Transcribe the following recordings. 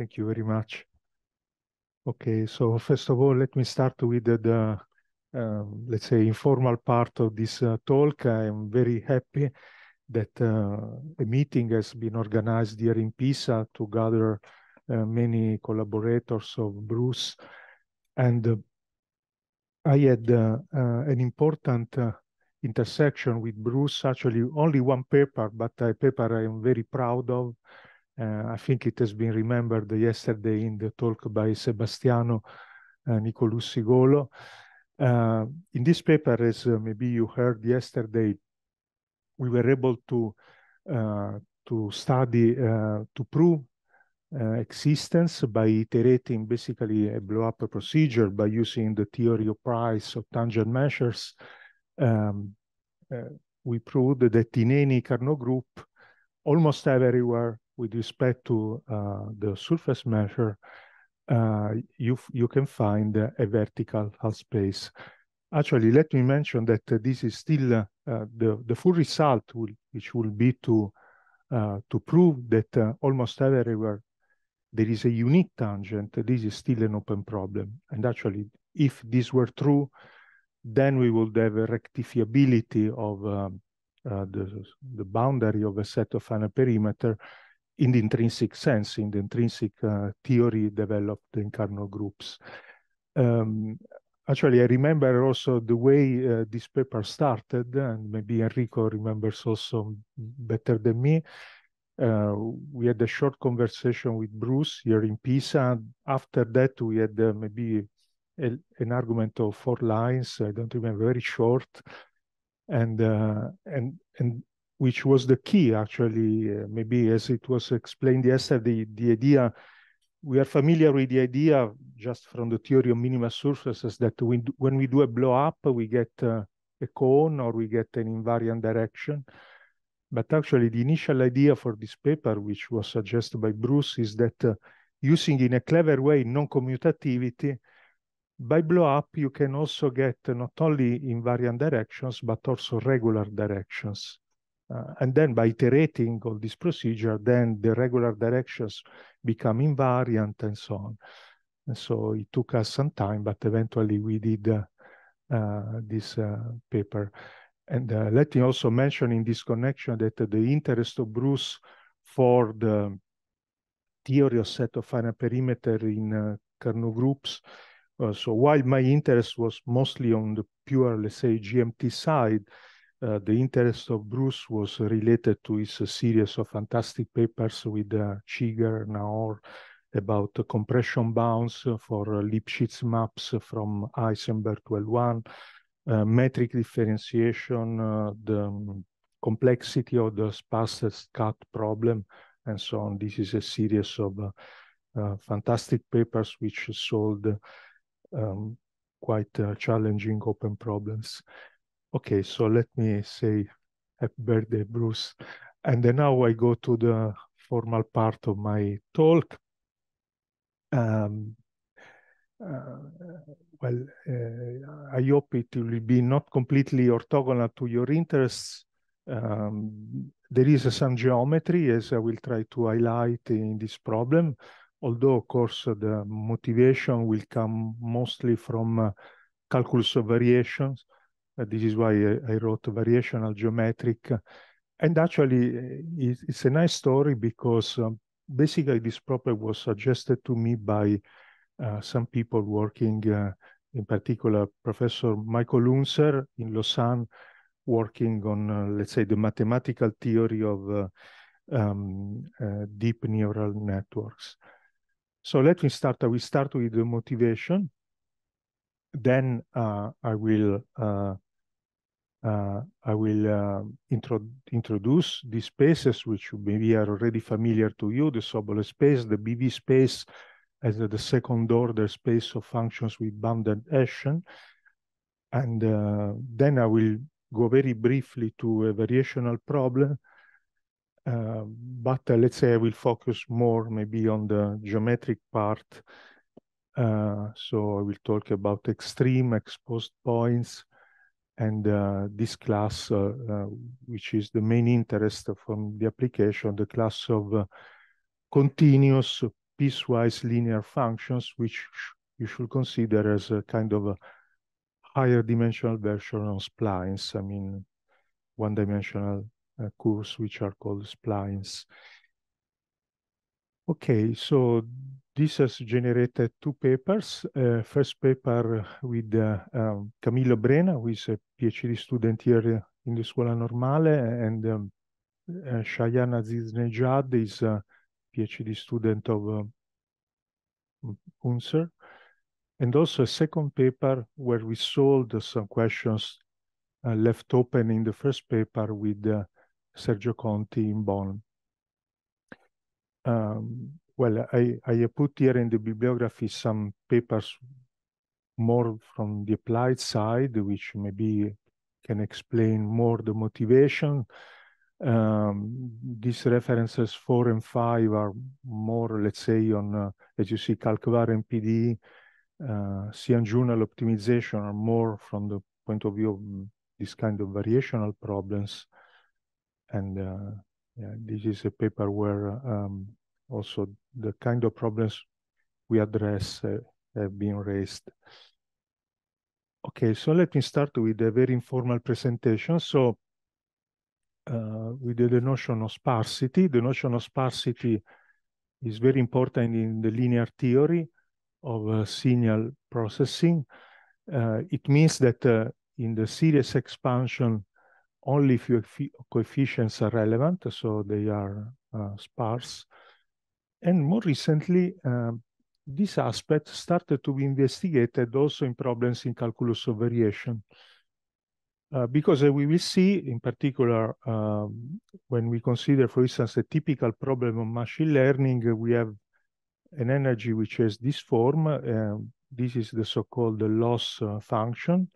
Thank you very much. Okay, so first of all, let me start with let's say, informal part of this talk. I am very happy that a meeting has been organized here in Pisa to gather many collaborators of Bruce. And I had an important intersection with Bruce, actually only one paper, but a paper I am very proud of. I think it has been remembered yesterday in the talk by Sebastiano Nicolussi Golo. In this paper, as maybe you heard yesterday, we were able to study, to prove existence by iterating basically a blow-up procedure by using the theory of price of tangent measures. We proved that in any Carnot group, almost everywhere with respect to the surface measure, you can find a vertical half space. Actually, let me mention that this is still the full result, which will be to prove that almost everywhere there is a unique tangent. This is still an open problem. And actually, if this were true, then we would have a rectifiability of the boundary of a set of finite perimeter in the intrinsic sense, in the intrinsic theory developed in Carnot groups. Actually, I remember also the way this paper started, and maybe Enrico remembers also better than me. We had a short conversation with Bruce here in Pisa. After that, we had maybe an argument of 4 lines. I don't remember, very short, and which was the key, actually. Maybe as it was explained yesterday, the idea, we are familiar with the idea just from the theory of minima surfaces that when we do a blow up, we get a cone or we get an invariant direction. But actually, the initial idea for this paper, which was suggested by Bruce, is that using in a clever way non-commutativity, by blow up, you can also get not only invariant directions, but also regular directions. And then by iterating all this procedure, then the regular directions become invariant and so on. And so it took us some time, but eventually we did this paper. And let me also mention in this connection that the interest of Bruce for the theory of set of finite perimeter in Carnot groups. So while my interest was mostly on the pure, let's say, GMT side, the interest of Bruce was related to his series of fantastic papers with Cheeger-Kleiner about compression bounds for Lipschitz maps from Heisenberg 12.1, metric differentiation, the complexity of the Sparsest Cut problem, and so on. This is a series of fantastic papers which solved quite challenging open problems. Okay, so let me say happy birthday, Bruce. And then now I go to the formal part of my talk. I hope it will be not completely orthogonal to your interests. There is some geometry, as I will try to highlight in this problem, although, of course, the motivation will come mostly from calculus of variations. This is why I wrote variational geometric. And actually, it's a nice story because basically this problem was suggested to me by some people working, in particular, Professor Michael Unser in Lausanne, working on, let's say, the mathematical theory of deep neural networks. So let me start. I will start with the motivation. Then I will introduce these spaces, which maybe are already familiar to you, the Sobolev space, the BV space, as the second order space of functions with bounded Hessian. And then I will go very briefly to a variational problem. But let's say I will focus more maybe on the geometric part. So I will talk about extreme exposed points and this class, which is the main interest from the application, the class of continuous piecewise linear functions, which you should consider as a kind of a higher dimensional version of splines. I mean, one-dimensional curves, which are called splines. Okay, so this has generated two papers. First paper with Camillo Brena, who is a PhD student here in the Scuola Normale, and Shayan Aziznejad is a PhD student of Unser. And also a second paper where we solved some questions left open in the first paper with Sergio Conti in Bonn. Well, I put here in the bibliography some papers more from the applied side, which maybe can explain more the motivation. These references 4 and 5 are more, let's say, on, as you see, calcvar MPD, Hessian journal optimization are more from the point of view of this kind of variational problems. And yeah, this is a paper where also the kind of problems we address have been raised. Okay, so let me start with a very informal presentation. So we did the notion of sparsity. The notion of sparsity is very important in the linear theory of signal processing. It means that in the series expansion, only few coefficients are relevant, so they are sparse. And more recently, this aspect started to be investigated also in problems in calculus of variation. Because we will see, in particular, when we consider, for instance, a typical problem of machine learning, we have an energy which has this form. This is the so-called loss function.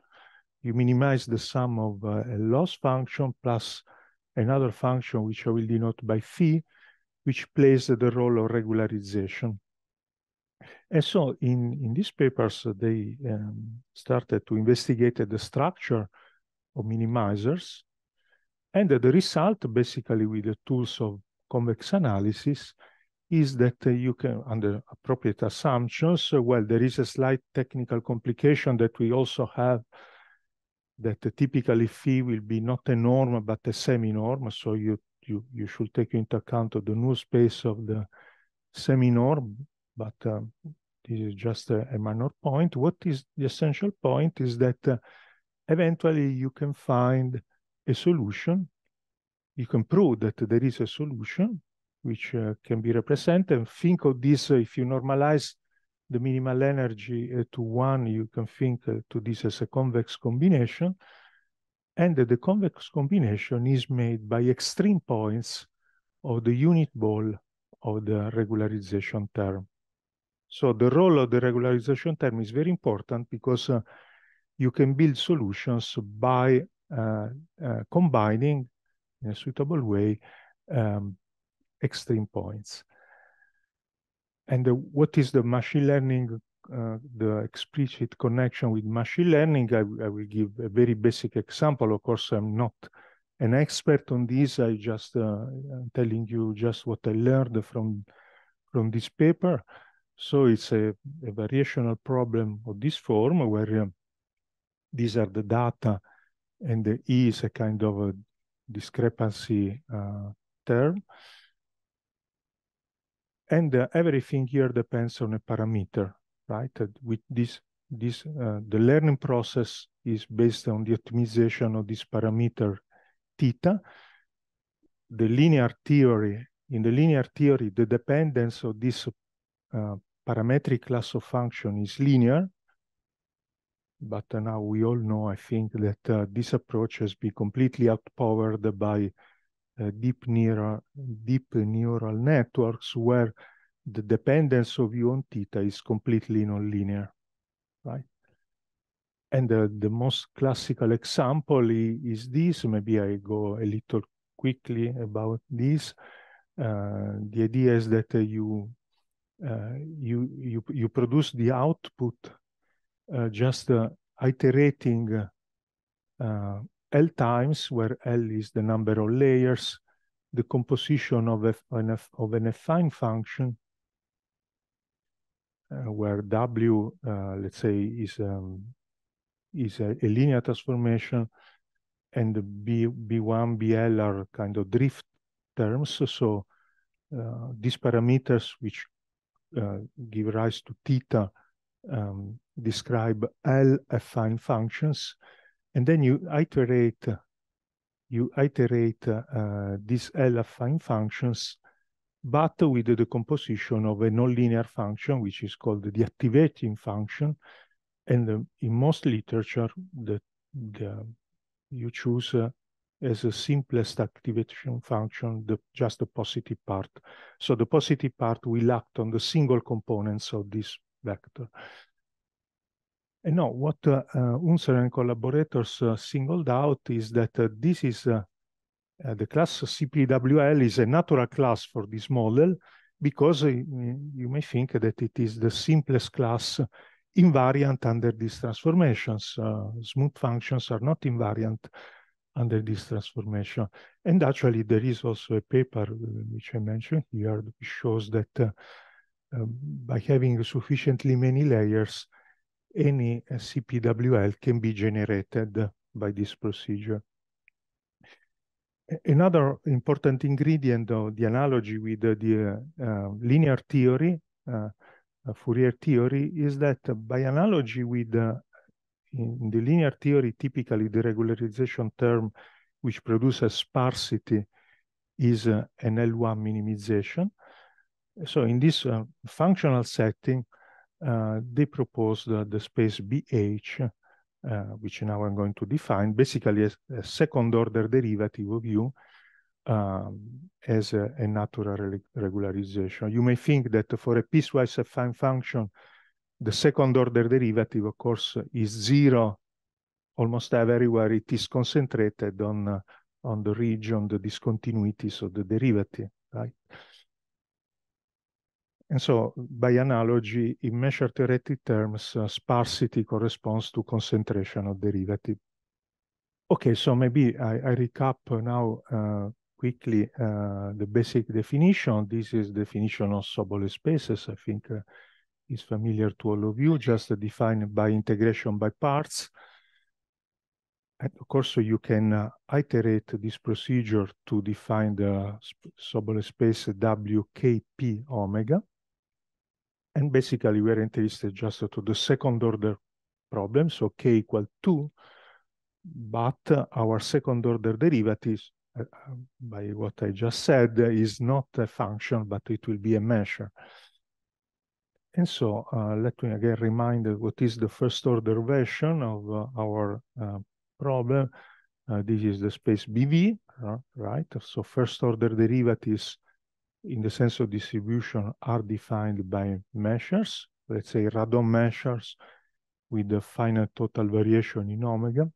You minimize the sum of a loss function plus another function, which I will denote by phi, which plays the role of regularization. And so in these papers, they started to investigate the structure of minimizers. And the result, basically with the tools of convex analysis, is that you can, under appropriate assumptions, well, there is a slight technical complication that we also have, that typically phi will be not a norm, but a semi-norm. So you should take into account the null space of the semi-norm, but this is just a minor point. What is the essential point is that eventually you can find a solution. You can prove that there is a solution which can be represented. Think of this, if you normalize the minimal energy to 1, you can think to this as a convex combination. And the convex combination is made by extreme points of the unit ball of the regularization term. So the role of the regularization term is very important because you can build solutions by combining in a suitable way extreme points. And what is the machine learning, the explicit connection with machine learning? I will give a very basic example. Of course, I'm not an expert on this. I just I'm telling you just what I learned from this paper. So it's a variational problem of this form where these are the data and the E is a kind of a discrepancy term. And everything here depends on a parameter, right? With this, the learning process is based on the optimization of this parameter theta. The linear theory, in the linear theory, the dependence of this parametric class of function is linear. But now we all know, I think, that this approach has been completely outpowered by deep neural networks where the dependence of u on theta is completely nonlinear, right? And the most classical example is this. Maybe I go a little quickly about this. The idea is that you produce the output just iterating L times, where L is the number of layers, the composition of an affine function, where W, let's say, is a linear transformation, and the B1, BL are kind of drift terms. So these parameters, which give rise to theta, describe L affine functions, and then you iterate these L affine functions, but with the decomposition of a nonlinear function, which is called the activating function. And in most literature, you choose as the simplest activation function just the positive part. So the positive part will act on the single components of this vector. And now what Unser and collaborators singled out is that this is the class CPWL is a natural class for this model, because you may think that it is the simplest class invariant under these transformations. Smooth functions are not invariant under this transformation. And actually, there is also a paper which I mentioned here, which shows that by having sufficiently many layers, any CPWL can be generated by this procedure. Another important ingredient of the analogy with the linear theory, Fourier theory, is that by analogy with in the linear theory, typically the regularization term which produces sparsity is an L1 minimization. So in this functional setting, they proposed the space BH, which now I'm going to define, basically as a second order derivative of U as a natural regularization. You may think that for a piecewise affine function, the second order derivative, of course, is zero almost everywhere it is concentrated on the region, the discontinuities of the derivative, right? And so, by analogy, in measure theoretic terms, sparsity corresponds to concentration of derivative. Okay, so maybe I recap now quickly the basic definition. This is definition of Sobolev spaces. I think is familiar to all of you, just defined by integration by parts. And of course, so you can iterate this procedure to define the Sobolev space WKP omega. And basically, we're interested just to the second order problem, so k equal 2, but our second order derivatives, by what I just said, is not a function, but it will be a measure. And so let me again remind what is the first order version of our problem. This is the space BV, right? So first order derivatives in the sense of distribution are defined by measures, let's say Radon measures with the finite total variation in omega.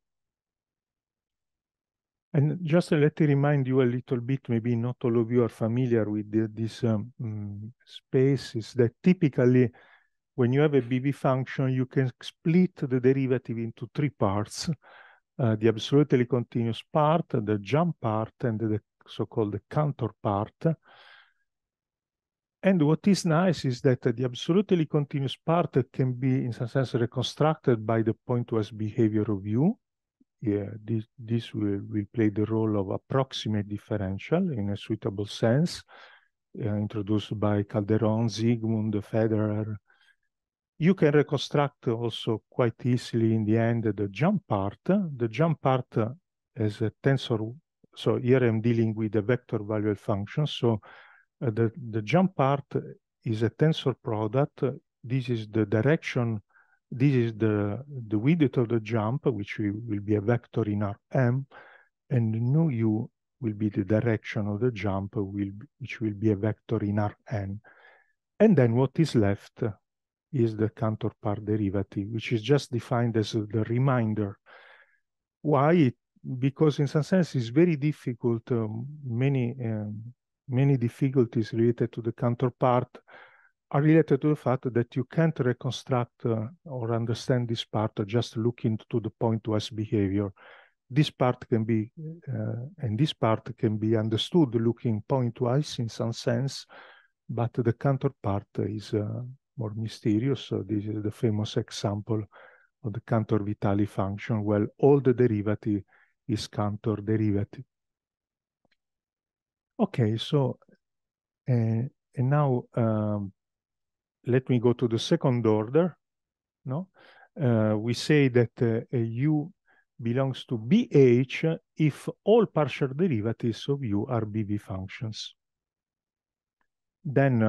And just let me remind you a little bit, maybe not all of you are familiar with this space, is that typically when you have a BV function, you can split the derivative into three parts. The absolutely continuous part, the jump part, and the so-called contour part. And what is nice is that the absolutely continuous part can be, in some sense, reconstructed by the pointwise behavior of U. Yeah, this will play the role of approximate differential in a suitable sense, introduced by Calderon, Zygmunt, Federer. You can reconstruct also quite easily in the end the jump part. The jump part as a tensor. So here I'm dealing with the vector valuable function. So the jump part is a tensor product. This is the direction. This is the width of the jump, which will be a vector in Rm, and nu u will be the direction of the jump, which will be a vector in Rn. And then what is left is the counterpart derivative, which is just defined as the remainder. Why? Because in some sense it's very difficult, many difficulties related to the counterpart are related to the fact that you can't reconstruct or understand this part just looking to the pointwise behavior. This part can be, and this part can be understood looking pointwise in some sense, but the counterpart is more mysterious. So this is the famous example of the Cantor-Vitali function, where all the derivative is Cantor derivative. Okay, so and now let me go to the second order. No, we say that U belongs to BH if all partial derivatives of U are BV functions. Then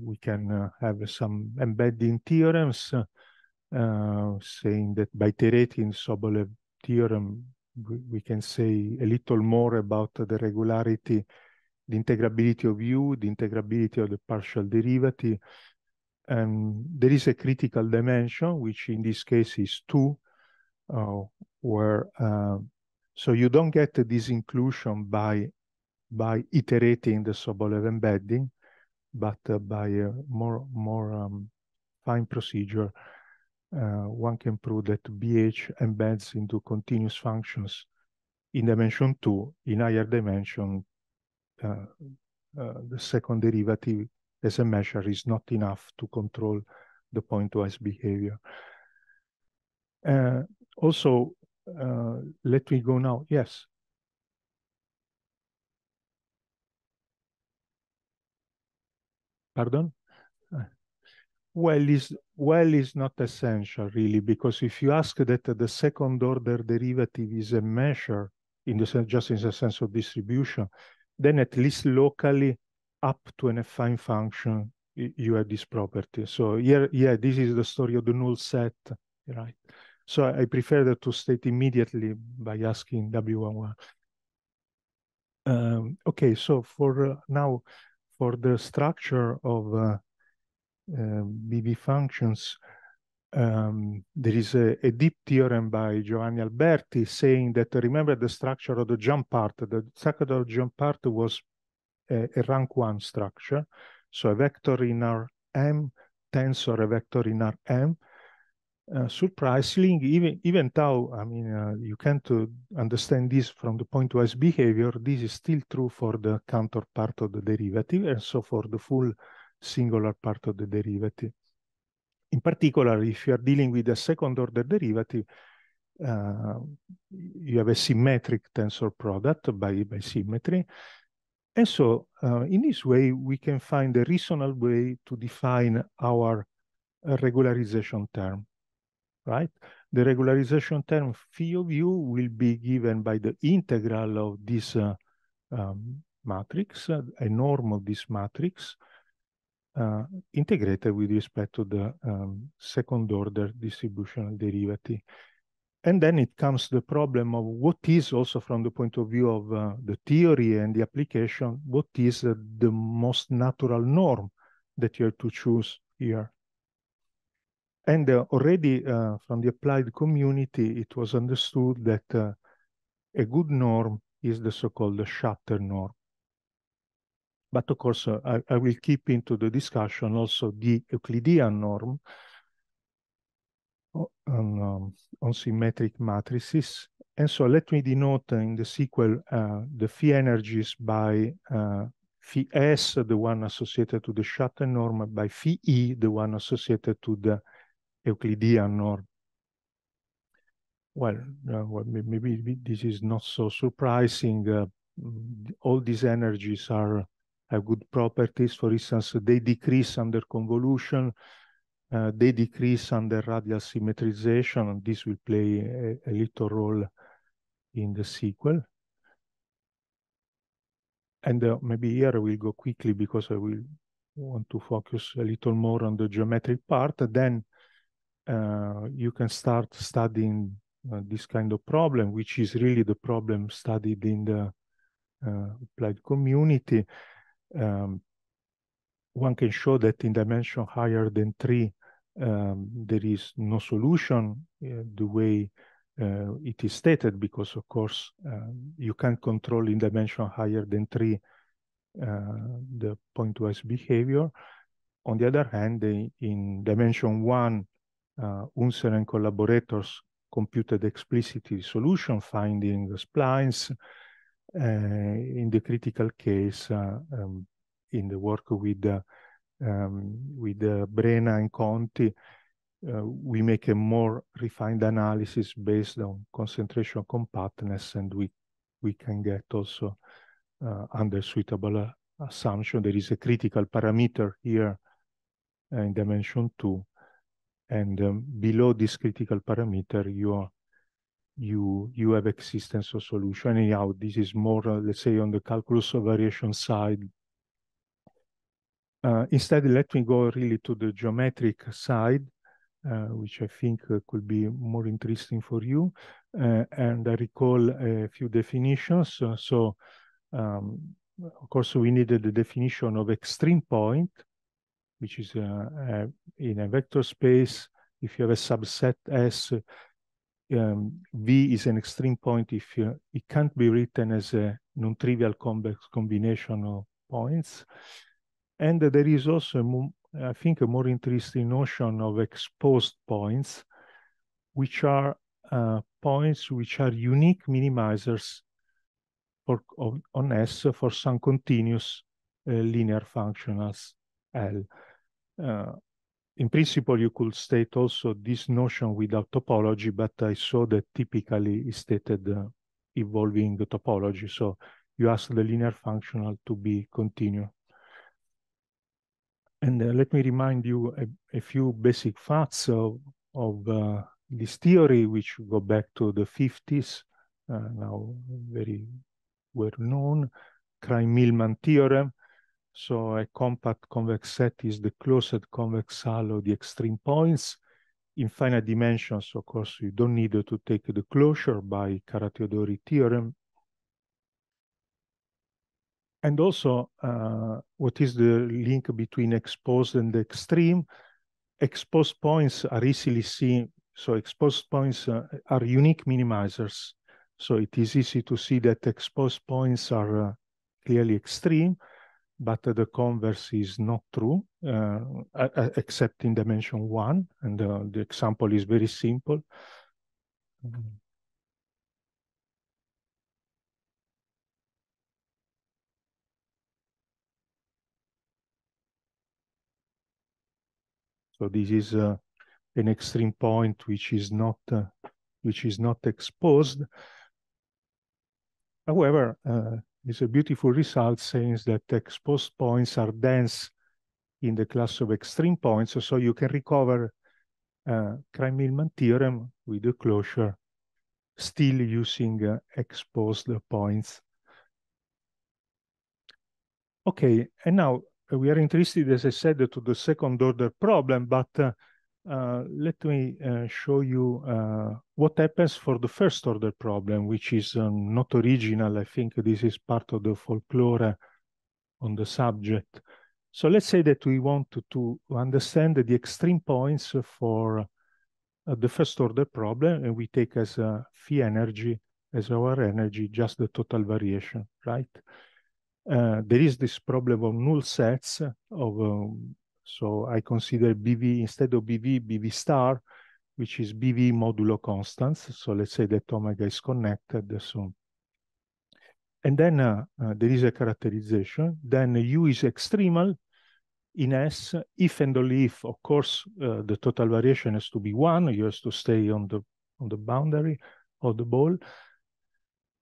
we can have some embedding theorems saying that by iterating Sobolev theorem, we can say a little more about the regularity, the integrability of U, the integrability of the partial derivative. And there is a critical dimension, which in this case is 2, where so you don't get this inclusion by iterating the Sobolev embedding, but by a more fine procedure, one can prove that BH embeds into continuous functions in dimension 2. In higher dimension, the second derivative as a measure is not enough to control the pointwise behavior. Also, let me go now. Yes. Pardon? Well is not essential, really, because if you ask that the second order derivative is a measure, in the sense, just in the sense of distribution, then at least locally up to an affine function, you have this property. So here, yeah, this is the story of the null set, right? So I prefer that to state immediately by asking W11. Okay, so for now, for the structure of BB functions, there is a deep theorem by Giovanni Alberti saying that, remember the structure of the jump part. The structure of the jump part was a rank 1 structure. So a vector in Rm tensor a vector in Rm. Surprisingly, even tau, I mean, you can't understand this from the pointwise behavior. This is still true for the Cantor part of the derivative, and so for the full singular part of the derivative. In particular, if you are dealing with a second order derivative, you have a symmetric tensor product by symmetry. And so in this way, we can find a reasonable way to define our regularization term, right? The regularization term phi of u will be given by the integral of this matrix, a norm of this matrix, integrated with respect to the second order distributional derivative. And then it comes the problem of what is, also from the point of view of the theory and the application, what is the most natural norm that you have to choose here. And already from the applied community, it was understood that a good norm is the so-called shutter norm. But of course, I will keep into the discussion also the Euclidean norm on symmetric matrices. And so let me denote in the sequel the phi energies by phi s, the one associated to the shutter norm, by phi e, the one associated to the Euclidean norm. Well, maybe this is not so surprising. All these energies have good properties. For instance, they decrease under convolution. They decrease under radial symmetrization, and this will play a little role in the sequel. And maybe here I will go quickly because I will want to focus a little more on the geometric part. Then you can start studying this kind of problem, which is really the problem studied in the applied community. One can show that in dimension higher than 3, there is no solution the way it is stated, because of course you can't control in dimension higher than 3 the pointwise behavior. On the other hand, in dimension 1, Unser and collaborators computed explicitly solution finding the splines. In the critical case, in the work with with Brena and Conti, we make a more refined analysis based on concentration compactness, and we can get also under suitable assumption. There is a critical parameter here in dimension 2, and below this critical parameter, you have existence of solution. Anyhow, this is more, let's say, on the calculus of variation side. Instead, let me go really to the geometric side, which I think could be more interesting for you. And I recall a few definitions. Of course, we needed the definition of extreme point, which is in a vector space. If you have a subset S, V is an extreme point if it can't be written as a non-trivial convex combination of points. And there is also, I think, a more interesting notion of exposed points, which are points which are unique minimizers on S for some continuous linear functionals L. In principle, you could state also this notion without topology, but I saw that typically is stated involving the topology. So you ask the linear functional to be continuous. And let me remind you a few basic facts of this theory, which go back to the 50s, now very well known, Krein-Milman theorem. So a compact convex set is the closed convex hull of the extreme points. In finite dimensions, of course, you don't need to take the closure by Kara-Teodori theorem. And also, what is the link between exposed and the extreme? Exposed points are easily seen. So exposed points are unique minimizers. So it is easy to see that exposed points are clearly extreme, but the converse is not true, except in dimension 1. And the example is very simple. So this is an extreme point which is not exposed. However, it's a beautiful result saying that exposed points are dense in the class of extreme points, so you can recover Krein-Milman theorem with the closure, still using exposed points. Okay, and now we are interested, as I said, to the second order problem, but let me show you what happens for the first order problem, which is not original. I think this is part of the folklore on the subject. So let's say that we want to understand the extreme points for the first order problem, and we take as phi energy, as our energy, just the total variation, right? There is this problem of null sets of, so I consider BV, instead of BV, BV star, which is BV modulo constants. So let's say that omega is connected. So, and then there is a characterization. Then U is extremal in S, if and only if, of course, the total variation has to be 1. You have to stay on the boundary of the ball.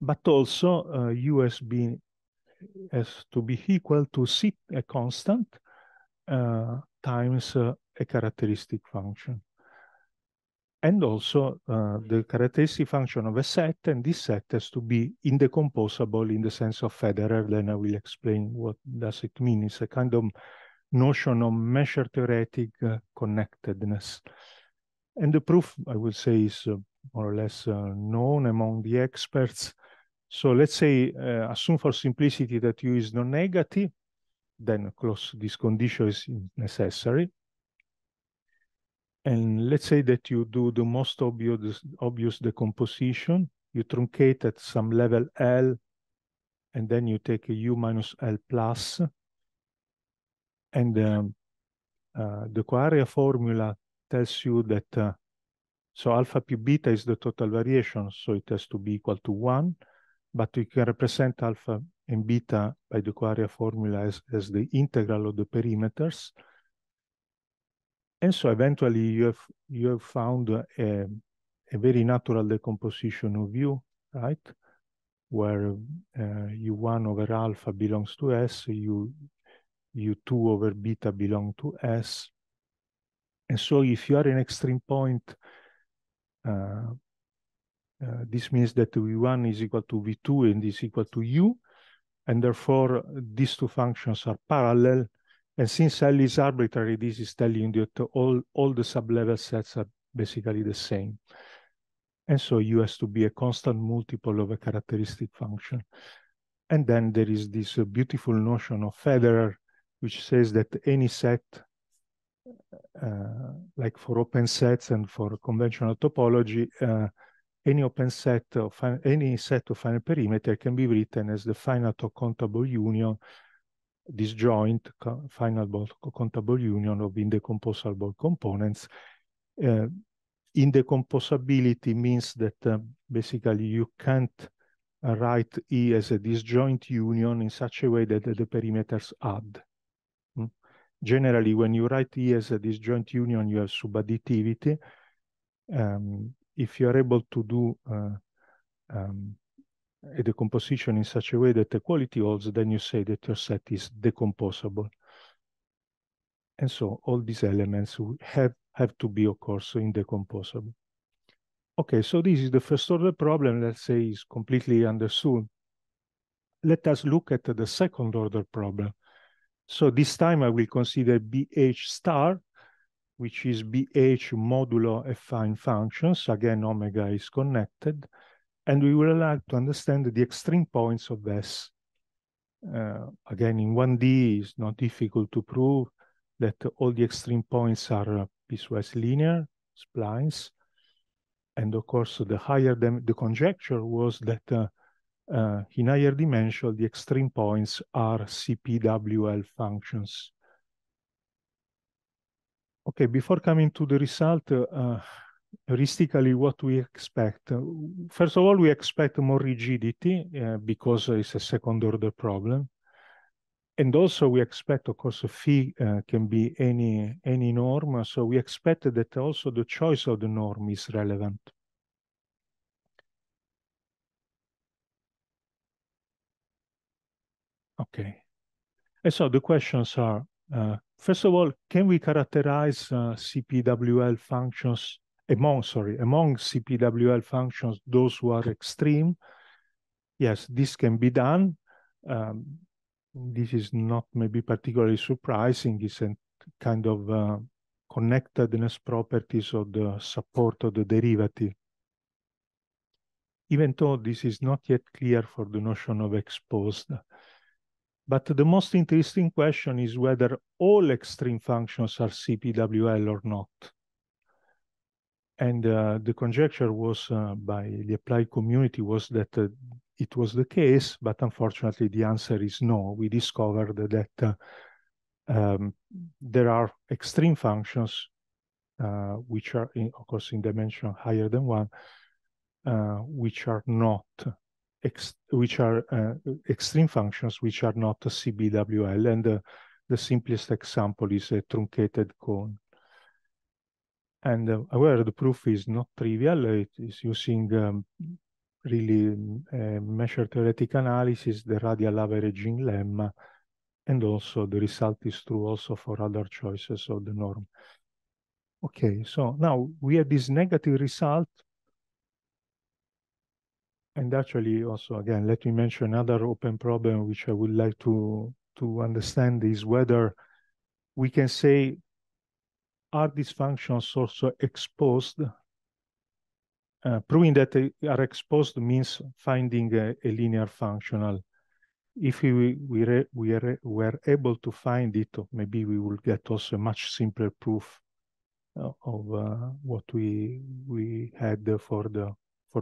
But also U has to be equal to C, a constant, times a characteristic function. And also the characteristic function of a set, and this set has to be indecomposable in the sense of Federer. Then I will explain what does it mean. It's a kind of notion of measure theoretic connectedness. And the proof, I would say, is more or less known among the experts. So let's say, assume for simplicity that U is non-negative, then close this condition is necessary. And let's say that you do the most obvious decomposition. You truncate at some level L, and then you take a U minus L plus. And the coarea formula tells you that, so alpha p beta is the total variation, so it has to be equal to 1. But you can represent alpha and beta by the coarea formula as the integral of the perimeters. And so eventually you have found a very natural decomposition of U, right? Where U1 over alpha belongs to S, U2 over beta belong to S. And so if you are an extreme point, this means that V1 is equal to V2 and is equal to U, and therefore these two functions are parallel. And since L is arbitrary, this is telling you that all the sublevel sets are basically the same. And so U has to be a constant multiple of a characteristic function. And then there is this beautiful notion of Federer, which says that any set, like for open sets and for conventional topology, any open set of any set of finite perimeter can be written as the finite or countable union, disjoint finite countable union of indecomposable components. Indecomposability means that basically you can't write E as a disjoint union in such a way that the perimeters add. Generally, when you write E as a disjoint union, you have subadditivity. If you are able to do a decomposition in such a way that the equality holds, then you say that your set is decomposable. And so all these elements have to be, of course, indecomposable. Okay, so this is the first order problem, let's say, is completely understood. Let us look at the second order problem. So this time I will consider BH star, which is BH modulo affine functions. Again, omega is connected. And we will like to understand the extreme points of S. Again, in 1D, it's not difficult to prove that all the extreme points are piecewise linear splines. And of course, the conjecture was that in higher dimension, the extreme points are CPWL functions. Okay, before coming to the result, heuristically, what we expect. First of all, we expect more rigidity because it's a second order problem. And also we expect, of course, phi can be any norm. So we expect that also the choice of the norm is relevant. Okay. And so the questions are, first of all, can we characterize CPWL functions among CPWL functions, those who are extreme? Yes, this can be done. This is not maybe particularly surprising. It's a kind of connectedness properties of the support of the derivative. Even though this is not yet clear for the notion of exposed. But the most interesting question is whether all extreme functions are CPWL or not. And the conjecture was by the applied community was that it was the case, but unfortunately the answer is no. We discovered that there are extreme functions which are, of course, in dimension higher than 1, which are not extreme functions which are not CBWL, and the simplest example is a truncated cone. And however, the proof is not trivial. It is using really measure theoretic analysis, the radial averaging lemma, and also the result is true also for other choices of the norm. Okay, so now we have this negative result. And actually also, again, let me mention another open problem which I would like to understand is whether we can say, are these functions also exposed? Proving that they are exposed means finding a linear functional. If we were able to find it, maybe we will get also a much simpler proof of what we had for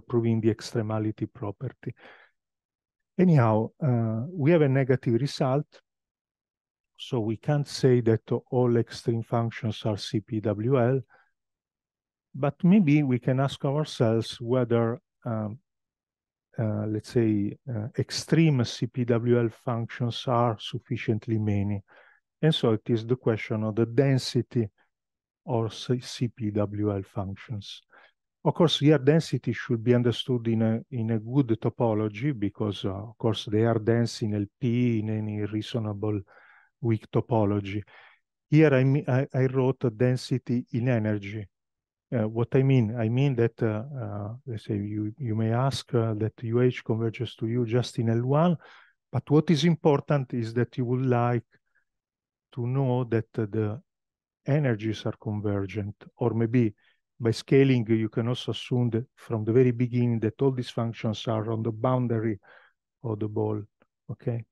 proving the extremality property. Anyhow, we have a negative result, so we can't say that all extreme functions are CPWL, but maybe we can ask ourselves whether, let's say, extreme CPWL functions are sufficiently many. And so it is the question of the density or CPWL functions. Of course, here density should be understood in a good topology because, of course, they are dense in LP in any reasonable weak topology. Here I wrote a density in energy. What I mean that, let's say you may ask that UH converges to U just in L1, but what is important is that you would like to know that the energies are convergent, or maybe by scaling, you can also assume that from the very beginning that all these functions are on the boundary of the ball, okay?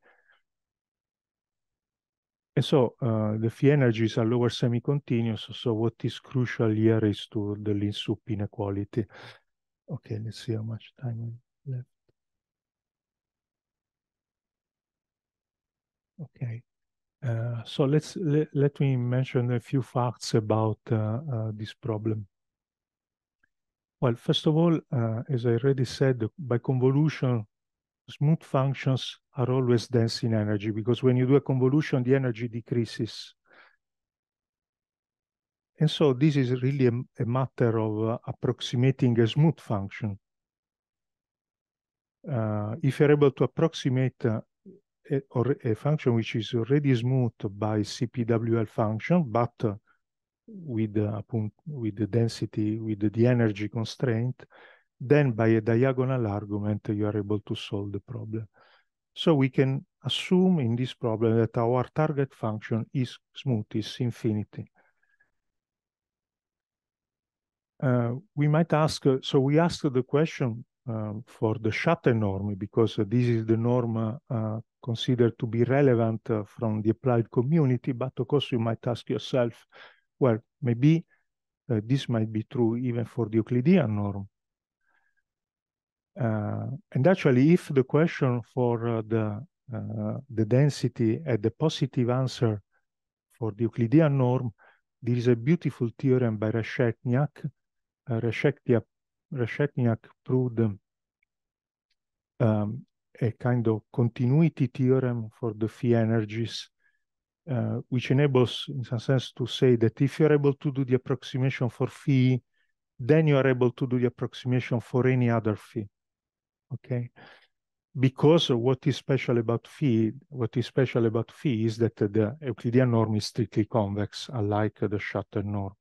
And so the phi energies are lower semi-continuous, so what is crucial here is to the Lin-Sup inequality. Okay, let's see how much time I left. Okay. So let me mention a few facts about this problem. Well, first of all, as I already said, by convolution, smooth functions are always dense in energy because when you do a convolution, the energy decreases. And so this is really a matter of approximating a smooth function. If you're able to approximate a function which is already smooth by CPWL function, but with the density, with the energy constraint, then by a diagonal argument, you are able to solve the problem. So we can assume in this problem that our target function is smooth, is infinity. We might ask, so we asked the question for the Shutter norm because this is the norm considered to be relevant from the applied community, but of course you might ask yourself, well, maybe this might be true even for the Euclidean norm. And actually, if the question for the density had the positive answer for the Euclidean norm, there is a beautiful theorem by Reshetniak. Reshetniak proved a kind of continuity theorem for the phi energies, which enables, in some sense, to say that if you're able to do the approximation for phi, then you are able to do the approximation for any other phi. Okay? Because what is special about phi is that the Euclidean norm is strictly convex, unlike the Shutter norm.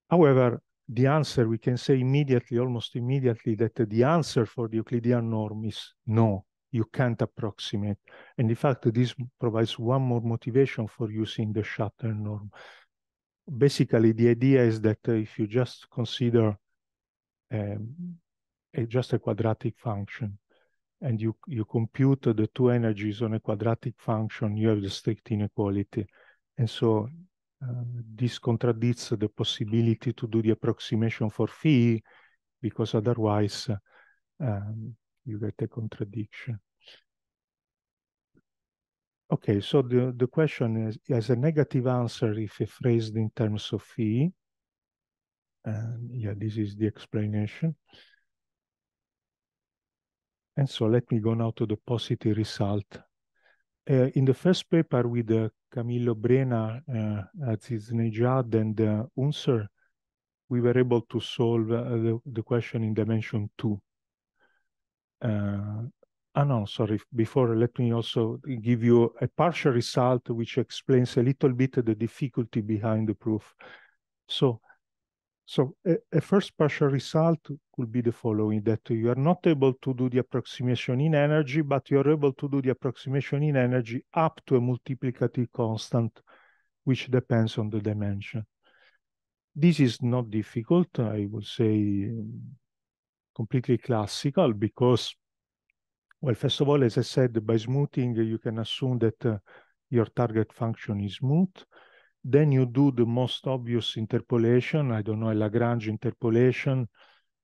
However, the answer, we can say immediately, almost immediately, that the answer for the Euclidean norm is no, you can't approximate. And in fact, this provides one more motivation for using the Shutter norm. Basically, the idea is that if you just consider just a quadratic function, and you compute the two energies on a quadratic function, you have the strict inequality. And so this contradicts the possibility to do the approximation for phi, because otherwise you get a contradiction. Okay, so the question has a negative answer if phrased in terms of phi. Yeah, this is the explanation. And so let me go now to the positive result. In the first paper with Camillo Brena, Aziznejad, and Unser, we were able to solve the question in dimension 2. No, sorry. Before, let me also give you a partial result which explains a little bit the difficulty behind the proof. So a first partial result could be the following, that you are not able to do the approximation in energy, but you are able to do the approximation in energy up to a multiplicative constant, which depends on the dimension. This is not difficult, I would say completely classical, because, well, first of all, as I said, by smoothing, you can assume that your target function is smooth. Then you do the most obvious interpolation, I don't know, a Lagrange interpolation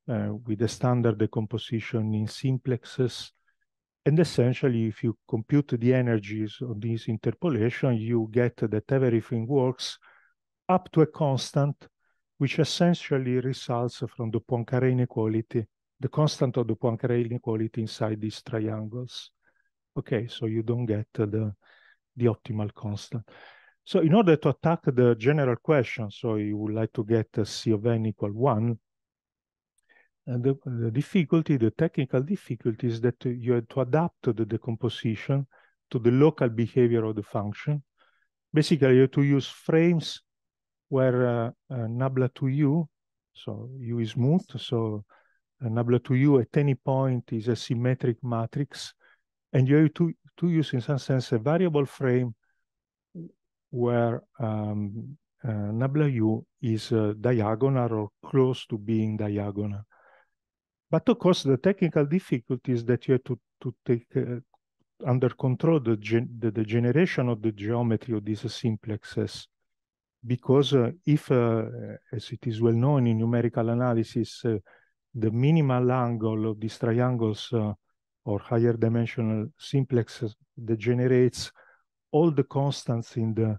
with a standard decomposition in simplexes. And essentially, if you compute the energies of this interpolation, you get that everything works up to a constant, which essentially results from the Poincaré inequality, the constant of the Poincaré inequality inside these triangles. Okay, so you don't get the optimal constant. So in order to attack the general question, so you would like to get C of n equal 1, the difficulty, the technical difficulty is that you have to adapt the decomposition to the local behavior of the function. Basically, you have to use frames where nabla to u, so u is smooth, so nabla to u at any point is a symmetric matrix, and you have to use, in some sense, a variable frame where nabla u is diagonal or close to being diagonal. But of course, the technical difficulty is that you have to take under control the generation of the geometry of these simplexes. Because if, as it is well known in numerical analysis, the minimal angle of these triangles or higher dimensional simplexes degenerates, all the constants in the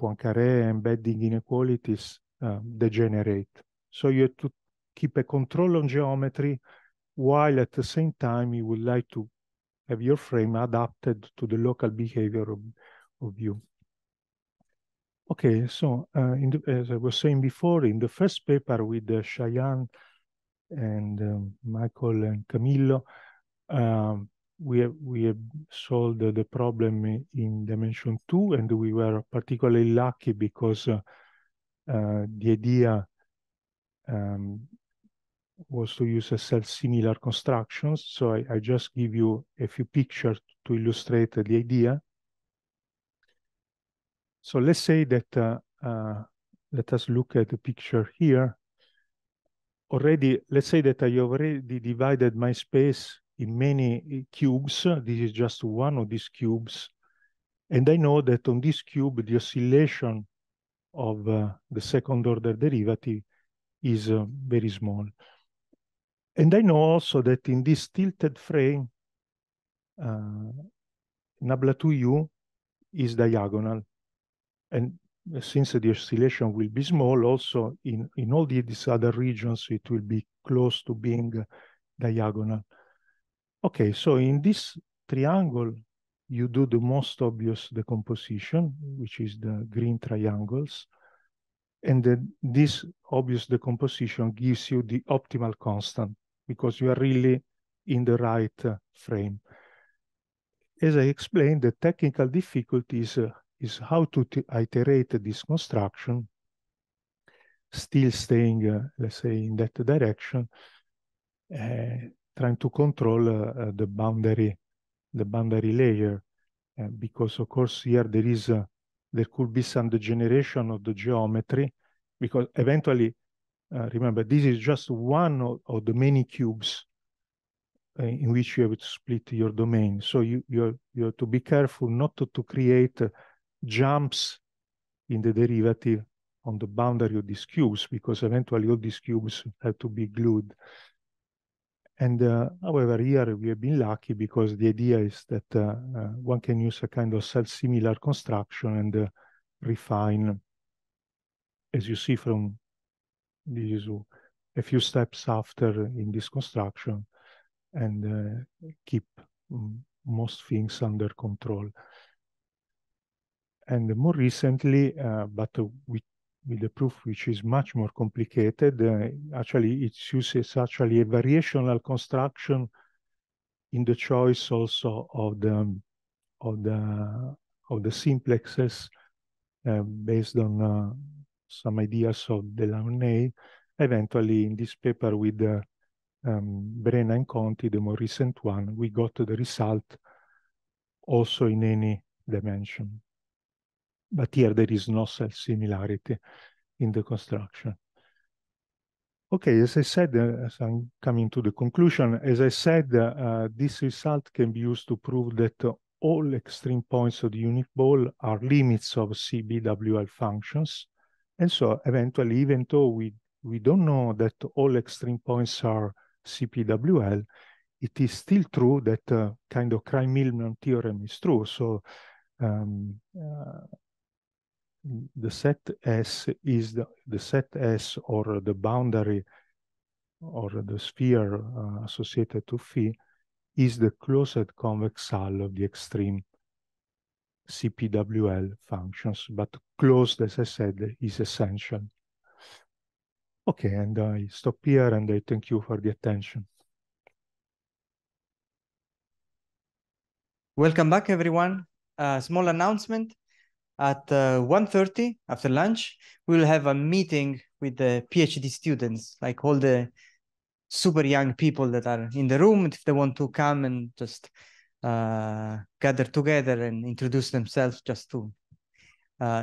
Poincaré embedding inequalities degenerate. So you have to keep a control on geometry, while at the same time you would like to have your frame adapted to the local behavior of you. Okay, so as I was saying before, in the first paper with Cheyenne and Michael and Camillo, we have solved the problem in dimension 2, and we were particularly lucky because the idea was to use a self-similar constructions. So I just give you a few pictures to illustrate the idea. So let's say that, let us look at the picture here. Already, let's say that I have already divided my space in many cubes. This is just one of these cubes. And I know that on this cube, the oscillation of the second order derivative is very small. And I know also that in this tilted frame, nabla 2u is diagonal. And since the oscillation will be small, also in all these other regions, it will be close to being diagonal. Okay, so in this triangle, you do the most obvious decomposition, which is the green triangles. And then this obvious decomposition gives you the optimal constant, because you are really in the right frame. As I explained, the technical difficulty is how to iterate this construction, still staying, let's say, in that direction, trying to control the boundary layer, because of course here there could be some degeneration of the geometry, because eventually, remember, this is just one of the many cubes in which you have to split your domain. So you have to be careful not to create jumps in the derivative on the boundary of these cubes, because eventually all these cubes have to be glued. And however, here we have been lucky, because the idea is that one can use a kind of self-similar construction and refine, as you see from this, a few steps after in this construction, and keep most things under control. And more recently, but with the proof which is much more complicated, actually it uses actually a variational construction in the choice also of the simplexes based on some ideas of Delaunay. Eventually, in this paper with Brenna and Conti, the more recent one, we got the result also in any dimension. But here there is no self-similarity in the construction. Okay, as I said, as I'm coming to the conclusion, as I said, this result can be used to prove that all extreme points of the unit ball are limits of CBWL functions. And so eventually, even though we don't know that all extreme points are CPWL, it is still true that kind of Krein-Milman theorem is true. So the set S is the set S, or the boundary, or the sphere associated to phi, is the closed convex hull of the extreme CPWL functions, but closed, as I said, is essential. Okay, and I stop here and I thank you for the attention. Welcome back, everyone. Small announcement. At 1:30 after lunch, we will have a meeting with the PhD students, like all the super young people that are in the room, if they want to come and just gather together and introduce themselves, just to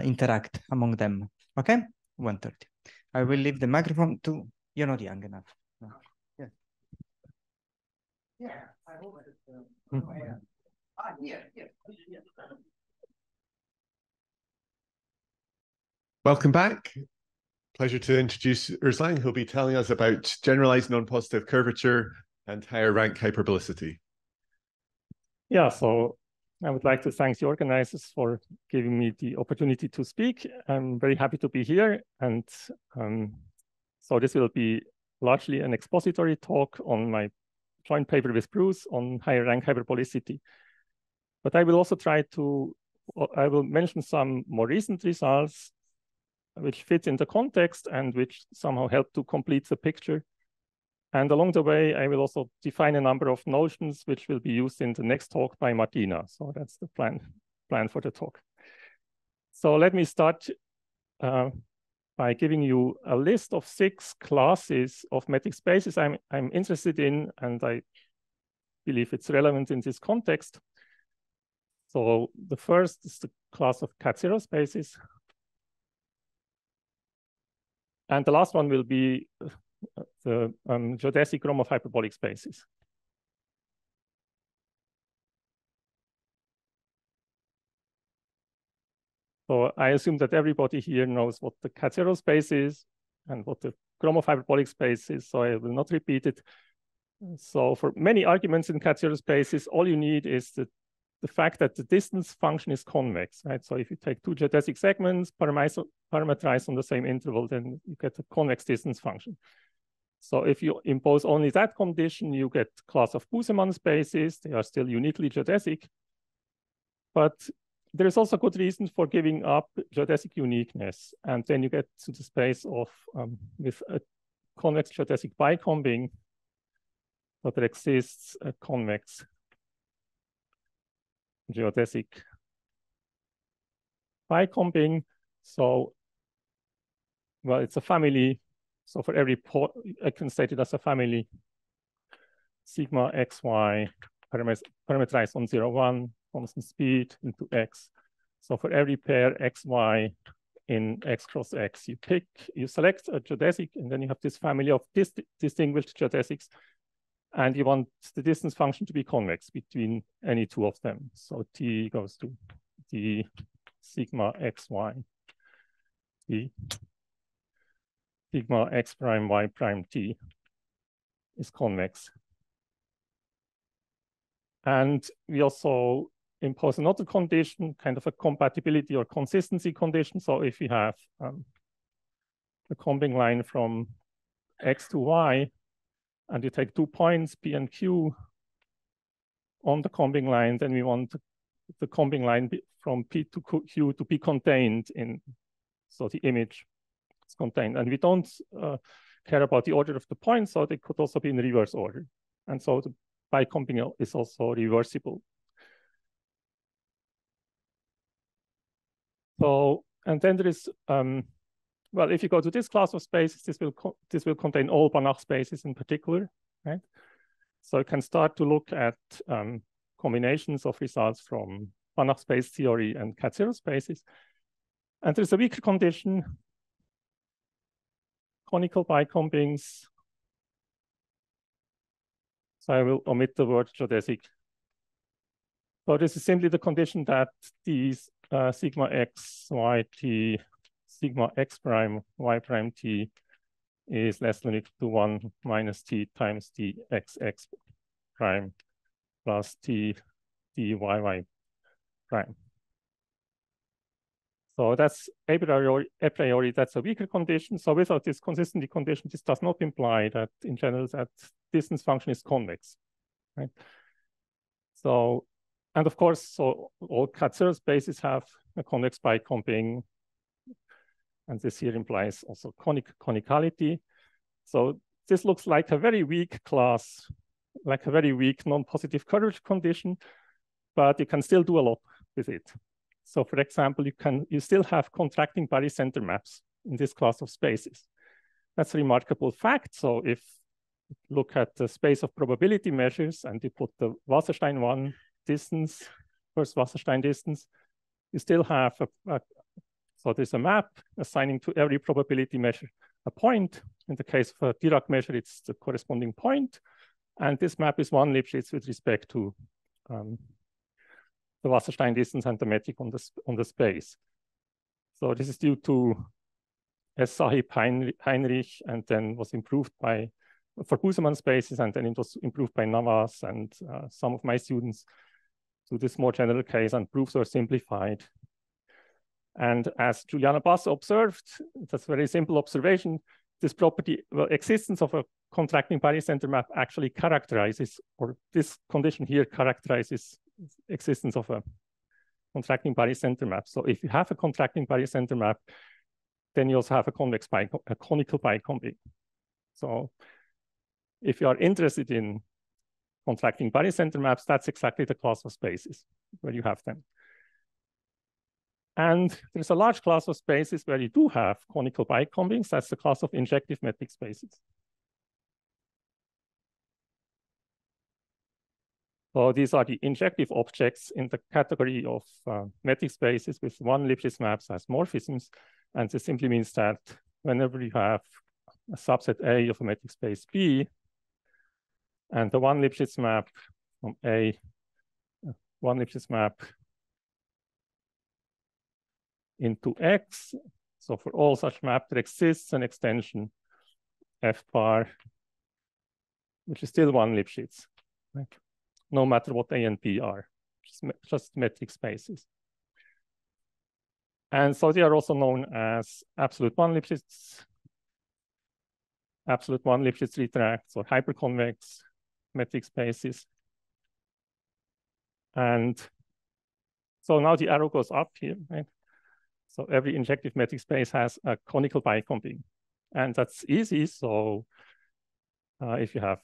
interact among them. Okay, 1:30. I will leave the microphone to, you're not young enough. No. Yeah. Yeah, I hope that, here. Welcome back. Pleasure to introduce Urs Lang, who'll be telling us about generalized non-positive curvature and higher rank hyperbolicity. Yeah, so I would like to thank the organizers for giving me the opportunity to speak. I'm very happy to be here. And so this will be largely an expository talk on my joint paper with Bruce on higher rank hyperbolicity. But I will also I will mention some more recent results which fit in the context and which somehow help to complete the picture. And along the way, I will also define a number of notions which will be used in the next talk by Martina. So that's the plan for the talk. So let me start by giving you a list of 6 classes of metric spaces I'm interested in, and I believe it's relevant in this context. So the first is the class of cat-zero spaces. And the last one will be the geodesic Gromov hyperbolic spaces. So I assume that everybody here knows what the cat-zero space is and what the Gromov hyperbolic space is, so I will not repeat it. So for many arguments in cat-zero spaces, all you need is the fact that the distance function is convex, right? So if you take 2 geodesic segments, parameterize on the same interval, then you get a convex distance function. So if you impose only that condition, you get class of Busemann spaces. They are still uniquely geodesic. But there is also good reason for giving up geodesic uniqueness. And then you get to the space of, with a convex geodesic bicombing, but there exists a convex geodesic bicombing. So, well, it's a family. So for every port, I can state it as a family. Sigma xy parameterized on 0, 1, constant speed into x. So for every pair xy in x cross x, you select a geodesic, and then you have this family of distinguished geodesics. And you want the distance function to be convex between any 2 of them. So t goes to the sigma xy, the sigma x prime y prime t is convex. And we also impose another condition, kind of a compatibility or consistency condition. So if you have a combing line from x to y, and you take 2 points, P and Q, on the combing line, then we want the combing line from P to Q to be contained in, so the image is contained. And we don't care about the order of the points, so they could also be in reverse order. And so the bicombing is also reversible. So, and then there is, well, if you go to this class of spaces, this will contain all Banach spaces in particular, right? So you can start to look at combinations of results from Banach space theory and cat-zero spaces. And there's a weaker condition, conical bicombings. So I will omit the word geodesic. So this is simply the condition that these sigma x y t sigma x prime y prime t is less than or equal to 1 minus t times t x x prime plus t d y y prime. So that's a priori that's a weaker condition. So without this consistency condition, this does not imply that in general that distance function is convex, right? So And of course, so all cat-zero spaces have a convex bicomping. And this here implies also conicality. So this looks like a very weak class, like a very weak non-positive curvature condition, but you can still do a lot with it. So for example, you still have contracting barycenter maps in this class of spaces. That's a remarkable fact. So if you look at the space of probability measures and you put the Wasserstein 1 distance, first Wasserstein distance, you still have so there's a map assigning to every probability measure a point. In the case of a Dirac measure, it's the corresponding point. And this map is one Lipschitz with respect to the Wasserstein distance and the metric on the space. So this is due to S. Sahib Heinrich, and then was improved for Busemann spaces, and then it was improved by Navas and some of my students to this more general case, and proofs were simplified. And as Juliana Basso observed, that's a very simple observation, this property, well, existence of a contracting barycenter map actually characterizes, or this condition here characterizes existence of a contracting barycenter map. So if you have a contracting barycenter map, then you also have a conical bicomping. So if you are interested in contracting barycenter maps, that's exactly the class of spaces where you have them. And there's a large class of spaces where you do have conical bicompings. That's the class of injective metric spaces. So these are the injective objects in the category of metric spaces with one Lipschitz maps as morphisms. And this simply means that whenever you have a subset A of a metric space B, and the one Lipschitz map from A, one Lipschitz map into X. So for all such maps, there exists an extension F bar, which is still one Lipschitz, right? No matter what A and B are, just metric spaces. And so they are also known as absolute one Lipschitz retracts, or hyperconvex metric spaces. And so now the arrow goes up here, right? So every injective metric space has a conical bicomping. And that's easy. So if you have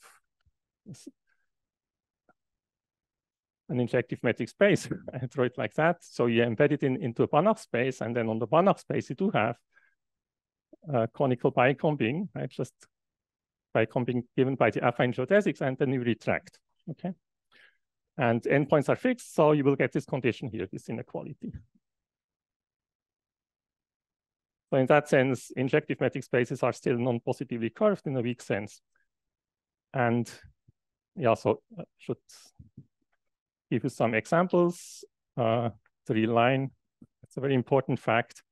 an injective metric space, I draw it like that. So you embed it into a Banach space, and then on the Banach space, you do have conical bicomping, right? Just bicomping given by the affine geodesics, and then you retract, okay? And endpoints are fixed, so you will get this condition here, this inequality. So in that sense, injective metric spaces are still non-positively curved in a weak sense. And yeah, so should give you some examples. The real line, it's a very important fact,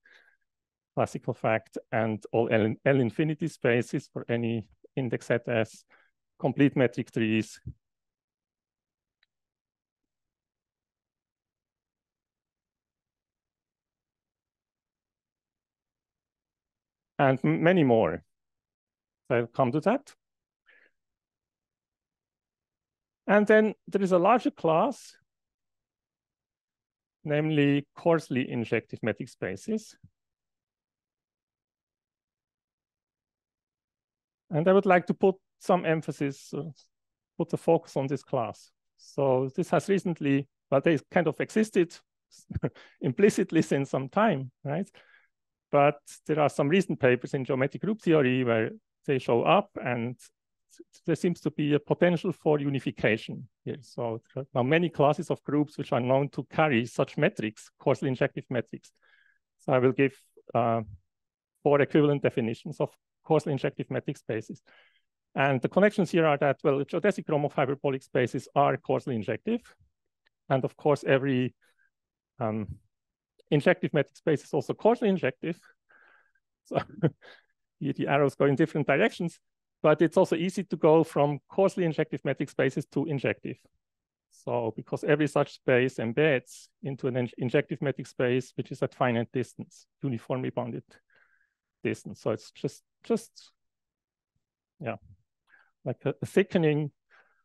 classical fact, and all L infinity spaces for any index set as complete metric trees. And many more. So I'll come to that. And then there is a larger class, namely coarsely injective metric spaces. And I would like to put some emphasis, put the focus on this class. So this has recently, well, they kind of existed implicitly since some time, right? But there are some recent papers in geometric group theory where they show up, and there seems to be a potential for unification here. So there are now many classes of groups which are known to carry such metrics, coarsely injective metrics. So I will give 4 equivalent definitions of coarsely injective metric spaces. And the connections here are that, well, the geodesic Gromov hyperbolic spaces are coarsely injective. And of course, every injective metric space is also coarsely injective. So here the arrows go in different directions, but it's also easy to go from coarsely injective metric spaces to injective. So because every such space embeds into an injective metric space, which is at finite distance, uniformly bounded distance. So it's just yeah, like a thickening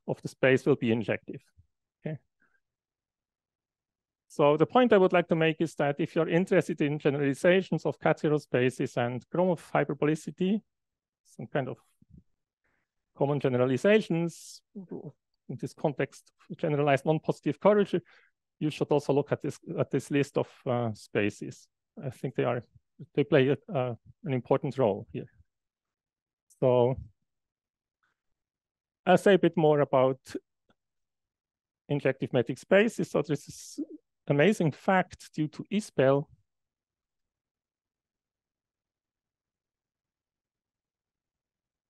of the space will be injective. Okay. So the point I would like to make is that if you're interested in generalizations of cat-zero spaces and Gromov hyperbolicity, some kind of common generalizations in this context, generalized non-positive curvature, you should also look at this list of spaces. I think they play an important role here. So I'll say a bit more about injective metric spaces. So there's this amazing fact due to Isbell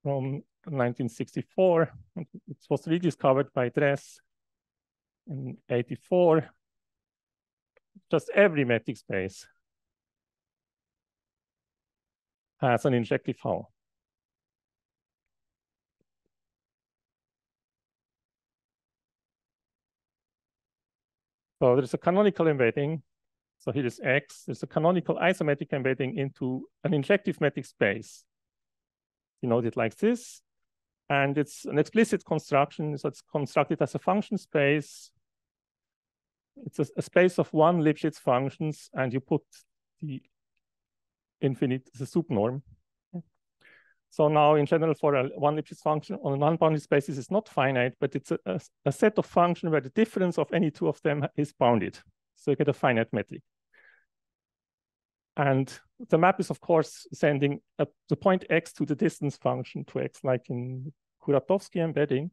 from 1964. It was rediscovered by Dress in 84. Just every metric space has an injective hull. So there's a canonical embedding. So here is X. There's a canonical isometric embedding into an injective metric space. You know it like this. And it's an explicit construction. So it's constructed as a function space. It's a space of one Lipschitz functions, and you put the subnorm. So now, in general, for a one Lipschitz function on a non-bounded space, it's not finite, but it's a set of functions where the difference of any two of them is bounded. So you get a finite metric. And the map is, of course, sending the point x to the distance function to x, like in Kuratowski embedding.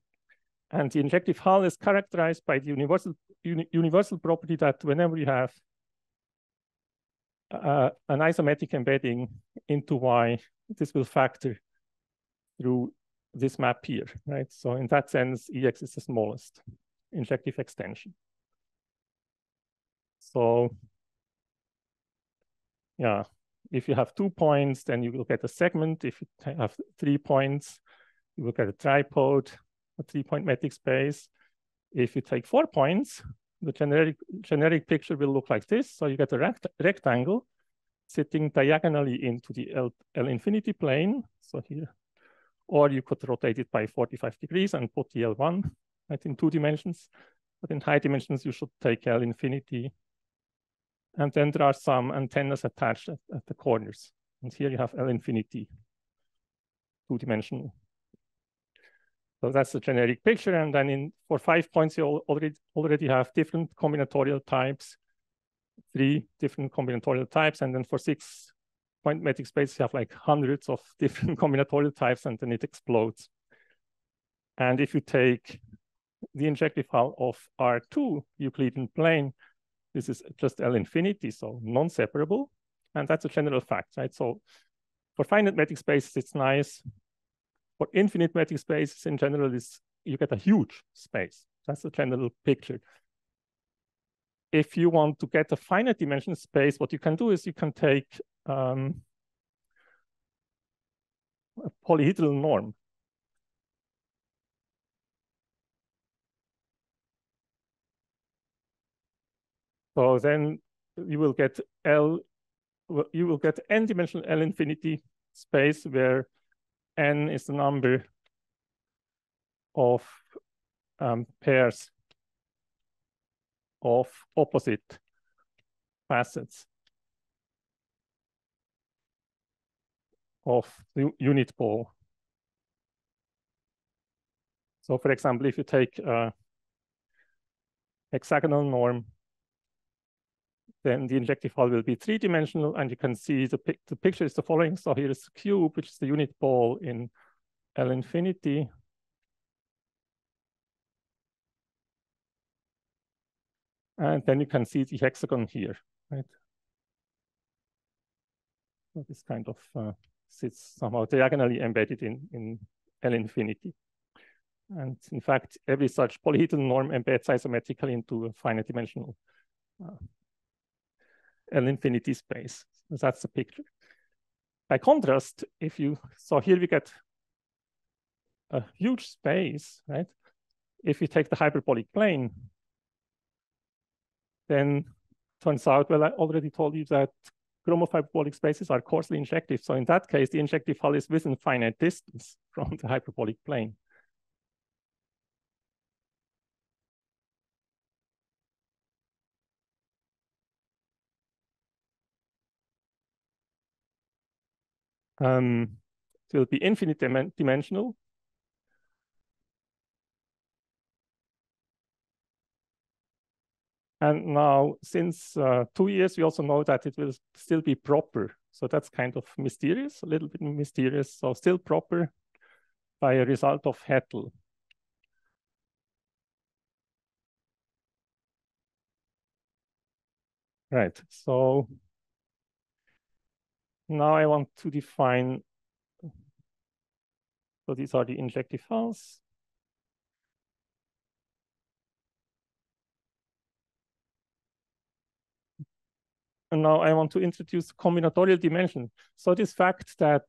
And the injective hull is characterized by the universal property that whenever you have an isometric embedding into y, this will factor through this map here, right? So in that sense, Ex is the smallest injective extension. So yeah, if you have 2 points, then you will get a segment. If you have 3 points, you will get a tripod, a 3-point metric space. If you take 4 points, the generic picture will look like this. So you get a rectangle sitting diagonally into the L infinity plane. So here, or you could rotate it by 45 degrees and put the L1 right, in 2 dimensions. But in high dimensions, you should take L infinity. And then there are some antennas attached at the corners. And here you have L infinity, 2-dimensional. So that's the generic picture. And then for 5 points, you already have different combinatorial types, 3 different combinatorial types. And then for 6-point metric space, you have like hundreds of different combinatorial types, and then it explodes. And if you take the injective hull of R2 Euclidean plane, this is just L infinity, so non-separable. And that's a general fact, right? So for finite metric spaces, it's nice. For infinite metric spaces in general, you get a huge space. That's the general picture. If you want to get a finite dimension space, what you can do is you can take a polyhedral norm. So then you will get n-dimensional L infinity space where n is the number of pairs of opposite facets of the unit ball. So for example, if you take hexagonal norm, then the injective hull will be 3-dimensional, and you can see the picture is the following. So here is the cube, which is the unit ball in L infinity. And then you can see the hexagon here, right? So this kind of sits somehow diagonally embedded in L infinity. And in fact, every such polyhedral norm embeds isometrically into a finite dimensional L infinity space. So that's the picture. By contrast, so here we get a huge space, right? If we take the hyperbolic plane, then turns out, well, I already told you that Gromov hyperbolic spaces are coarsely injective. So in that case, the injective hull is within finite distance from the hyperbolic plane. It will be infinite dimensional. And now, since 2 years, we also know that it will still be proper. So that's kind of mysterious, a little bit mysterious. So still proper by a result of Hettel. Right. So now I want to define. So these are the injective files. And now I want to introduce combinatorial dimension. So this fact that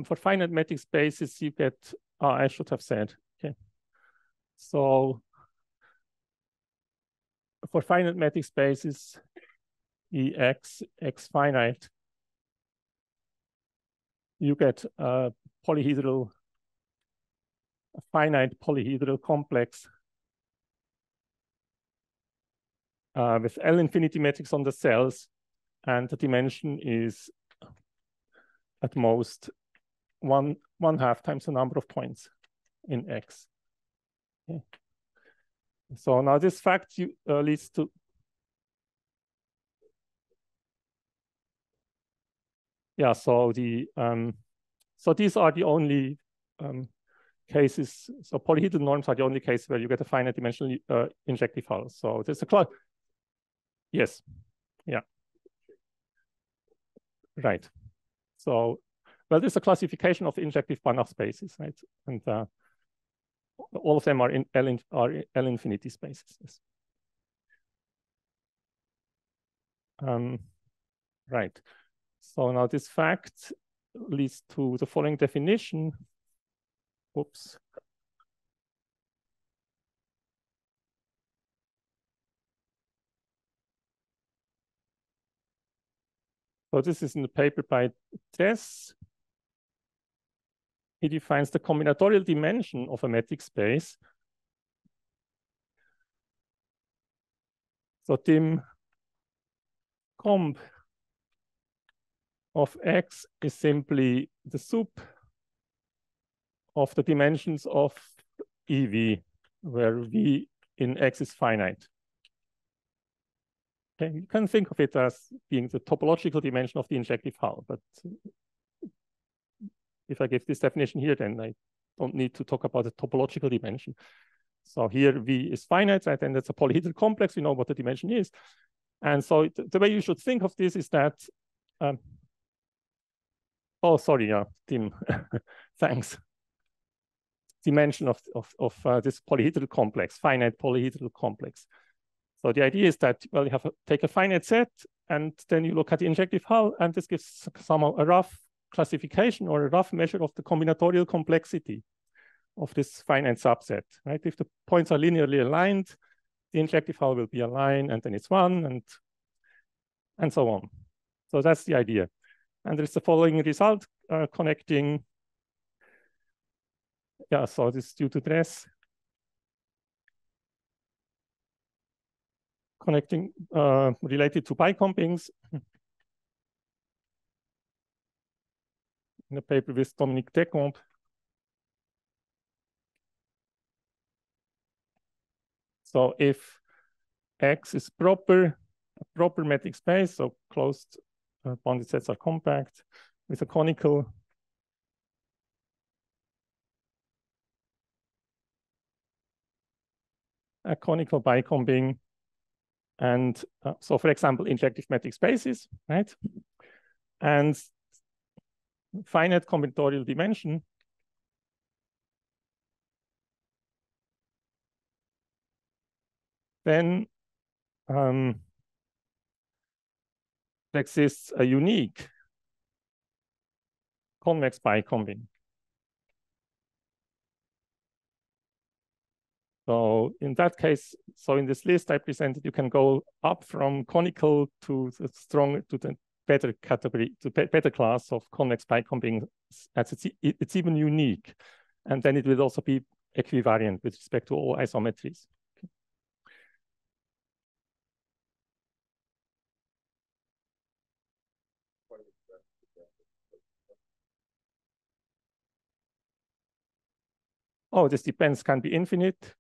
for finite metric spaces, you get, I should have said, okay. So for finite metric spaces, Ex, X finite, you get a polyhedral, a finite polyhedral complex with L infinity metrics on the cells, and the dimension is at most one half times the number of points in X. Okay. So now this fact leads to so the so these are the only cases. So polyhedral norms are the only case where you get a finite dimensional injective hull. So there's a class. Yes. Yeah. Right. So, well, there's a classification of injective Banach spaces, right? And all of them are in L infinity spaces. Yes. Right. So now this fact leads to the following definition. Whoops. So this is in the paper by Tess. He defines the combinatorial dimension of a metric space. So dim comb of X is simply the sup of the dimensions of EV, where V in X is finite. Okay, you can think of it as being the topological dimension of the injective hull, but if I give this definition here, then I don't need to talk about the topological dimension. So here V is finite, right? And that's a polyhedral complex. We know what the dimension is. And so the way you should think of this is that, oh, sorry, yeah, Tim, thanks. Dimension of this polyhedral complex, finite polyhedral complex. So the idea is that, well, you have take a finite set, and then you look at the injective hull, and this gives somehow a rough classification or a rough measure of the combinatorial complexity of this finite subset, right? If the points are linearly aligned, the injective hull will be a line, and then it's one, and so on. So that's the idea. And there's the following result connecting, so this is due to Dress. Connecting related to bicombings in a paper with Dominique Decombe. So if X is a proper metric space, so closed bounded sets are compact with a conical bicombing, and so for example, injective metric spaces, right? And finite combinatorial dimension then exists a unique convex bicombing. So in that case, so in this list I presented, you can go up from conical to the better category, to better class of convex bicombing, as it's even unique. And then it will also be equivariant with respect to all isometries. oh, this depends, can be infinite.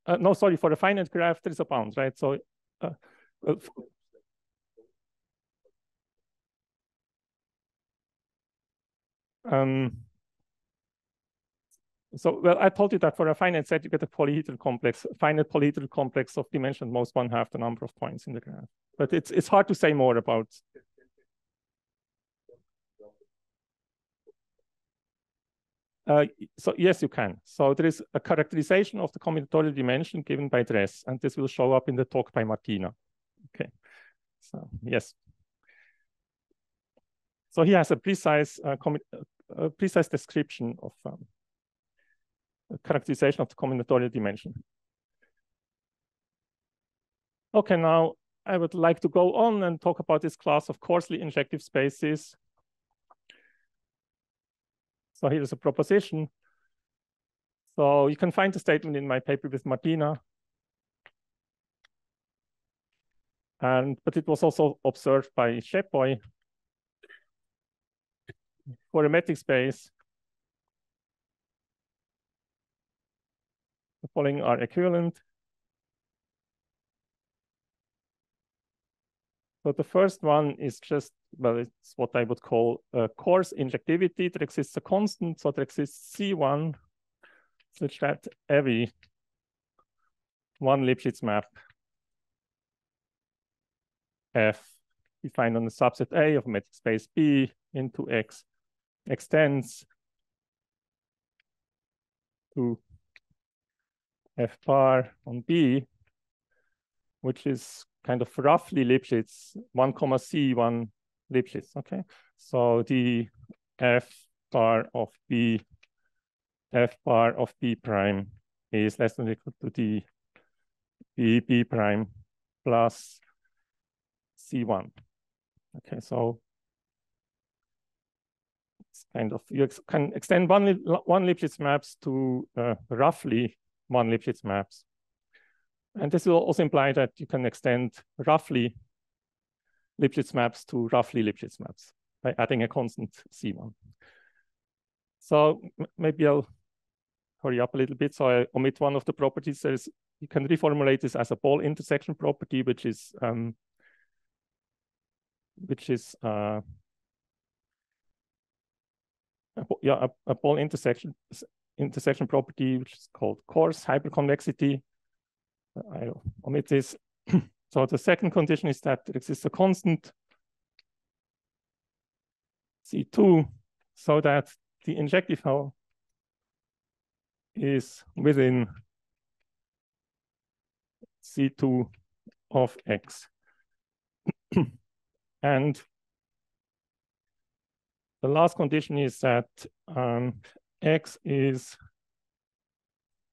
No, sorry, for a finite graph, there is a bound, right? So so, well, I told you that for a finite set, you get a polyhedral complex, finite polyhedral complex of dimension most 1/2 the number of points in the graph. But it's hard to say more about. So yes, you can. So there is a characterization of the combinatorial dimension given by Dress, and this will show up in the talk by Martina. Okay, so yes. So he has a precise description of characterization of the combinatorial dimension. Okay, now I would like to go on and talk about this class of coarsely injective spaces. So here's a proposition. So you can find the statement in my paper with Martina. But it was also observed by Shepoy. For a metric space, the following are equivalent. So the first one is just, well, it's what I would call a coarse injectivity. There exists a constant, so there exists C1, such that every one Lipschitz map F defined on the subset A of metric space B into X extends to F bar on B, which is kind of roughly Lipschitz, 1, C, 1 Lipschitz, okay? So the F bar of B prime is less than or equal to the B prime plus C1. Okay, so it's kind of, you can extend one Lipschitz maps to roughly one Lipschitz maps. And this will also imply that you can extend roughly Lipschitz maps to roughly Lipschitz maps by adding a constant C1. So maybe I'll hurry up a little bit. So I omit one of the properties. You can reformulate this as a ball intersection property, which is a ball intersection property, which is called coarse hyperconvexity. I'll omit this. So the second condition is that there exists a constant C2, so that the injective hull is within C2 of X. And the last condition is that X is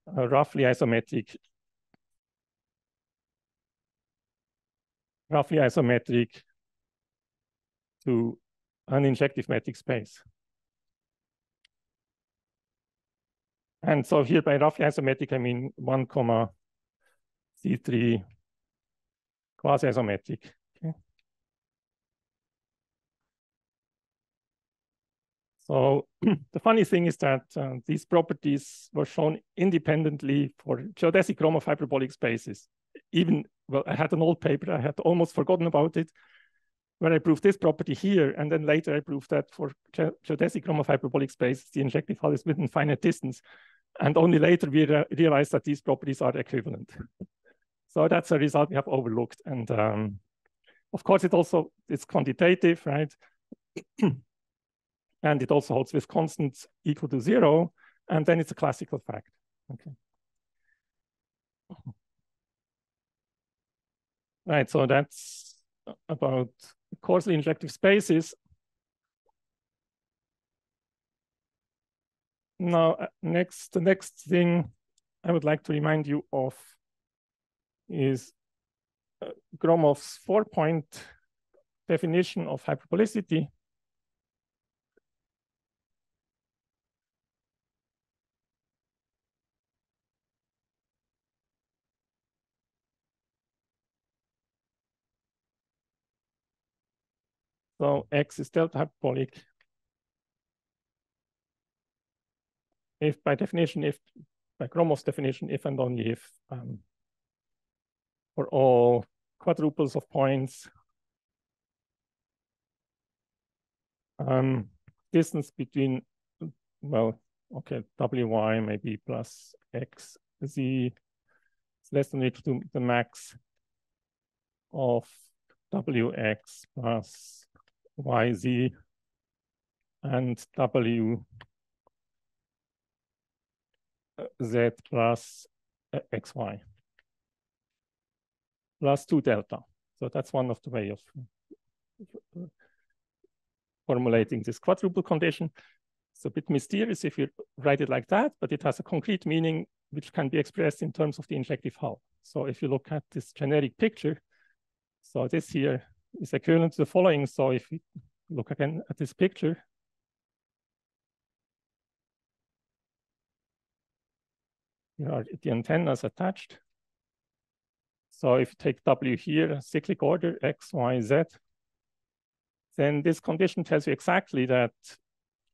roughly isometric to an injective metric space. And so here by roughly isometric, I mean 1, C3 quasi-isometric. Okay. So the funny thing is that these properties were shown independently for geodesic Gromov of hyperbolic spaces. Even, well, I had an old paper, I had almost forgotten about it, where I proved this property here, and then later I proved that for geodesic Gromov of hyperbolic spaces, the injective hull is within finite distance. And only later we realized that these properties are equivalent. So that's a result we have overlooked. And of course, it's quantitative, right? And it also holds with constants equal to 0. And then it's a classical fact. Okay. Right, so that's about coarsely injective spaces. Now, the next thing I would like to remind you of is Gromov's 4-point definition of hyperbolicity. So X is delta hyperbolic. if by definition, if by Gromov's definition, if and only if for all quadruples of points, distance between, well, okay, wy maybe plus xz is less than or equal to the max of wx plus yz and wz plus xy plus 2 delta. So that's one of the way of formulating this quadruple condition. It's a bit mysterious if you write it like that, but it has a concrete meaning which can be expressed in terms of the injective hull. So if you look at this generic picture, so this here is equivalent to the following. So if you look again at this picture, here are the antennas attached. So if you take W here, cyclic order, X, Y, Z, then this condition tells you exactly that,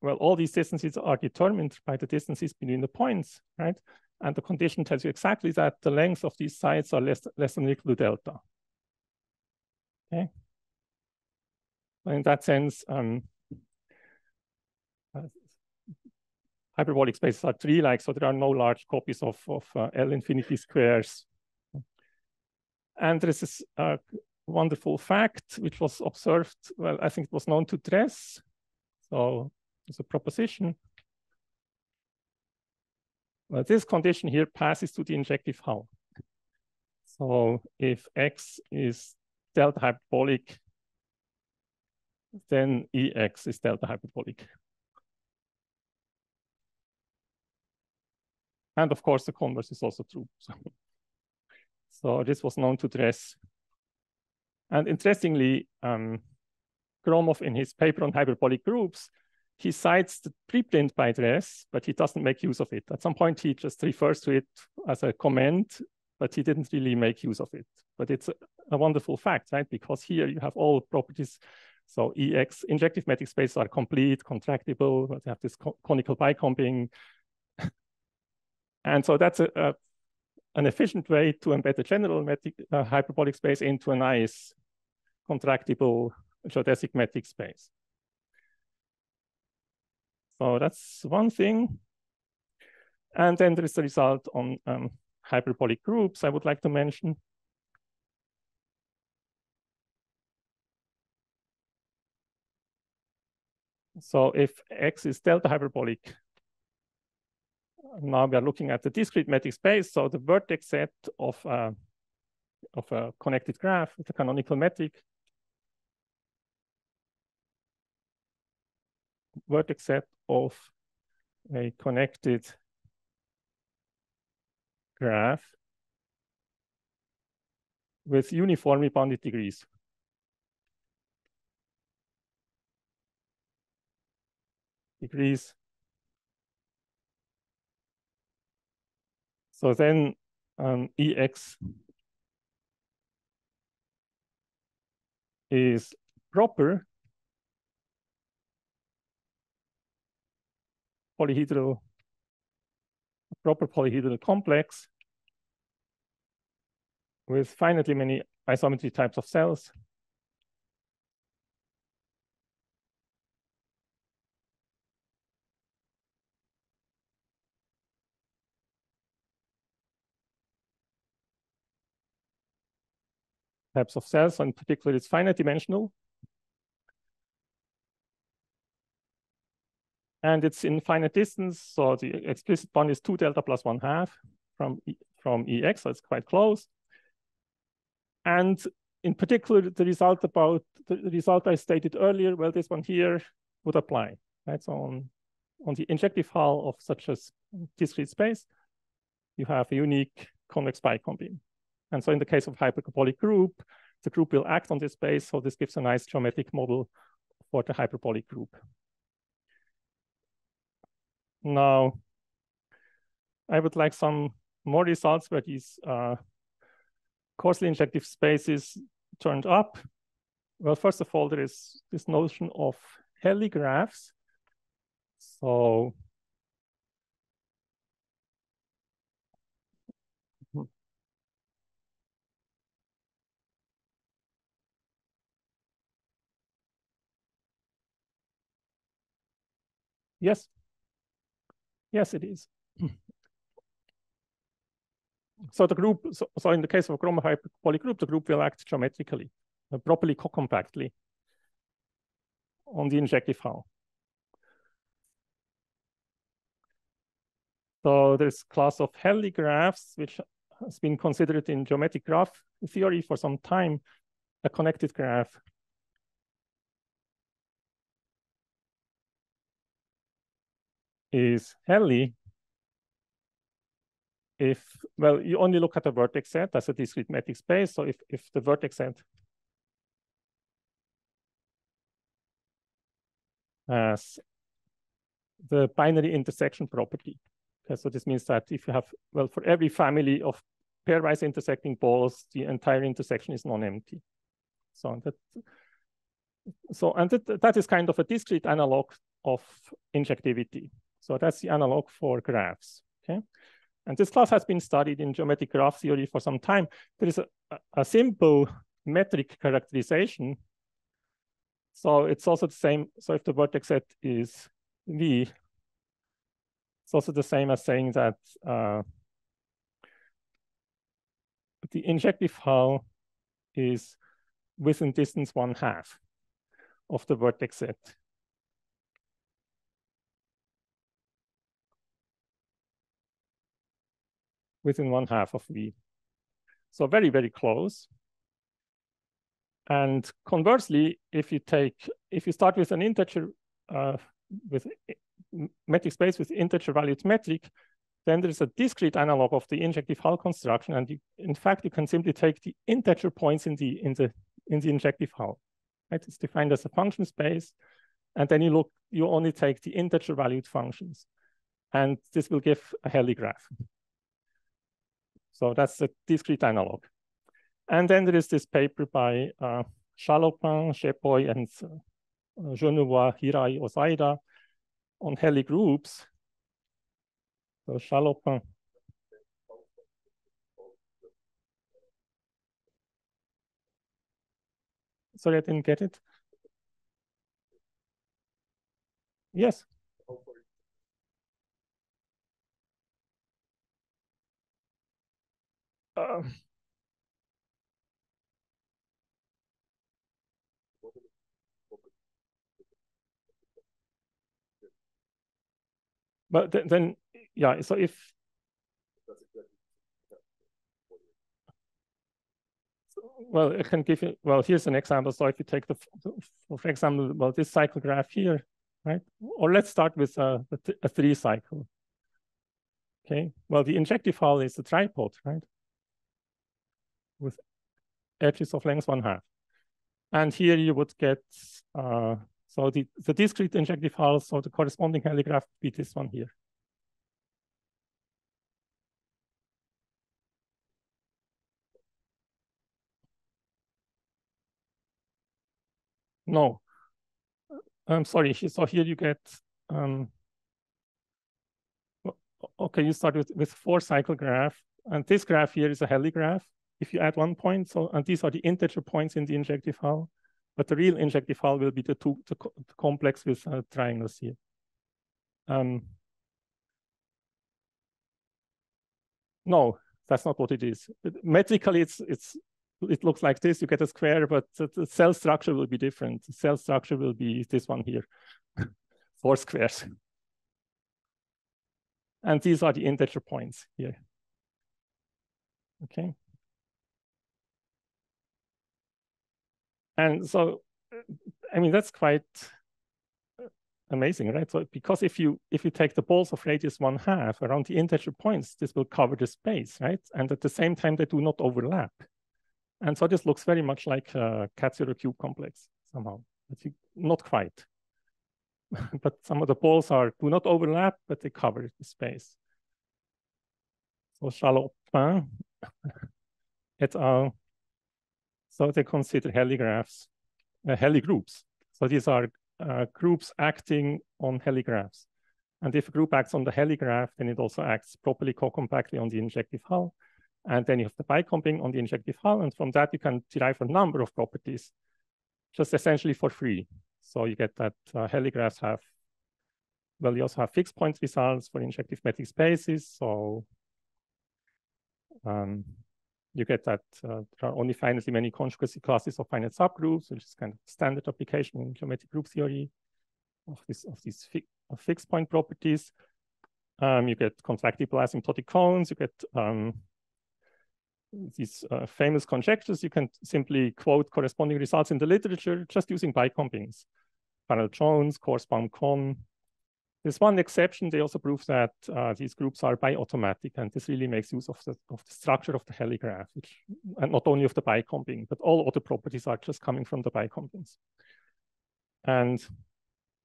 well, all these distances are determined by the distances between the points, right? And the condition tells you exactly that the length of these sides are less than or equal to delta. Okay. In that sense, hyperbolic spaces are tree-like, so there are no large copies of L infinity squares. And there is this wonderful fact which was observed, well, I think it was known to Dress. So it's a proposition. Well, this condition here passes to the injective hull. So if X is delta hyperbolic, then EX is delta hyperbolic. And of course, the converse is also true. So this was known to Dress. And interestingly, Gromov in his paper on hyperbolic groups, he cites the preprint by Dress, but he doesn't make use of it. At some point, he just refers to it as a comment, but he didn't really make use of it. But it's a wonderful fact, right? Because here you have all properties. So EX, injective metric spaces are complete, contractible, but they have this conical bicombing. And so that's an efficient way to embed the general metric, hyperbolic space into a nice contractible geodesic metric space. So that's one thing. And then there is the result on hyperbolic groups I would like to mention. So if X is delta hyperbolic, now we are looking at the discrete metric space. So the vertex set of a connected graph with a canonical metric. Vertex set of a connected graph with uniformly bounded degrees. So then EX is proper polyhedral complex with finitely many isometry types of cells. Types of cells, so in particular, it's finite dimensional. And it's in finite distance, so the explicit bond is 2 delta plus 1/2 from EX, so it's quite close. And in particular, the result I stated earlier, well, this one here would apply, right? So on the injective hull of such a discrete space, you have a unique convex bicombing. And so in the case of hyperbolic group, the group will act on this space. So this gives a nice geometric model for the hyperbolic group. Now, I would like some more results where these coarsely injective spaces turned up. Well, first of all, there is this notion of heligraphs. So Yes. Yes, it is. So the group, so in the case of a Gromov hyperbolic group, the group will act geometrically, properly co-compactly on the injective hull. So there's a class of Helly graphs, which has been considered in geometric graph theory for some time, a connected graph. Is Helly if, well, you only look at the vertex set as a discrete metric space. So if the vertex set has the binary intersection property. Okay, so this means that if you have, well, for every family of pairwise intersecting balls, the entire intersection is non-empty. So that is kind of a discrete analog of injectivity. So that's the analog for graphs. Okay, and this class has been studied in geometric graph theory for some time. There is a simple metric characterization. So it's also the same. So if the vertex set is V, it's also the same as saying that the injective hull is within distance 1/2 of the vertex set. Within 1/2 of V. So very, very close. And conversely, if you start with an integer, with metric space with integer valued metric, then there is a discrete analog of the injective hull construction. And in fact, you can simply take the integer points in the injective hull. Right? It's defined as a function space. And then you only take the integer valued functions. And this will give a Helly graph. So that's a discrete analog. And then there is this paper by Chalopin, Shepoy, and Genevois, Hirai, Osaida on Helly groups. So Chalopin. Sorry, I didn't get it. Yes. But then, yeah, so if, well, I can give you, well, here's an example. So if you take for example, well, this cycle graph here, right? Or let's start with a 3 cycle. Okay, well, the injective hull is a tripod, right? With edges of length 1/2. And here you would get, so the discrete injective hull, so the corresponding Helly graph would be this one here. No, I'm sorry. So here you get, okay, you start with 4 cycle graph. And this graph here is a Helly graph. If you add 1 point, so, and these are the integer points in the injective hull, but the real injective hull will be the complex with triangles here. No, that's not what it is. Metrically, it looks like this. You get a square, but the cell structure will be different. The cell structure will be this one here, 4 squares. And these are the integer points here. Okay. And so, I mean, that's quite amazing, right? So because if you take the balls of radius 1/2 around the integer points, this will cover the space, right? And at the same time, they do not overlap. And so this looks very much like a cat-zero cube complex somehow, but not quite. But some of the balls do not overlap, but they cover the space. So Chalopin et al. So they consider Helly graphs, Helly groups. So these are groups acting on Helly graphs. And if a group acts on the Helly graph, then it also acts properly co-compactly on the injective hull. And then you have the bicomping on the injective hull. And from that, you can derive a number of properties, just essentially for free. So you get that Helly graphs have well, you also have fixed point results for injective metric spaces. So you get that there are only finitely many conjugacy classes of finite subgroups, which is kind of standard application in geometric group theory of these fixed point properties. You get contractible asymptotic cones. You get these famous conjectures. You can simply quote corresponding results in the literature just using bicompings. Farrell-Jones, Korsbaum-Kohn. There's one exception. They also prove that these groups are bi-automatic, and this really makes use of the structure of the Helly graph, and not only of the bicomping, but all other properties are just coming from the bicompings. And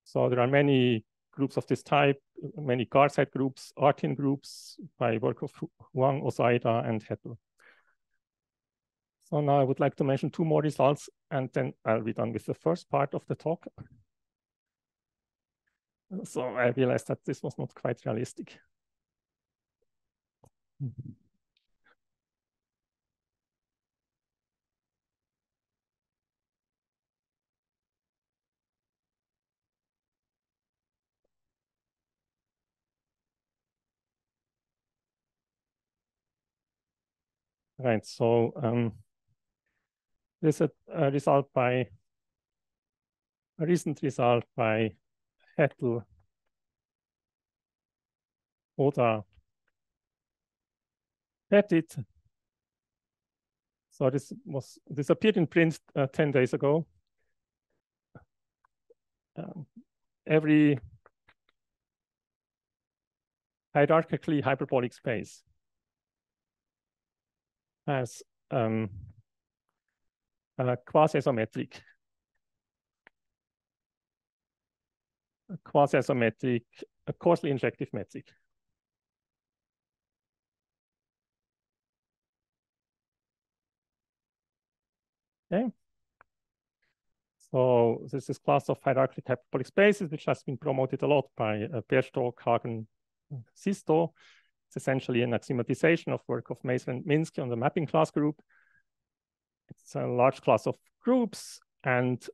so there are many groups of this type, many Garside groups, Artin groups by work of Huang, Osaida, and Hettel. So now I would like to mention two more results, and then I'll be done with the first part of the talk. So I realized that this was not quite realistic. Right, so there's a recent result by Hettel, Oda, Petit. So this appeared in print 10 days ago. Every hierarchically hyperbolic space has a quasi-isometric, a coarsely injective metric. Okay. So this is class of hierarchic hyperbolic spaces, which has been promoted a lot by Berstock, Hagen, Sisto. It's essentially an axiomatization of work of Maser and Minsky on the mapping class group. It's a large class of groups, and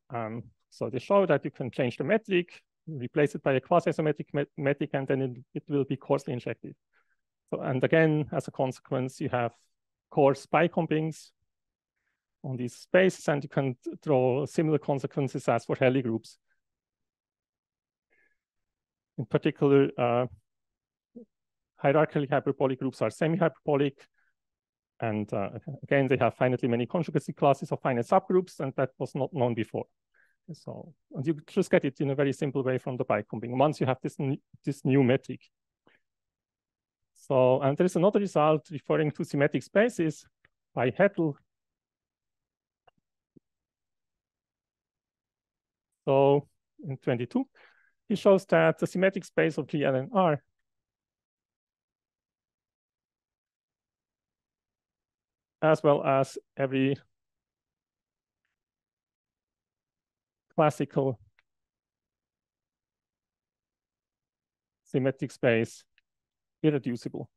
so they show that you can change the metric, replace it by a quasi-isometric metric, and then it will be coarsely injective. So, and again, as a consequence, you have coarse bicompings on these spaces, and you can draw similar consequences as for Helly groups. In particular, hierarchically hyperbolic groups are semi-hyperbolic, and again, they have finitely many conjugacy classes of finite subgroups, and that was not known before. So, and you just get it in a very simple way from the bicomping once you have this new metric. So, and there is another result referring to symmetric spaces by Hettel. So in 22, he shows that the symmetric space of G, L, and R as well as every classical symmetric space irreducible.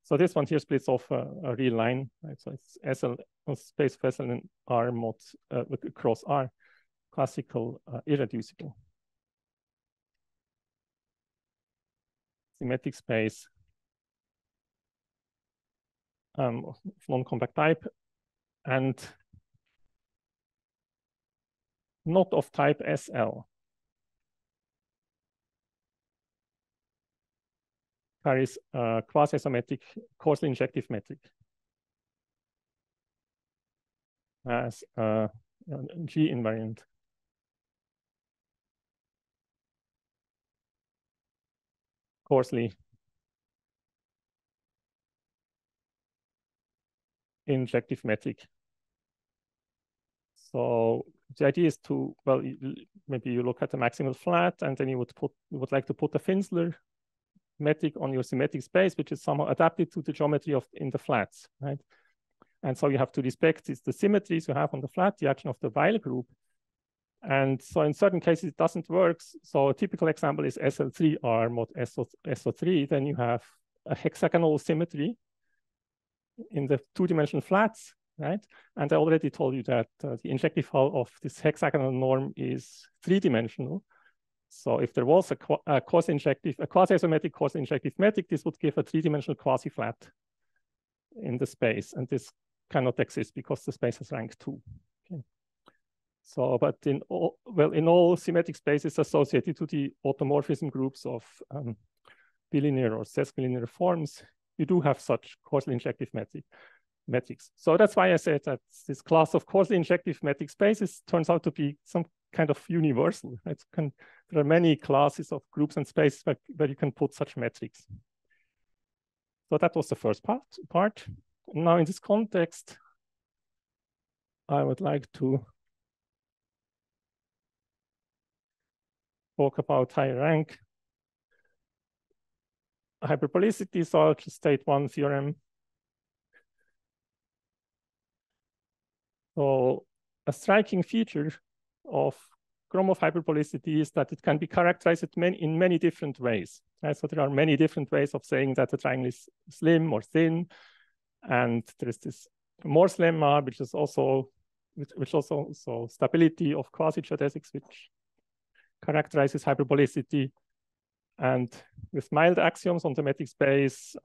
So this one here splits off a real line, right? So it's SL space of SL and R mod across R, classical irreducible symmetric space of non-compact type, and not of type SL. Carries a quasi-isometric coarsely injective metric as a G invariant. Coarsely injective metric. So the idea is to, well, maybe you look at the maximal flat, and then you would like to put a Finsler metric on your symmetric space, which is somehow adapted to the geometry in the flats, right? And so you have to respect the symmetries you have on the flat, the action of the Weil group. And so in certain cases, it doesn't work. So a typical example is SL3R mod SO3. Then you have a hexagonal symmetry in the two-dimensional flats, right? And I already told you that the injective hull of this hexagonal norm is three-dimensional. So if there was a quasi-isometric quasi-injective metric, this would give a three-dimensional quasi-flat in the space, and this cannot exist because the space has rank 2. Okay. So, but in all symmetric spaces associated to the automorphism groups of bilinear or sesquilinear forms, you do have such causally injective metrics. So that's why I said that this class of causally injective metric spaces turns out to be some kind of universal. There are many classes of groups and spaces where you can put such metrics. So that was the first part. Now in this context, I would like to talk about higher rank hyperbolicity. So I'll just state one theorem. So a striking feature of Gromov hyperbolicity is that it can be characterized in many different ways. So there are many different ways of saying that the triangle is slim or thin. And there is this Morse lemma, which also stability of quasi-geodesics, which characterizes hyperbolicity. And with mild axioms on the metric space,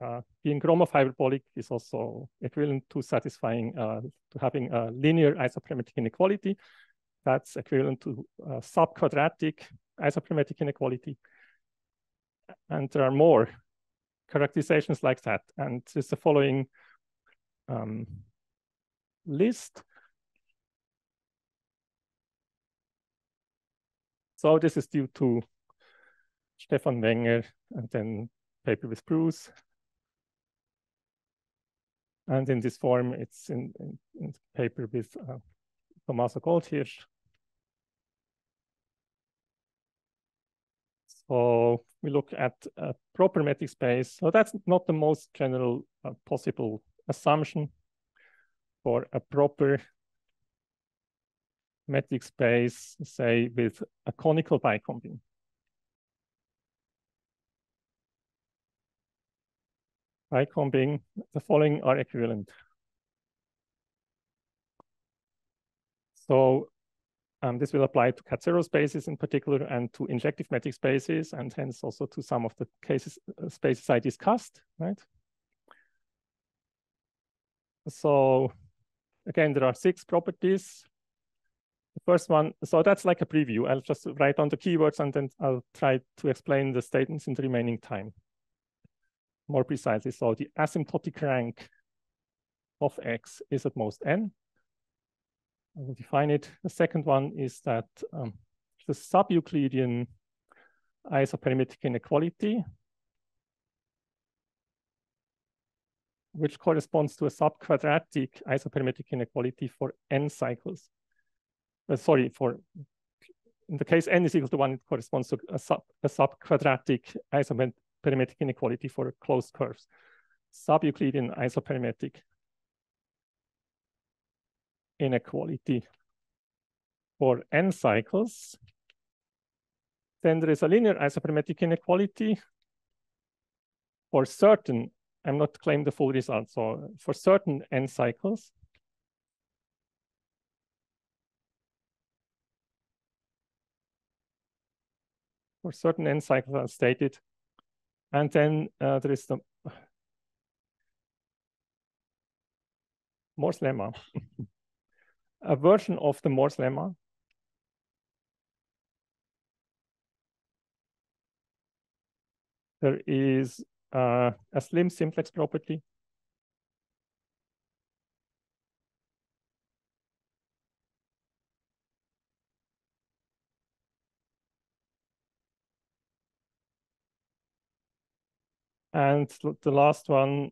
being Gromov hyperbolic is also equivalent to satisfying, to having a linear isoperimetric inequality. That's equivalent to subquadratic isoperimetric inequality. And there are more characterizations like that. And there's the following list. So this is due to Stefan Wenger, and then paper with Bruce. And in this form, it's in paper with Tommaso Goldhirsch. So we look at a proper metric space. So that's not the most general possible assumption for a proper metric space, say with a conical bicombing. Bicombing, the following are equivalent. So this will apply to cat-zero spaces in particular, and to injective metric spaces, and hence also to some of the spaces I discussed, right? So again, there are 6 properties. The first one, so that's like a preview. I'll just write down the keywords and then I'll try to explain the statements in the remaining time more precisely. So the asymptotic rank of X is at most n. I will define it. The second one is that the sub-Euclidean isoperimetric inequality, which corresponds to a subquadratic isoperimetric inequality for n cycles. In the case n is equal to 1, it corresponds to a subquadratic isoperimetric inequality for closed curves. Sub-Euclidean isoperimetric inequality for n cycles. Then there is a linear isoperimetric inequality for certain, I'm not claiming the full result, so for certain n cycles. For certain n cycles as stated. And then there is the Morse lemma. A version of the Morse lemma there is a slim simplex property. And the last one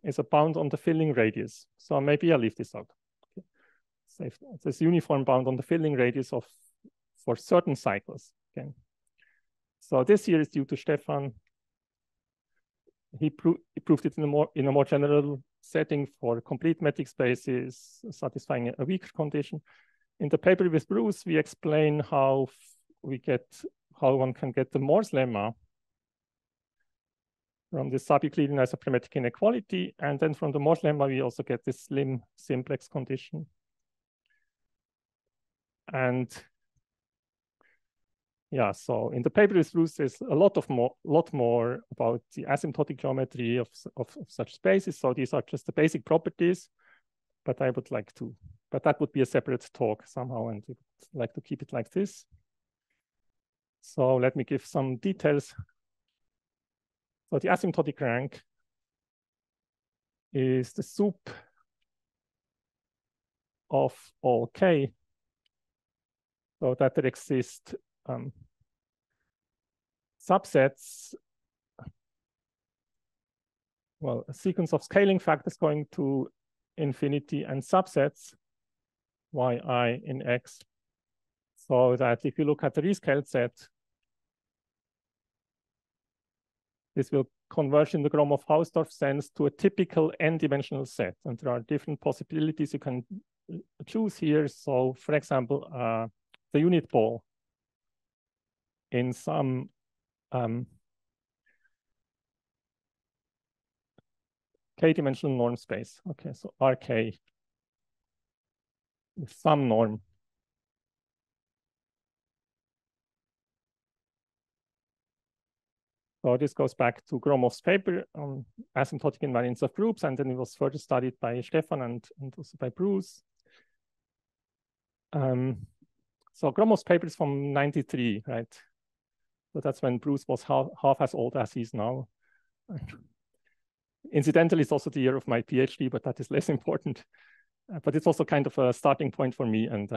is a bound on the filling radius. So maybe I'll leave this out. Okay. This uniform bound on the filling radius for certain cycles. Okay. So this here is due to Stefan. He proved it in a more general setting for complete metric spaces, satisfying a weaker condition. In the paper with Bruce, we explain how one can get the Morse lemma from the sub-Euclidean isoperimetric inequality, and then from the Morse lemma we also get this slim simplex condition. And yeah, so in the paper with Urs, there's a lot more about the asymptotic geometry of such spaces. So these are just the basic properties, but I would like to, but that would be a separate talk somehow, and I would like to keep it like this. So let me give some details. So the asymptotic rank is the soup of all K, so that there exist subsets, well, a sequence of scaling factors going to infinity and subsets yi in X, so that if you look at the rescaled set, this will converge in the Gromov-Hausdorff sense to a typical n-dimensional set. And there are different possibilities you can choose here. So for example, the unit ball in some k-dimensional norm space. Okay, so Rk with some norm. So this goes back to Gromov's paper on asymptotic invariance of groups, and then it was further studied by Stefan and also by Bruce. So Gromov's paper is from '93, right? So that's when Bruce was half as old as he is now. Incidentally, it's also the year of my PhD, but that is less important. But it's also kind of a starting point for me, and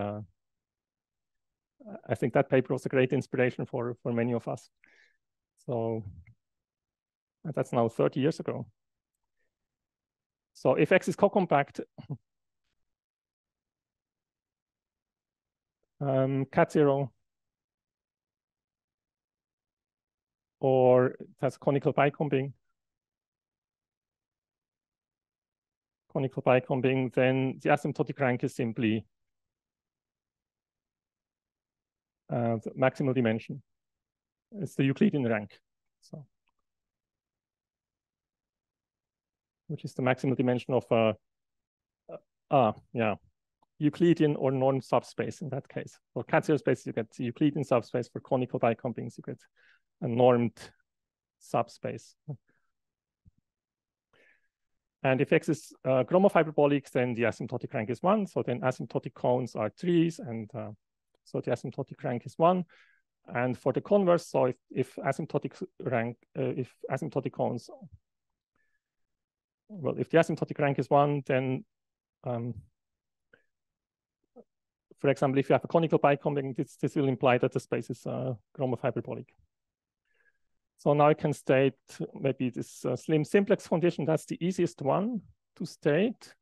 I think that paper was a great inspiration for many of us. So that's now 30 years ago. So if X is co-compact, cat0, or it has conical bicombing, then the asymptotic rank is simply the maximal dimension. It's the Euclidean rank, so which is the maximal dimension of Euclidean or norm subspace in that case. For cat0 space, you get the Euclidean subspace. For conical bicombings, you get a normed subspace. And if X is Gromov hyperbolic, then the asymptotic rank is 1. So then asymptotic cones are 3s, and so the asymptotic rank is 1. And for the converse, so if asymptotic cones, well, if the asymptotic rank is 1, then for example, if you have a conical bicombing, this will imply that the space is Gromov hyperbolic. So now I can state maybe this slim simplex condition. That's the easiest one to state.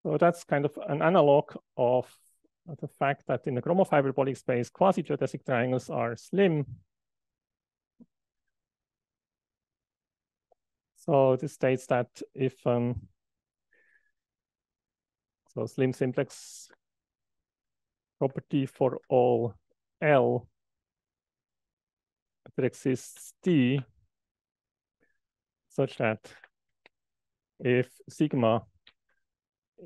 So that's kind of an analog of the fact that in the Gromov hyperbolic space, quasi-geodesic triangles are slim. So this states that if so slim simplex property for all L, there exists D such that if sigma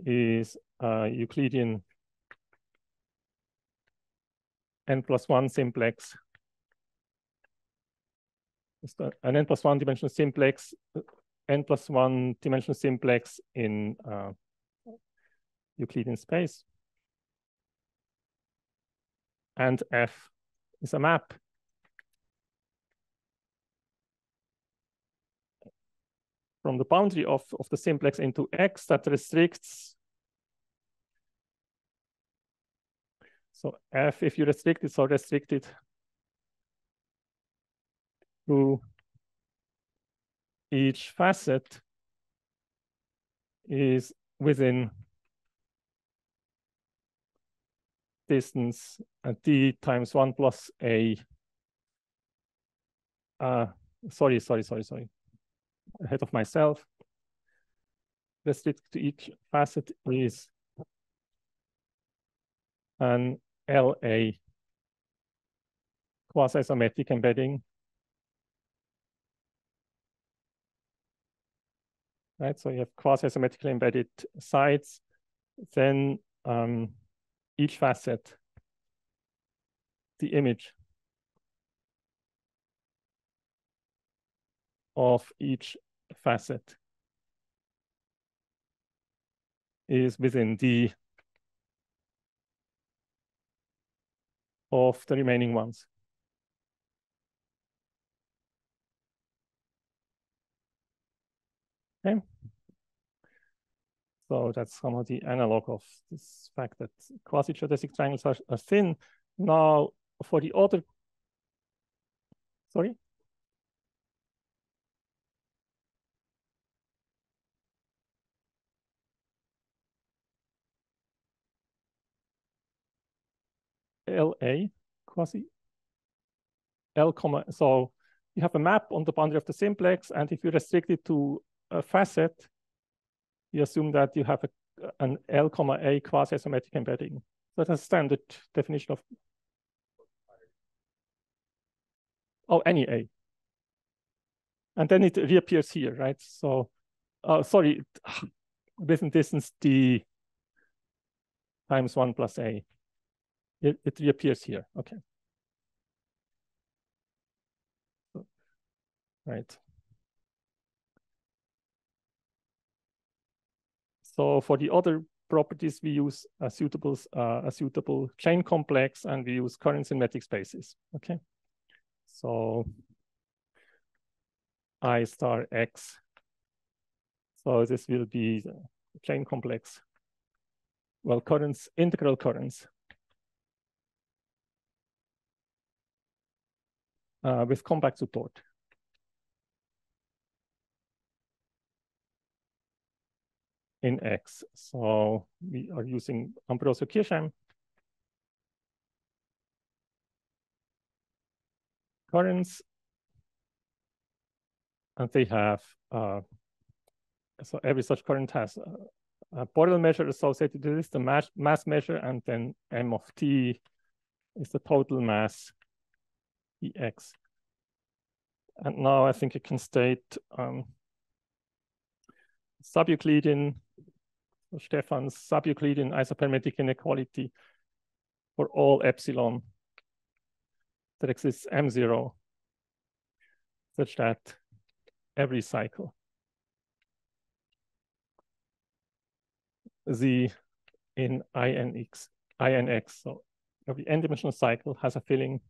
is a Euclidean n+1 simplex, an n+1 dimensional simplex, n+1 dimensional simplex in Euclidean space. And F is a map from the boundary of the simplex into X that restricts. So F, if you restrict it, so restricted to each facet is within distance d times 1 plus a. Sorry. Ahead of myself. Restricted to each facet is an LA quasi-symmetric embedding right? So you have quasi-symmetrically embedded sides, then each facet, the image of each facet is within D of the remaining ones. Okay. So that's somehow the analog of this fact that quasi-geodesic triangles are thin. Now, for the other, sorry? LA, quasi, L, so you have a map on the boundary of the simplex, and if you restrict it to a facet, you assume that you have an L, A quasi-symmetric embedding. So that's a standard definition of, oh, any A. And then it reappears here, right? So, sorry, within distance D times 1 plus A. It reappears here, okay. Right. So for the other properties, we use a suitable chain complex, and we use current symmetric spaces, okay? So I star X. So this will be the chain complex. Well, currents, integral currents. With compact support. In X. So we are using Ambrosio Kirchheim currents, and they have so every such current has a Borel measure associated with this, the mass measure, and then M of T is the total mass Ex. And now I think I can state sub-Euclidean, Stefan's sub-Euclidean isopermetric inequality for all epsilon that exists M0, such that every cycle Z in INX, so every n-dimensional cycle has a filling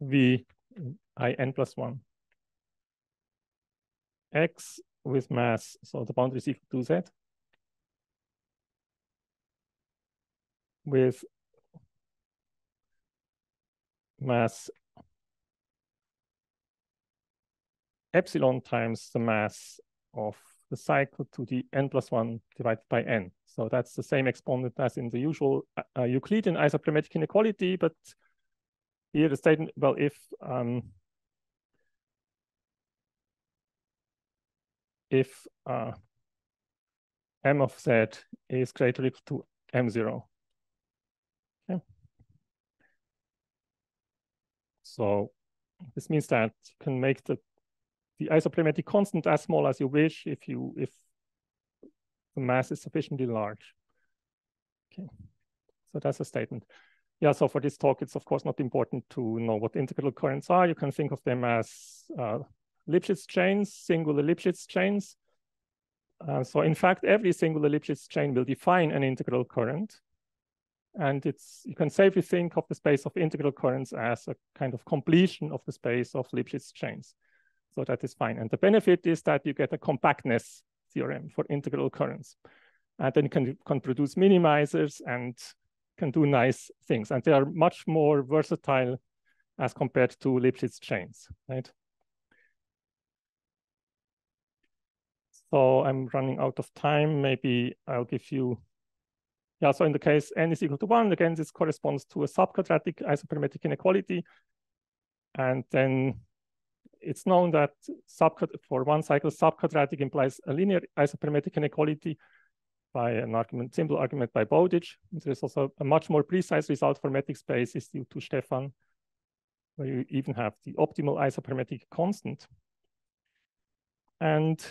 V in n+1 X with mass, so the boundary is equal to Z, with mass epsilon times the mass of the cycle to the n+1 divided by n. So that's the same exponent as in the usual Euclidean isopermetric inequality, but here the statement, well, if M of Z is greater or equal to M0. Okay. So this means that you can make the isoperimetric constant as small as you wish if the mass is sufficiently large. Okay, so that's a statement. Yeah, so for this talk, it's of course not important to know what integral currents are. You can think of them as Lipschitz chains, singular Lipschitz chains. So in fact, every singular Lipschitz chain will define an integral current. And you can safely think of the space of integral currents as a kind of completion of the space of Lipschitz chains. So that is fine. And the benefit is that you get a compactness theorem for integral currents. And then you can produce minimizers and can do nice things. And they are much more versatile as compared to Lipschitz chains, right? So I'm running out of time. Maybe I'll give you, yeah, so in the case n is equal to 1, again, this corresponds to a subquadratic isopermetric inequality. And then it's known that for one cycle, subquadratic implies a linear isopermetric inequality by an argument, simple argument by Bowditch. There's also a much more precise result for metric spaces due to Stefan. where you even have the optimal isoparmetric constant. And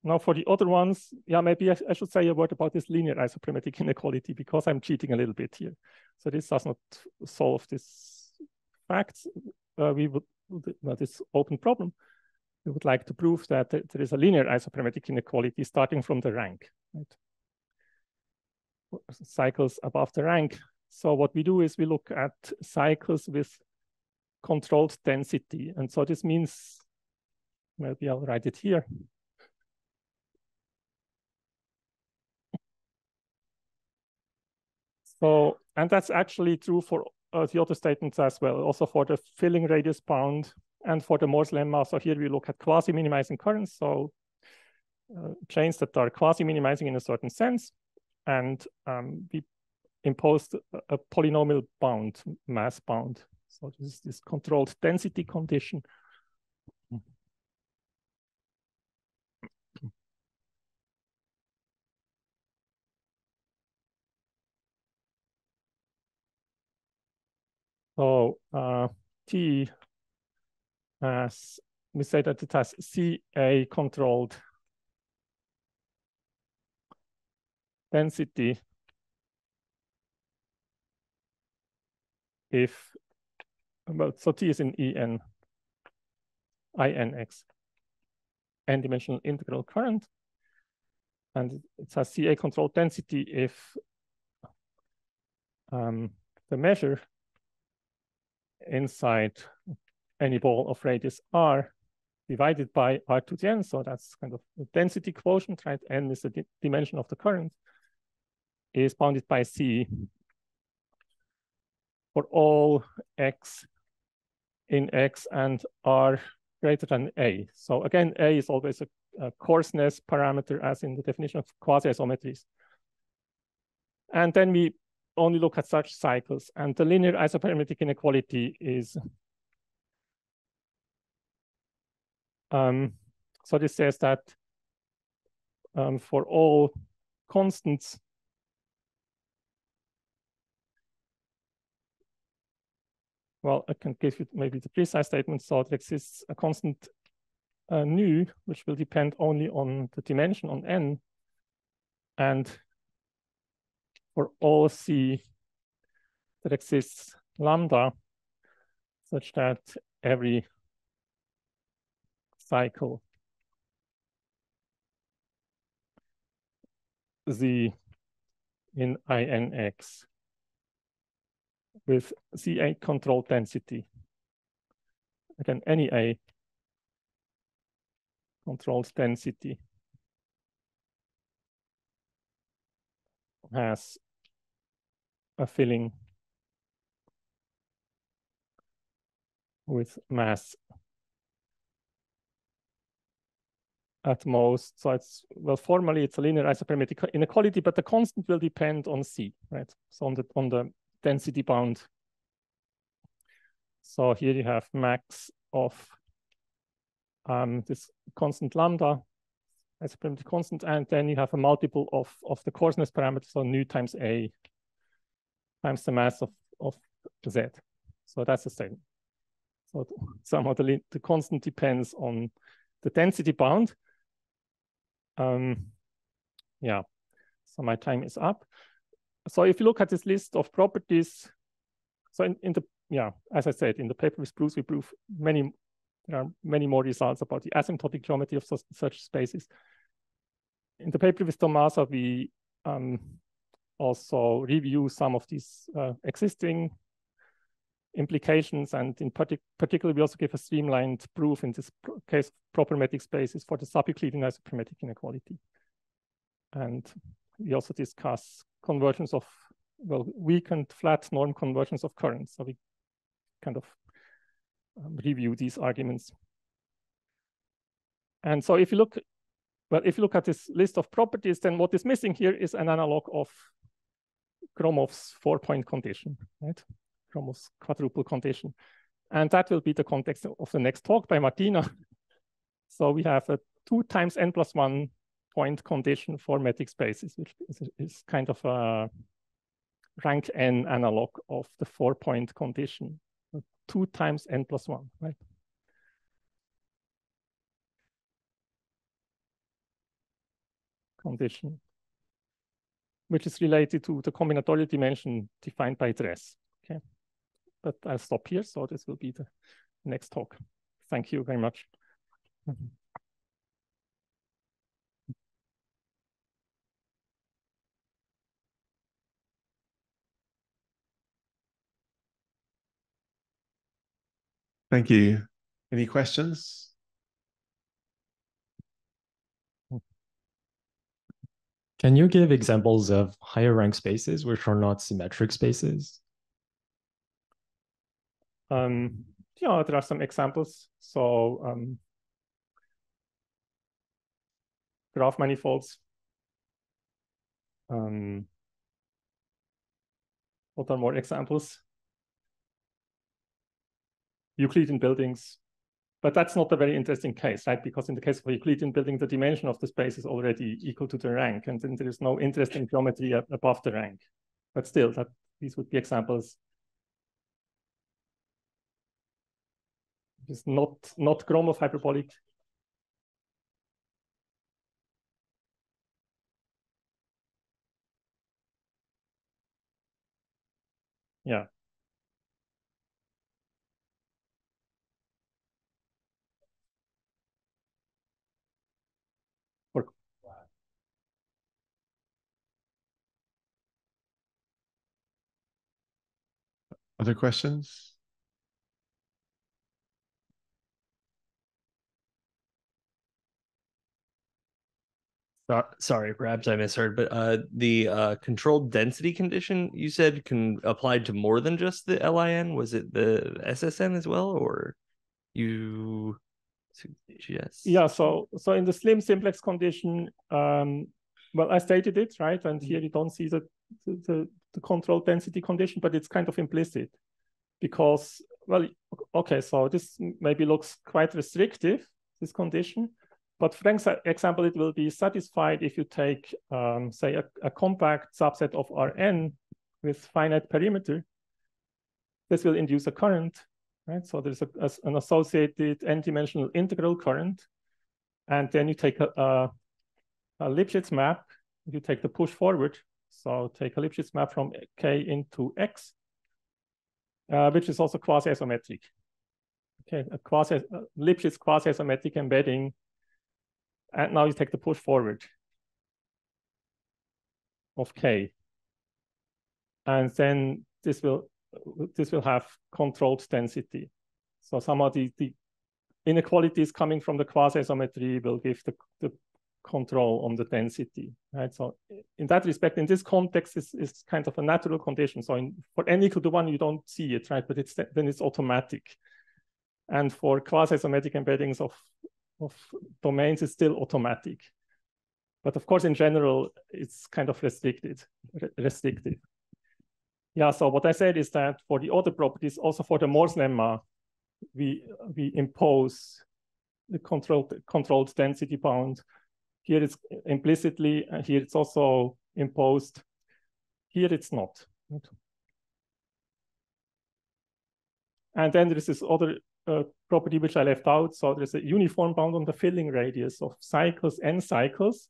now for the other ones, yeah, maybe I should say a word about this linear isoparmetric inequality, because I'm cheating a little bit here. So this does not solve this fact. We would, this open problem, we would like to prove that there is a linear isoparmetric inequality starting from the rank, right? Cycles above the rank. So what we do is we look at cycles with controlled density. And so this means, maybe I'll write it here. So, and that's actually true for the other statements as well, also for the filling radius bound and for the Morse lemma. So here we look at quasi-minimizing currents, so chains that are quasi-minimizing in a certain sense, and we imposed a polynomial bound, mass bound. So this is this controlled density condition. So T has, we say that it has CA controlled density if, well, so T is in En, INX, n-dimensional integral current. And it has CA controlled density if the measure inside any ball of radius r divided by r to the n, so that's kind of the density quotient, right? N is the dimension of the current, is bounded by C for all x in X and R greater than A. So again, A is always a coarseness parameter as in the definition of quasi-isometries. And then we only look at such cycles, and the linear isoparmetric inequality is, so this says that for all constants, well, I can give you maybe the precise statement. So there exists a constant nu, which will depend only on the dimension on n. And for all C, there exists lambda, such that every cycle Z in INX with CA controlled density, again, any A controlled density has a filling with mass at most. So it's, well, formally it's a linear isoparmetric inequality, but the constant will depend on C, right? So on the density bound. So here you have max of this constant lambda, isoparmetric constant, and then you have a multiple of the coarseness parameter, so nu times A times the mass of Z. So that's the statement. So somehow the constant depends on the density bound. Yeah, so my time is up. So if you look at this list of properties, so in the, yeah, as I said, in the paper with Bruce, we prove there are many more results about the asymptotic geometry of such spaces. In the paper with Tomasa, we also review some of these existing implications, and in particular, we also give a streamlined proof in this case of proper metric spaces for the sub-Euclidean isoparmetric inequality. And we also discuss convergence of, well, weakened flat norm convergence of currents. So we kind of review these arguments. And so if you look, well, if you look at this list of properties, then what is missing here is an analog of Gromov's 4-point condition, right? Gromov's quadruple condition. And that will be the context of the next talk by Martina. So we have a 2 times n plus 1 point condition for metric spaces, which is kind of a rank n analog of the 4-point condition. 2 times n plus 1, right? Condition, which is related to the combinatorial dimension defined by dress. Okay, but I'll stop here. So this will be the next talk. Thank you very much. Thank you. Any questions? Can you give examples of higher rank spaces which are not symmetric spaces? Yeah, there are some examples. So graph manifolds. What are more examples? Euclidean buildings. But that's not a very interesting case, right? Because in the case of a Euclidean building, the dimension of the space is already equal to the rank, and then there is no interesting geometry above the rank. But still, these would be examples. It's not Gromov hyperbolic. Yeah. Other questions? Sorry, perhaps I misheard, but the controlled density condition you said can apply to more than just the LIN. Was it the SSN as well, or you suggest? Yeah. So in the slim simplex condition, well, I stated it, right? And here you don't see the controlled density condition, but it's kind of implicit because, well, okay, so this maybe looks quite restrictive, this condition. But for example, it will be satisfied if you take, say, a compact subset of Rn with finite perimeter. This will induce a current, right? So there's an associated n-dimensional integral current. And then you take a Lipschitz map. You take the push forward. So take a Lipschitz map from K into X, which is also quasi-isometric. Okay, a Lipschitz quasi-isometric embedding. And now you take the push forward of K. And then this will have controlled density. So some of the inequalities coming from the quasi-isometry will give the control on the density, right? So in that respect, in this context, is kind of a natural condition. So for n equal to 1, you don't see it, right? But then it's automatic. And for quasi-isometric embeddings of domains, it's still automatic. But of course, in general, it's kind of restrictive. Yeah, so what I said is that for the other properties, also for the Morse lemma, we impose the controlled density bound. Here it's implicitly, and here it's also imposed. Here it's not. And then there is this other property which I left out. So there's a uniform bound on the filling radius of cycles, n cycles.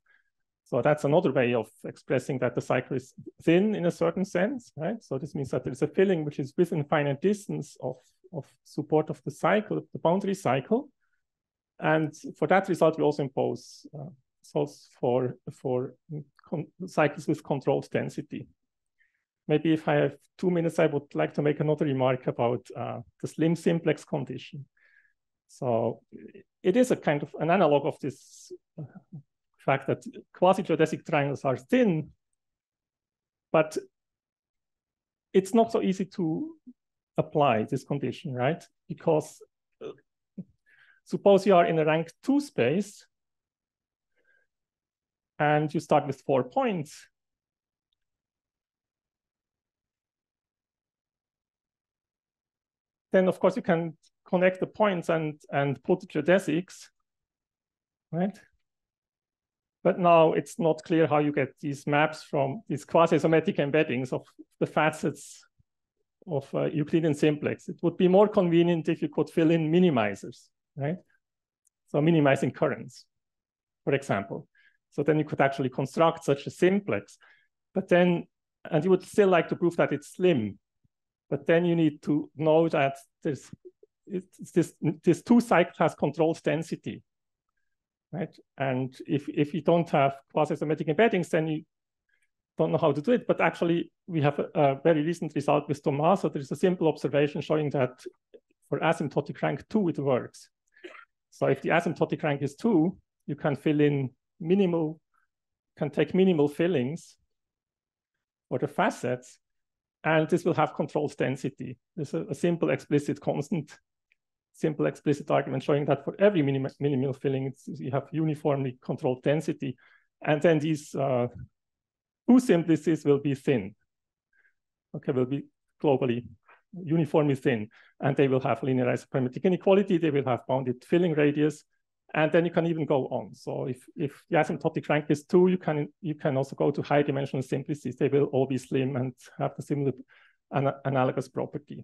So that's another way of expressing that the cycle is thin in a certain sense, right? So this means that there's a filling which is within finite distance of support of the cycle, the boundary cycle. And for that result, we also impose results for cycles with controlled density. Maybe if I have 2 minutes, I would like to make another remark about the slim simplex condition. So it is a kind of an analog of this fact that quasi-geodesic triangles are thin, but it's not so easy to apply this condition, right? Because suppose you are in a rank 2 space and you start with 4 points. Then, of course, you can connect the points and put geodesics, right? But now it's not clear how you get these maps from these quasi-isometric embeddings of the facets Euclidean simplex. It would be more convenient if you could fill in minimizers, right? So minimizing currents, for example. So then you could actually construct such a simplex, but then, and you would still like to prove that it's slim, but then you need to know that this two-cycle has controlled density, right? And if you don't have quasi-symmetric embeddings, then you don't know how to do it. But actually, we have a very recent result with Thomas. So there's a simple observation showing that for asymptotic rank 2, it works. So if the asymptotic rank is 2, you can fill in minimal, can take minimal fillings for the facets, and this will have controlled density. There's a simple explicit constant, simple explicit argument showing that for every minimal filling, you have uniformly controlled density. And then these two simplices will be thin. Okay, will be globally uniformly thin, and they will have linearized parametric inequality. They will have bounded filling radius, and then you can even go on. So if the asymptotic rank is 2, you can also go to high dimensional simplices. They will all be slim and have the similar analogous property.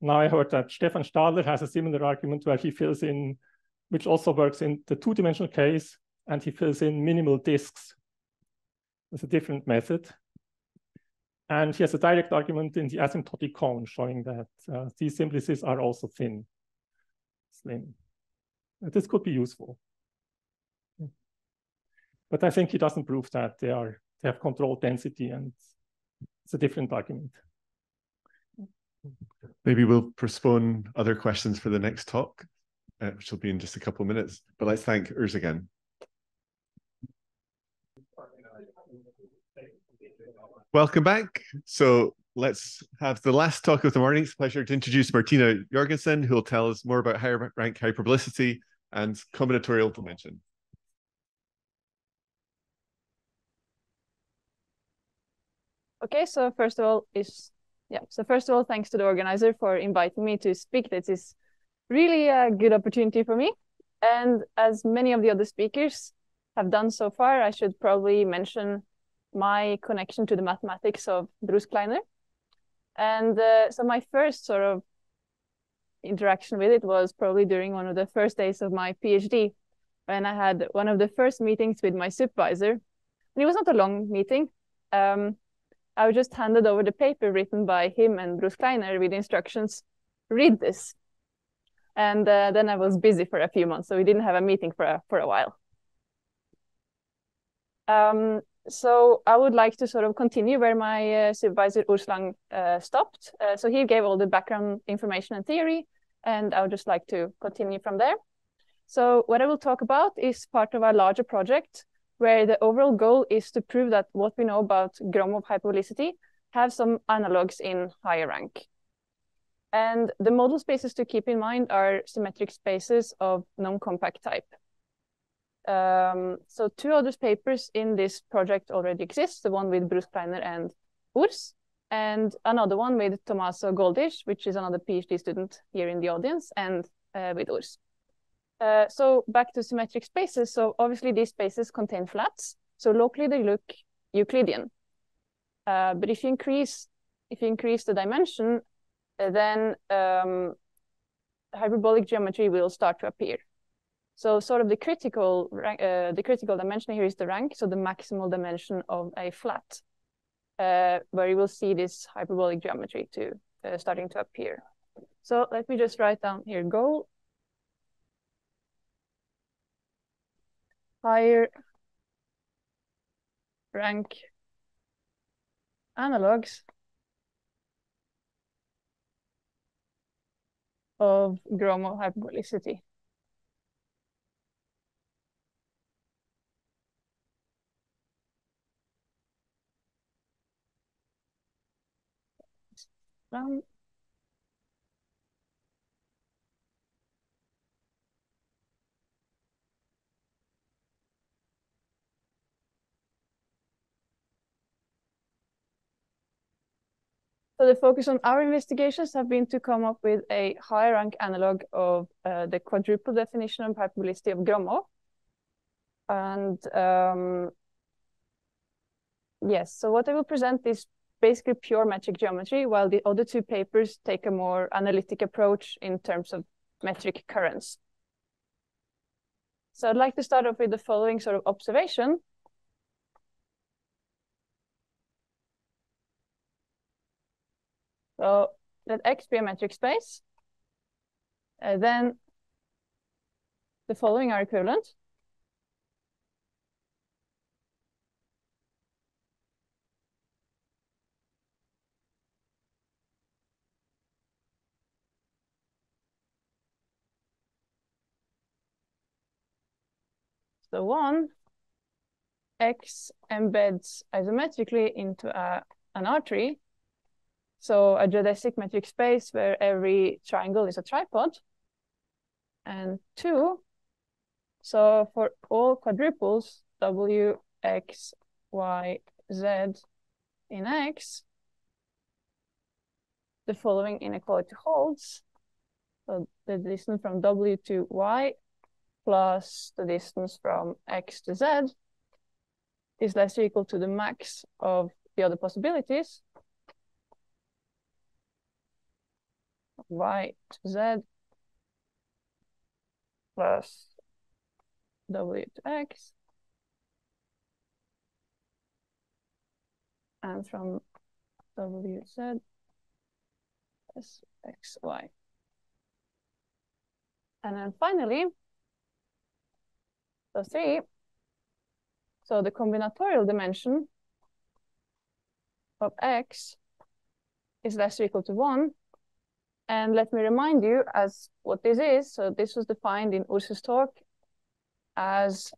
Now I heard that Stefan Stadler has a similar argument where he fills in, which also works in the 2-dimensional case, and he fills in minimal disks. It's a different method. And he has a direct argument in the asymptotic cone showing that these simplices are also thin, slim. This could be useful. But I think he doesn't prove that they have controlled density, and it's a different argument. Maybe we'll postpone other questions for the next talk, which will be in just a couple of minutes. But let's thank Urs again. Welcome back. So let's have the last talk of the morning. It's a pleasure to introduce Martina Joergensen, who will tell us more about higher rank hyperbolicity and combinatorial dimension. Okay, so first of all, thanks to the organizer for inviting me to speak. This is really a good opportunity for me. And as many of the other speakers have done so far, I should probably mention my connection to the mathematics of Urs-Kleiner. And so my first sort of interaction with it was probably during one of the first days of my PhD, when I had one of the first meetings with my supervisor. And it was not a long meeting. I was just handed over the paper written by him and Urs-Kleiner with instructions, read this. And then I was busy for a few months, so we didn't have a meeting for a while. So I would like to sort of continue where my supervisor Urs Lang stopped. So he gave all the background information and theory, and I would just like to continue from there. So what I will talk about is part of a larger project where the overall goal is to prove that what we know about Gromov hyperbolicity have some analogs in higher rank. And the model spaces to keep in mind are symmetric spaces of non-compact type. So 2 other papers in this project already exist, the one with Urs-Kleiner and Urs, and another one with Tommaso Goldish, which is another PhD student here in the audience, and with Urs. So back to symmetric spaces. So obviously these spaces contain flats. So locally they look Euclidean. But if you increase the dimension, then hyperbolic geometry will start to appear. So sort of the critical dimension here is the rank, so the maximal dimension of a flat, where you will see this hyperbolic geometry starting to appear. So let me just write down here goal. Higher rank analogs of Gromov hyperbolicity. So the focus on our investigations have been to come up with a higher rank analog of the quadruple definition of hyperbolicity of Gromov. And yes, so what I will present is basically pure metric geometry, while the other two papers take a more analytic approach in terms of metric currents. So I'd like to start off with the following sort of observation. So let X be a metric space. Then the following are equivalent. So one, X embeds isometrically into an R3. So a geodesic metric space where every triangle is a tripod. And two, so for all quadruples, W, X, Y, Z in X, the following inequality holds. So the distance from W to Y plus the distance from X to Z is less or equal to the max of the other possibilities. Y to Z plus W to X. And from W to Z plus X, Y. And then finally, so 3. So the combinatorial dimension of X is less or equal to 1. And let me remind you as what this is. So this was defined in Urs's talk as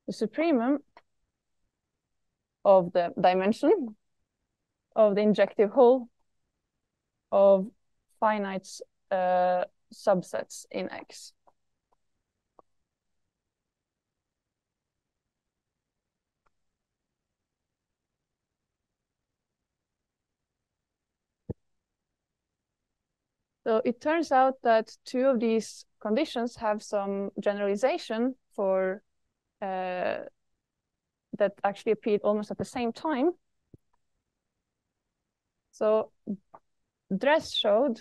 the supremum of the dimension of the injective hull of finite subsets in X. So it turns out that 2 of these conditions have some generalization for that actually appeared almost at the same time. So Dress showed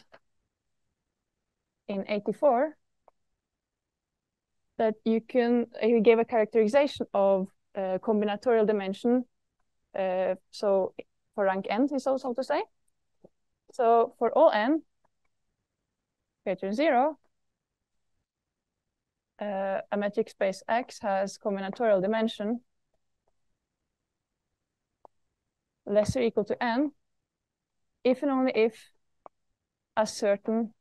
in 84 that he gave a characterization of combinatorial dimension. So for rank n, is also to say. So for all n greater than 0, a metric space X has combinatorial dimension less or equal to n if and only if a certain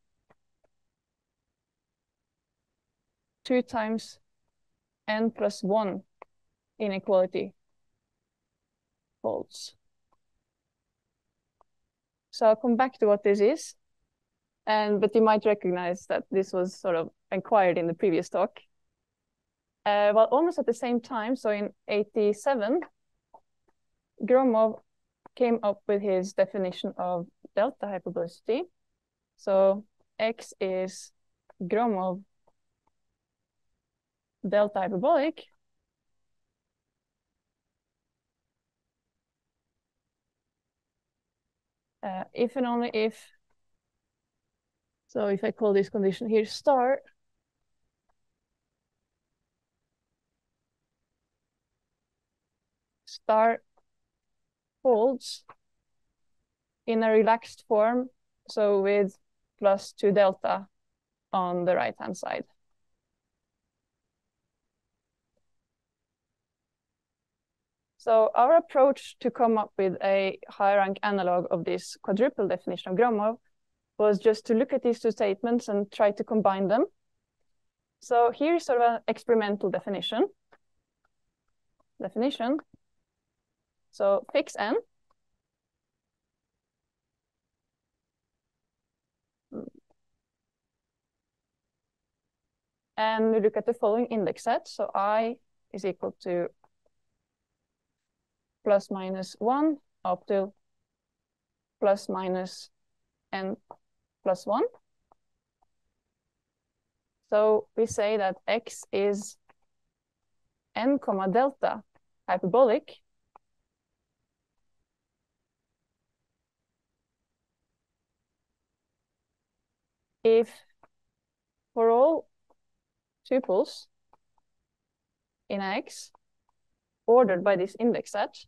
2 times n plus 1 inequality holds. So I'll come back to what this is, but you might recognize that this was sort of inquired in the previous talk. Well, almost at the same time, so in 87, Gromov came up with his definition of delta hyperbolicity. So X is Gromov delta hyperbolic. If and only if, so if I call this condition here star, star holds in a relaxed form, so with plus 2 delta on the right-hand side. So our approach to come up with a high rank analog of this quadruple definition of Gromov was just to look at these 2 statements and try to combine them. So here's sort of an experimental definition. So fix n. And we look at the following index set. So I is equal to plus minus 1 up to plus minus n plus 1. So we say that X is n comma delta hyperbolic if for all tuples in X ordered by this index set,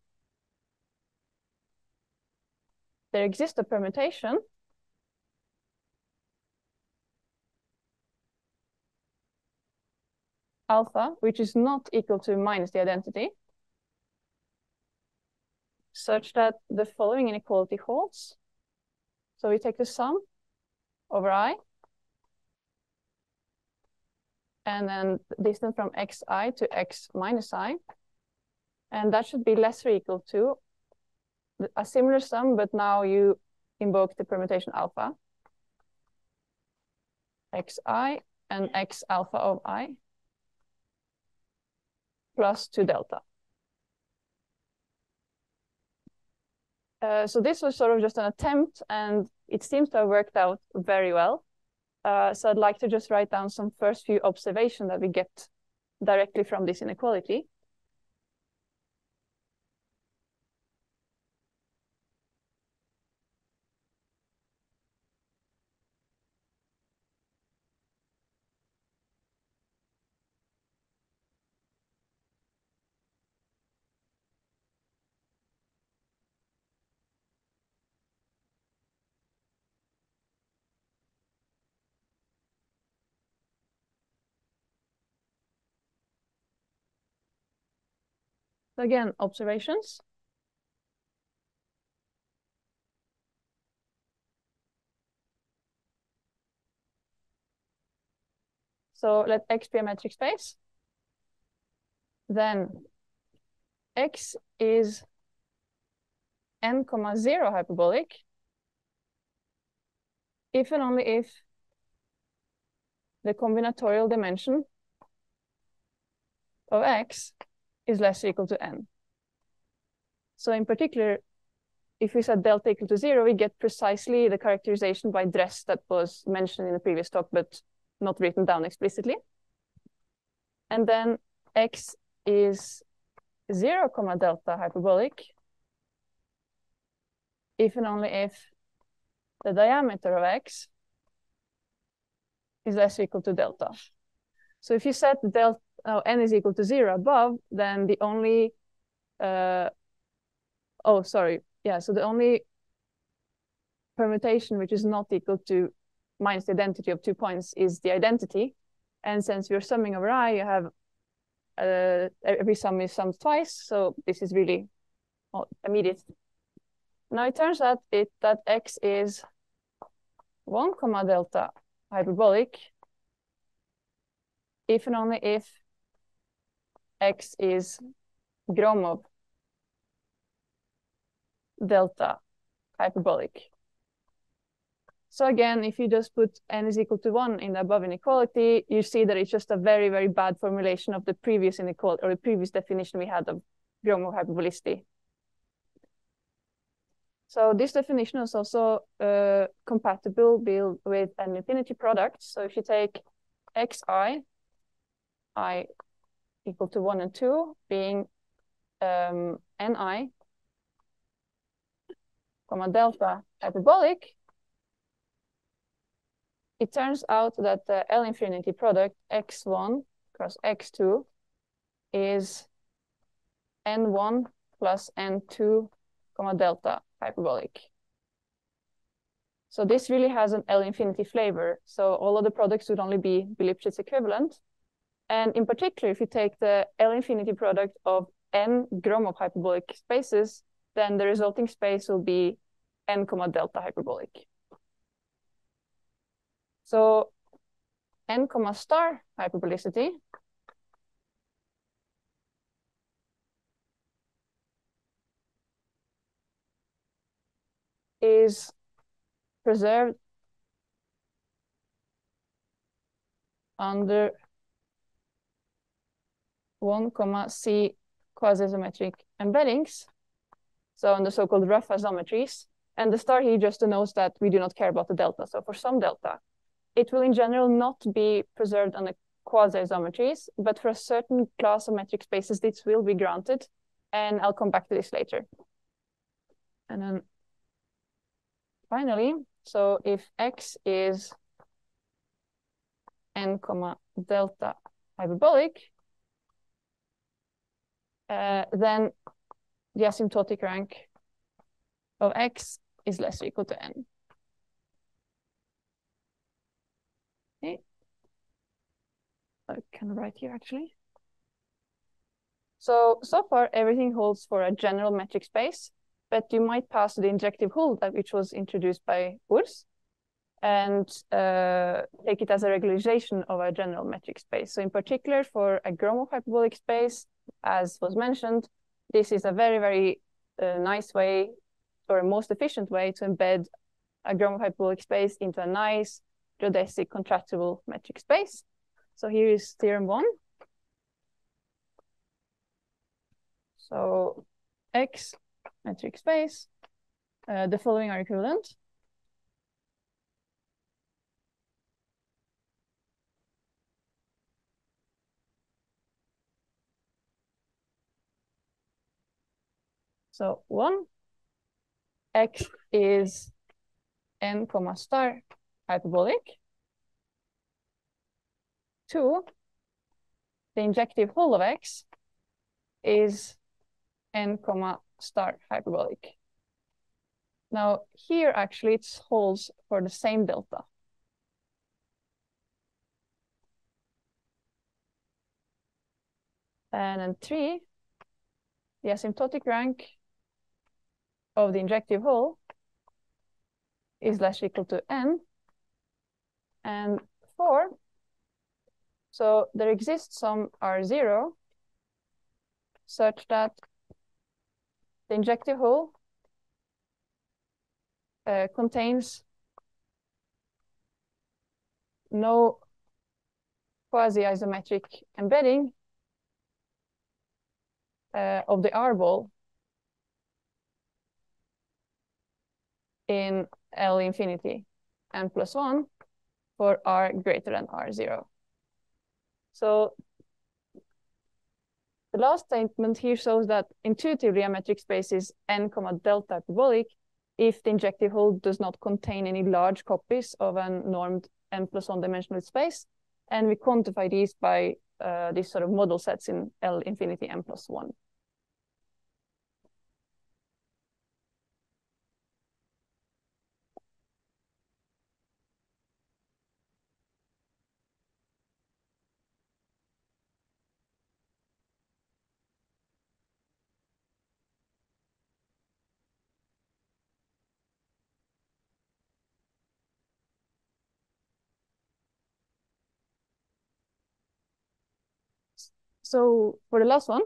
there exists a permutation alpha, which is not equal to minus the identity, such that the following inequality holds. So we take the sum over I, and then the distance from xi to x minus I, and that should be less or equal to a similar sum, but now you invoke the permutation alpha, xi and x alpha of I, plus 2 delta. So this was sort of just an attempt, and it seems to have worked out very well. So I'd like to just write down some first few observations that we get directly from this inequality. So again, observations. So let X be a metric space. Then X is n, 0 hyperbolic if and only if the combinatorial dimension of X is less or equal to n. So in particular, if we set delta equal to 0, we get precisely the characterization by Dress that was mentioned in the previous talk, but not written down explicitly. And then X is 0, delta hyperbolic if and only if the diameter of X is less or equal to delta. So if you set delta n is equal to 0 above, then the only so the only permutation which is not equal to minus the identity of 2 points is the identity. And since we're summing over I, you have every sum is summed twice, so this is really immediate. Now it turns out that X is 1, delta hyperbolic if and only if X is Gromov delta hyperbolic. So again, if you just put n is equal to 1 in the above inequality, you see that it's just a very, very bad formulation of the previous inequality, or the previous definition we had of Gromov hyperbolicity. So this definition is also compatible with an infinity product. So if you take xi, I equal to 1 and 2, being ni, delta hyperbolic, it turns out that the L infinity product x1 cross x2 is n1 plus n2, delta hyperbolic. So this really has an L infinity flavor. So all of the products would only be Lipschitz equivalent. And in particular, if you take the L infinity product of n Gromov hyperbolic spaces, then the resulting space will be n, delta hyperbolic. So n, star hyperbolicity is preserved under 1, C quasi-symmetric embeddings, so on the so-called rough isometries. And the star here just denotes that we do not care about the delta. So for some delta, it will in general not be preserved on the quasi-isometries, but for a certain class of metric spaces, this will be granted. And I'll come back to this later. And then finally, so if x is n comma delta hyperbolic, then the asymptotic rank of x is less or equal to n. Okay. I can write here actually. So far everything holds for a general metric space, but you might pass to the injective hull which was introduced by Urs, and take it as a regularization of a general metric space. So in particular for a Gromov hyperbolic space, as was mentioned, this is a very, very nice way, or a most efficient way to embed a Gromov hyperbolic space into a nice geodesic contractible metric space. So here is theorem 1. So X metric space, the following are equivalent. So 1, X is n comma star hyperbolic. 2, the injective hull of X is n comma star hyperbolic. Now here actually it holds for the same delta. And then 3, the asymptotic rank of the injective hull is less or equal to n. And 4, so there exists some R0 such that the injective hull contains no quasi-isometric embedding of the R ball in L infinity n plus 1 for R greater than R0. So the last statement here shows that intuitively a metric space is n comma delta hyperbolic if the injective hull does not contain any large copies of a normed n plus 1 dimensional space. And we quantify these by these sort of model sets in L infinity n plus 1. So for the last one,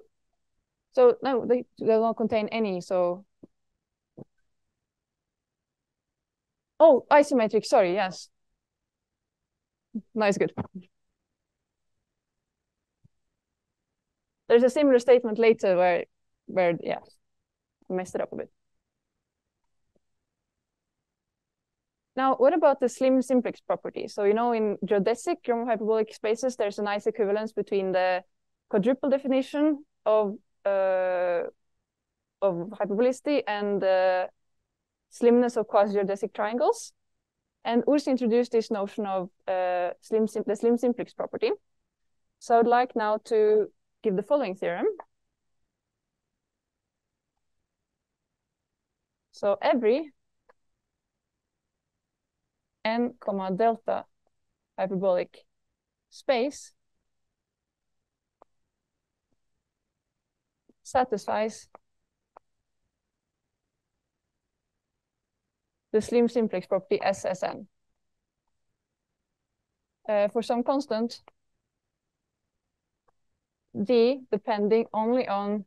so no, they don't contain any, so. Oh, isometric, sorry, yes. Nice, good. There's a similar statement later where yeah, I messed it up a bit. Now, what about the slim simplex property? So, you know, in geodesic Gromov hyperbolic spaces, there's a nice equivalence between the quadruple definition of hyperbolicity and the slimness of quasi-geodesic triangles. And Urs introduced this notion of the slim simplex property. So I'd like now to give the following theorem. So every n comma delta hyperbolic space satisfies the slim simplex property SSN. For some constant d depending only on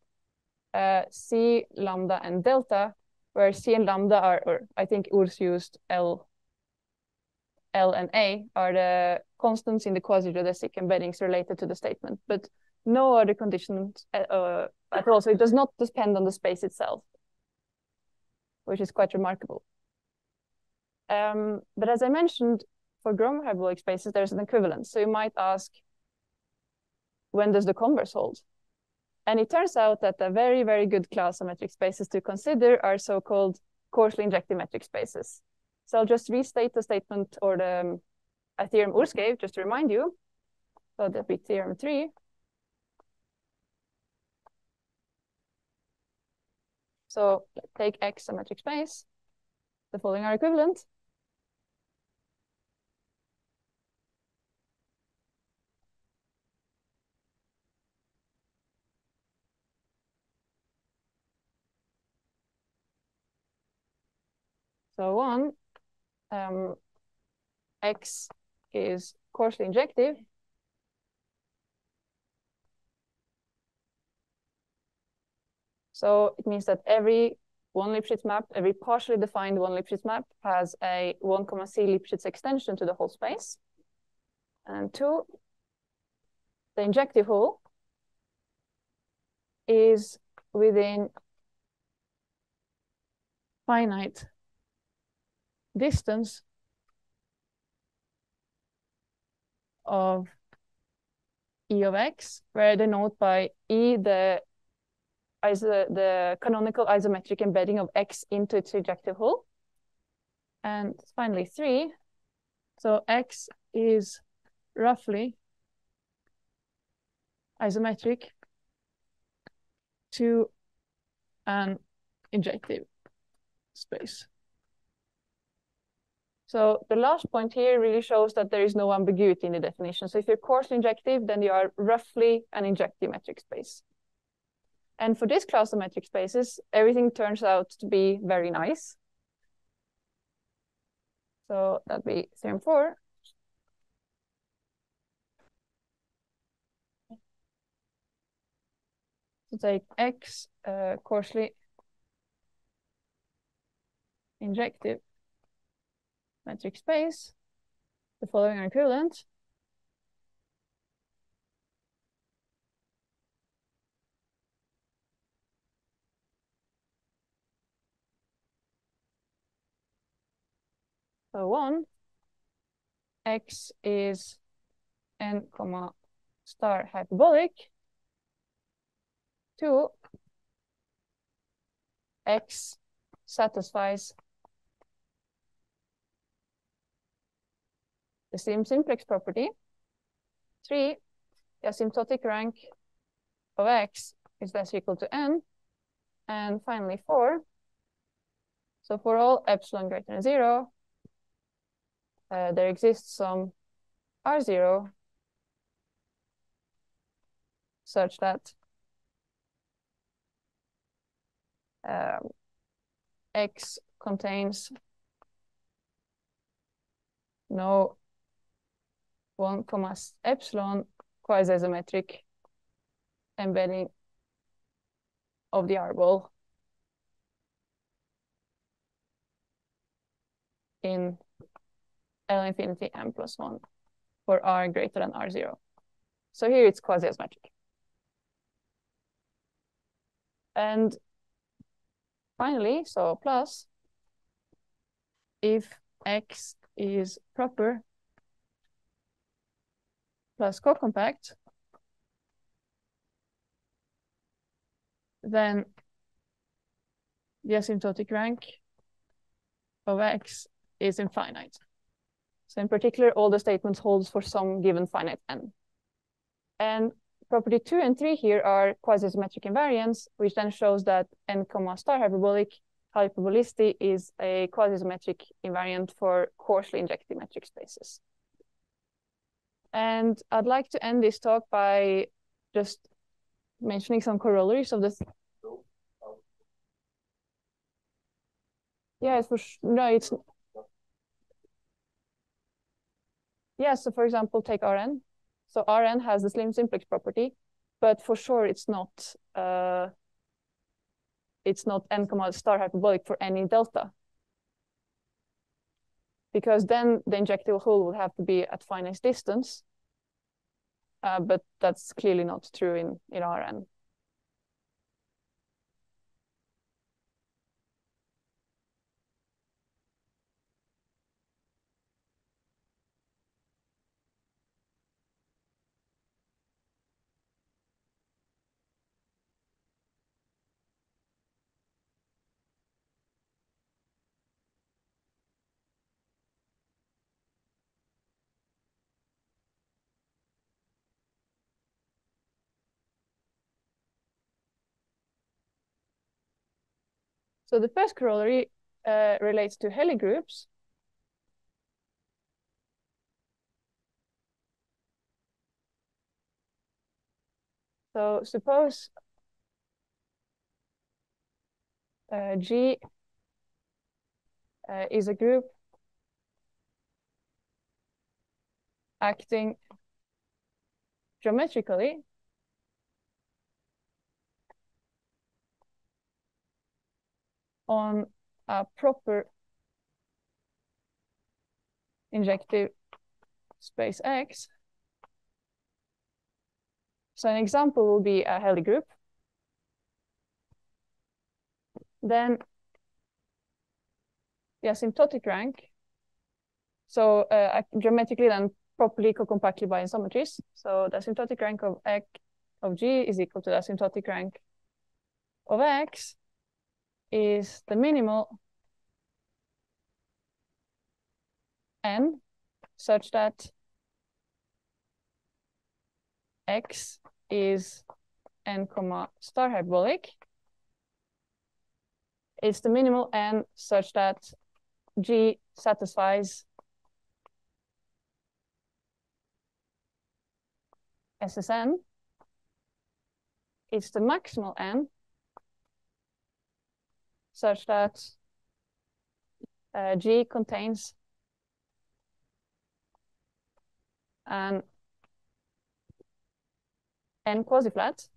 c, lambda, and delta, where c and lambda are, or I think Urs used L and A, are the constants in the quasi-geodesic embeddings related to the statement, but no other conditions at all. So it does not depend on the space itself, which is quite remarkable. But as I mentioned, for Gromov hyperbolic spaces, there's an equivalence. So you might ask, when does the converse hold? And it turns out that a very, very good class of metric spaces to consider are so-called coarsely injective metric spaces. So I'll just restate the statement or the a theorem Urs gave, just to remind you. So that'd be theorem 3. So take X a metric space. The following are equivalent. So one, X is coarsely injective. So it means that every one Lipschitz map, every partially defined one Lipschitz map has a 1, c Lipschitz extension to the whole space. And 2, the injective hole is within finite distance of E of X, where I denote by E the canonical isometric embedding of X into its injective hole. And finally 3, so X is roughly isometric to an injective space. So the last point here really shows that there is no ambiguity in the definition. So if you're coarsely injective, then you are roughly an injective metric space. And for this class of metric spaces, everything turns out to be very nice. So that'd be theorem 4. So take X coarsely injective metric space. The following are equivalent. So 1, X is n comma star hyperbolic. 2, X satisfies the same simplex property. 3, the asymptotic rank of X is less or equal to n. And finally 4, so for all epsilon greater than 0, there exists some R0 such that X contains no 1 comma epsilon quasi-isometric embedding of the R ball in L infinity m plus 1 for R greater than R0. So here it's quasi-isometric. And finally, so plus, if X is proper plus co-compact, then the asymptotic rank of X is infinite. So in particular, all the statements holds for some given finite n. And property 2 and 3 here are quasi-symmetric invariants, which then shows that n comma star hyperbolic hyperbolicity is a quasi-symmetric invariant for coarsely injective metric spaces. And I'd like to end this talk by just mentioning some corollaries of this. Yeah, it's no, it's yeah. So for example, take Rn. So Rn has the slim simplex property, but for sure it's not n comma star hyperbolic for any delta, because then the injective hole would have to be at finite distance. But that's clearly not true in Rn. So the first corollary relates to Helly groups. So suppose G is a group acting geometrically on a proper injective space X. So an example will be a Helly group. Then the asymptotic rank, so geometrically then properly co-compactly by isometries. So the asymptotic rank of G is equal to the asymptotic rank of X is the minimal n such that X is n comma star hyperbolic. It's the minimal n such that G satisfies SSN. It's the maximal n such that G contains an n quasi-flat.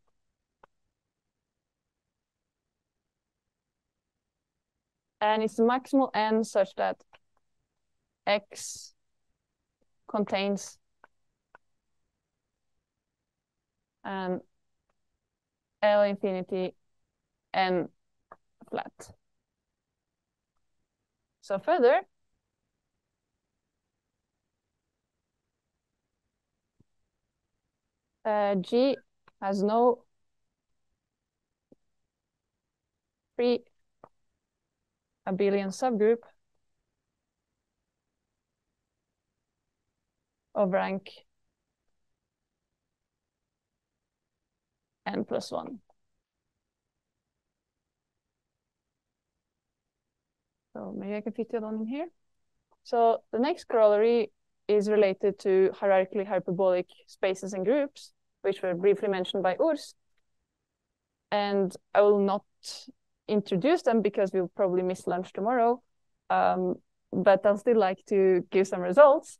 And it's the maximal n such that X contains an L infinity n flat. So further, G has no free abelian subgroup of rank n plus 1. So maybe I can fit it on in here. So the next corollary is related to hierarchically hyperbolic spaces and groups, which were briefly mentioned by Urs. And I will not introduce them because we'll probably miss lunch tomorrow. But I'll still like to give some results.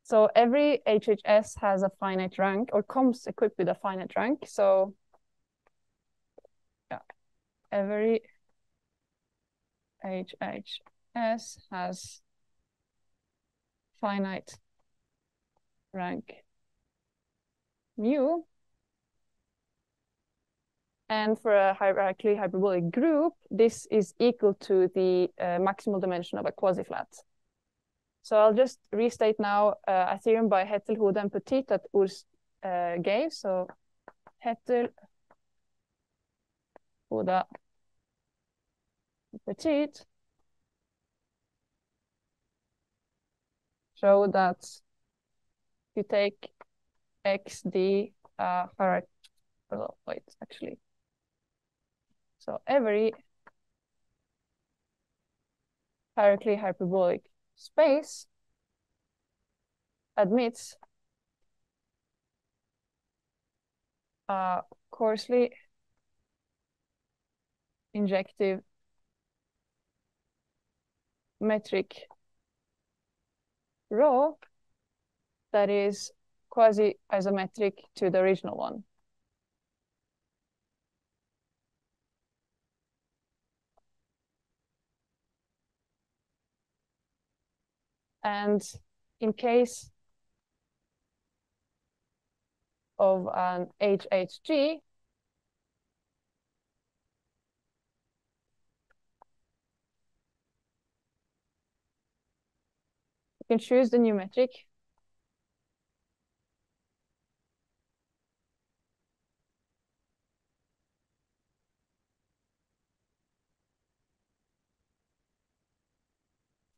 So every HHS has a finite rank or comes equipped with a finite rank. So yeah, every HHS has finite rank mu. And for a hierarchically hyperbolic group, this is equal to the maximal dimension of a quasi-flat. So I'll just restate now a theorem by Hettel, Hode, and Petit that Urs gave. So Hettel, Hode, Petit show that you take XD hierarchy. Oh, wait, actually. So every hierarchically hyperbolic space admits a coarsely injective metric rho that is quasi-isometric to the original one. And in case of an HHG, you can choose the new metric.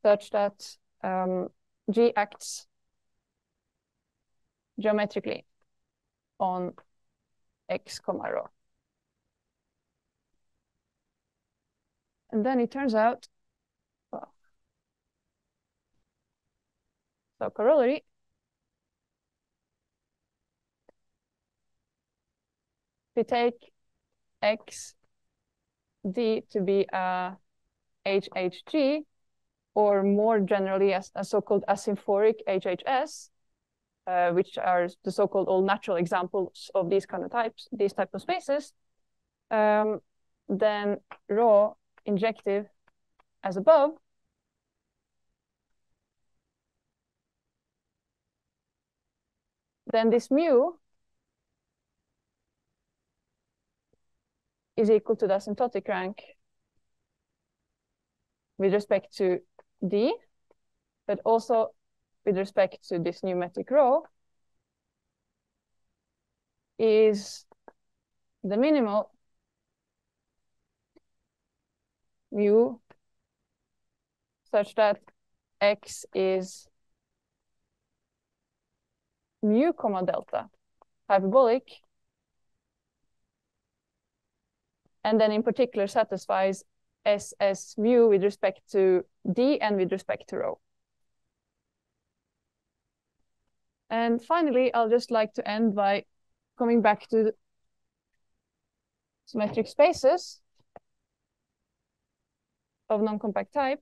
Such that G acts geometrically on X comma rho. And then it turns out, well, so corollary, we take x d to be a HHG, or more generally as a so-called asymphoric HHS, which are the so-called all natural examples of these kind of types, these type of spaces, then rho injective as above, then this mu is equal to the asymptotic rank with respect to D, but also with respect to this new metric rho is the minimal mu such that x is mu comma delta hyperbolic, and then in particular satisfies SS mu with respect to D and with respect to rho. And finally, I'll just like to end by coming back to the symmetric spaces of non-compact type.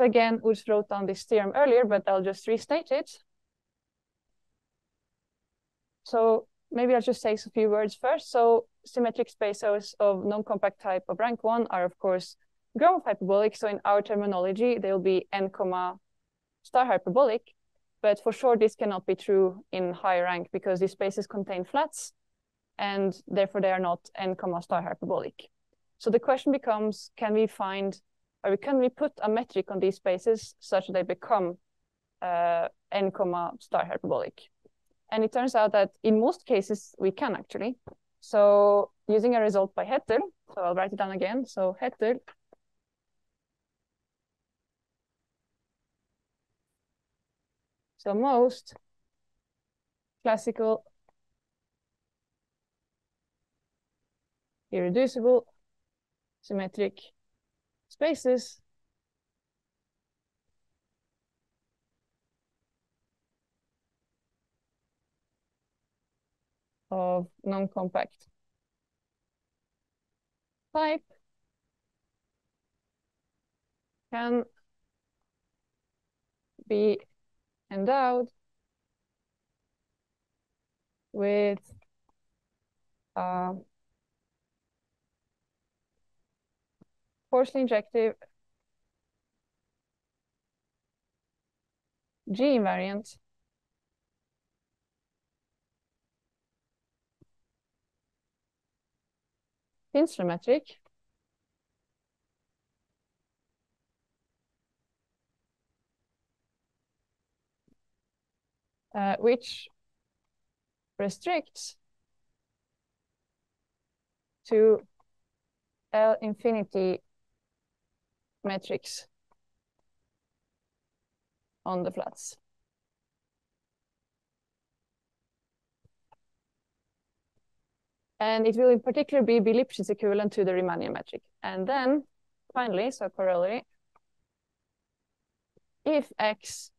Again, Urs wrote down this theorem earlier, but I'll just restate it. So maybe I'll just say a few words first. So symmetric spaces of non-compact type of rank 1 are, of course, Gromov hyperbolic. So in our terminology, they'll be n comma star hyperbolic. But for sure, this cannot be true in higher rank because these spaces contain flats, and therefore they are not n comma star hyperbolic. So the question becomes, can we find, or can we put a metric on these spaces such that they become n comma star hyperbolic? And it turns out that in most cases, we can actually. So using a result by Hetter, so I'll write it down again. So Hetter so most classical irreducible symmetric spaces of non-compact type can be endowed with forcefully injective G invariant Pincer metric which restricts to L infinity metrics on the flats. And it will in particular be Lipschitz equivalent to the Riemannian metric. And then finally, so corollary, if X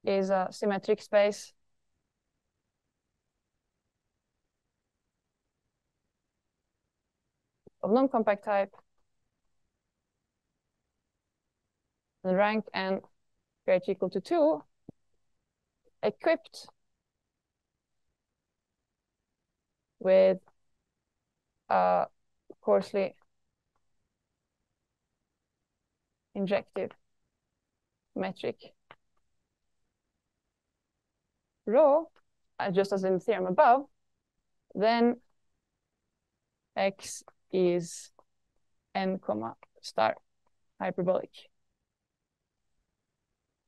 is a symmetric space of non-compact type, then rank n greater equal to 2, equipped with a coarsely injective metric rho, just as in the theorem above, then X is n comma star hyperbolic.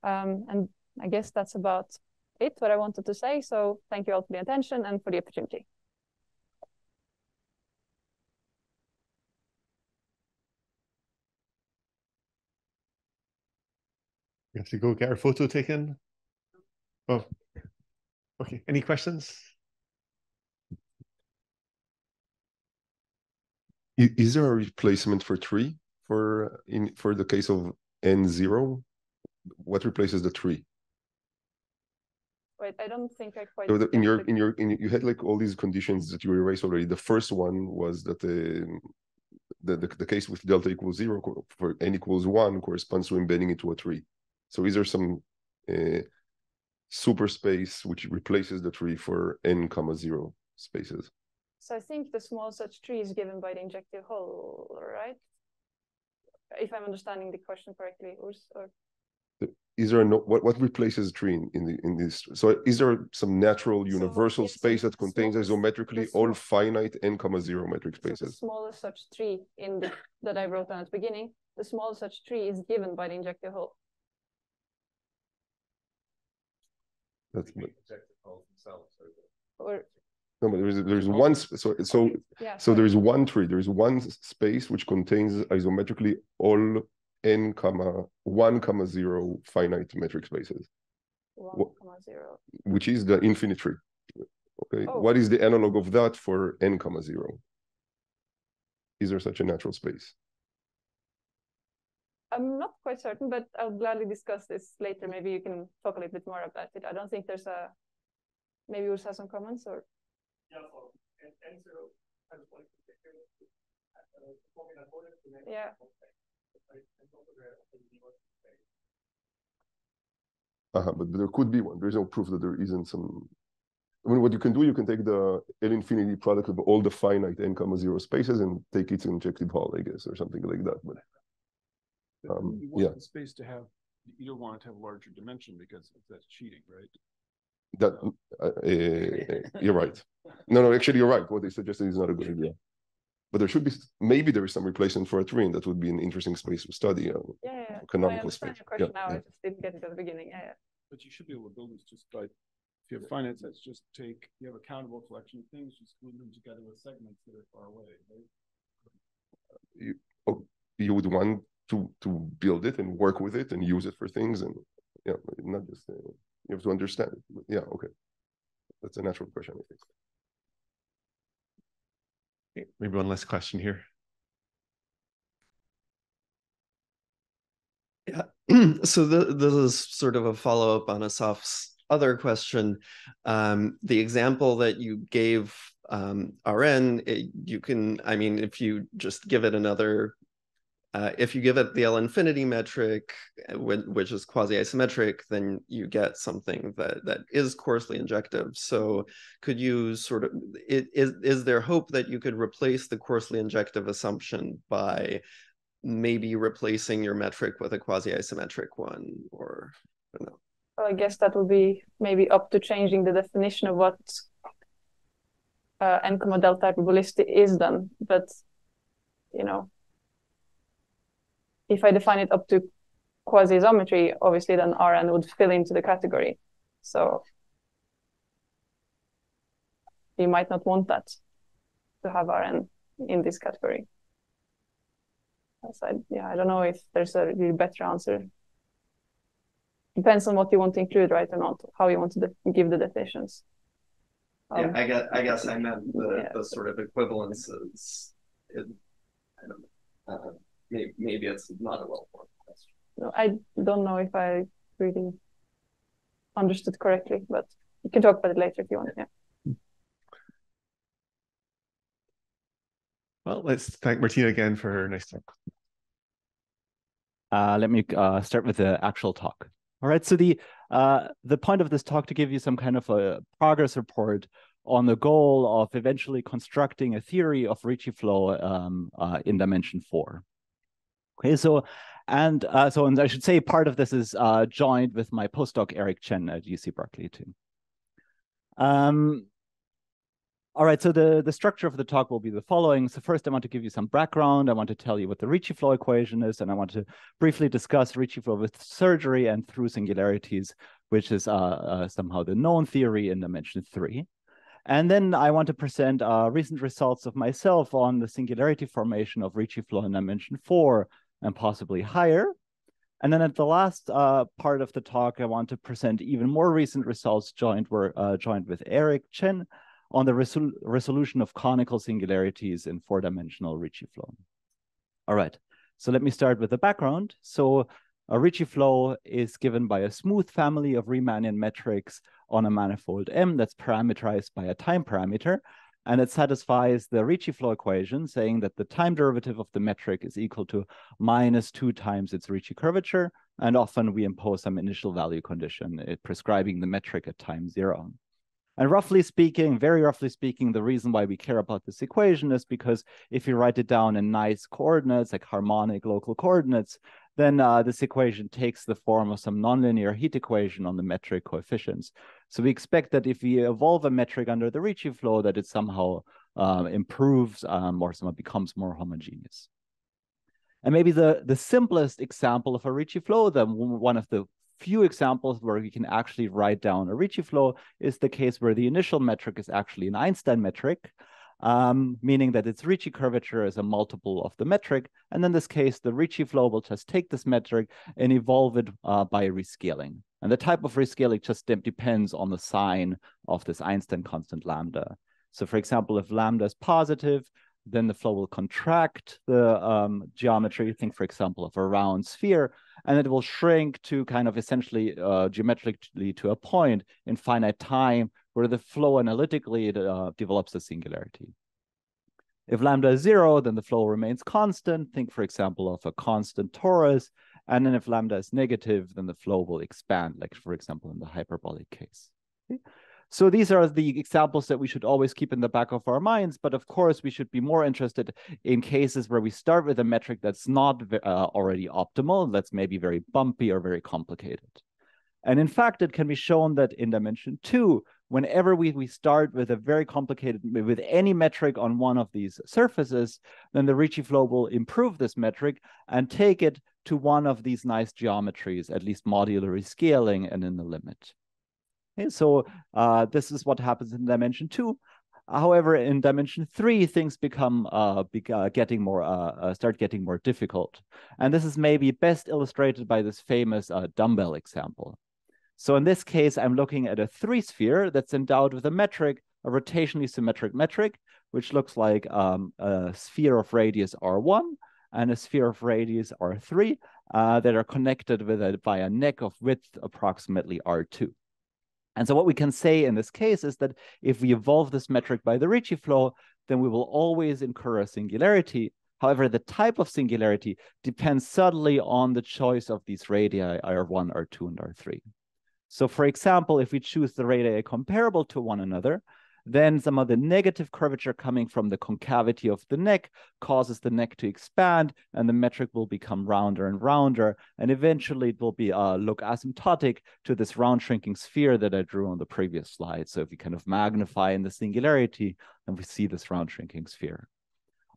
And I guess that's about it, what I wanted to say. So thank you all for the attention and for the opportunity. have to go get our photo taken. Oh, okay. Any questions? Is there a replacement for 3 for the case of n0? What replaces the 3? Wait, I don't think I quite. So you had like all these conditions that you erased already. The first one was that the case with delta equals 0 for n equals 1 corresponds to embedding into a 3. So is there some superspace which replaces the 3 for n comma 0 spaces? So I think the small such tree is given by the injective hull, right? If I'm understanding the question correctly, Urs, or is there what replaces tree in this? So is there some natural universal space that contains isometrically all finite n comma 0 metric spaces? So the smallest such tree that I wrote down at the beginning, the smallest such tree is given by the injective hull. That's or no, but there's one there's one tree. There's one space which contains isometrically all n comma 1 comma 0 finite metric spaces. 1 comma 0. Which is the infinite tree. Okay. Oh. What is the analog of that for n comma 0? Is there such a natural space? I'm not quite certain, but I'll gladly discuss this later. Maybe you can talk a little bit more about it. I don't think there's a. Maybe Urs has some comments or. Yeah. But there could be one. There's no proof that there isn't some. I mean, what you can do, you can take the L infinity product of all the finite n comma 0 spaces and take its injective hull, I guess, or something like that. But you want the space to have. You don't want it to have a larger dimension because that's cheating, right? That you're right. No, actually, you're right. What they suggested is not a good idea. But there should be, maybe there is some replacement for a 3, and that would be an interesting space to study. Yeah. Canonical I space. understand your question now. Yeah. I just didn't get it at the beginning. Yeah. But you should be able to build this just by, if you have finite sets, just take, you have a countable collection of things, just glue them together with segments that are far away, right? You would want to build it and work with it and use it for things, and not just you have to understand it. But yeah, okay, that's a natural question, I think. Okay, maybe one last question here. Yeah, so this is sort of a follow-up on Asaf's other question. The example that you gave Rn, you can, I mean, if you just give it another, if you give it the L infinity metric, which is quasi-isometric, then you get something that is coarsely injective. So could you sort of, is there hope that you could replace the coarsely injective assumption by maybe replacing your metric with a quasi-isometric one, or I don't know? Well, I guess that would be maybe up to changing the definition of what n comma delta hyperbolicity is then. But, if I define it up to quasi-isometry, obviously then Rn would fill into the category. So you might not want that to have Rn in this category. So I don't know if there's a really better answer. Depends on what you want to include, right, or not, how you want to give the definitions. Yeah, I guess I meant the sort of equivalences. I don't know. Maybe it's not a well-formed question. No, I don't know if I really understood correctly, but you can talk about it later if you want. Yeah. Well, let's thank Martina again for her nice talk. Let me start with the actual talk. All right, so the point of this talk to give you some kind of a progress report on the goal of eventually constructing a theory of Ricci flow in dimension 4. Okay, and I should say part of this is joined with my postdoc Eric Chen at UC Berkeley too. All right, so the structure of the talk will be the following. So first I want to give you some background. I want to tell you what the Ricci flow equation is, and I want to briefly discuss Ricci flow with surgery and through singularities, which is somehow the known theory in dimension 3. And then I want to present recent results of myself on the singularity formation of Ricci flow in dimension 4 and possibly higher. And then at the last part of the talk, I want to present even more recent results joined with Eric Chen on the resolution of conical singularities in four-dimensional Ricci flow. All right, so let me start with the background. So a Ricci flow is given by a smooth family of Riemannian metrics on a manifold M that's parameterized by a time parameter. And it satisfies the Ricci flow equation, saying that the time derivative of the metric is equal to -2 times its Ricci curvature. And often we impose some initial value condition, prescribing the metric at time 0. And roughly speaking, very roughly speaking, the reason why we care about this equation is because if you write it down in nice coordinates, like harmonic local coordinates, then this equation takes the form of some nonlinear heat equation on the metric coefficients. So we expect that if we evolve a metric under the Ricci flow, that it somehow improves or somehow becomes more homogeneous. And maybe the simplest example of a Ricci flow, one of the few examples where we can actually write down a Ricci flow, is the case where the initial metric is actually an Einstein metric, meaning that its Ricci curvature is a multiple of the metric. And in this case, the Ricci flow will just take this metric and evolve it by rescaling. And the type of rescaling just depends on the sign of this Einstein constant lambda. So for example, if lambda is positive, then the flow will contract the geometry. Think, for example, of a round sphere, and it will shrink to kind of essentially geometrically to a point in finite time where the flow analytically develops a singularity. If lambda is 0, then the flow remains constant. Think, for example, of a constant torus. And then if lambda is negative, then the flow will expand, like, for example, in the hyperbolic case. Okay? So these are the examples that we should always keep in the back of our minds. But of course, we should be more interested in cases where we start with a metric that's not already optimal, that's maybe very bumpy or very complicated. And in fact, it can be shown that in dimension 2, whenever we start with a very complicated, with any metric on one of these surfaces, then the Ricci flow will improve this metric and take it to one of these nice geometries, at least modular scaling and in the limit. Okay, so this is what happens in dimension 2. However, in dimension 3, things become start getting more difficult. And this is maybe best illustrated by this famous dumbbell example. So in this case, I'm looking at a 3-sphere that's endowed with a metric, a rotationally symmetric metric, which looks like a sphere of radius R1 and a sphere of radius R3 that are connected by a neck of width approximately R2. And so what we can say in this case is that if we evolve this metric by the Ricci flow, then we will always incur a singularity. However, the type of singularity depends subtly on the choice of these radii R1, R2, and R3. So for example, if we choose the radii comparable to one another, then some of the negative curvature coming from the concavity of the neck causes the neck to expand, and the metric will become rounder and rounder, and eventually it will be look asymptotic to this round shrinking sphere that I drew on the previous slide. So if we kind of magnify in the singularity, then we see this round shrinking sphere.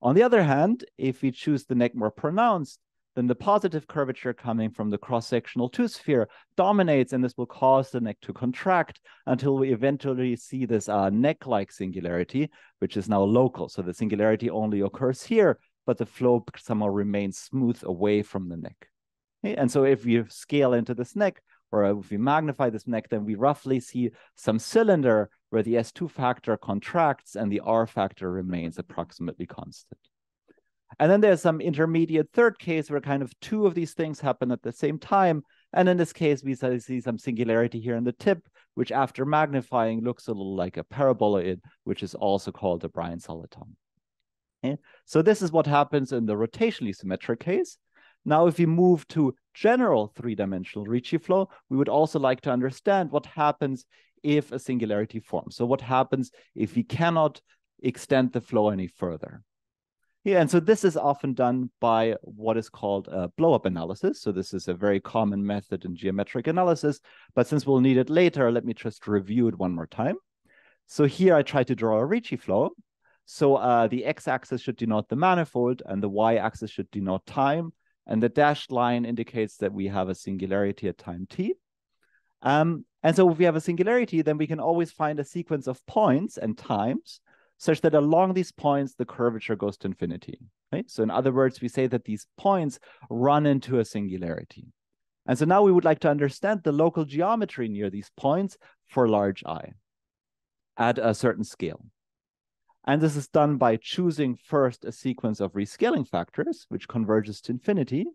On the other hand, if we choose the neck more pronounced, then the positive curvature coming from the cross-sectional 2-sphere dominates, and this will cause the neck to contract until we eventually see this neck-like singularity, which is now local. So the singularity only occurs here, but the flow somehow remains smooth away from the neck. Okay? And so if we scale into this neck, or if we magnify this neck, then we roughly see some cylinder where the S2 factor contracts and the R factor remains approximately constant. And then there's some intermediate third case where kind of 2 of these things happen at the same time. And in this case, we see some singularity here in the tip, which after magnifying looks a little like a paraboloid, which is also called a Bryan soliton. Okay? So this is what happens in the rotationally symmetric case. Now, if we move to general 3-dimensional Ricci flow, we would also like to understand what happens if a singularity forms. So what happens if we cannot extend the flow any further? Yeah, and so this is often done by what is called a blow-up analysis. So this is a very common method in geometric analysis, but since we'll need it later, let me just review it one more time. So here I try to draw a Ricci flow. So the x-axis should denote the manifold, and the y-axis should denote time, and the dashed line indicates that we have a singularity at time t. And so if we have a singularity, then we can always find a sequence of points and times such that along these points, the curvature goes to infinity. Right? So in other words, we say that these points run into a singularity. And so now we would like to understand the local geometry near these points for large I at a certain scale. And this is done by choosing first a sequence of rescaling factors, which converges to infinity.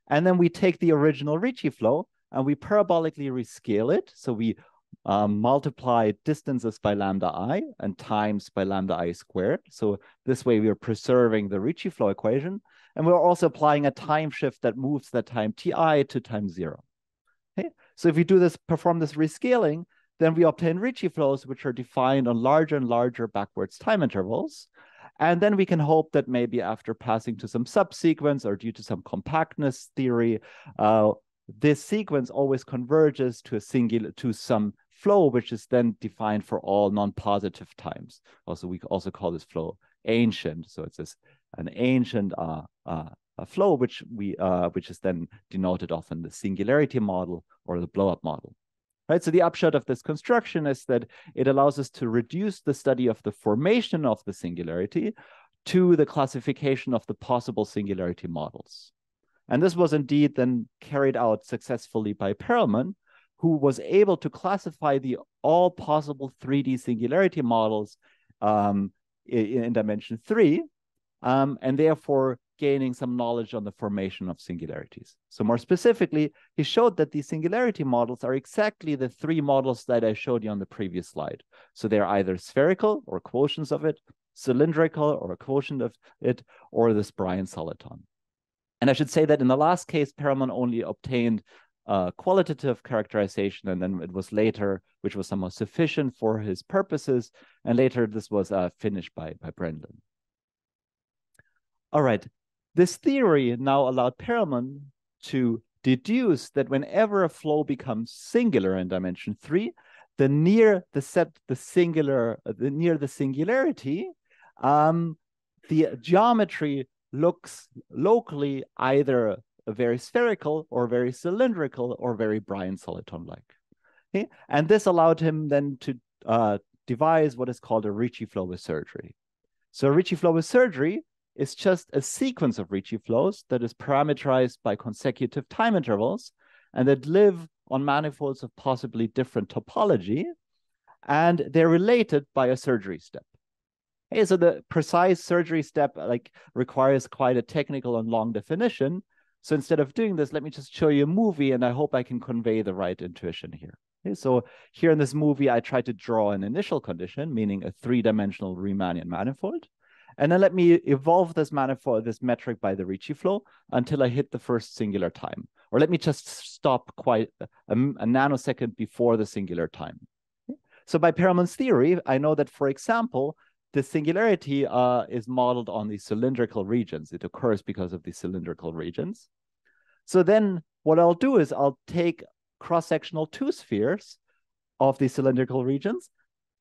And then we take the original Ricci flow and we parabolically rescale it. So we multiply distances by lambda I and times by lambda I squared. So this way we are preserving the Ricci flow equation. And we're also applying a time shift that moves that time ti to time 0. Okay? So if we do this, perform this rescaling, then we obtain Ricci flows, which are defined on larger and larger backwards time intervals. And then we can hope that maybe after passing to some subsequence or due to some compactness theory, this sequence always converges to some flow, which is then defined for all non-positive times. Also, we also call this flow ancient. So it's an ancient flow, which is then denoted often the singularity model or the blow-up model. Right, so the upshot of this construction is that it allows us to reduce the study of the formation of the singularity to the classification of the possible singularity models. And this was indeed then carried out successfully by Perelman, who was able to classify all possible 3D singularity models in dimension 3, and therefore gaining some knowledge on the formation of singularities. So more specifically, he showed that these singularity models are exactly the 3 models that I showed you on the previous slide. So they're either spherical or quotients of it, cylindrical or a quotient of it, or this Bryan soliton. And I should say that in the last case, Perelman only obtained qualitative characterization, and then it was later, which was somehow sufficient for his purposes, and later this was finished by Brendan. All right. This theory now allowed Perelman to deduce that whenever a flow becomes singular in dimension 3, near the singularity, the geometry looks locally either very spherical or very cylindrical or very Bryan soliton-like. Okay? And this allowed him then to devise what is called a Ricci flow with surgery. So a Ricci flow with surgery is just a sequence of Ricci flows that is parameterized by consecutive time intervals and that live on manifolds of possibly different topology, and they're related by a surgery step. Okay, so the precise surgery step requires quite a technical and long definition. So instead of doing this, let me just show you a movie, and I hope I can convey the right intuition here. Okay, so here in this movie, I try to draw an initial condition, meaning a 3-dimensional Riemannian manifold. And then let me evolve this manifold, this metric by the Ricci flow until I hit the first singular time. Or let me just stop quite a nanosecond before the singular time. Okay? So by Perelman's theory, I know that, for example, the singularity is modeled on the cylindrical regions. It occurs because of the cylindrical regions. So then what I'll do is I'll take cross-sectional 2 spheres of the cylindrical regions,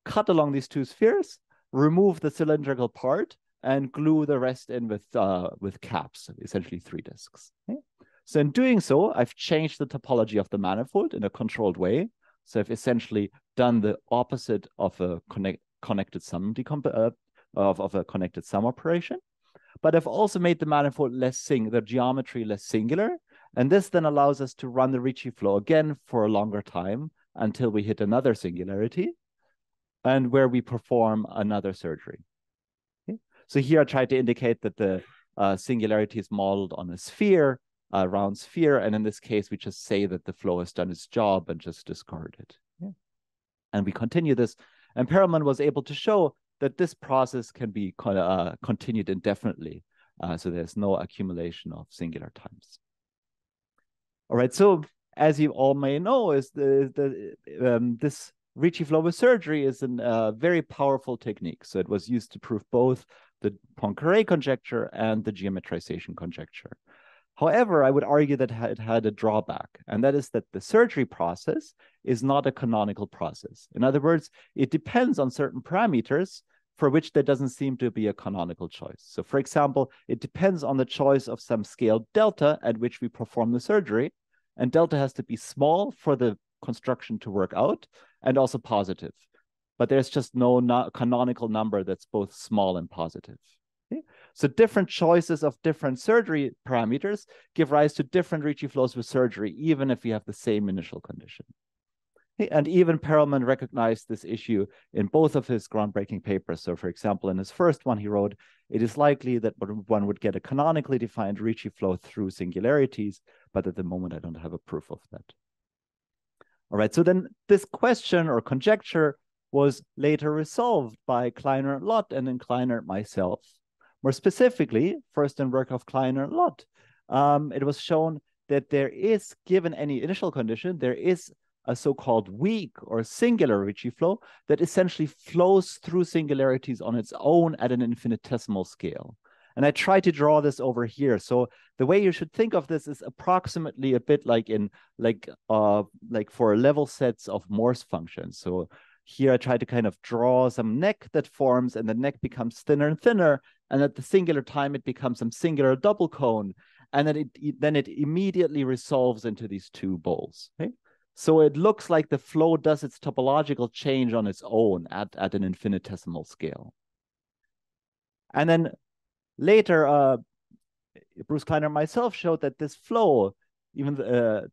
cut along these 2 spheres, remove the cylindrical part, and glue the rest in with caps, essentially 3 disks. Okay? So in doing so, I've changed the topology of the manifold in a controlled way. So I've essentially done the opposite of a connected sum of a connected sum operation. But I've also made the manifold the geometry less singular. And this then allows us to run the Ricci flow again for a longer time until we hit another singularity, and where we perform another surgery. Okay? So here I tried to indicate that the singularity is modeled on a sphere, a round sphere, and in this case, we just say that the flow has done its job and just discard it. Yeah. And we continue this, and Perelman was able to show that this process can be continued indefinitely, so there's no accumulation of singular times. All right, so as you all may know, is this Ricci flow with surgery is a very powerful technique. So it was used to prove both the Poincare conjecture and the geometrization conjecture. However, I would argue that it had a drawback, and that is that the surgery process is not a canonical process. In other words, it depends on certain parameters for which there doesn't seem to be a canonical choice. So for example, it depends on the choice of some scale delta at which we perform the surgery, and delta has to be small for the construction to work out, and also positive. But there's just no canonical number that's both small and positive. Okay? So different choices of different surgery parameters give rise to different Ricci flows with surgery, even if we have the same initial condition. And even Perelman recognized this issue in both of his groundbreaking papers. So for example, in his first one, he wrote, it is likely that one would get a canonically defined Ricci flow through singularities, but at the moment, I don't have a proof of that. All right, so then this question or conjecture was later resolved by Kleiner, Lott, and then Kleiner myself. More specifically, first in work of Kleiner, Lott, it was shown that there is, given any initial condition, there is a so-called weak or singular Ricci flow that essentially flows through singularities on its own at an infinitesimal scale. And I try to draw this over here. So the way you should think of this is approximately a bit like in like for level sets of Morse functions. So here I try to kind of draw some neck that forms, and the neck becomes thinner and thinner, and at the singular time it becomes some singular double cone, and then it immediately resolves into these two bowls. Okay? So it looks like the flow does its topological change on its own at an infinitesimal scale. And then later, Bruce Kleiner and myself showed that this flow even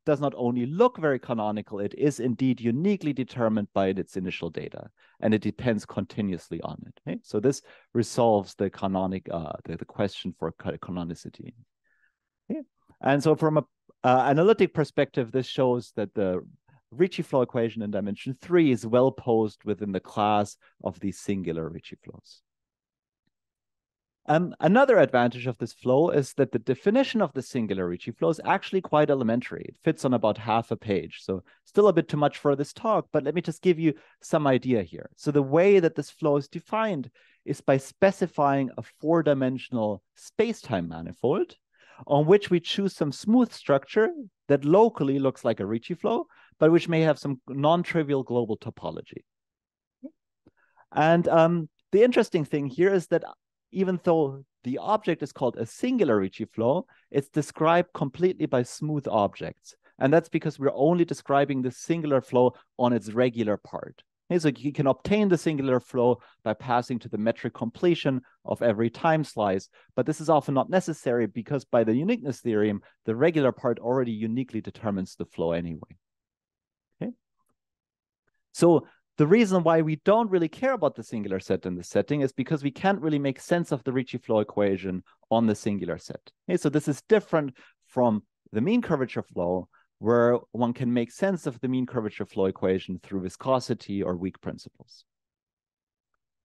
does not only look very canonical, it is indeed uniquely determined by its initial data, and it depends continuously on it. Okay? So this resolves the the question for canonicity. Okay? And so from a analytic perspective, this shows that the Ricci flow equation in dimension 3 is well posed within the class of these singular Ricci flows. Another advantage of this flow is that the definition of the singular Ricci flow is actually quite elementary. It fits on about half a page, so still a bit too much for this talk, but let me just give you some idea here. So the way that this flow is defined is by specifying a 4-dimensional space-time manifold on which we choose some smooth structure that locally looks like a Ricci flow, but which may have some non-trivial global topology. And the interesting thing here is that even though the object is called a singular Ricci flow, it's described completely by smooth objects. And that's because we're only describing the singular flow on its regular part. Okay, so you can obtain the singular flow by passing to the metric completion of every time slice, but this is often not necessary because by the uniqueness theorem, the regular part already uniquely determines the flow anyway. Okay? So the reason why we don't really care about the singular set in this setting is because we can't really make sense of the Ricci flow equation on the singular set. Okay, so this is different from the mean curvature flow, where one can make sense of the mean curvature flow equation through viscosity or weak principles.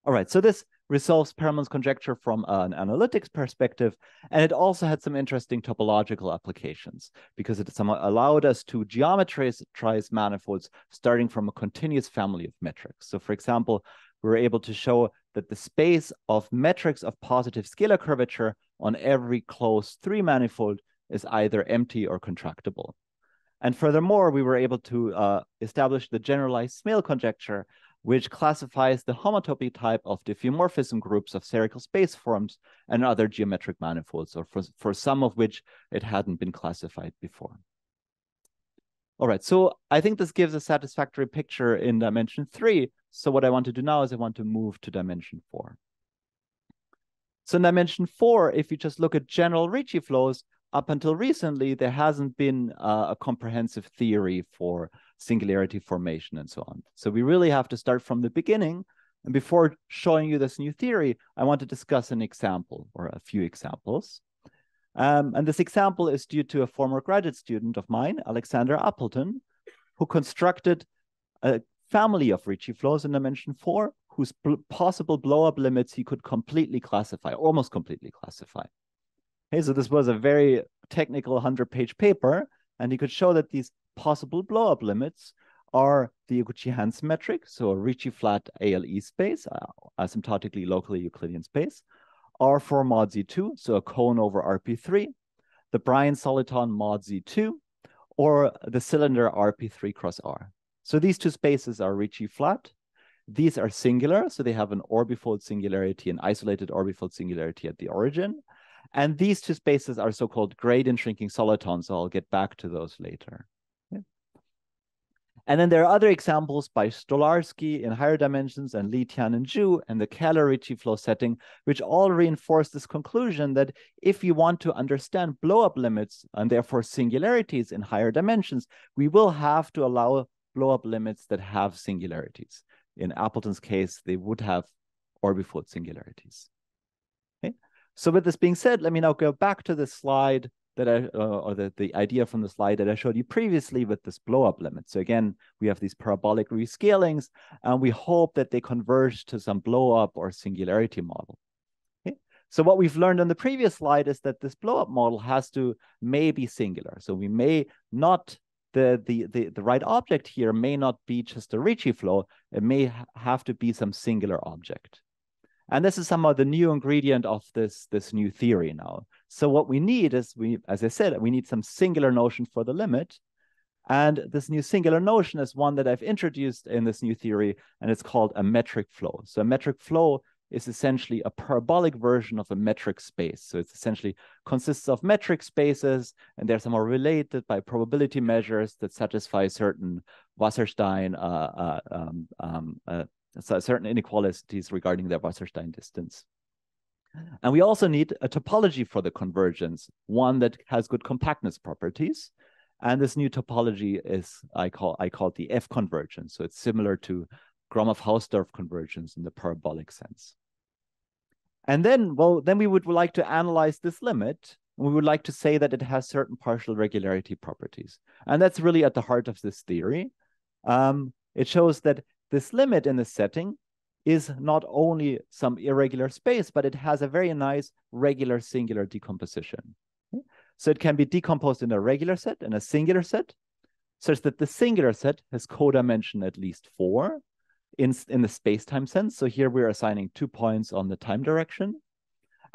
All right, so this resolves Perelman's conjecture from an analytics perspective, and it also had some interesting topological applications because it somehow allowed us to geometrize manifolds starting from a continuous family of metrics. So for example, we were able to show that the space of metrics of positive scalar curvature on every closed 3-manifold is either empty or contractible. And furthermore, we were able to establish the generalized Smale conjecture, which classifies the homotopy type of diffeomorphism groups of spherical space forms and other geometric manifolds, or for some of which it hadn't been classified before. All right, so I think this gives a satisfactory picture in dimension 3. So what I want to do now is I want to move to dimension 4. So in dimension 4, if you just look at general Ricci flows, up until recently, there hasn't been a comprehensive theory for singularity formation and so on. So we really have to start from the beginning. And before showing you this new theory, I want to discuss an example or a few examples. And this example is due to a former graduate student of mine, Alexander Appleton, who constructed a family of Ricci flows in dimension 4, whose possible blow-up limits he could completely classify, almost completely classify. Okay, so this was a very technical 100-page paper, and he could show that these possible blow-up limits are the Iguchi-Hansen metric, so a Ricci flat ALE space, asymptotically locally Euclidean space, R for mod Z2, so a cone over RP3, the Bryan-Soliton mod Z2, or the cylinder RP3 cross R. So these two spaces are Ricci flat. These are singular, so they have an orbifold singularity, an isolated orbifold singularity at the origin. And these two spaces are so-called gradient shrinking solitons, so I'll get back to those later. Okay. And then there are other examples by Stolarski in higher dimensions and Li Tian and Zhu and the Kähler-Ricci flow setting, which all reinforce this conclusion that if you want to understand blow-up limits and therefore singularities in higher dimensions, we will have to allow blow-up limits that have singularities. In Appleton's case, they would have orbifold singularities. Okay? So with this being said, let me now go back to the slide that or the idea from the slide that I showed you previously with this blow-up limit. So again, we have these parabolic rescalings, and we hope that they converge to some blow-up or singularity model. Okay? So what we've learned on the previous slide is that this blow-up model has to may be singular. So we may not, the right object here may not be just a Ricci flow. It may have to be some singular object. And this is somehow the new ingredient of this new theory now. So what we need is, as I said, we need some singular notion for the limit. And this new singular notion is one that I've introduced in this new theory, and it's called a metric flow. So a metric flow is essentially a parabolic version of a metric space. So it essentially consists of metric spaces, and they're somehow related by probability measures that satisfy certain Wasserstein certain inequalities regarding their Wasserstein distance. And we also need a topology for the convergence, one that has good compactness properties. And this new topology is, I call it the F convergence. So it's similar to Gromov-Hausdorff convergence in the parabolic sense. And then, then we would like to analyze this limit. We would like to say that it has certain partial regularity properties. And that's really at the heart of this theory. It shows that this limit in the setting is not only some irregular space, but it has a very nice regular singular decomposition. Okay? So it can be decomposed in a regular set and a singular set, such that the singular set has codimension at least 4 in the space-time sense. So here we're assigning 2 points on the time direction.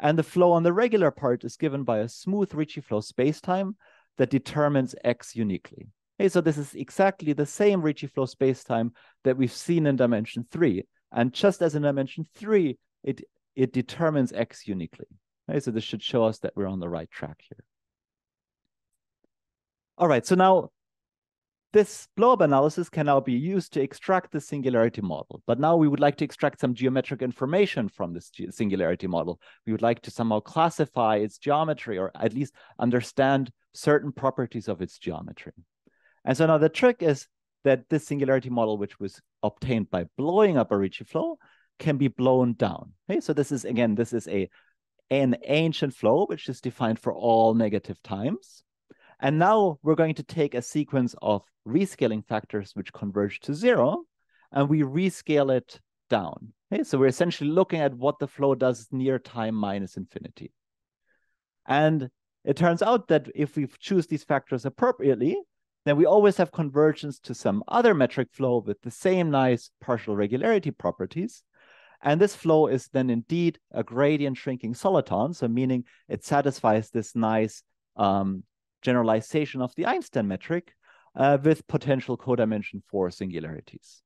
And the flow on the regular part is given by a smooth Ricci flow space-time that determines X uniquely. Okay, so this is exactly the same Ricci flow spacetime that we've seen in dimension 3. And just as in dimension 3, it determines X uniquely. Okay, so this should show us that we're on the right track here. All right, so now this blow-up analysis can now be used to extract the singularity model. But now we would like to extract some geometric information from this singularity model. We would like to somehow classify its geometry, or at least understand certain properties of its geometry. And so now the trick is that this singularity model, which was obtained by blowing up a Ricci flow, can be blown down. Okay, so this is, again, this is an ancient flow, which is defined for all negative times. And now we're going to take a sequence of rescaling factors which converge to 0, and we rescale it down. Okay, so we're essentially looking at what the flow does near time minus infinity. And it turns out that if we choose these factors appropriately, then we always have convergence to some other metric flow with the same nice partial regularity properties. And this flow is then indeed a gradient shrinking soliton, so meaning it satisfies this nice generalization of the Einstein metric with potential codimension 4 singularities.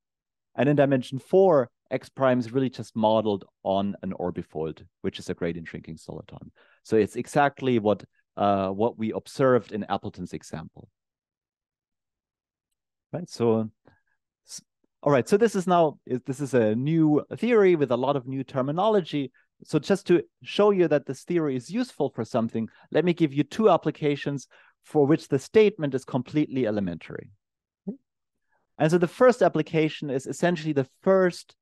And in dimension 4, X prime is really just modeled on an orbifold, which is a gradient shrinking soliton. So it's exactly what we observed in Appleton's example. Right, so, all right, so this is a new theory with a lot of new terminology. So just to show you that this theory is useful for something, let me give you 2 applications for which the statement is completely elementary. And so the first application is essentially the first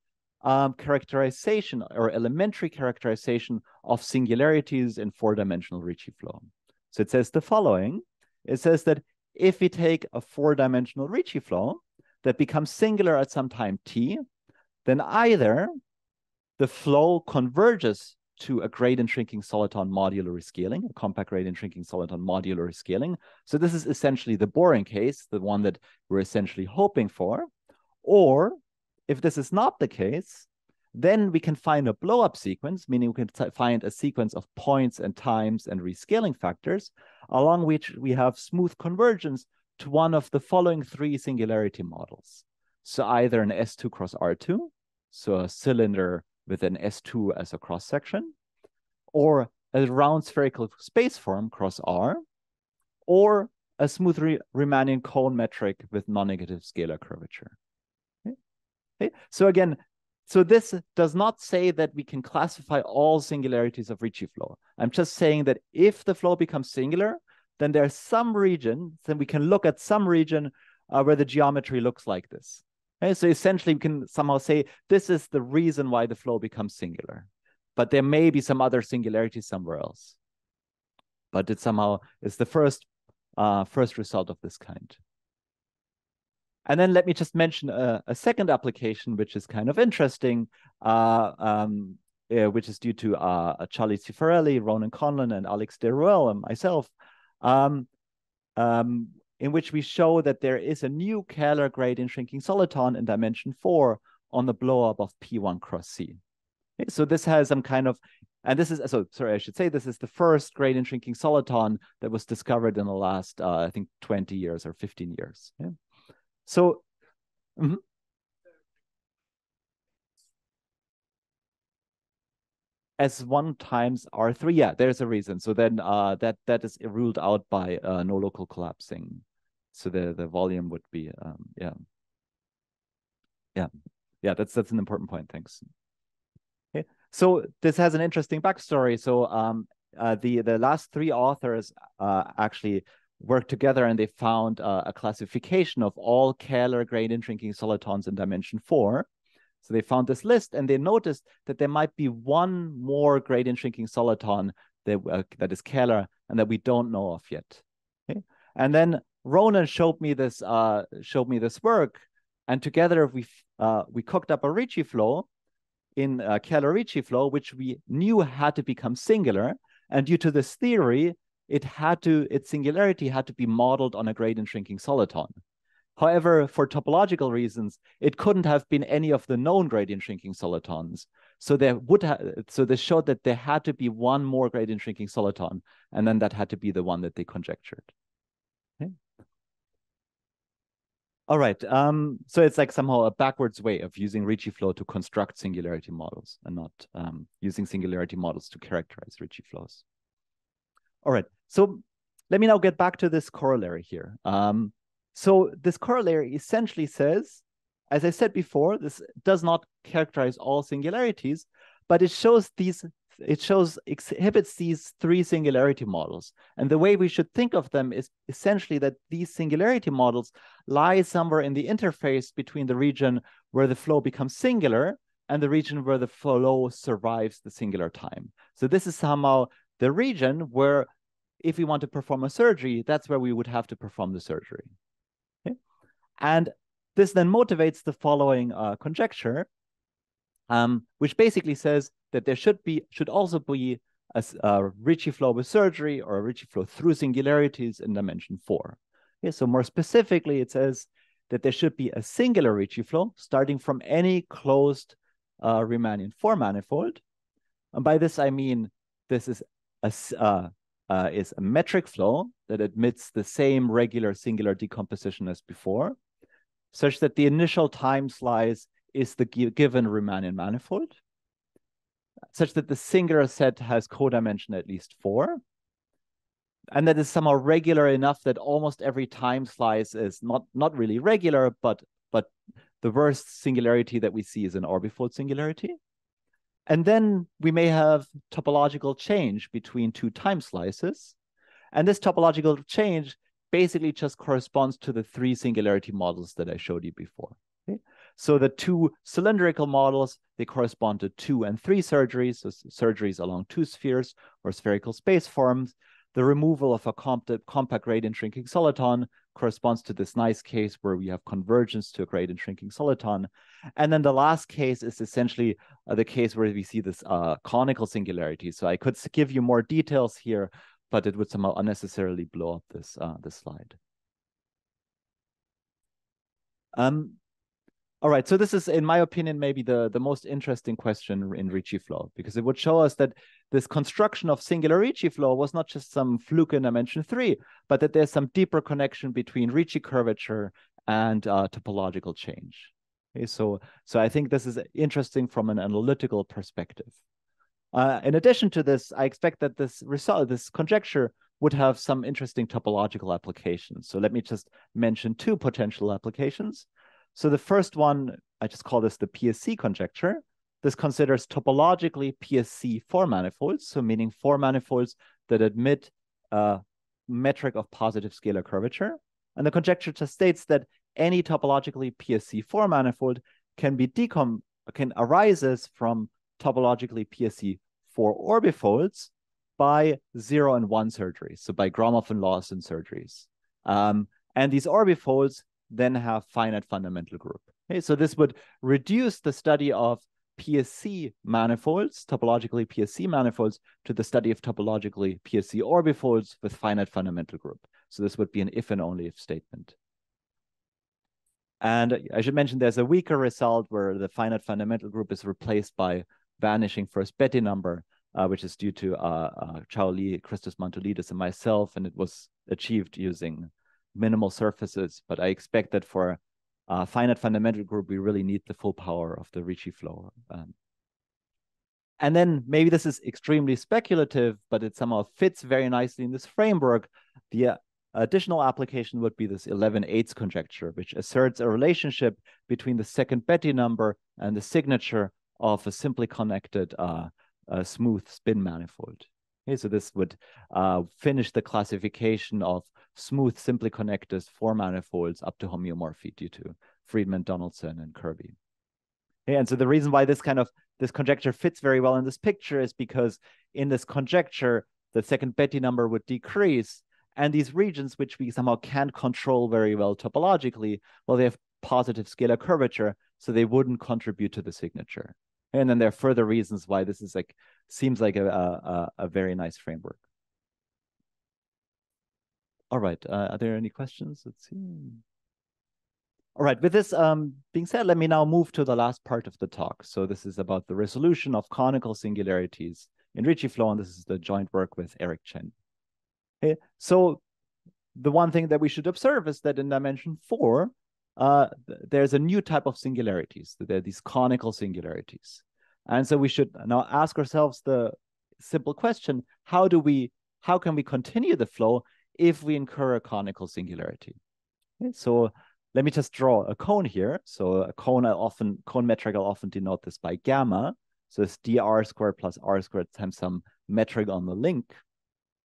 characterization or elementary characterization of singularities in 4-dimensional Ricci flow. So it says the following. It says that if we take a 4-dimensional Ricci flow that becomes singular at some time t, then either the flow converges to a gradient shrinking soliton modular rescaling, a compact gradient shrinking soliton modular rescaling. So this is essentially the boring case, the one that we're essentially hoping for. Or if this is not the case, then we can find a blow-up sequence, meaning we can find a sequence of points and times and rescaling factors, along which we have smooth convergence to one of the following 3 singularity models. So either an S2 cross R2, so a cylinder with an S2 as a cross-section, or a round spherical space form cross R, or a smooth Riemannian cone metric with non-negative scalar curvature. Okay. So again, so this does not say that we can classify all singularities of Ricci flow. I'm just saying that if the flow becomes singular, then there's some region, then we can look at some region where the geometry looks like this. Okay. So essentially we can somehow say this is the reason why the flow becomes singular, but there may be some other singularity somewhere else. But it somehow is the first result of this kind. And then let me just mention a second application, which is kind of interesting, which is due to Charlie Cifarelli, Ronan Conlon, and Alex Deruel, and myself, in which we show that there is a new Kähler gradient shrinking soliton in dimension 4 on the blow-up of P1 cross C. Okay, so this has some kind of, and this is, so sorry, I should say this is the first gradient shrinking soliton that was discovered in the last, I think, 20 years or 15 years. Yeah? So, S1 times R3, yeah, there's a reason. So then that is ruled out by no local collapsing. So the volume would be, yeah, that's an important point. Thanks. Okay, so this has an interesting backstory. So the last 3 authors actually worked together and they found a classification of all Kähler gradient shrinking solitons in dimension 4. So they found this list and they noticed that there might be one more gradient shrinking soliton that is Kähler and that we don't know of yet. Okay? And then Ronan showed me this work, and together we cooked up a Ricci flow in Kähler Ricci flow, which we knew had to become singular, and due to this theory, its singularity had to be modeled on a gradient shrinking soliton. However, for topological reasons, it couldn't have been any of the known gradient shrinking solitons. So this showed that there had to be one more gradient shrinking soliton, and then that had to be the one that they conjectured. Okay. All right. So it's like somehow a backwards way of using Ricci flow to construct singularity models and not using singularity models to characterize Ricci flows. All right. So let me now get back to this corollary here. So this corollary essentially says, as I said before, this does not characterize all singularities, but it exhibits these 3 singularity models. And the way we should think of them is essentially that these singularity models lie somewhere in the interface between the region where the flow becomes singular and the region where the flow survives the singular time. So this is somehow the region where, if we want to perform a surgery, that's where we would have to perform the surgery. Okay? And this then motivates the following conjecture, which basically says that there should also be a Ricci flow with surgery or a Ricci flow through singularities in dimension 4. Okay, so more specifically, it says that there should be a singular Ricci flow starting from any closed Riemannian 4 manifold. And by this, I mean this is a metric flow that admits the same regular singular decomposition as before, such that the initial time slice is the given Riemannian manifold, such that the singular set has codimension at least 4, and that is somehow regular enough that almost every time slice is not really regular, but the worst singularity that we see is an orbifold singularity. And then we may have topological change between 2 time slices. And this topological change basically just corresponds to the 3 singularity models that I showed you before. Okay? So the 2 cylindrical models, they correspond to 2 and 3 surgeries, so surgeries along 2 spheres or spherical space forms. The removal of a compact gradient shrinking soliton corresponds to this nice case where we have convergence to a gradient shrinking soliton. And then the last case is essentially the case where we see this conical singularity. So I could give you more details here, but it would somehow unnecessarily blow up this slide. All right, so this is, in my opinion, maybe the most interesting question in Ricci flow, because it would show us that this construction of singular Ricci flow was not just some fluke in dimension 3, but that there's some deeper connection between Ricci curvature and topological change. Okay, so I think this is interesting from an analytical perspective. In addition to this, I expect that this conjecture would have some interesting topological applications. So let me just mention two potential applications. So the first one, I just call this the PSC conjecture. This considers topologically PSC four manifolds, so meaning four manifolds that admit a metric of positive scalar curvature. And the conjecture just states that any topologically PSC four manifold can arises from topologically PSC four orbifolds by 0 and 1 surgeries, so by Gromov and Lawson surgeries. And these orbifolds then have finite fundamental group. Okay, so this would reduce the study of PSC manifolds, topologically PSC manifolds, to the study of topologically PSC orbifolds with finite fundamental group. So this would be an if and only if statement. And I should mention there's a weaker result where the finite fundamental group is replaced by vanishing first Betti number, which is due to Chao Li, Christos Mantolidis, and myself, and it was achieved using minimal surfaces. But I expect that for finite fundamental group, we really need the full power of the Ricci flow. And then maybe this is extremely speculative, but it somehow fits very nicely in this framework. The additional application would be this 11/8 conjecture, which asserts a relationship between the second Betti number and the signature of a simply connected smooth spin manifold. Okay, so this would finish the classification of smooth simply connected four manifolds up to homeomorphy due to Friedman, Donaldson, and Kirby. Okay, and so the reason why this conjecture fits very well in this picture is because in this conjecture, the second Betti number would decrease, and these regions which we somehow can't control very well topologically, well, they have positive scalar curvature, so they wouldn't contribute to the signature. And then there are further reasons why this is seems like a very nice framework. All right, are there any questions? Let's see. All right, with this being said, let me now move to the last part of the talk. So this is about the resolution of conical singularities in Ricci flow, and this is the joint work with Eric Chen. Okay, so the one thing that we should observe is that in dimension 4, there's a new type of singularities. There are these conical singularities. And so we should now ask ourselves the simple question, how can we continue the flow if we incur a conical singularity? Okay, so let me just draw a cone here. So a cone metric, I'll often denote this by gamma. So it's dr squared plus r squared times some metric on the link.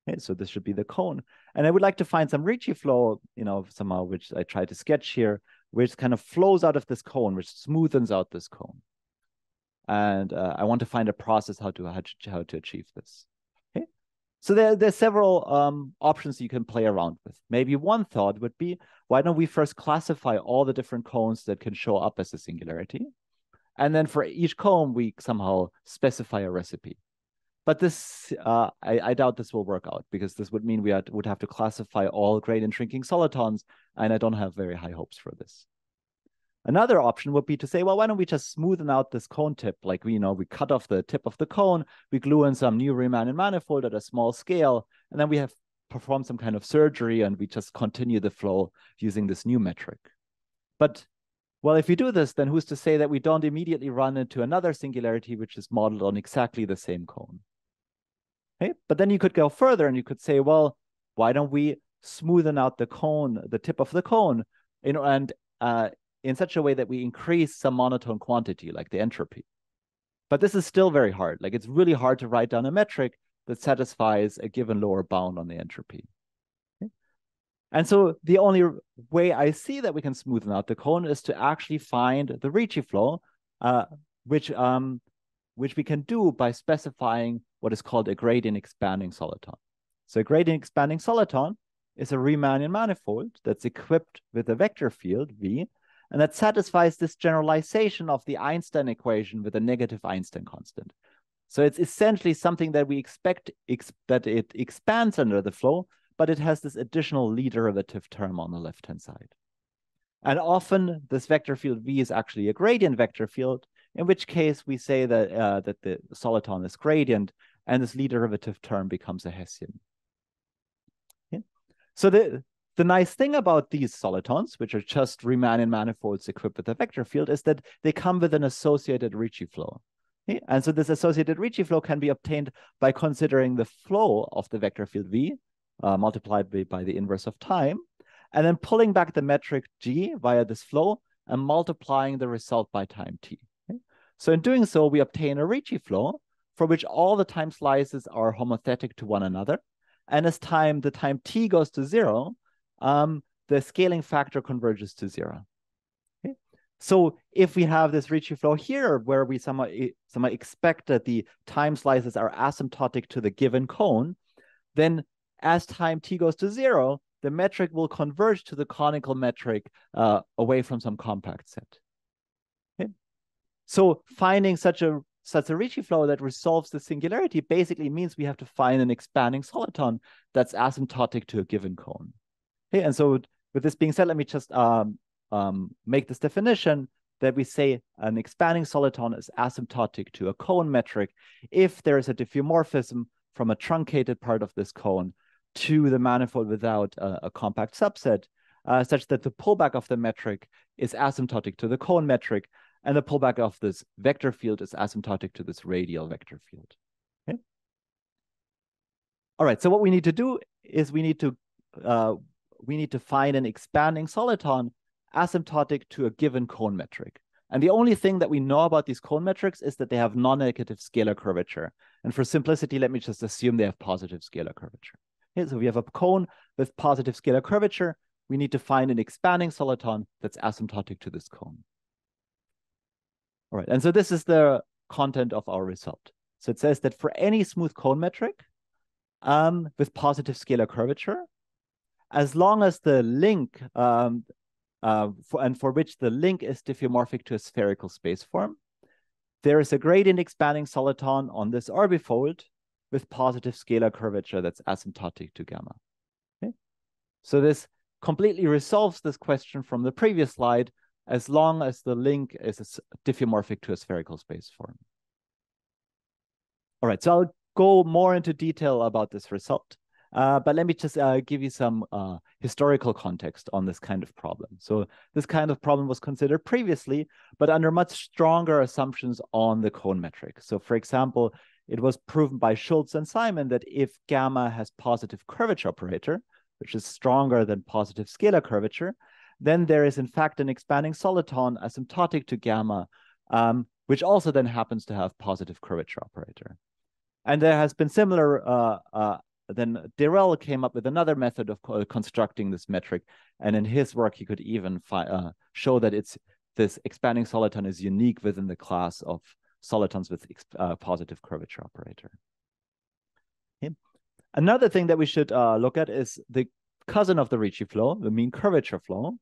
Okay, so this should be the cone. And I would like to find some Ricci flow, somehow, which I try to sketch here, which kind of flows out of this cone, which smoothens out this cone. And I want to find a process how to achieve this. Okay, so there's several options you can play around with. Maybe one thought would be, why don't we first classify all the different cones that can show up as a singularity, and then for each cone we somehow specify a recipe. But this, I doubt this will work out, because this would mean we would have to classify all gradient shrinking solitons, and I don't have very high hopes for this. Another option would be to say, well, why don't we just smoothen out this cone tip? Like, we cut off the tip of the cone, we glue in some new Riemann manifold at a small scale, and then we have performed some kind of surgery, and we just continue the flow using this new metric. But, well, if we do this, then who's to say that we don't immediately run into another singularity which is modeled on exactly the same cone? Okay? But then you could go further and you could say, well, why don't we smoothen out the cone, the tip of the cone, and in such a way that we increase some monotone quantity, like the entropy. But this is still very hard. Like, it's really hard to write down a metric that satisfies a given lower bound on the entropy. Okay? And so the only way I see that we can smoothen out the cone is to actually find the Ricci flow, which we can do by specifying what is called a gradient expanding soliton. So a gradient expanding soliton is a Riemannian manifold that's equipped with a vector field V, and that satisfies this generalization of the Einstein equation with a negative Einstein constant. So it's essentially something that we expect that it expands under the flow, but it has this additional Lie derivative term on the left-hand side. And often this vector field V is actually a gradient vector field, in which case we say that, that the soliton is gradient, and this Lie derivative term becomes a Hessian. Okay? So the nice thing about these solitons, which are just Riemannian manifolds equipped with a vector field, is that they come with an associated Ricci flow. Okay? And so this associated Ricci flow can be obtained by considering the flow of the vector field V multiplied by the inverse of time, and then pulling back the metric g via this flow and multiplying the result by time t. Okay? So in doing so, we obtain a Ricci flow for which all the time slices are homothetic to one another. And as the time t goes to 0, the scaling factor converges to 0. Okay? So if we have this Ricci flow here, where we somehow expect that the time slices are asymptotic to the given cone, then as time t goes to 0, the metric will converge to the conical metric away from some compact set. Okay? So finding such a Ricci flow that resolves the singularity basically means we have to find an expanding soliton that's asymptotic to a given cone. Okay? And so with this being said, let me just make this definition that we say an expanding soliton is asymptotic to a cone metric if there is a diffeomorphism from a truncated part of this cone to the manifold without a compact subset, such that the pullback of the metric is asymptotic to the cone metric, and the pullback of this vector field is asymptotic to this radial vector field. Okay? All right, so what we need to do is we need to find an expanding soliton asymptotic to a given cone metric. And the only thing that we know about these cone metrics is that they have non-negative scalar curvature. And for simplicity, let me just assume they have positive scalar curvature. Okay, so we have a cone with positive scalar curvature. We need to find an expanding soliton that's asymptotic to this cone. All right, and so this is the content of our result. So it says that for any smooth cone metric with positive scalar curvature, as long as the link, for which the link is diffeomorphic to a spherical space form, there is a gradient expanding soliton on this orbifold with positive scalar curvature that's asymptotic to gamma. Okay? So this completely resolves this question from the previous slide, as long as the link is diffeomorphic to a spherical space form. All right, so I'll go more into detail about this result. But let me just give you some historical context on this kind of problem. So this kind of problem was considered previously, but under much stronger assumptions on the cone metric. So for example, it was proven by Schultz and Simon that if gamma has positive curvature operator, which is stronger than positive scalar curvature, then there is in fact an expanding soliton asymptotic to gamma, which also then happens to have positive curvature operator. And there has been similar, then Derel came up with another method of constructing this metric. And in his work, he could even show that this expanding soliton is unique within the class of solitons with positive curvature operator. Okay. Another thing that we should look at is the cousin of the Ricci flow, the mean curvature flow.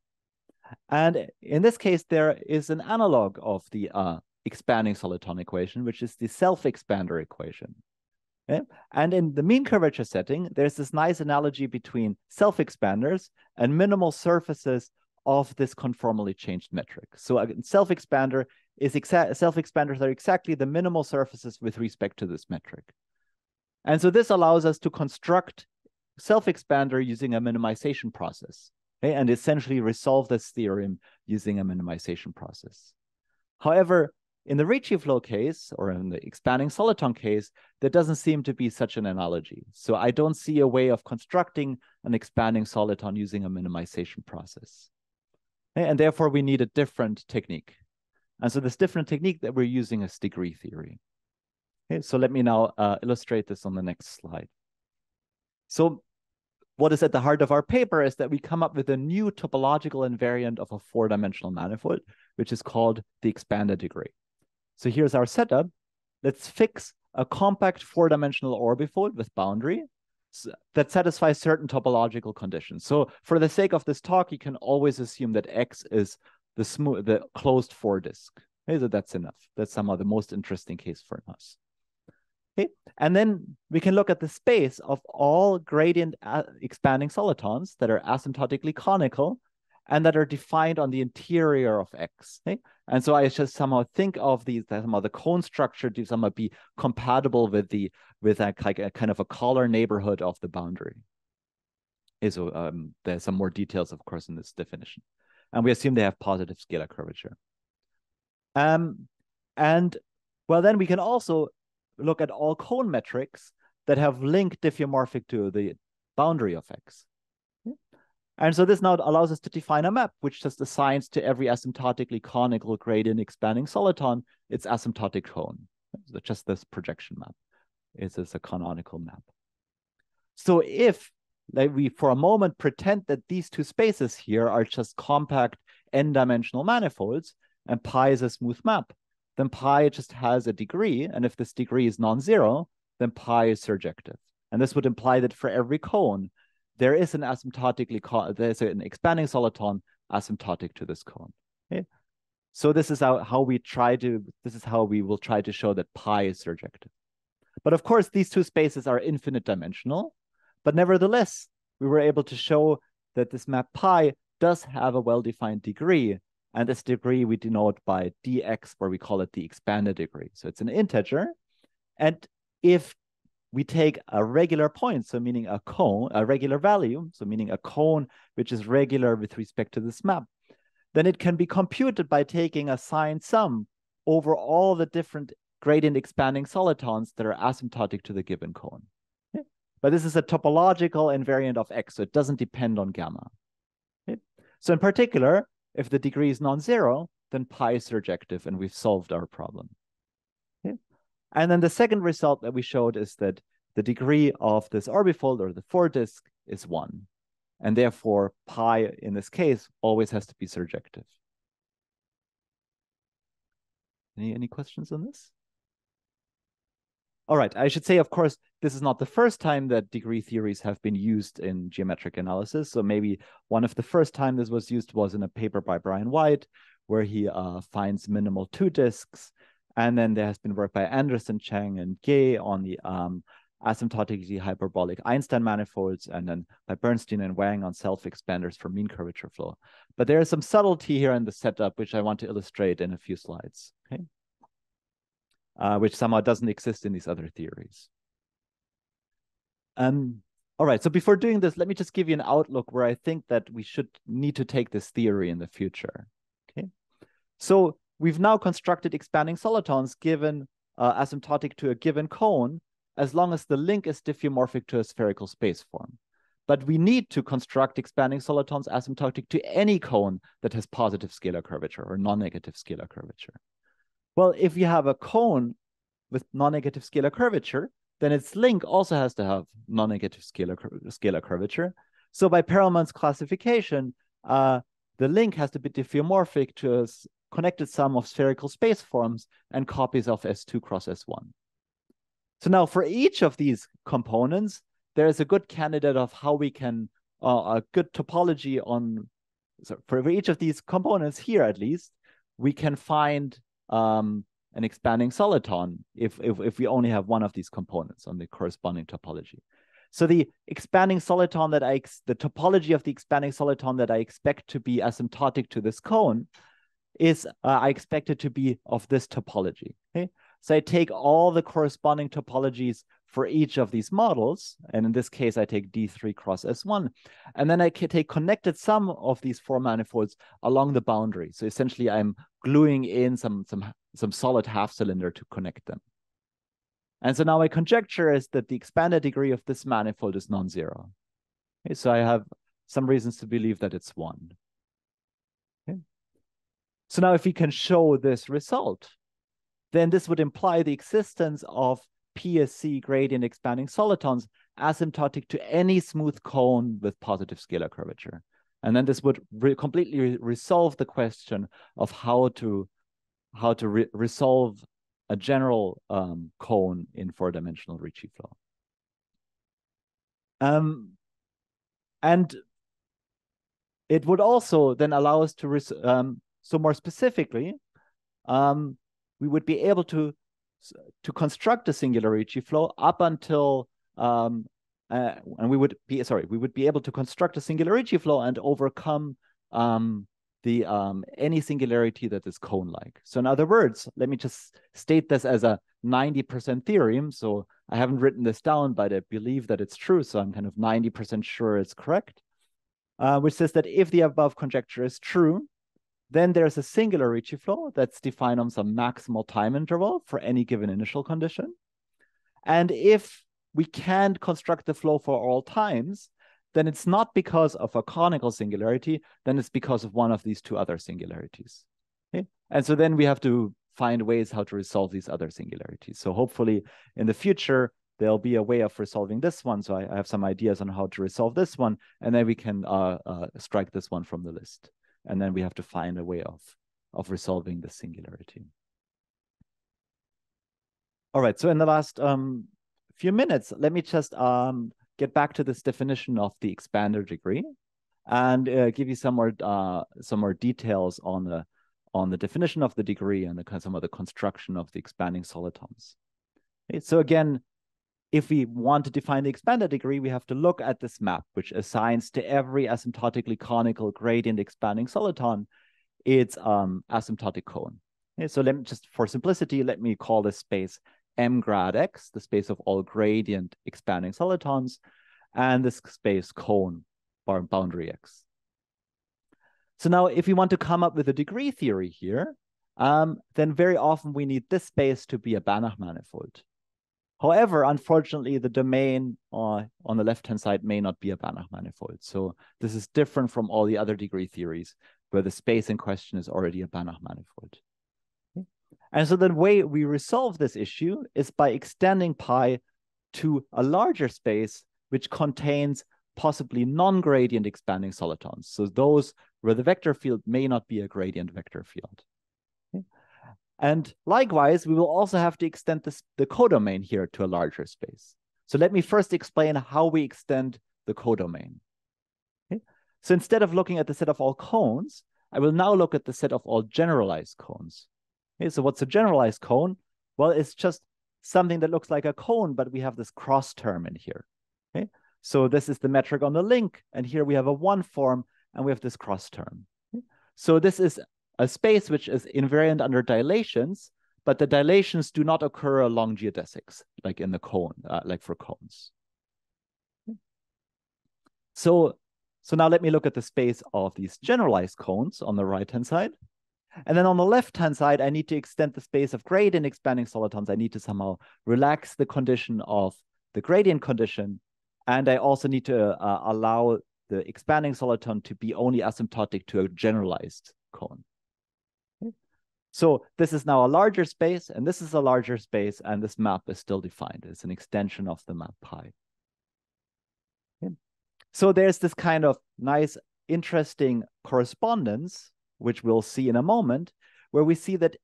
And in this case, there is an analog of the expanding soliton equation, which is the self-expander equation. Okay? And in the mean curvature setting, there's this nice analogy between self-expanders and minimal surfaces of this conformally changed metric. So self-expanders are exactly the minimal surfaces with respect to this metric. And so this allows us to construct self-expander using a minimization process, okay, and essentially resolve this theorem using a minimization process. However, in the Ricci flow case, or in the expanding soliton case, there doesn't seem to be such an analogy. So I don't see a way of constructing an expanding soliton using a minimization process. Okay, and therefore, we need a different technique. And so this different technique that we're using is degree theory. Okay, so let me now illustrate this on the next slide. So what is at the heart of our paper is that we come up with a new topological invariant of a four-dimensional manifold, which is called the expanded degree. So here's our setup. Let's fix a compact four-dimensional orbifold with boundary that satisfies certain topological conditions. So for the sake of this talk, you can always assume that X is the closed four disk. Okay, so that's enough. That's somehow the most interesting case for us. Okay, and then we can look at the space of all gradient expanding solitons that are asymptotically conical and that are defined on the interior of X. Okay? And so I just somehow think of these, that somehow the cone structure to somehow be compatible with like a kind of a collar neighborhood of the boundary. Okay, so there's some more details, of course, in this definition. And we assume they have positive scalar curvature. And well, then we can also look at all cone metrics that have link diffeomorphic to the boundary of X. And so this now allows us to define a map, which just assigns to every asymptotically conical gradient expanding soliton its asymptotic cone. So just this projection map is a canonical map. So if we, for a moment, pretend that these two spaces here are just compact n-dimensional manifolds, and pi is a smooth map, then pi just has a degree, and if this degree is non-zero, then pi is surjective. And this would imply that for every cone, there is an there's an expanding soliton asymptotic to this cone. Okay? So this is how we will try to show that pi is surjective. But of course, these two spaces are infinite dimensional, but nevertheless, we were able to show that this map pi does have a well-defined degree, and this degree we denote by dx, where we call it the expanded degree. So it's an integer, and if we take a regular point, so meaning a cone, a regular value, so meaning a cone which is regular with respect to this map, then it can be computed by taking a signed sum over all the different gradient expanding solitons that are asymptotic to the given cone. Okay? But this is a topological invariant of X, so it doesn't depend on gamma. Okay? So in particular, if the degree is non-zero, then pi is surjective, and we've solved our problem. Okay? And then the second result that we showed is that the degree of this orbifold, or the 4-disk, is 1. And therefore, pi, in this case, always has to be surjective. Any questions on this? All right, I should say, of course, this is not the first time that degree theories have been used in geometric analysis. So maybe one of the first time this was used was in a paper by Brian White, where he finds minimal 2 disks. And then there has been work by Anderson, Chang, and Gay on the asymptotically hyperbolic Einstein manifolds, and then by Bernstein and Wang on self-expanders for mean curvature flow. But there is some subtlety here in the setup, which I want to illustrate in a few slides, okay? Which somehow doesn't exist in these other theories. All right, so before doing this, let me just give you an outlook where I think that we should need to take this theory in the future, okay? So we've now constructed expanding solitons given asymptotic to a given cone, as long as the link is diffeomorphic to a spherical space form. But we need to construct expanding solitons asymptotic to any cone that has positive scalar curvature or non-negative scalar curvature. Well, if you have a cone with non-negative scalar curvature, then its link also has to have non-negative scalar curvature. So by Perelman's classification, the link has to be diffeomorphic to a connected sum of spherical space forms and copies of S2 cross S1. So now for each of these components, there is a good candidate of how we can, a good topology on, so for each of these components here at least, we can find an expanding soliton if we only have one of these components on the corresponding topology. So the expanding soliton the topology of the expanding soliton that I expect to be asymptotic to this cone is, I expect it to be of this topology, okay? So I take all the corresponding topologies for each of these models, and in this case, I take D3 cross S1, and then I can take connected sum of these 4 manifolds along the boundary. So essentially, I'm gluing in some solid half cylinder to connect them. And so now my conjecture is that the expanded degree of this manifold is non-zero. Okay, so I have some reasons to believe that it's 1. Okay. So now if we can show this result, then this would imply the existence of PSC gradient expanding solitons asymptotic to any smooth cone with positive scalar curvature. And then this would completely resolve the question of how to resolve a general cone in 4-dimensional Ricci flow. And it would also then allow us to, so more specifically, we would be able to construct a singular Ricci flow up until, and we would be able to construct a singular Ricci flow and overcome any singularity that is cone-like. So in other words, let me just state this as a 90% theorem. So I haven't written this down, but I believe that it's true. So I'm kind of 90% sure it's correct, which says that if the above conjecture is true, then there's a singular Ricci flow that's defined on some maximal time interval for any given initial condition. And if we can't construct the flow for all times, then it's not because of a conical singularity, then it's because of one of these two other singularities. Okay? And so then we have to find ways how to resolve these other singularities. So hopefully in the future, there'll be a way of resolving this one. So I have some ideas on how to resolve this one, and then we can strike this one from the list. And then we have to find a way of resolving the singularity. All right, so in the last few minutes, let me just get back to this definition of the expander degree and give you some more details on the definition of the degree and some of the construction of the expanding solitons. Okay, so again, if we want to define the expander degree, we have to look at this map, which assigns to every asymptotically conical gradient expanding soliton its asymptotic cone. Okay, so let me just, for simplicity, let me call this space M grad X, the space of all gradient expanding solitons, and this space cone boundary X. So now if we want to come up with a degree theory here, then very often we need this space to be a Banach manifold. However, unfortunately, the domain on the left-hand side may not be a Banach manifold. So this is different from all the other degree theories where the space in question is already a Banach manifold. Okay. And so the way we resolve this issue is by extending pi to a larger space which contains possibly non-gradient expanding solitons. So those where the vector field may not be a gradient vector field. Okay. And likewise, we will also have to extend the codomain here to a larger space. So let me first explain how we extend the codomain. Okay. So instead of looking at the set of all cones, I will now look at the set of all generalized cones. Okay. So what's a generalized cone? Well, it's just something that looks like a cone, but we have this cross term in here. Okay. So this is the metric on the link, and here we have a one form, and we have this cross term. Okay. So this is a space which is invariant under dilations, but the dilations do not occur along geodesics, like in the cone, like for cones. So now let me look at the space of these generalized cones on the right-hand side. And then on the left-hand side, I need to extend the space of gradient expanding solitons. I need to somehow relax the condition of the gradient condition. And I also need to allow the expanding soliton to be only asymptotic to a generalized cone. So this is now a larger space, and this is a larger space, and this map is still defined. It's an extension of the map pi. Okay. So there's this kind of nice, interesting correspondence, which we'll see in a moment, where we see that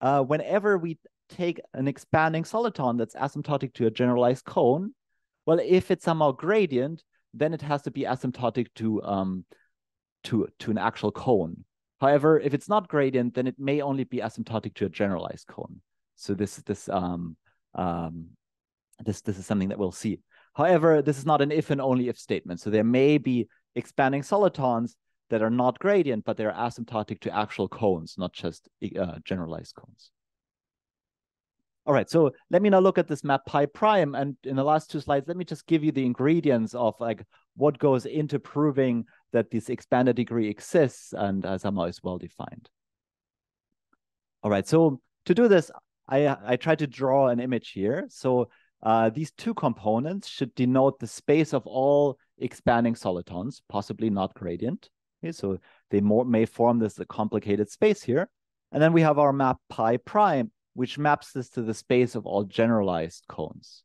whenever we take an expanding soliton that's asymptotic to a generalized cone, well, if it's somehow gradient, then it has to be asymptotic to an actual cone. However, if it's not gradient, then it may only be asymptotic to a generalized cone. So this is something that we'll see. However, this is not an if and only if statement. So there may be expanding solitons that are not gradient, but they're asymptotic to actual cones, not just generalized cones. All right, so let me now look at this map pi prime. And in the last two slides, let me just give you the ingredients of like what goes into proving that this expanded degree exists and somehow is well defined. All right, so to do this, I tried to draw an image here. So these two components should denote the space of all expanding solitons, possibly not gradient. Okay, so they may form this complicated space here. And then we have our map pi prime, which maps this to the space of all generalized cones.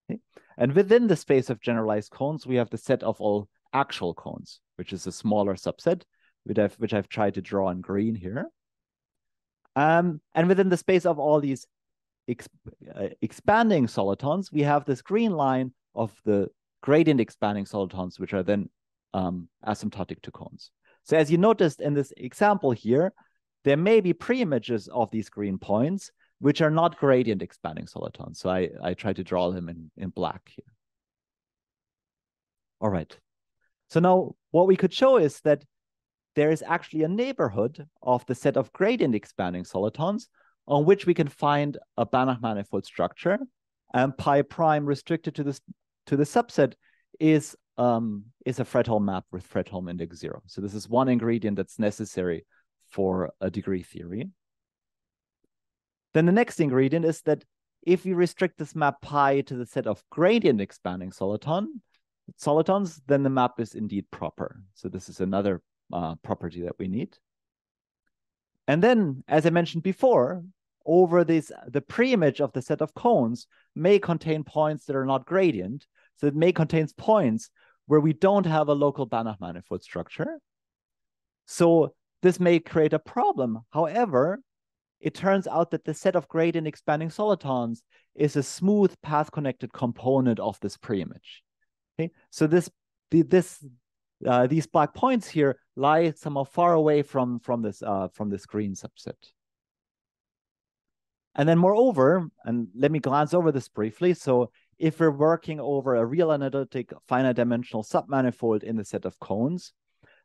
Okay? And within the space of generalized cones, we have the set of all actual cones, which is a smaller subset, which I've tried to draw in green here. And within the space of all these expanding solitons, we have this green line of the gradient expanding solitons, which are then asymptotic to cones. So as you noticed in this example here, there may be pre-images of these green points, which are not gradient expanding solitons. So I try to draw them in black here. All right. So now what we could show is that there is actually a neighborhood of the set of gradient expanding solitons on which we can find a Banach manifold structure, and pi prime restricted to the subset is a Fredholm map with Fredholm index 0. So this is one ingredient that's necessary for a degree theory. Then the next ingredient is that if we restrict this map pi to the set of gradient expanding solitons, then the map is indeed proper. So this is another property that we need. And then, as I mentioned before, over this, the preimage of the set of cones may contain points that are not gradient. So it may contain points where we don't have a local Banach manifold structure. So this may create a problem. However, it turns out that the set of gradient expanding solitons is a smooth path-connected component of this preimage. Okay, so these black points here lie somehow far away from this green subset. And then moreover, and let me glance over this briefly. So if we're working over a real analytic finite dimensional submanifold in the set of cones,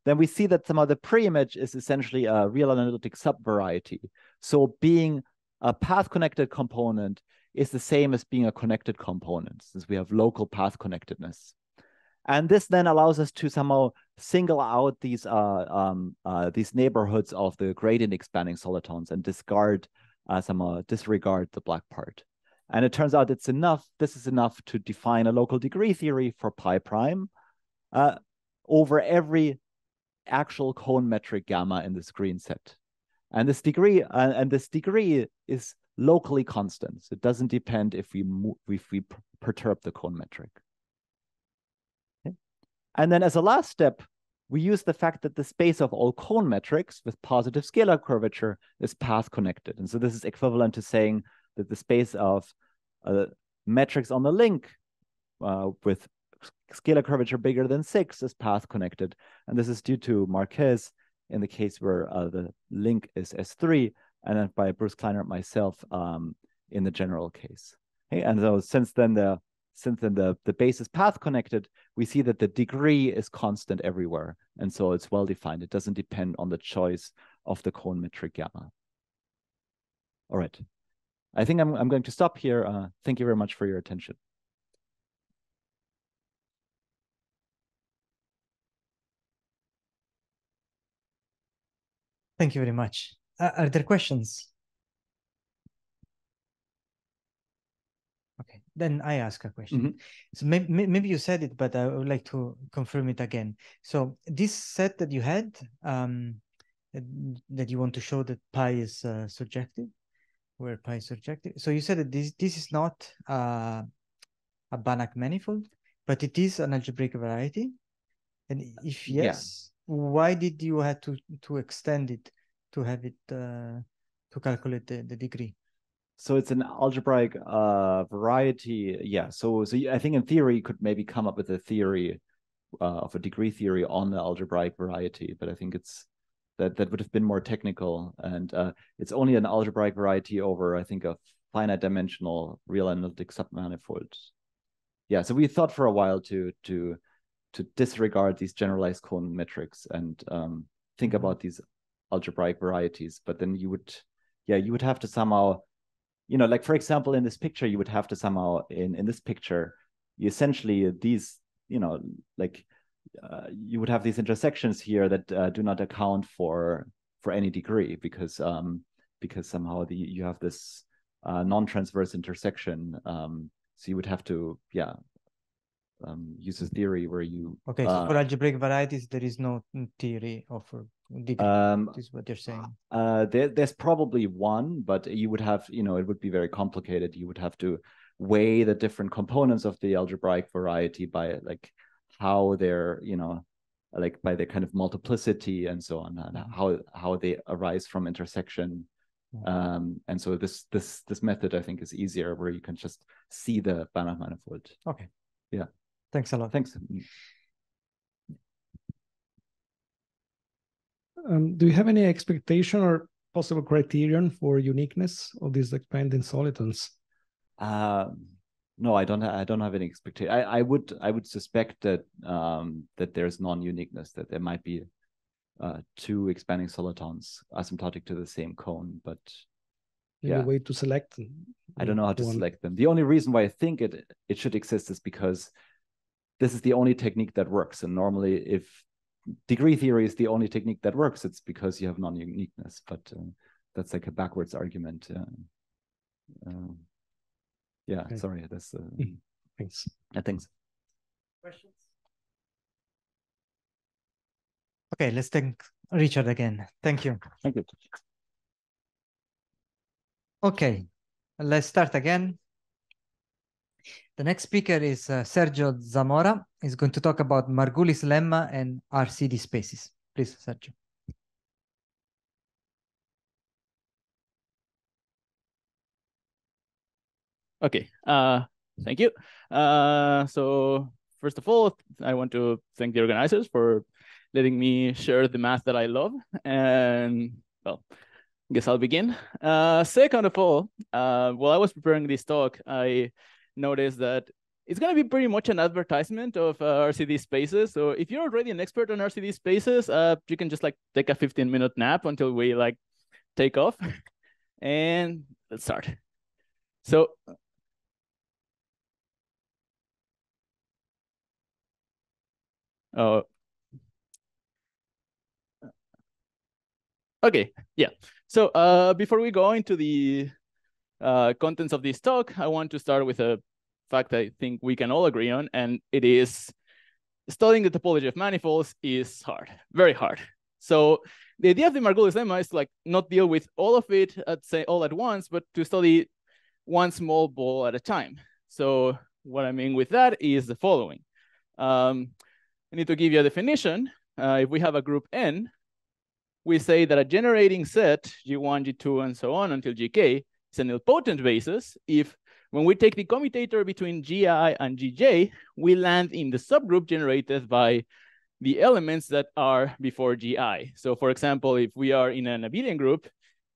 then we see that somehow the preimage is essentially a real analytic subvariety. So being a path-connected component is the same as being a connected component, since we have local path connectedness. And this then allows us to somehow single out these neighborhoods of the gradient expanding solitons and disregard the black part. And it turns out this is enough to define a local degree theory for pi prime over every actual cone metric gamma in this green set. And this degree is locally constant. So it doesn't depend if we perturb the cone metric. Okay. And then as a last step, we use the fact that the space of all cone metrics with positive scalar curvature is path connected. And so this is equivalent to saying that the space of metrics on the link with scalar curvature bigger than 6 is path connected. And this is due to Marquez in the case where the link is S3, and then by Bruce Kleiner and myself in the general case. Okay? And so since then the base is path connected, we see that the degree is constant everywhere. And so it's well defined. It doesn't depend on the choice of the cone metric gamma. All right. I think I'm going to stop here. Thank you very much for your attention. Thank you very much. Are there questions? Okay, then I ask a question. Mm-hmm. So maybe you said it, but I would like to confirm it again. So this set that you had, that you want to show that pi is surjective, where pi is surjective. So you said that this is not a Banach manifold, but it is an algebraic variety. And if yes, why did you have to extend it to have it to calculate the degree? So it's an algebraic variety. Yeah. So I think in theory you could maybe come up with a theory of a degree theory on the algebraic variety, but I think that would have been more technical, and it's only an algebraic variety over, I think, a finite dimensional real analytic submanifold. Yeah. So we thought for a while to disregard these generalized cone metrics and think about these algebraic varieties, but then you would have to somehow, like for example, in this picture, you would have to somehow in this picture, essentially these, you would have these intersections here that do not account for any degree because somehow you have this non-transverse intersection. So you would have to use a theory where you so for algebraic varieties there is no theory of degree. Is what you're saying. There's probably one, but you would have, it would be very complicated. You would have to weigh the different components of the algebraic variety by how they're, by the kind of multiplicity and so on, and how they arise from intersection. And so this method, I think, is easier, where you can just see the Banach manifold. Okay. Yeah. Thanks a lot. Thanks. Do you have any expectation or possible criterion for uniqueness of these expanding solitons? No, I don't have any expectation. I would suspect that that there's non-uniqueness, that there might be two expanding solitons asymptotic to the same cone, but a way to select them. I don't know how to select them. The only reason why I think it should exist is because this is the only technique that works. And normally, if degree theory is the only technique that works, it's because you have non-uniqueness. But that's like a backwards argument. Yeah, Okay. sorry, that's Thanks. thanks. Questions? Okay, let's thank Richard again. Thank you. Thank you. Okay, let's start again. The next speaker is Sergio Zamora. He's going to talk about Margulis lemma and RCD spaces. Please, Sergio. Okay, thank you. So first of all, I want to thank the organizers for letting me share the math that I love. And well, I guess I'll begin. Second of all, while I was preparing this talk, I noticed that it's going to be pretty much an advertisement of RCD spaces. So if you're already an expert on RCD spaces, you can just like take a 15-minute nap until we like take off. And let's start. So okay, yeah. So before we go into the contents of this talk, I want to start with a fact I think we can all agree on, and it is studying the topology of manifolds is hard, very hard. So the idea of the Margulis lemma is to like not deal with all of it all at once, but to study one small ball at a time. So what I mean with that is the following. I need to give you a definition. If we have a group N, we say that a generating set, G1, G2, and so on until Gk, is a nilpotent basis if when we take the commutator between Gi and Gj, we land in the subgroup generated by the elements that are before Gi. So for example, if we are in an abelian group,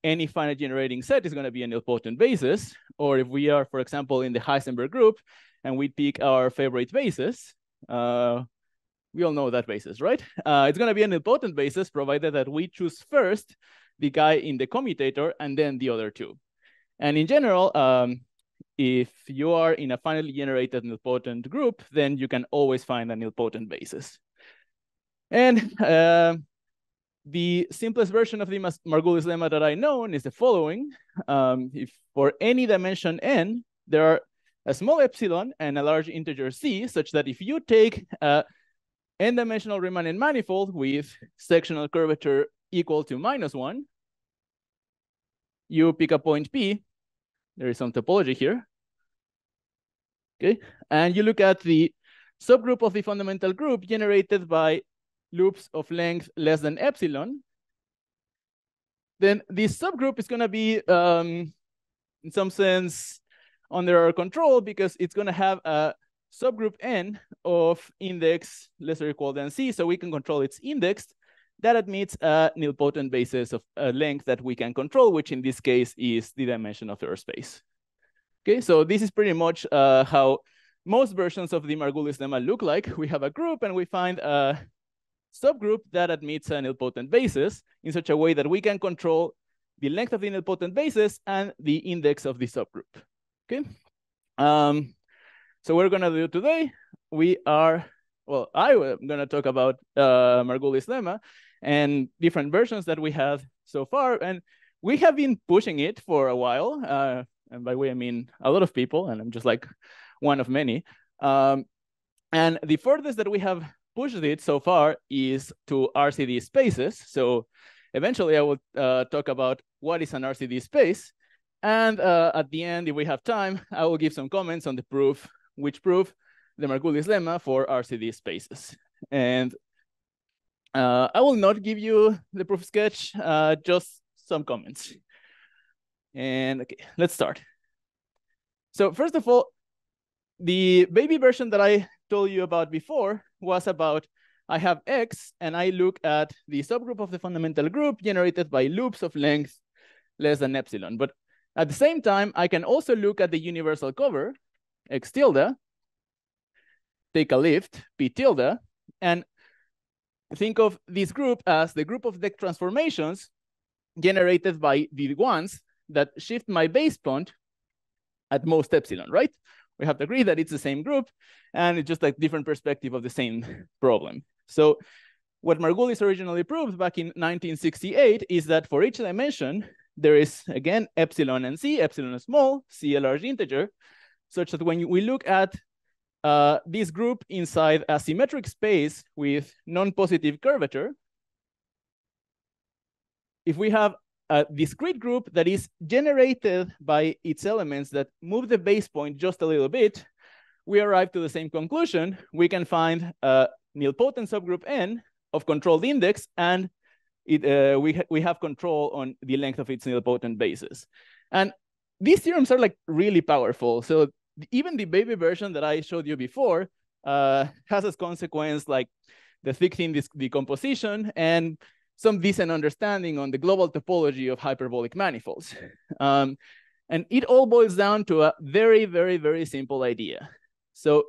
any finite generating set is going to be a nilpotent basis. Or if we are, for example, in the Heisenberg group, and we pick our favorite basis, we all know that basis, right? It's going to be a nilpotent basis, provided that we choose first the guy in the commutator and then the other two. And in general, if you are in a finitely generated nilpotent group, then you can always find a nilpotent basis. And the simplest version of the Margulis lemma that I know is the following. If for any dimension n, there are a small epsilon and a large integer c, such that if you take a n-dimensional Riemannian manifold with sectional curvature equal to -1, you pick a point P. There is some topology here. Okay, and you look at the subgroup of the fundamental group generated by loops of length less than epsilon. Then this subgroup is going to be, in some sense, under our control because it's going to have a subgroup n of index lesser or equal than c, so we can control its index. That admits a nilpotent basis of a length that we can control, which in this case is the dimension of our space. Okay, so this is pretty much how most versions of the Margulis lemma look like. We have a group and we find a subgroup that admits a nilpotent basis in such a way that we can control the length of the nilpotent basis and the index of the subgroup. Okay. So what we're gonna do today, I'm gonna talk about Margulis lemma and different versions that we have so far. And we have been pushing it for a while. And by we, I mean a lot of people, and I'm just like one of many. And the furthest that we have pushed it so far is to RCD spaces. So eventually I will talk about what is an RCD space. And at the end, if we have time, I will give some comments on the proof, which prove the Margulis lemma for RCD spaces. And I will not give you the proof sketch, just some comments. And okay, let's start. So first of all, the baby version that I told you about before was about I have X and I look at the subgroup of the fundamental group generated by loops of length less than epsilon. But at the same time, I can also look at the universal cover, X tilde, take a lift, P tilde, and think of this group as the group of deck transformations generated by the ones that shift my base point at most epsilon, right? We have to agree that it's the same group, and it's just like different perspective of the same problem. So what Margulis originally proved back in 1968 is that for each dimension, there is, again, epsilon and c, epsilon is small, c a large integer, such that when we look at this group inside a symmetric space with non-positive curvature, if we have a discrete group that is generated by its elements that move the base point just a little bit, we arrive to the same conclusion. We can find a nilpotent subgroup N of controlled index, and we have control on the length of its nilpotent bases. And these theorems are like really powerful. So even the baby version that I showed you before has as consequence like the thick thin decomposition and some decent understanding on the global topology of hyperbolic manifolds. And it all boils down to a very, very, very simple idea. So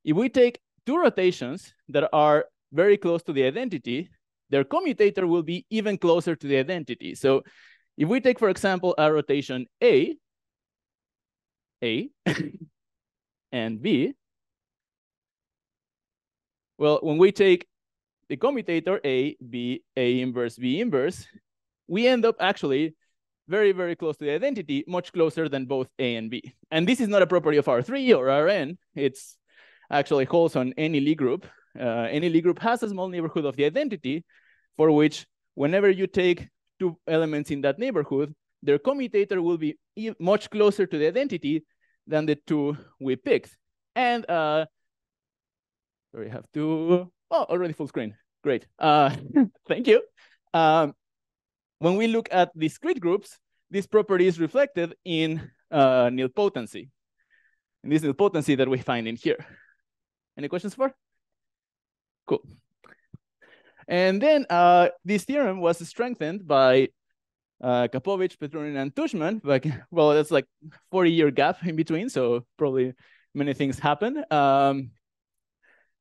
if we take two rotations that are very close to the identity, their commutator will be even closer to the identity. So if we take, for example, a rotation A, and B, well, when we take the commutator A, B, A inverse, B inverse, we end up actually very, very close to the identity, much closer than both A and B. And this is not a property of R3 or Rn. It's actually holds on any Lie group. Any Lie group has a small neighborhood of the identity for which whenever you take two elements in that neighborhood, their commutator will be much closer to the identity than the two we picked. And sorry, I have to, oh, already full screen. Great. Thank you. When we look at discrete groups, this property is reflected in nilpotency. In this nilpotency that we find in here. Any questions for? Cool. And then this theorem was strengthened by Kapovich, Petrunin, and Tushman. Like, well, that's like 40-year gap in between, so probably many things happen.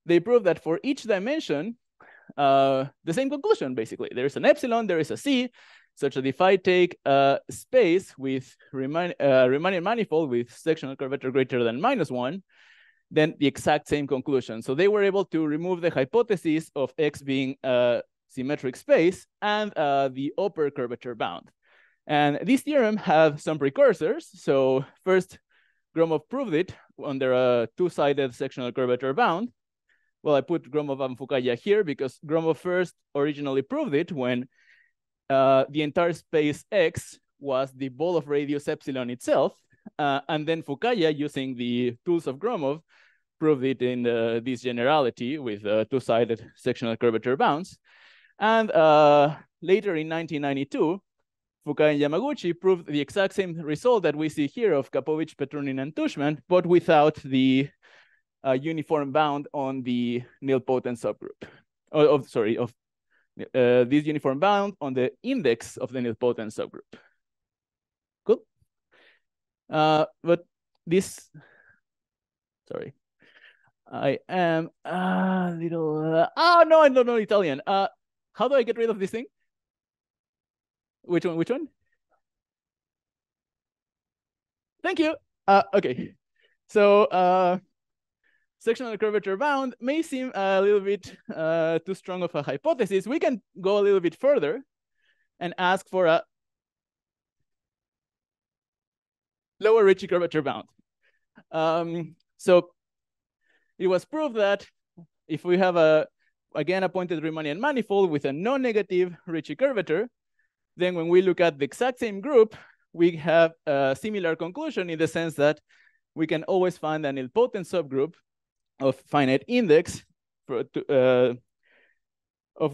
They proved that for each dimension, the same conclusion, basically. There is an epsilon, there is a C, such that if I take a space with Riemannian manifold with sectional curvature greater than -1, then the exact same conclusion. So they were able to remove the hypothesis of X being a symmetric space and the upper curvature bound. And this theorem had some precursors. So first, Gromov proved it under a two-sided sectional curvature bound. Well, I put Gromov and Fukaya here because Gromov first originally proved it when the entire space X was the ball of radius epsilon itself. And then Fukaya, using the tools of Gromov, proved it in this generality with two-sided sectional curvature bounds. And later in 1992, Fukaya and Yamaguchi proved the exact same result that we see here of Kapovich, Petrunin, and Tushman, but without the uniform bound on the nilpotent subgroup. Of this uniform bound on the index of the nilpotent subgroup. Cool. But this, sorry, I am a little. Oh no, I don't know Italian. How do I get rid of this thing? Which one? Which one? Thank you. Okay. So sectional curvature bound may seem a little bit too strong of a hypothesis. We can go a little bit further and ask for a lower Ricci curvature bound. So it was proved that if we have again a pointed Riemannian manifold with a non-negative Ricci curvature, then when we look at the exact same group, we have a similar conclusion in the sense that we can always find an nilpotent subgroup of finite index of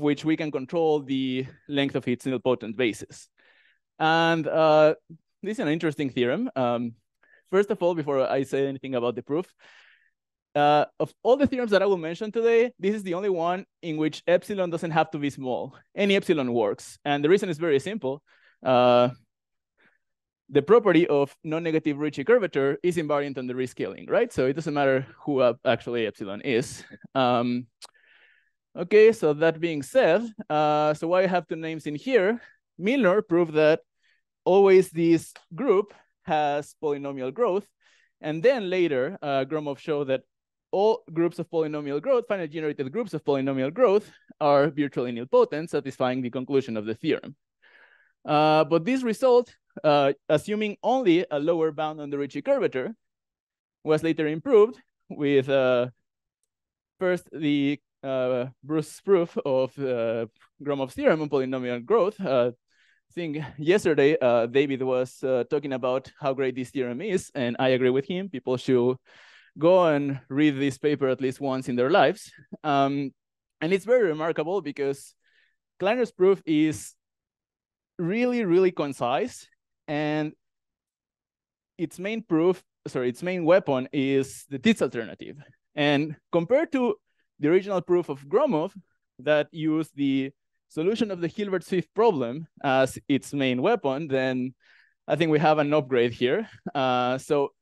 which we can control the length of its nilpotent bases. And this is an interesting theorem. First of all, before I say anything about the proof, of all the theorems that I will mention today, this is the only one in which epsilon doesn't have to be small. Any epsilon works. And the reason is very simple. The property of non-negative Ricci curvature is invariant on the rescaling, right? So it doesn't matter who actually epsilon is. Okay, so that being said, so why I have two names in here, Milner proved that always this group has polynomial growth. And then later, Gromov showed that all groups of polynomial growth, finite generated groups of polynomial growth, are virtually nilpotent, satisfying the conclusion of the theorem. But this result, assuming only a lower bound on the Ricci curvature, was later improved with first the Bruce's proof of Gromov's theorem on polynomial growth. I think yesterday David was talking about how great this theorem is, and I agree with him. People should go and read this paper at least once in their lives. And it's very remarkable because Kleiner's proof is really, really concise, and its main weapon is the Tits alternative. And compared to the original proof of Gromov that used the solution of the Hilbert-Swift problem as its main weapon, then I think we have an upgrade here. So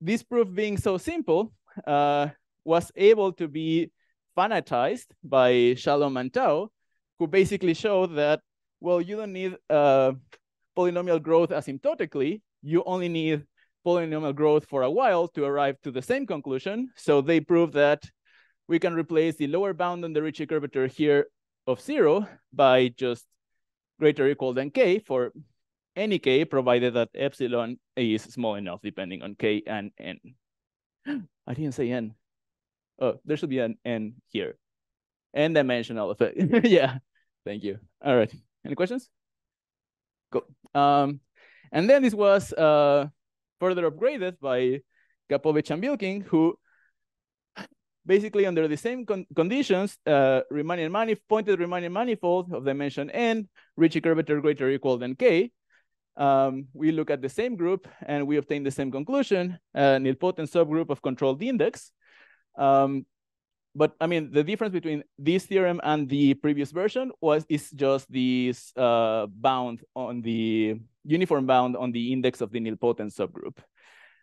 this proof being so simple was able to be finitized by Shalom and Tao, who basically showed that, well, you don't need polynomial growth asymptotically. You only need polynomial growth for a while to arrive to the same conclusion. So they proved that we can replace the lower bound on the Ricci curvature here of 0 by just greater or equal than k for any k, provided that epsilon is small enough, depending on k and n. I didn't say n. Oh, there should be an n here. N-dimensional effect. Yeah, thank you. All right, any questions? Cool. And then this was further upgraded by Gapovich and Bilkin, who basically under the same conditions, pointed Riemannian manifold of dimension n, Ricci curvature greater or equal than k. We look at the same group and we obtain the same conclusion, an nilpotent subgroup of controlled index. But I mean, the difference between this theorem and the previous version is just this bound on the uniform bound on the index of the nilpotent subgroup.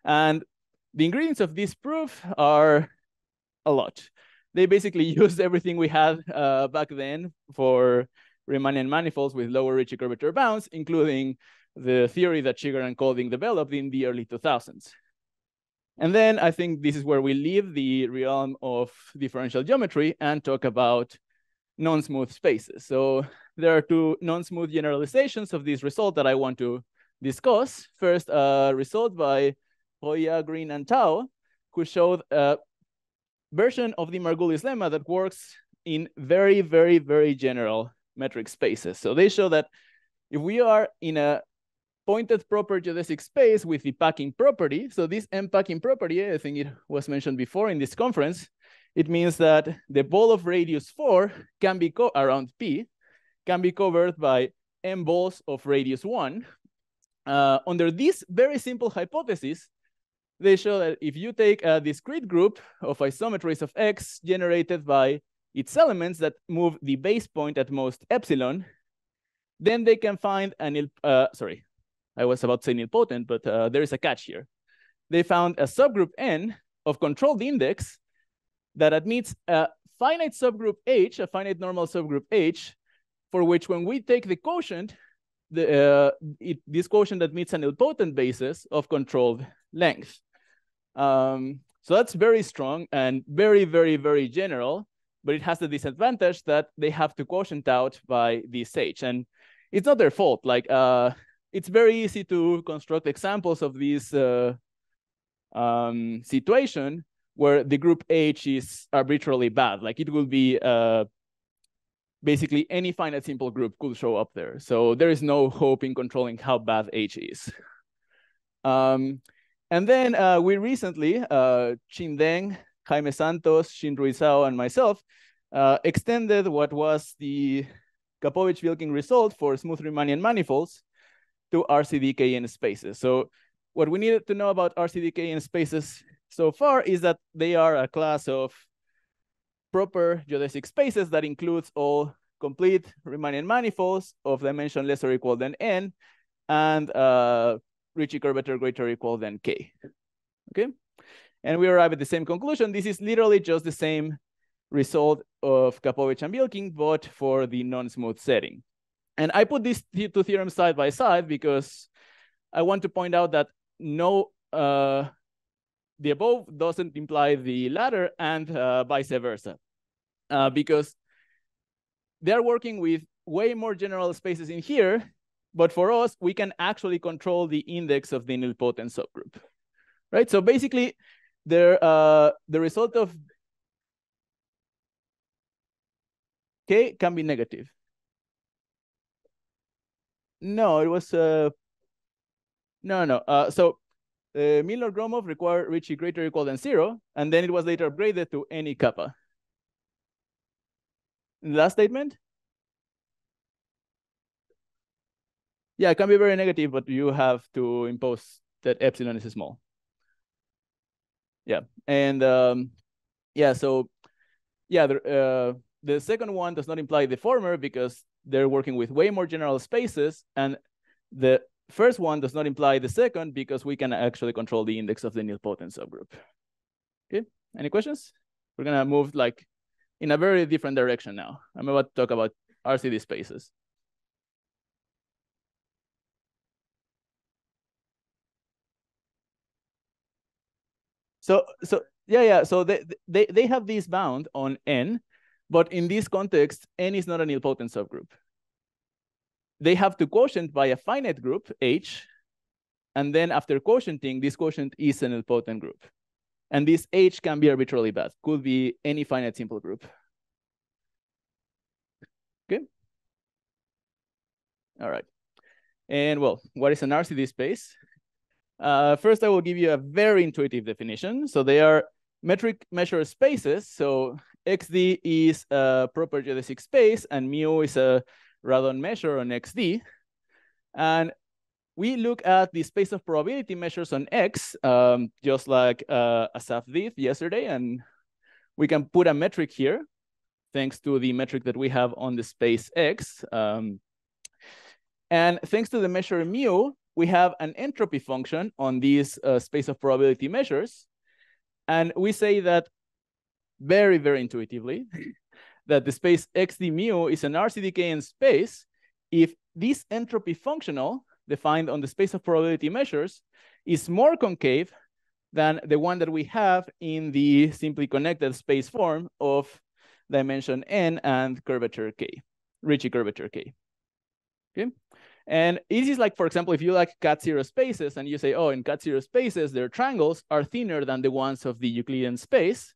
And the ingredients of this proof are a lot. They basically used everything we had back then for Riemannian manifolds with lower Ricci curvature bounds, including the theory that Cheeger and Kolding developed in the early 2000s. And then I think this is where we leave the realm of differential geometry and talk about non-smooth spaces. So there are two non-smooth generalizations of this result that I want to discuss. First, a result by Hoya, Green, and Tao, who showed a version of the Margulis lemma that works in very, very, very general metric spaces. So they show that if we are in a pointed proper geodesic space with the packing property, so this M-packing property, I think it was mentioned before in this conference, it means that the ball of radius 4 can be around P, can be covered by M balls of radius 1. Under this very simple hypothesis, they show that if you take a discrete group of isometries of X generated by its elements that move the base point at most epsilon, then they can find an, sorry, I was about to say nilpotent, but there is a catch here. They found a subgroup N of controlled index that admits a finite subgroup H, a finite normal subgroup H, for which when we take the quotient, this quotient admits a nilpotent basis of controlled length. So that's very strong and very, very, very general, but it has the disadvantage that they have to quotient out by this H. And it's not their fault. Like, it's very easy to construct examples of this situation where the group H is arbitrarily bad. Like it will be basically any finite simple group could show up there. So there is no hope in controlling how bad H is. And then we recently, Xin Deng, Jaime Santos, Xin Ruizao, and myself extended what was the Gapovich-Bilkin result for smooth Riemannian manifolds to RCD-KN spaces. So what we needed to know about RCD-KN spaces so far is that they are a class of proper geodesic spaces that includes all complete Riemannian manifolds of dimension less or equal than n and Ricci curvature greater or equal than k. Okay, and we arrive at the same conclusion. This is literally just the same result of Gapovich and Bilkin, but for the non-smooth setting. And I put these two theorems side by side because I want to point out that no, the above doesn't imply the latter and vice versa. Because they're working with way more general spaces in here, but for us, we can actually control the index of the nilpotent subgroup, right? So basically, the result of K can be negative. No, it was no. So Milnor-Gromov required Ricci greater or equal than 0, and then it was later upgraded to any kappa. In the last statement? Yeah, it can be very negative, but you have to impose that epsilon is small. Yeah, and yeah, so yeah, the second one does not imply the former because they're working with way more general spaces, and the first one does not imply the second because we can actually control the index of the nilpotent subgroup. Okay, any questions? We're gonna move like in a very different direction now. I'm about to talk about RCD spaces. So yeah. So they have this bound on N, but in this context, N is not a nilpotent subgroup. They have to quotient by a finite group, H, and then after quotienting, this quotient is a nilpotent group. And this H can be arbitrarily bad, could be any finite simple group. Okay. All right. And well, what is an RCD space? First, I will give you a very intuitive definition. So they are metric measure spaces. So XD is a proper geodesic space, and mu is a radon measure on XD. And we look at the space of probability measures on X, just like Asaf did yesterday. And we can put a metric here, thanks to the metric that we have on the space X. And thanks to the measure mu, we have an entropy function on this space of probability measures. And we say that very, very intuitively, that the space XD mu is an RCDKN space if this entropy functional defined on the space of probability measures is more concave than the one that we have in the simply connected space form of dimension n and curvature k, Ricci curvature k. Okay. And it is like, for example, if you like cat-zero spaces and you say, oh, in cat-zero spaces, their triangles are thinner than the ones of the Euclidean space.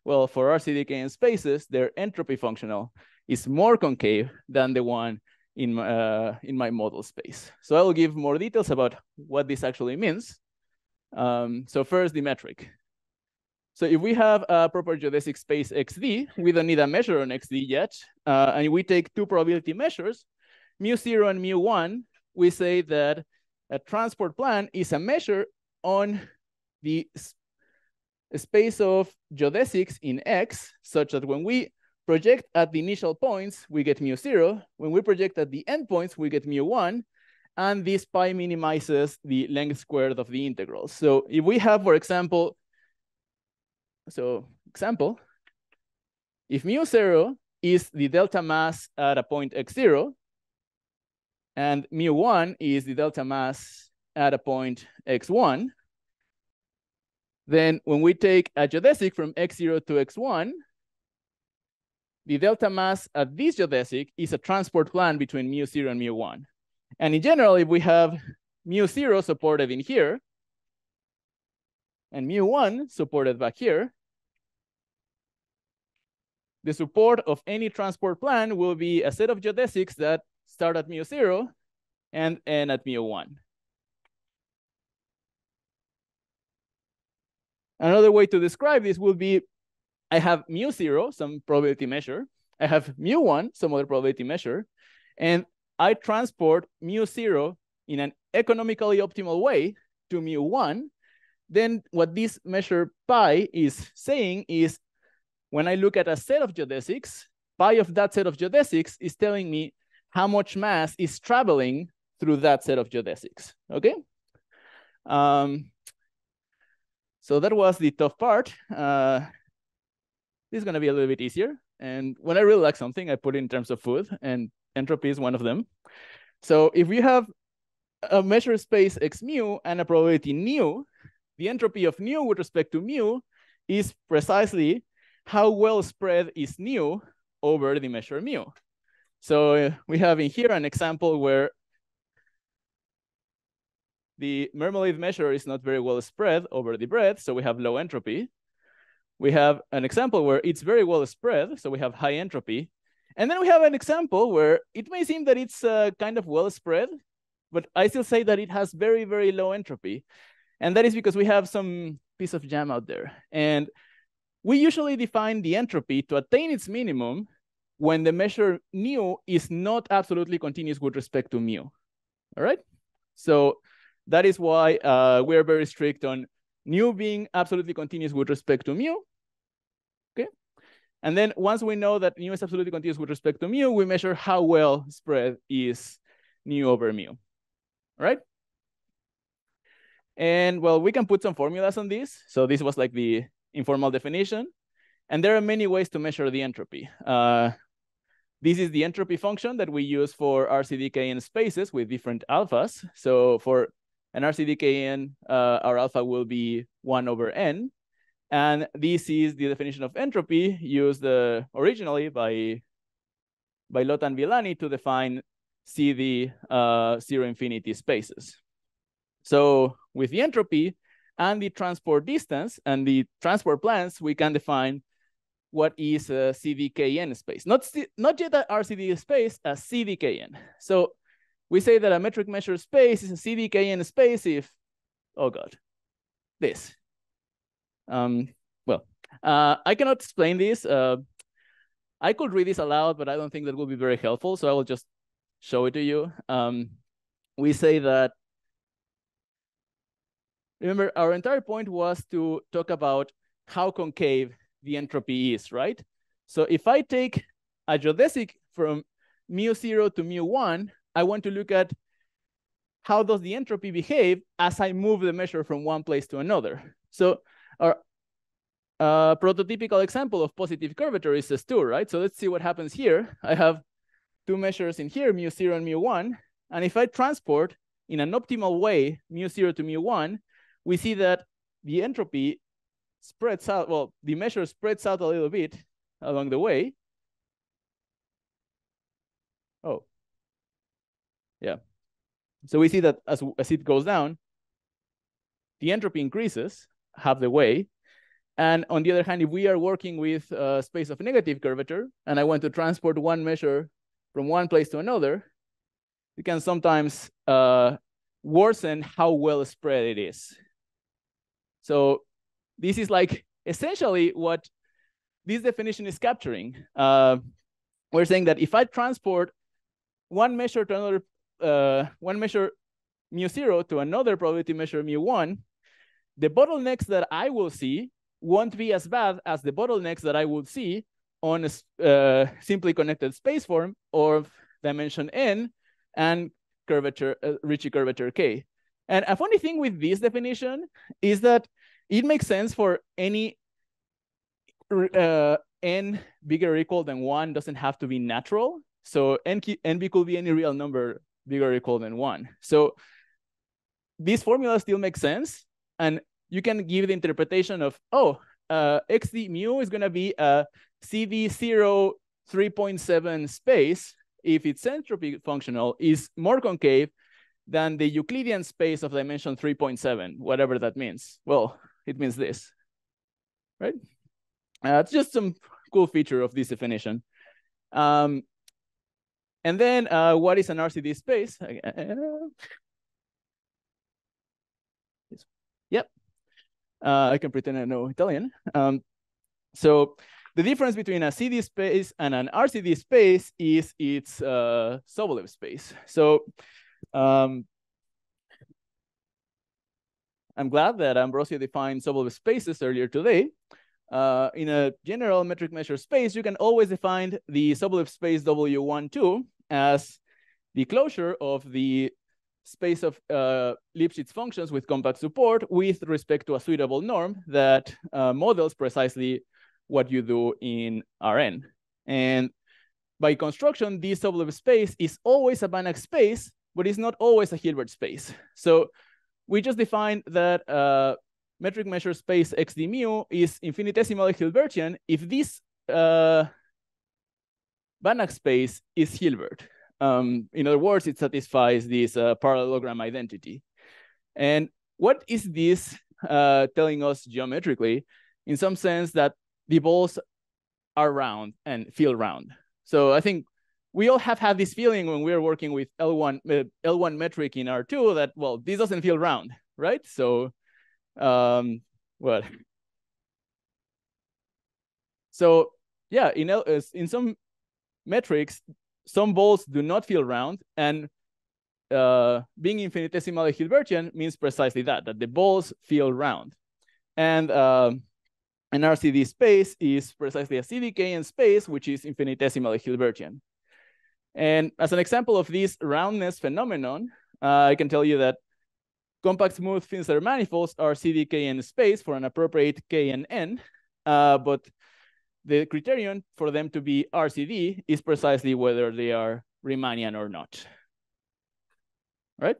Well, for RCDKN spaces, their entropy functional is more concave than the one in my model space. So I will give more details about what this actually means. So first, the metric. So if we have a proper geodesic space XD, we don't need a measure on XD yet. And we take two probability measures, mu0 and mu1, we say that a transport plan is a measure on the space of geodesics in X, such that when we project at the initial points, we get mu0. When we project at the endpoints, we get mu1. And this pi minimizes the length squared of the integrals. So if we have, for example, if mu0 is the delta mass at a point x0, and mu1 is the delta mass at a point x1, then when we take a geodesic from x0 to x1, the delta mass at this geodesic is a transport plan between mu0 and mu1. And in general, if we have mu0 supported in here, and mu1 supported back here, the support of any transport plan will be a set of geodesics that start at mu0 and end at mu1. Another way to describe this will be, I have mu0, some probability measure. I have mu1, some other probability measure. And I transport mu0 in an economically optimal way to mu1. Then what this measure pi is saying is, when I look at a set of geodesics, pi of that set of geodesics is telling me how much mass is traveling through that set of geodesics, okay? So that was the tough part. This is gonna be a little bit easier. And when I really like something, I put it in terms of food, and entropy is one of them. So if we have a measure space x mu and a probability nu, the entropy of nu with respect to mu is precisely how well spread is nu over the measure mu. So we have in here an example where the marmalade measure is not very well spread over the breadth, so we have low entropy. We have an example where it's very well spread, so we have high entropy. And then we have an example where it may seem that it's kind of well spread, but I still say that it has very, very low entropy. And that is because we have some piece of jam out there. And we usually define the entropy to attain its minimum when the measure nu is not absolutely continuous with respect to mu. All right? So that is why we're very strict on nu being absolutely continuous with respect to mu. Okay? And then once we know that nu is absolutely continuous with respect to mu, we measure how well spread is nu over mu. All right? And well, we can put some formulas on this. So this was like the informal definition. And there are many ways to measure the entropy. This is the entropy function that we use for RCDKN spaces with different alphas. So for an RCDKN, our alpha will be 1 over n. And this is the definition of entropy used originally by Lotta and Villani to define CD zero infinity spaces. So with the entropy and the transport distance and the transport plans, we can define what is a CDKN space. Not yet a RCD space, a CDKN. So we say that a metric measure space is a CDKN space if, oh God, this. Well, I cannot explain this. I could read this aloud, but I don't think that will be very helpful. So I will just show it to you. We say that, remember, our entire point was to talk about how concave the entropy is, right? So if I take a geodesic from mu0 to mu1, I want to look at how does the entropy behave as I move the measure from one place to another. So our prototypical example of positive curvature is S2, right? So let's see what happens here. I have two measures in here, mu0 and mu1. And if I transport in an optimal way mu0 to mu1, we see that the entropy spreads out, well, the measure spreads out a little bit along the way. Oh, yeah. So we see that as it goes down, the entropy increases half the way. And on the other hand, if we are working with a space of negative curvature, and I want to transport one measure from one place to another, we can sometimes worsen how well spread it is. So this is like essentially what this definition is capturing. We're saying that if I transport one measure to another, one measure mu0 to another probability measure mu1, the bottlenecks that I will see won't be as bad as the bottlenecks that I would see on a simply connected space form of dimension n and curvature, Ricci curvature k. And a funny thing with this definition is that it makes sense for any n bigger or equal than 1 doesn't have to be natural. So nb could be any real number bigger or equal than 1. So this formula still makes sense. And you can give the interpretation of, oh, xd mu is going to be a CD0 3.7 space if its entropy functional is more concave than the Euclidean space of dimension 3.7, whatever that means. Well, it means this, right? It's just some cool feature of this definition. And then what is an RCD space? Yep. I can pretend I know Italian. So the difference between a CD space and an RCD space is its Sobolev space. So I'm glad that Ambrosio defined Sobolev spaces earlier today. In a general metric measure space, you can always define the Sobolev space W12 as the closure of the space of Lipschitz functions with compact support with respect to a suitable norm that models precisely what you do in Rn. And by construction, this Sobolev space is always a Banach space, but it's not always a Hilbert space. So we just defined that metric measure space xd mu is infinitesimally Hilbertian if this Banach space is Hilbert. In other words, it satisfies this parallelogram identity. And what is this telling us geometrically? In some sense that the balls are round and feel round. So I think we all have had this feeling when we're working with L1 metric in R2 that, well, this doesn't feel round, right? So what? So yeah, in some metrics, some balls do not feel round, and being infinitesimally Hilbertian means precisely that the balls feel round. And an RCD space is precisely a CDKN space, which is infinitesimally Hilbertian. And as an example of this roundness phenomenon, I can tell you that compact smooth Finsler manifolds are CDKN space for an appropriate K and N, but the criterion for them to be RCD is precisely whether they are Riemannian or not. Right?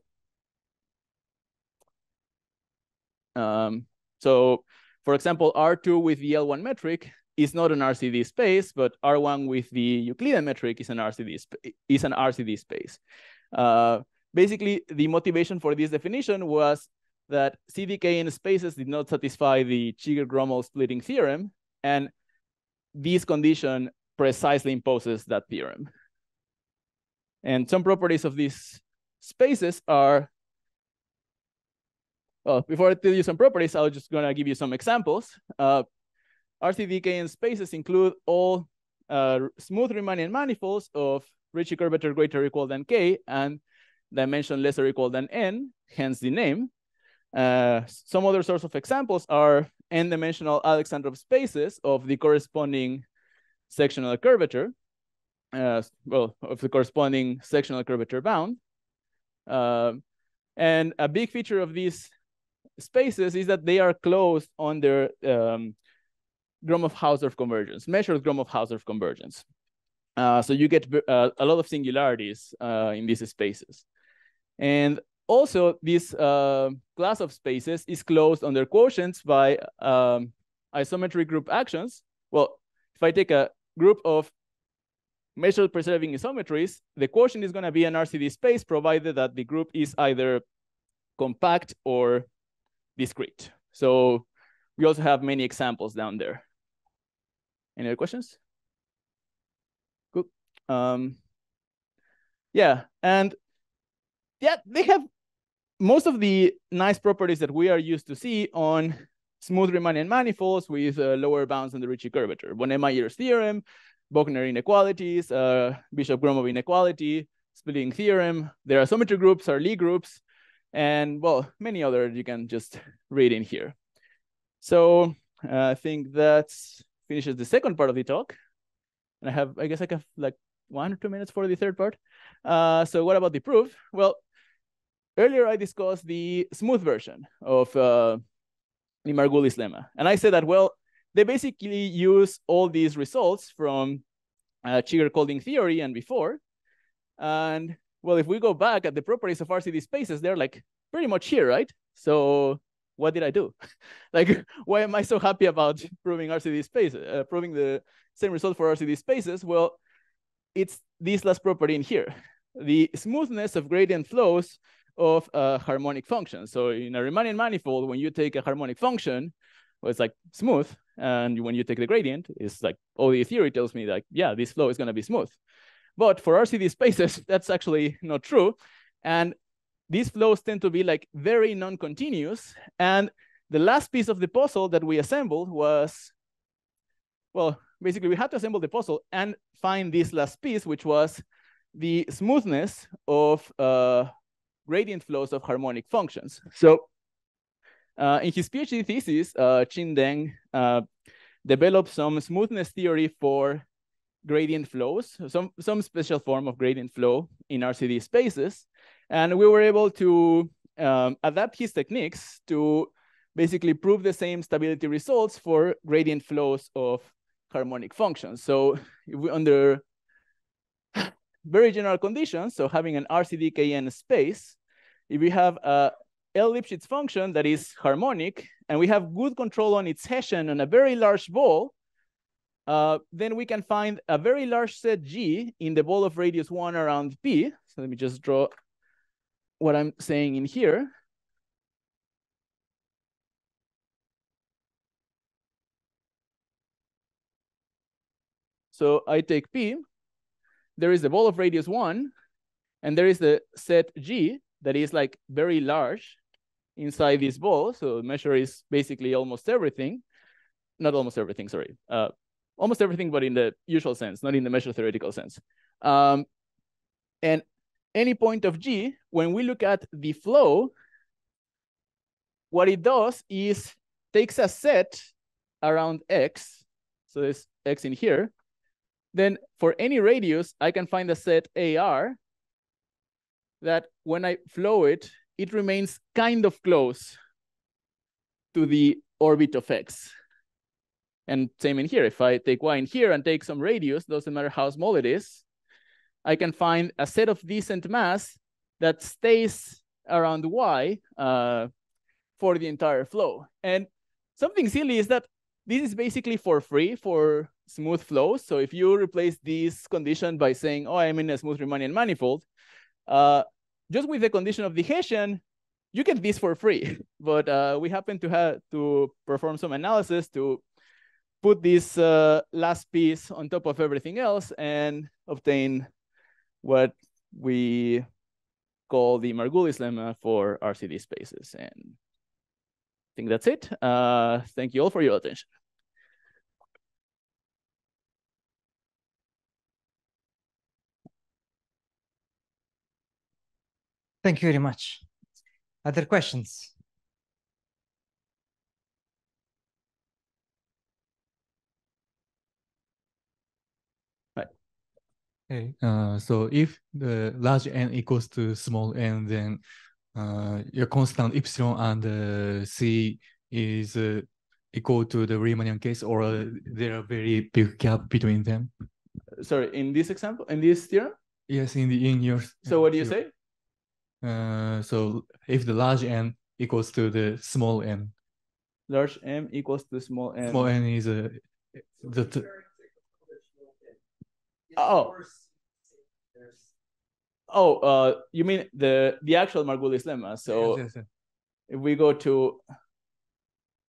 So, for example, R2 with the L1 metric is not an RCD space, but R1 with the Euclidean metric is an RCD space. Basically, the motivation for this definition was that CDKN spaces did not satisfy the Cheeger-Gromov splitting theorem, and this condition precisely imposes that theorem. And some properties of these spaces are, well, before I tell you some properties, I'm just gonna give you some examples. RCDKN spaces include all smooth Riemannian manifolds of Ricci curvature greater or equal than K and dimension less or equal than N, hence the name. Some other sorts of examples are n-dimensional Alexandrov spaces of the corresponding sectional curvature, well, of the corresponding sectional curvature bound. And a big feature of these spaces is that they are closed on their Gromov-Hausdorff convergence, measured Gromov-Hausdorff convergence. So you get a lot of singularities in these spaces. And also, this class of spaces is closed on their quotients by isometry group actions. Well, if I take a group of measured preserving isometries, the quotient is going to be an RCD space, provided that the group is either compact or discrete. So we also have many examples down there. Any other questions? Cool. Yeah, and yeah, they have most of the nice properties that we are used to see on smooth Riemannian manifolds with lower bounds on the Ricci curvature. Von Meier's theorem, Bochner inequalities, Bishop-Gromov inequality, splitting theorem. Their isometry groups are Lie groups, and well, many others you can just read in here. So I think that finishes the second part of the talk. And I guess I have like 1 or 2 minutes for the third part. So what about the proof? Well, earlier I discussed the smooth version of the Margulis lemma. And I said that, well, they basically use all these results from Cheeger-Colding theory and before. And well, if we go back at the properties of RCD spaces, they're like pretty much here, right? So what did I do? Like, why am I so happy about proving RCD spaces, proving the same result for RCD spaces? Well, it's this last property in here, the smoothness of gradient flows of harmonic functions. So in a Riemannian manifold, when you take a harmonic function, well, it's like smooth. And when you take the gradient, it's like, oh, the theory tells me like, yeah, this flow is going to be smooth. But for RCD spaces, that's actually not true. And these flows tend to be like very non-continuous. And the last piece of the puzzle that we assembled was, well, basically we had to assemble the puzzle and find this last piece, which was the smoothness of gradient flows of harmonic functions. So in his PhD thesis, Qin Deng developed some smoothness theory for gradient flows, some special form of gradient flow in RCD spaces. And we were able to adapt his techniques to basically prove the same stability results for gradient flows of harmonic functions. So if we, under very general conditions, so having an RCD-KN space, if we have a L-Lipschitz function that is harmonic, and we have good control on its Hessian on a very large ball, then we can find a very large set G in the ball of radius 1 around P. So let me just draw what I'm saying in here. So I take P, there is the ball of radius 1, and there is the set G that is like very large inside this ball. So measure is basically almost everything. Not almost everything, sorry. Almost everything, but in the usual sense, not in the measure theoretical sense. And any point of G, when we look at the flow, what it does is takes a set around X. So there's X in here. Then for any radius, I can find a set AR that when I flow it, it remains kind of close to the orbit of X. And same in here. If I take Y in here and take some radius, doesn't matter how small it is, I can find a set of decent mass that stays around Y for the entire flow. And something silly is that this is basically for free for smooth flows. So if you replace this condition by saying, oh, I'm in a smooth Riemannian manifold, just with the condition of the Hessian, you get this for free. But we happen to have to perform some analysis to put this last piece on top of everything else and obtain what we call the Margulis lemma for RCD spaces. And I think that's it. Thank you all for your attention. Thank you very much. Other questions? Okay, so if the large n equals to small n, then your constant epsilon and c is equal to the Riemannian case, or there are very big gap between them? Sorry, in this example, in this theorem? Yes, in your. So what do you say? So if the large n equals to the small n. Large m equals to small n. Small n is you mean the actual Margulis lemma? So yes. if we go to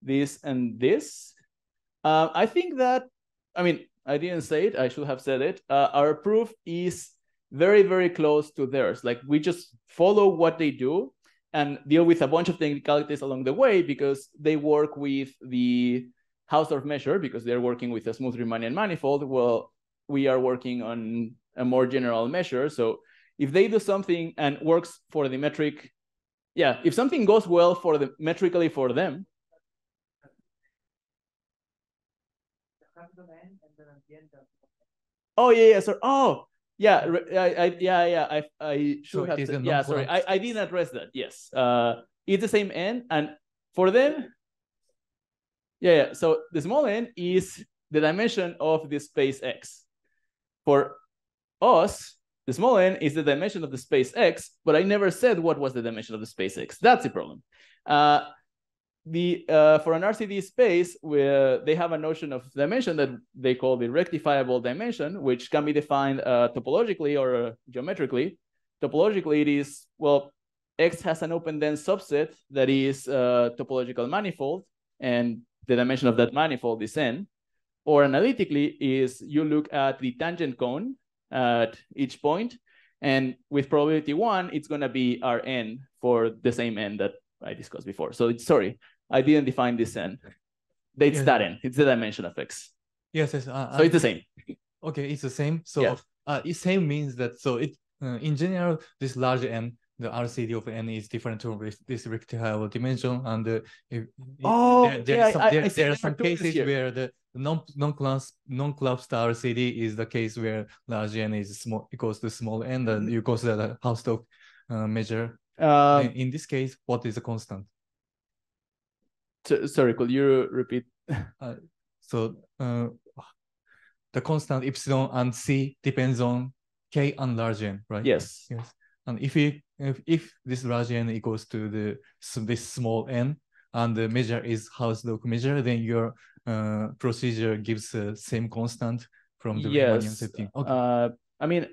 this and this, I think that, I mean, I didn't say it, I should have said it. Our proof is very, very close to theirs. Like we just follow what they do and deal with a bunch of technicalities along the way because they work with the Hausdorff measure because they're working with a smooth Riemannian manifold. Well, we are working on a more general measure. So if they do something and works for the metric, yeah, if something goes well for the metrically for them. Oh yeah, sorry. Oh yeah, I should have said, yeah, sorry. I didn't address that. Yes. It's the same n, and for them, yeah. So the small n is the dimension of the space X. For us, the small n is the dimension of the space X, but I never said what was the dimension of the space X. That's the problem. For an RCD space, where they have a notion of dimension that they call the rectifiable dimension, which can be defined topologically or geometrically. Topologically, it is, well, X has an open dense subset that is a topological manifold, and the dimension of that manifold is n. Or analytically is you look at the tangent cone at each point, and with probability 1, it's going to be Rn for the same n that I discussed before. So it's, sorry, I didn't define this n. It's yes. That n. It's the dimension of X. Yes. So it's the same. Okay, it's the same. So yes. It same means that, so it in general, this large n, the RCD of n is different from this rectifiable dimension, and there are some cases where the non-collapsed RCD is the case where large n is small equals to small n, and you consider the Hausdorff measure. In this case, what is the constant? Sorry, could you repeat? The constant epsilon and c depends on k and large n, right? Yes. Yes. And if this large n equals to this small n, and the measure is Hausdorff measure, then your procedure gives the same constant from the Riemannian setting. Okay. I mean,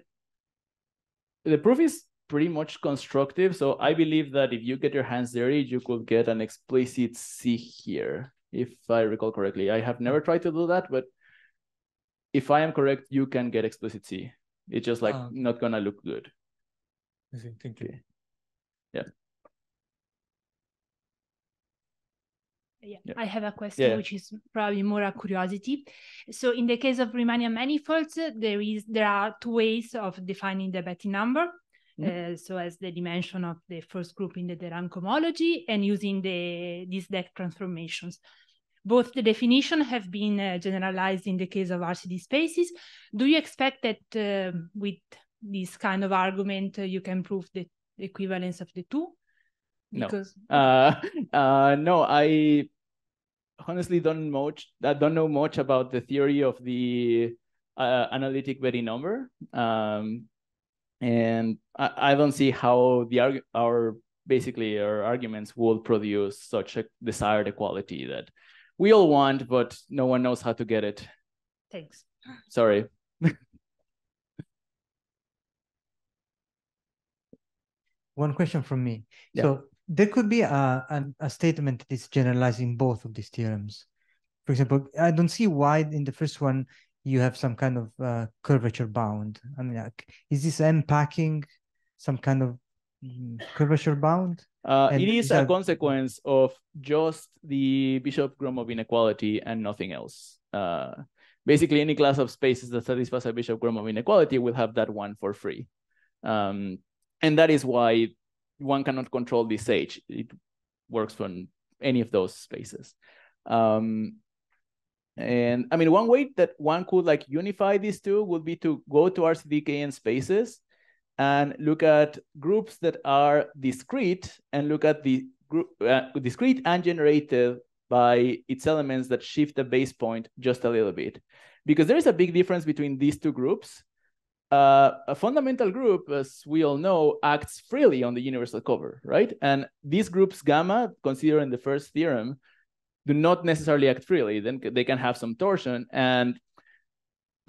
the proof is pretty much constructive. So I believe that if you get your hands dirty, you could get an explicit C here, if I recall correctly. I have never tried to do that, but if I am correct, you can get explicit C. It's just like not gonna look good. I see. Thank you. Yeah. Yeah, I have a question which is probably more a curiosity. So in the case of Riemannian manifolds, there are two ways of defining the Betti number. So as the dimension of the first group in the de Rank homology and using these deck transformations. Both the definition have been generalized in the case of RCD spaces. Do you expect that with this kind of argument, you can prove the equivalence of the two? Because... No, I honestly don't know much about the theory of the analytic Betti number. And I don't see how our arguments will produce such a desired equality that we all want, but no one knows how to get it. Thanks. Sorry. One question from me. Yeah. So there could be a statement that is generalizing both of these theorems. For example, I don't see why in the first one you have some kind of curvature bound. I mean, is this M packing some kind of curvature bound? It is a consequence of just the Bishop-Gromov inequality and nothing else. Basically, any class of spaces that satisfies a Bishop-Gromov inequality will have that one for free. And that is why one cannot control this H. It works from any of those spaces. And I mean, one way that one could like unify these two would be to go to RCD-KN spaces and look at groups that are discrete and look at the group discrete and generated by its elements that shift the base point just a little bit. Because there is a big difference between these two groups. A fundamental group, as we all know, acts freely on the universal cover, right? And these groups gamma, considering the first theorem, do not necessarily act freely. Then they can have some torsion. And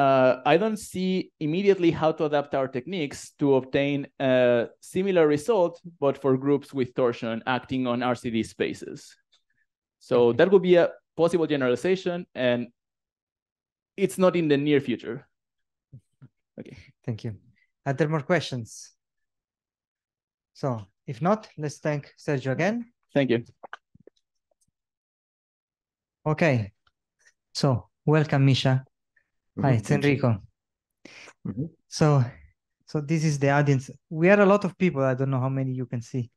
I don't see immediately how to adapt our techniques to obtain a similar result, but for groups with torsion acting on RCD spaces. So that would be a possible generalization, and it's not in the near future. Okay. Thank you. Are there more questions? So if not, let's thank Sergio again. Thank you. Okay. So welcome, Misha. Hi, it's Enrico. So this is the audience. We are a lot of people. I don't know how many you can see.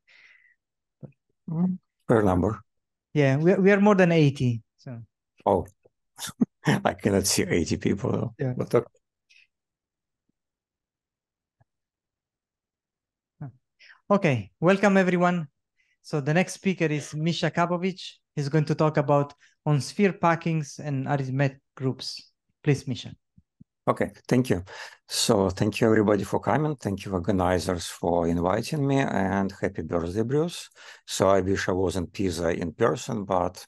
Per number. Yeah, we are more than 80. So. Oh, I cannot see 80 people though. Yeah. But okay. Okay, welcome everyone. So the next speaker is Misha Kapovic. He's going to talk about on sphere packings and arithmetic groups. Please, Misha. Okay, thank you. So thank you everybody for coming. Thank you organizers for inviting me, and happy birthday, Bruce. So I wish I was in Pisa in person, but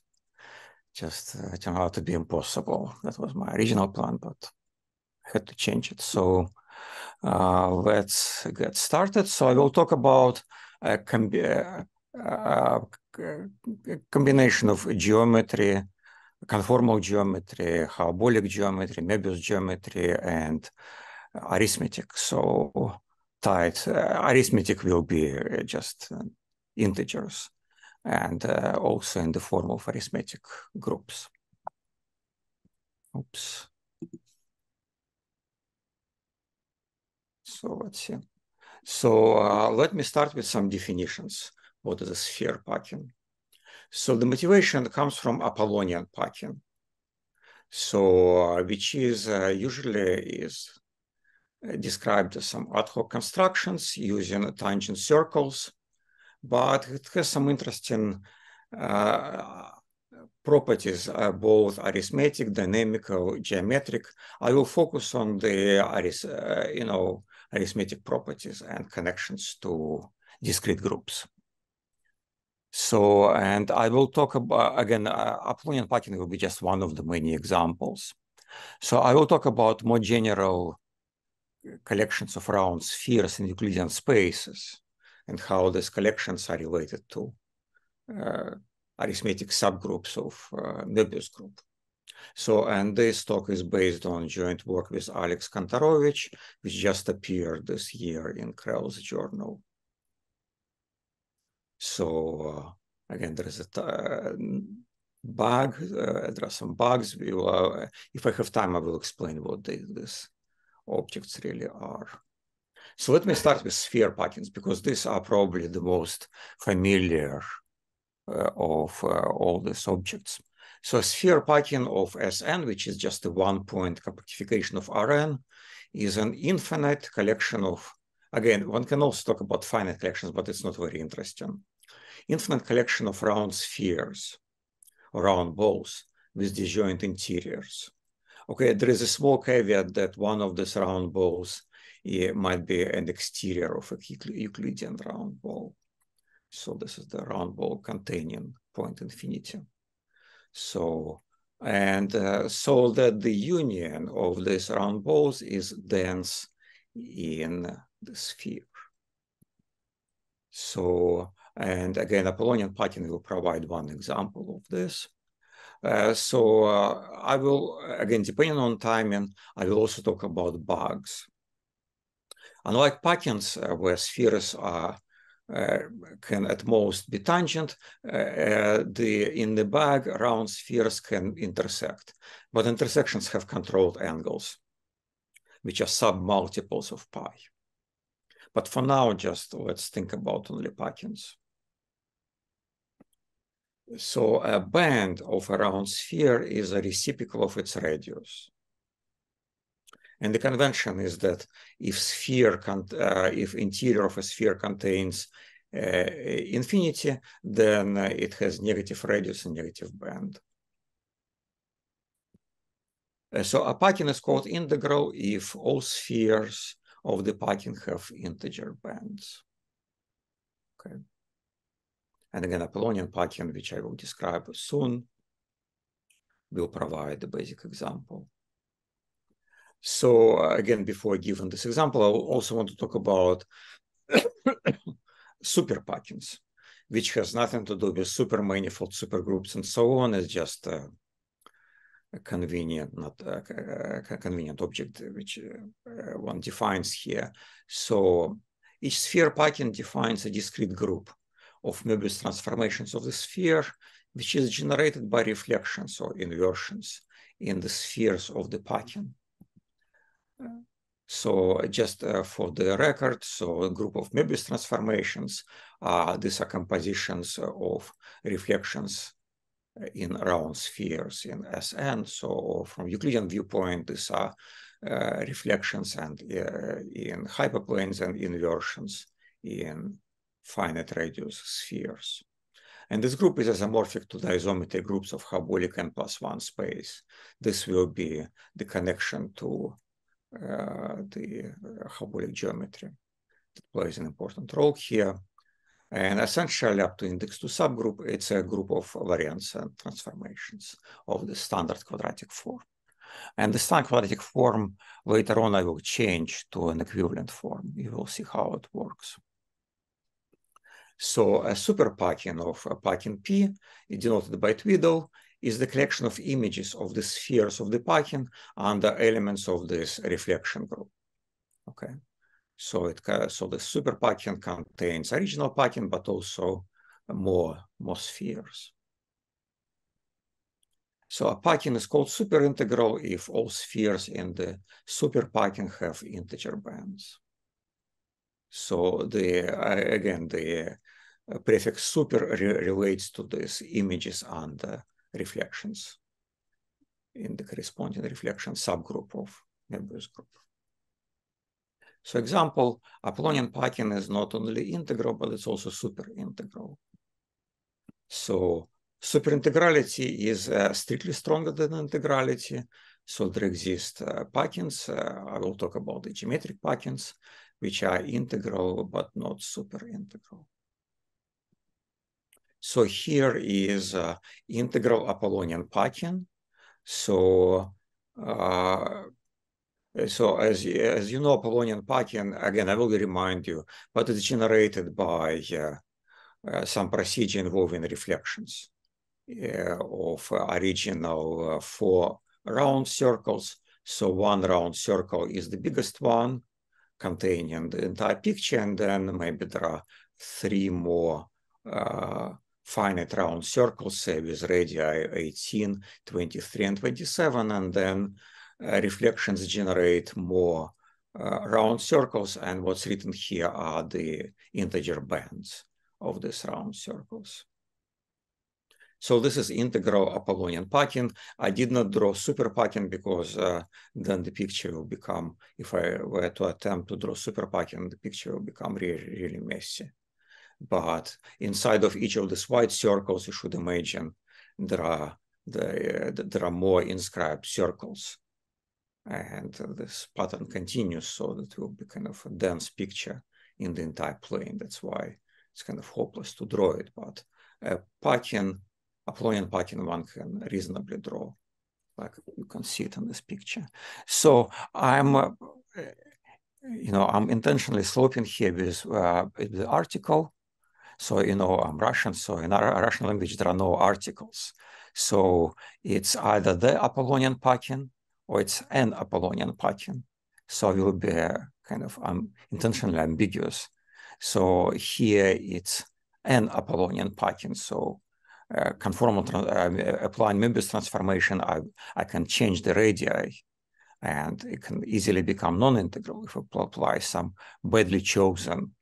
just turned out to be impossible. That was my original plan, but I had to change it. So let's get started. So I will talk about a combination of geometry, conformal geometry, hyperbolic geometry, Möbius geometry, and arithmetic. So arithmetic will be just integers, and also in the form of arithmetic groups. Oops. So let's see. So let me start with some definitions. What is a sphere packing? So the motivation comes from Apollonian packing. So which is usually described as some ad hoc constructions using tangent circles, but it has some interesting properties, both arithmetic, dynamical, geometric. I will focus on the arithmetic properties and connections to discrete groups. So, and I will talk about, again, Apollonian packing will be just one of the many examples. So I will talk about more general collections of round spheres in Euclidean spaces and how these collections are related to arithmetic subgroups of Möbius group. So, and this talk is based on joint work with Alex Kantarovich, which just appeared this year in Krell's journal. So again, there is a bug. There are some bugs. We will, if I have time, I will explain what these objects really are. So let me start with sphere packings, because these are probably the most familiar of all these objects. So a sphere packing of Sn, which is just a one-point compactification of Rn, is an infinite collection of, again, one can also talk about finite collections, but it's not very interesting. Infinite collection of round spheres, or round balls, with disjoint interiors. Okay, there is a small caveat that one of these round balls might be an exterior of a Euclidean round ball. So this is the round ball containing point infinity. So, and so that the union of these round balls is dense in the sphere. So, and again, Apollonian packing will provide one example of this. I will, again, depending on timing, I will also talk about bugs. Unlike packings, where spheres are can at most be tangent, in the bag, round spheres can intersect, but intersections have controlled angles, which are submultiples of pi. But for now, just let's think about only packings. So a band of a round sphere is a reciprocal of its radius. And the convention is that if interior of a sphere contains infinity, then it has negative radius and negative band. So a packing is called integral if all spheres of the packing have integer bands. Okay. And again, Apollonian packing, which I will describe soon, will provide the basic example. So again, before giving this example, I also want to talk about super packings, which has nothing to do with super manifold, supergroups, and so on. It's just a convenient, not a convenient object which one defines here. So each sphere packing defines a discrete group of Möbius transformations of the sphere, which is generated by reflections or inversions in the spheres of the packing. So just for the record, so a group of Möbius transformations, these are compositions of reflections in round spheres in Sn. So from Euclidean viewpoint, these are reflections and in hyperplanes and inversions in finite radius spheres. And this group is isomorphic to the isometry groups of hyperbolic n+1 space. This will be the connection to the hyperbolic geometry that plays an important role here. And essentially up to index 2 subgroup, it's a group of variants and transformations of the standard quadratic form. And the standard quadratic form, later on, I will change to an equivalent form. You will see how it works. So a super packing of a packing P, denoted by twiddle, is the collection of images of the spheres of the packing under elements of this reflection group. Okay, so the super packing contains original packing, but also more spheres. So a packing is called superintegral if all spheres in the super packing have integer bands. So again, the prefix super relates to these images and reflections in the corresponding reflection subgroup of Möbius group. So example, Apollonian packing is not only integral, but it's also superintegral. So superintegrality is strictly stronger than integrality. So there exist packings. I will talk about the geometric packings, which are integral but not superintegral. So here is integral Apollonian packing. So as you know, Apollonian packing, again, I will remind you, but it's generated by some procedure involving reflections. of original 4 round circles. So one round circle is the biggest one, containing the entire picture, and then maybe there are 3 more finite round circles, say with radii 18, 23, and 27, and then reflections generate more round circles, and what's written here are the integer bands of these round circles. So this is integral Apollonian packing. I did not draw super packing because then the picture will become, if I were to attempt to draw super packing, the picture will become really, really messy. But inside of each of these white circles, you should imagine there are more inscribed circles. And this pattern continues, so that will be kind of a dense picture in the entire plane. That's why it's kind of hopeless to draw it. But Apollonian packing one can reasonably draw, like you can see it in this picture. So I'm intentionally sloping here with the article. So, I'm Russian, so in our Russian language, there are no articles. So it's either the Apollonian packing or it's an Apollonian packing. So it will be kind of intentionally ambiguous. So here it's an Apollonian packing. So conformal applying Möbius transformation, I can change the radii, and it can easily become non-integral if I apply some badly chosen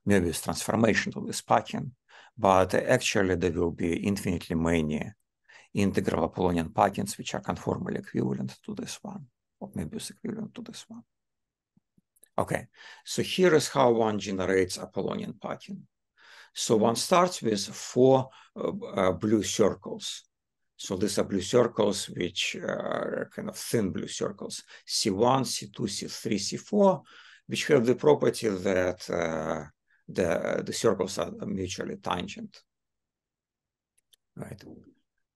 Möbius transformation to this packing. But actually, there will be infinitely many integral Apollonian packings which are conformally equivalent to this one, or Möbius equivalent to this one. Okay, so here is how one generates Apollonian packing. So one starts with 4 blue circles. So these are blue circles which are kind of thin blue circles, C1, C2, C3, C4, which have the property that the circles are mutually tangent. Right.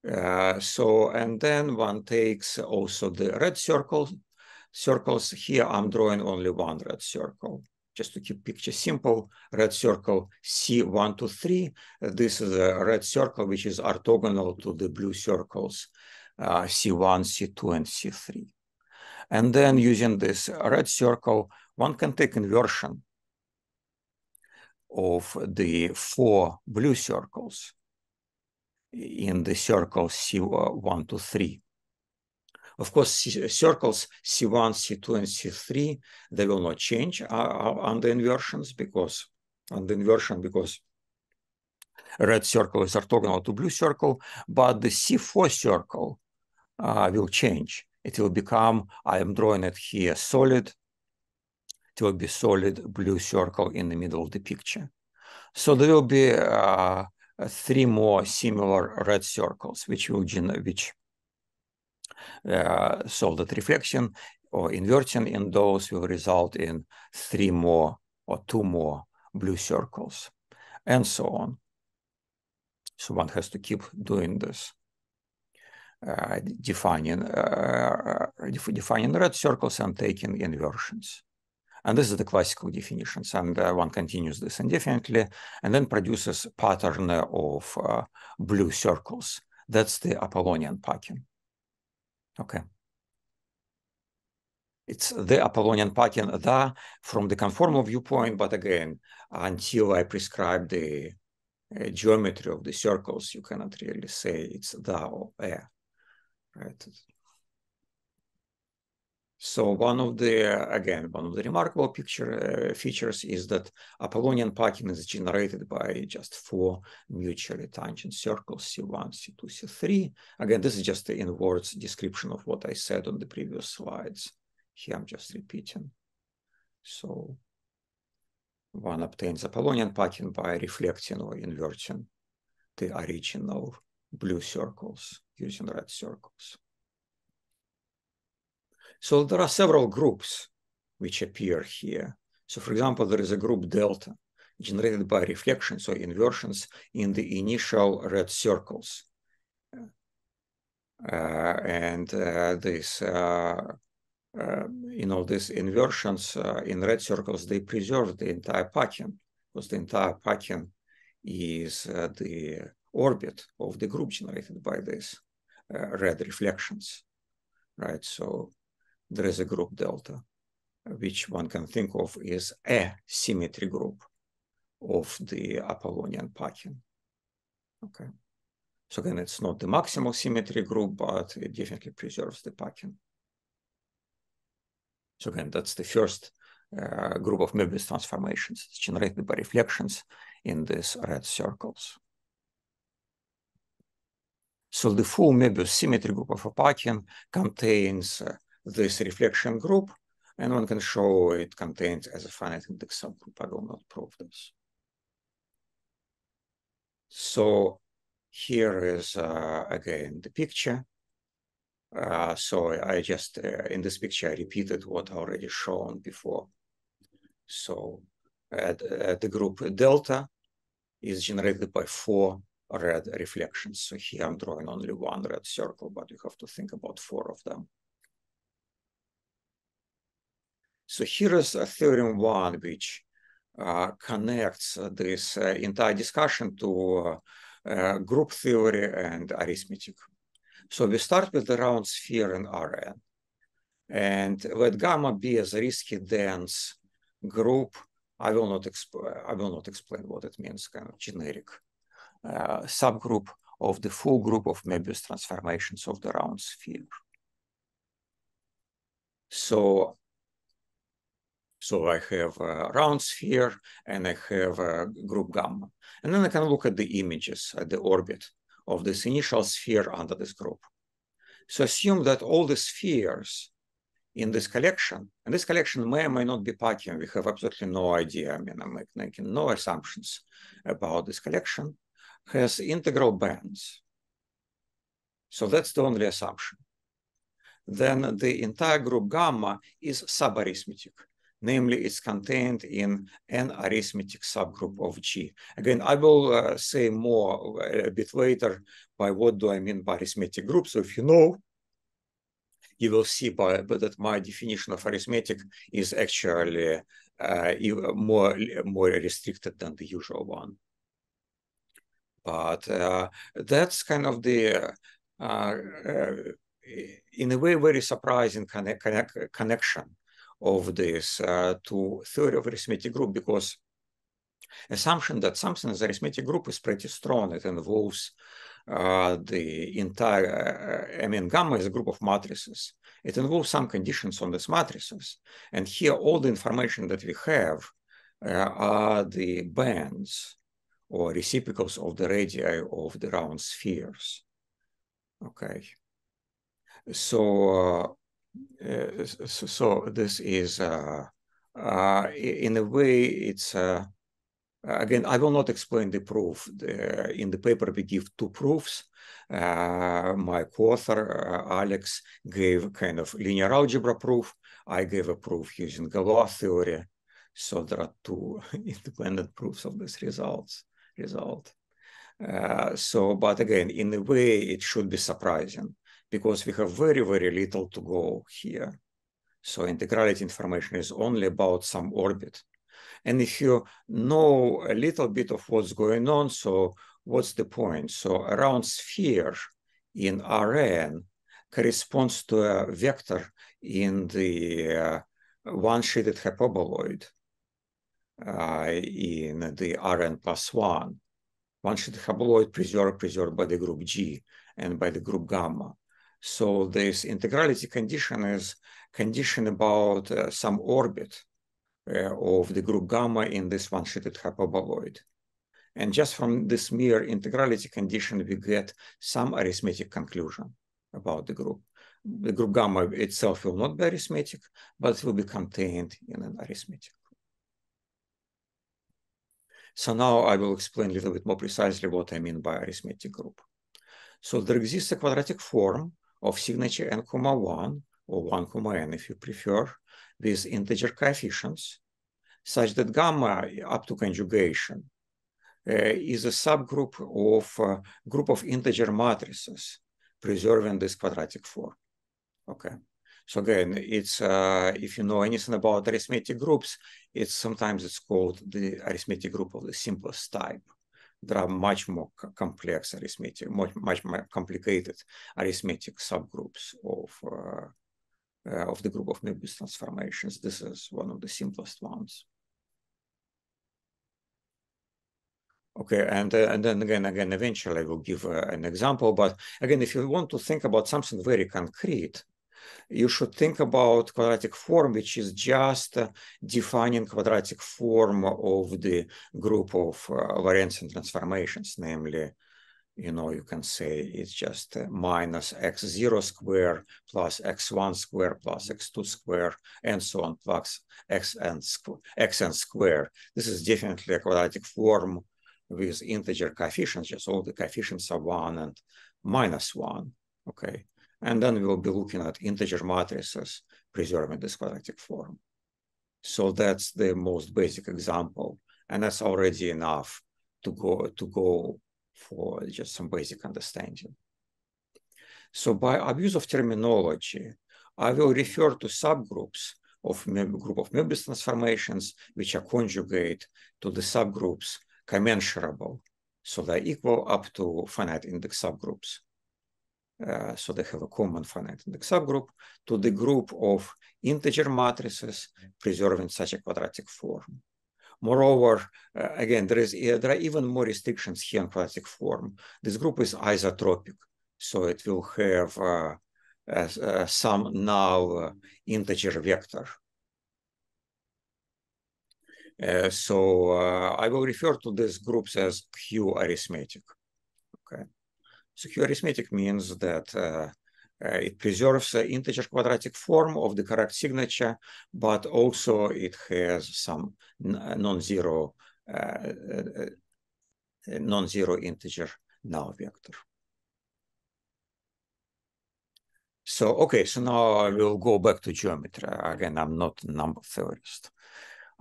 And then one takes also the red circles. Here I'm drawing only one red circle, just to keep picture simple. Red circle C1 to 3. This is a red circle which is orthogonal to the blue circles C1, C2, and C3. And then using this red circle, one can take inversion of the 4 blue circles in the circles C1 to 3. Of course, circles C1, C2, and C3, they will not change under inversions because red circle is orthogonal to blue circle, but the C4 circle will change. It will become, I am drawing it here, solid. It will be solid blue circle in the middle of the picture. So there will be 3 more similar red circles, which will solve that reflection, or inversion in those will result in 3 more or 2 more blue circles, and so on. So one has to keep doing this, defining red circles and taking inversions. And this is the classical definitions, and one continues this indefinitely, and then produces pattern of blue circles. That's the Apollonian packing. Okay. It's the Apollonian packing from the conformal viewpoint, but again, until I prescribe the geometry of the circles, you cannot really say it's the or a, right? So one of the remarkable features is that Apollonian packing is generated by just 4 mutually tangent circles, C1, C2, C3. Again, this is just the in-words description of what I said on the previous slides. Here I'm just repeating. So one obtains Apollonian packing by reflecting or inverting the original blue circles using red circles. So there are several groups which appear here. So for example, there is a group delta generated by reflections or inversions in the initial red circles. These inversions in red circles, they preserve the entire packing, because the entire packing is the orbit of the group generated by these red reflections, right? So there is a group delta, which one can think of as a symmetry group of the Apollonian packing. Okay. So again, it's not the maximal symmetry group, but it definitely preserves the packing. So again, that's the first group of Möbius transformations. It's generated by reflections in these red circles. So the full Möbius symmetry group of a packing contains this reflection group, and one can show it contains as a finite index subgroup. I will not prove this. So here is, again, the picture. So I just, in this picture, I repeated what I already shown before. So the group delta is generated by 4 red reflections. So here I'm drawing only 1 red circle, but you have to think about 4 of them. So here is a theorem 1, which connects this entire discussion to group theory and arithmetic. So we start with the round sphere in Rn, and let gamma be as a risky dense group. I will not explain what it means, kind of generic subgroup of the full group of Möbius transformations of the round sphere. So I have a round sphere and I have a group gamma. And then I can look at the images at the orbit of this initial sphere under this group. So assume that all the spheres in this collection, and this collection may or may not be packing. We have absolutely no idea. I mean, I'm making no assumptions about this collection, has integral bands. So that's the only assumption. Then the entire group gamma is subarithmetic. Namely, it's contained in an arithmetic subgroup of G. Again, I will say more a bit later by what do I mean by arithmetic group. So if you know, you will see that my definition of arithmetic is actually more restricted than the usual one. But that's kind of the, in a way, very surprising connection of this to theory of arithmetic group, because assumption that something is arithmetic group is pretty strong. It involves the entire, I mean, gamma is a group of matrices. It involves some conditions on these matrices. And here, all the information that we have are the bands or reciprocals of the radii of the round spheres. Okay. So this is, in a way, it's, again, I will not explain the proof. In the paper, we give 2 proofs. My co-author, Alex, gave kind of linear algebra proof. I gave a proof using Galois theory. So there are 2 independent proofs of this result. But again, in a way, it should be surprising, because we have very, very little to go here. So integrality information is only about some orbit. And if you know a little bit of what's going on, so what's the point? So a round sphere in Rn corresponds to a vector in the one-shaded hyperboloid in the Rn plus 1. One-shaded hyperboloid preserved by the group G and by the group gamma. So this integrality condition is condition about some orbit of the group gamma in this one-shaded hyperboloid. And just from this mere integrality condition, we get some arithmetic conclusion about the group. The group gamma itself will not be arithmetic, but it will be contained in an arithmetic. So now I will explain a little bit more precisely what I mean by arithmetic group. So there exists a quadratic form of signature n, 1, or 1, n if you prefer, with integer coefficients, such that gamma up to conjugation is a subgroup of group of integer matrices preserving this quadratic form. Okay. So again, it's if you know anything about arithmetic groups, sometimes it's called the arithmetic group of the simplest type, there are much more complex arithmetic, much more complicated arithmetic subgroups of the group of Möbius transformations. This is one of the simplest ones. Okay, and then again, eventually I will give an example. But again, if you want to think about something very concrete, you should think about quadratic form, which is just defining quadratic form of the group of variance transformations. Namely, you can say it's just minus x0 square plus x1 square plus x2 square and so on plus xn square. This is definitely a quadratic form with integer coefficients, just all the coefficients are 1 and minus 1. Okay. And then we will be looking at integer matrices preserving this quadratic form. So that's the most basic example. And that's already enough to go for just some basic understanding. So by abuse of terminology, I will refer to subgroups of group of Möbius transformations, which are conjugate to the subgroups commensurable. So they're equal up to finite index subgroups. So they have a common finite index subgroup to the group of integer matrices preserving such a quadratic form. Moreover, again, there are even more restrictions here in quadratic form. This group is isotropic, so it will have some null integer vector. So I will refer to these groups as Q arithmetic. Okay. So Q arithmetic means that it preserves the integer quadratic form of the correct signature, but also it has some non-zero integer null vector. So, okay, so now I will go back to geometry. Again, I'm not a number theorist.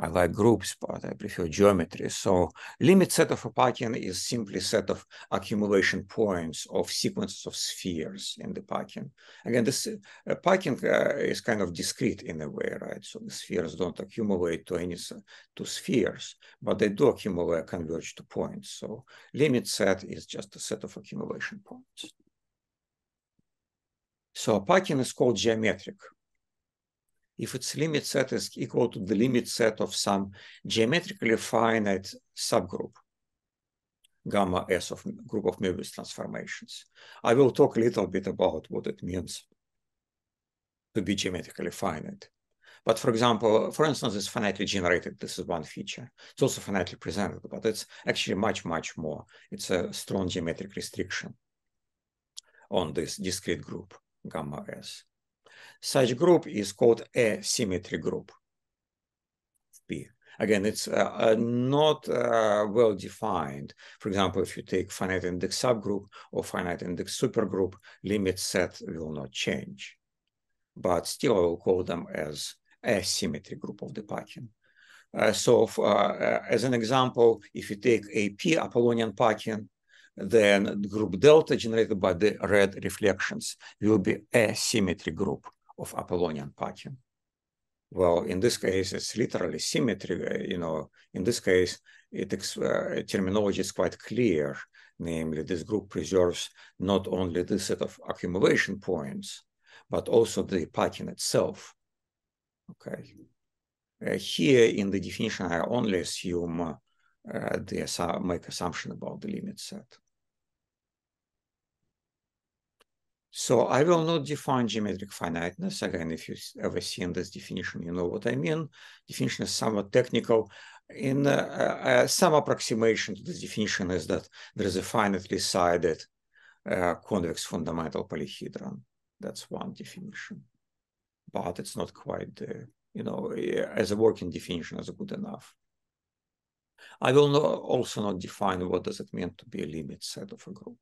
I like groups, but I prefer geometry. So limit set of a Packing is simply a set of accumulation points of sequences of spheres in the Packing. Again, this Packing is kind of discrete in a way, right? So the spheres don't accumulate to spheres, but they do accumulate, converge to points. So limit set is just a set of accumulation points. So a Packing is called geometric if its limit set is equal to the limit set of some geometrically finite subgroup, gamma S of group of Möbius transformations. I will talk a little bit about what it means to be geometrically finite. But for example, for instance, it's finitely generated. This is one feature. It's also finitely presented, but it's actually much, much more. It's a strong geometric restriction on this discrete group, gamma S. Such group is called a symmetry group, P. Again, it's not well defined. For example, if you take finite index subgroup or finite index supergroup, limit set will not change. But still, I will call them as a symmetry group of the Packing. So as an example, if you take a P Apollonian Packing, then group delta generated by the red reflections will be a symmetry group of Apollonian Packing. Well, in this case, it's literally symmetry. In this case, terminology is quite clear. Namely, this group preserves not only the set of accumulation points, but also the Packing itself. Okay. Here in the definition, I only assume make assumption about the limit set. So I will not define geometric finiteness. Again, if you've ever seen this definition, you know what I mean. Definition is somewhat technical. In some approximation to this definition is that there is a finitely sided convex fundamental polyhedron. That's one definition. But it's not quite, as a working definition, is good enough. I will also not define what does it mean to be a limit set of a group.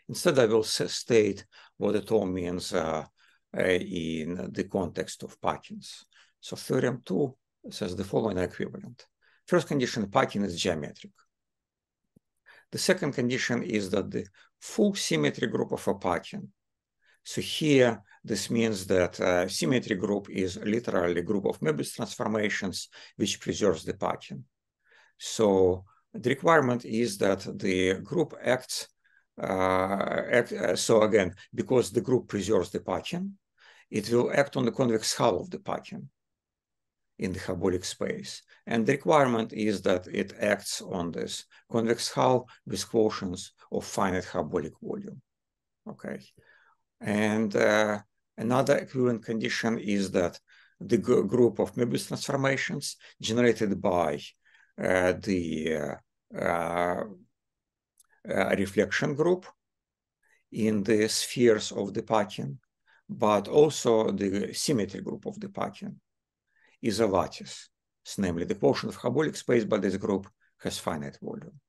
Instead, I will state what it all means in the context of Packings. So theorem 2 says the following equivalent. First condition, Packing is geometric. The second condition is that the full symmetry group of a Packing. So here, this means that symmetry group is literally a group of Möbius transformations which preserves the Packing. So the requirement is that the group acts, so again, because the group preserves the Pachin, it will act on the convex hull of the Pachin in the hyperbolic space. And the requirement is that it acts on this convex hull with quotients of finite hyperbolic volume. Okay. And another equivalent condition is that the group of Möbius transformations generated by the reflection group in the spheres of the Pachin, but also the symmetry group of the Pachin is a lattice, namely the quotient of hyperbolic space, but this group has finite volume.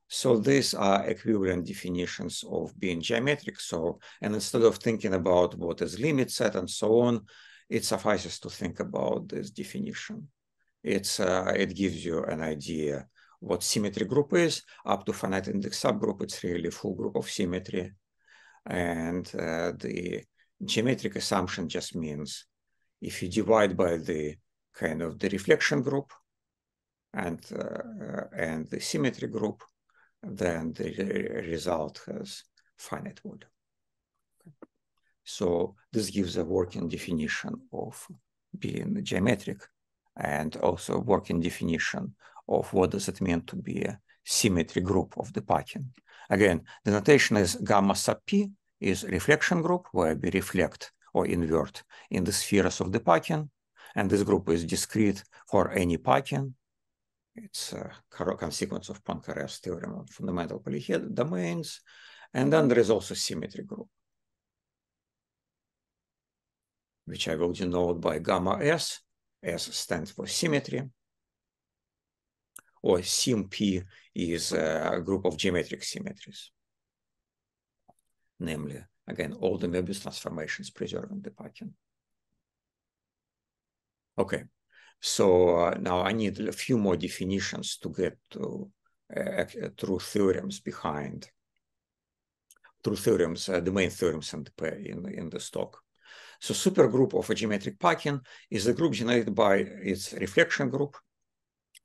So these are equivalent definitions of being geometric. So, and instead of thinking about what is limit set and so on, it suffices to think about this definition. It gives you an idea what symmetry group is. Up to finite index subgroup, it's really a full group of symmetry. And the geometric assumption just means if you divide by the kind of the reflection group and the symmetry group, then the result has finite volume. So this gives a working definition of being geometric and also a working definition of what does it mean to be a symmetry group of the Pachin. Again, the notation is gamma sub p is reflection group where we reflect or invert in the spheres of the Pachin, and this group is discrete for any Pachin. It's a consequence of Poincaré's theorem on fundamental polyhedral domains. And then there is also symmetry group, which I will denote by gamma S. S stands for symmetry, or SymP is a group of geometric symmetries. Namely, again, all the Möbius transformations preserving the Pachin. Okay. So now I need a few more definitions to get to true theorems behind, the main theorems in the talk. So supergroup of a geometric Pachin is a group generated by its reflection group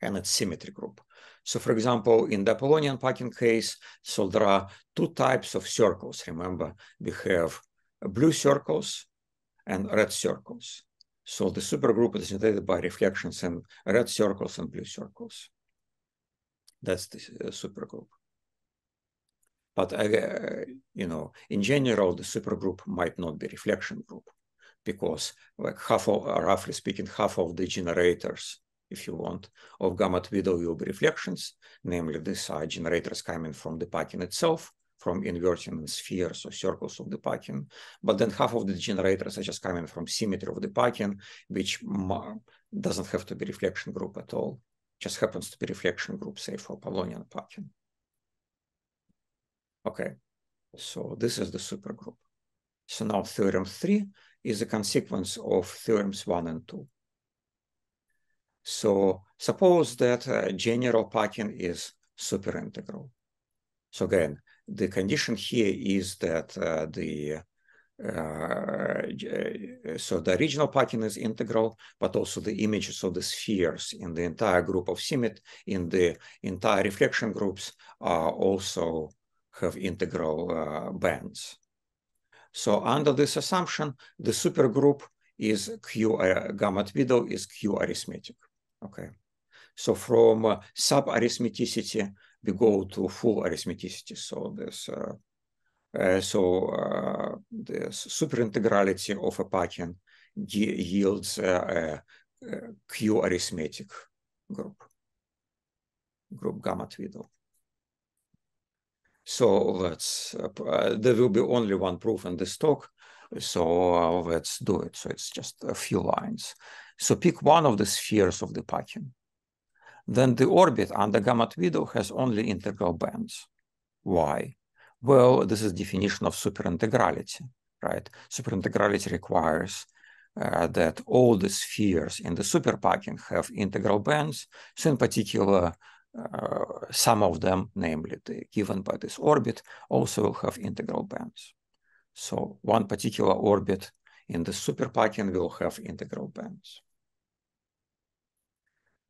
and its symmetry group. So for example, in the Apollonian Pachin case, so there are two types of circles. Remember, we have blue circles and red circles. So the supergroup is generated by reflections in red circles and blue circles. That's the supergroup. But in general, the supergroup might not be reflection group because, like roughly speaking, half of the generators, if you want, of gamma twiddle will be reflections. Namely, these are generators coming from the Pachin itself, from inverting spheres or circles of the Pachin. But then half of the generators are just coming from symmetry of the Pachin, which doesn't have to be reflection group at all. Just happens to be reflection group, say, for Apollonian Pachin. Okay, so this is the supergroup. So now theorem 3 is a consequence of theorems 1 and 2. So suppose that general Pachin is superintegral. So again, the condition here is that the original Pachin is integral, but also the images of the spheres in the entire group of symmetry, in the entire reflection groups, also have integral bands. So under this assumption, the supergroup is Q gamma twiddle is Q arithmetic. Okay, so from sub-arithmeticity we go to full arithmeticity. So this this superintegrality of a Pachin yields a Q arithmetic group gamma twiddle. So let's there will be only one proof in this talk. So let's do it. So it's just a few lines. So pick one of the spheres of the Pachin. Then the orbit under gamma twiddle has only integral bands. Why? Well, this is definition of superintegrality, right? Superintegrality requires that all the spheres in the super Pachin have integral bands. So in particular, some of them, namely the given by this orbit, also have integral bands. So one particular orbit in the super Pachin will have integral bands.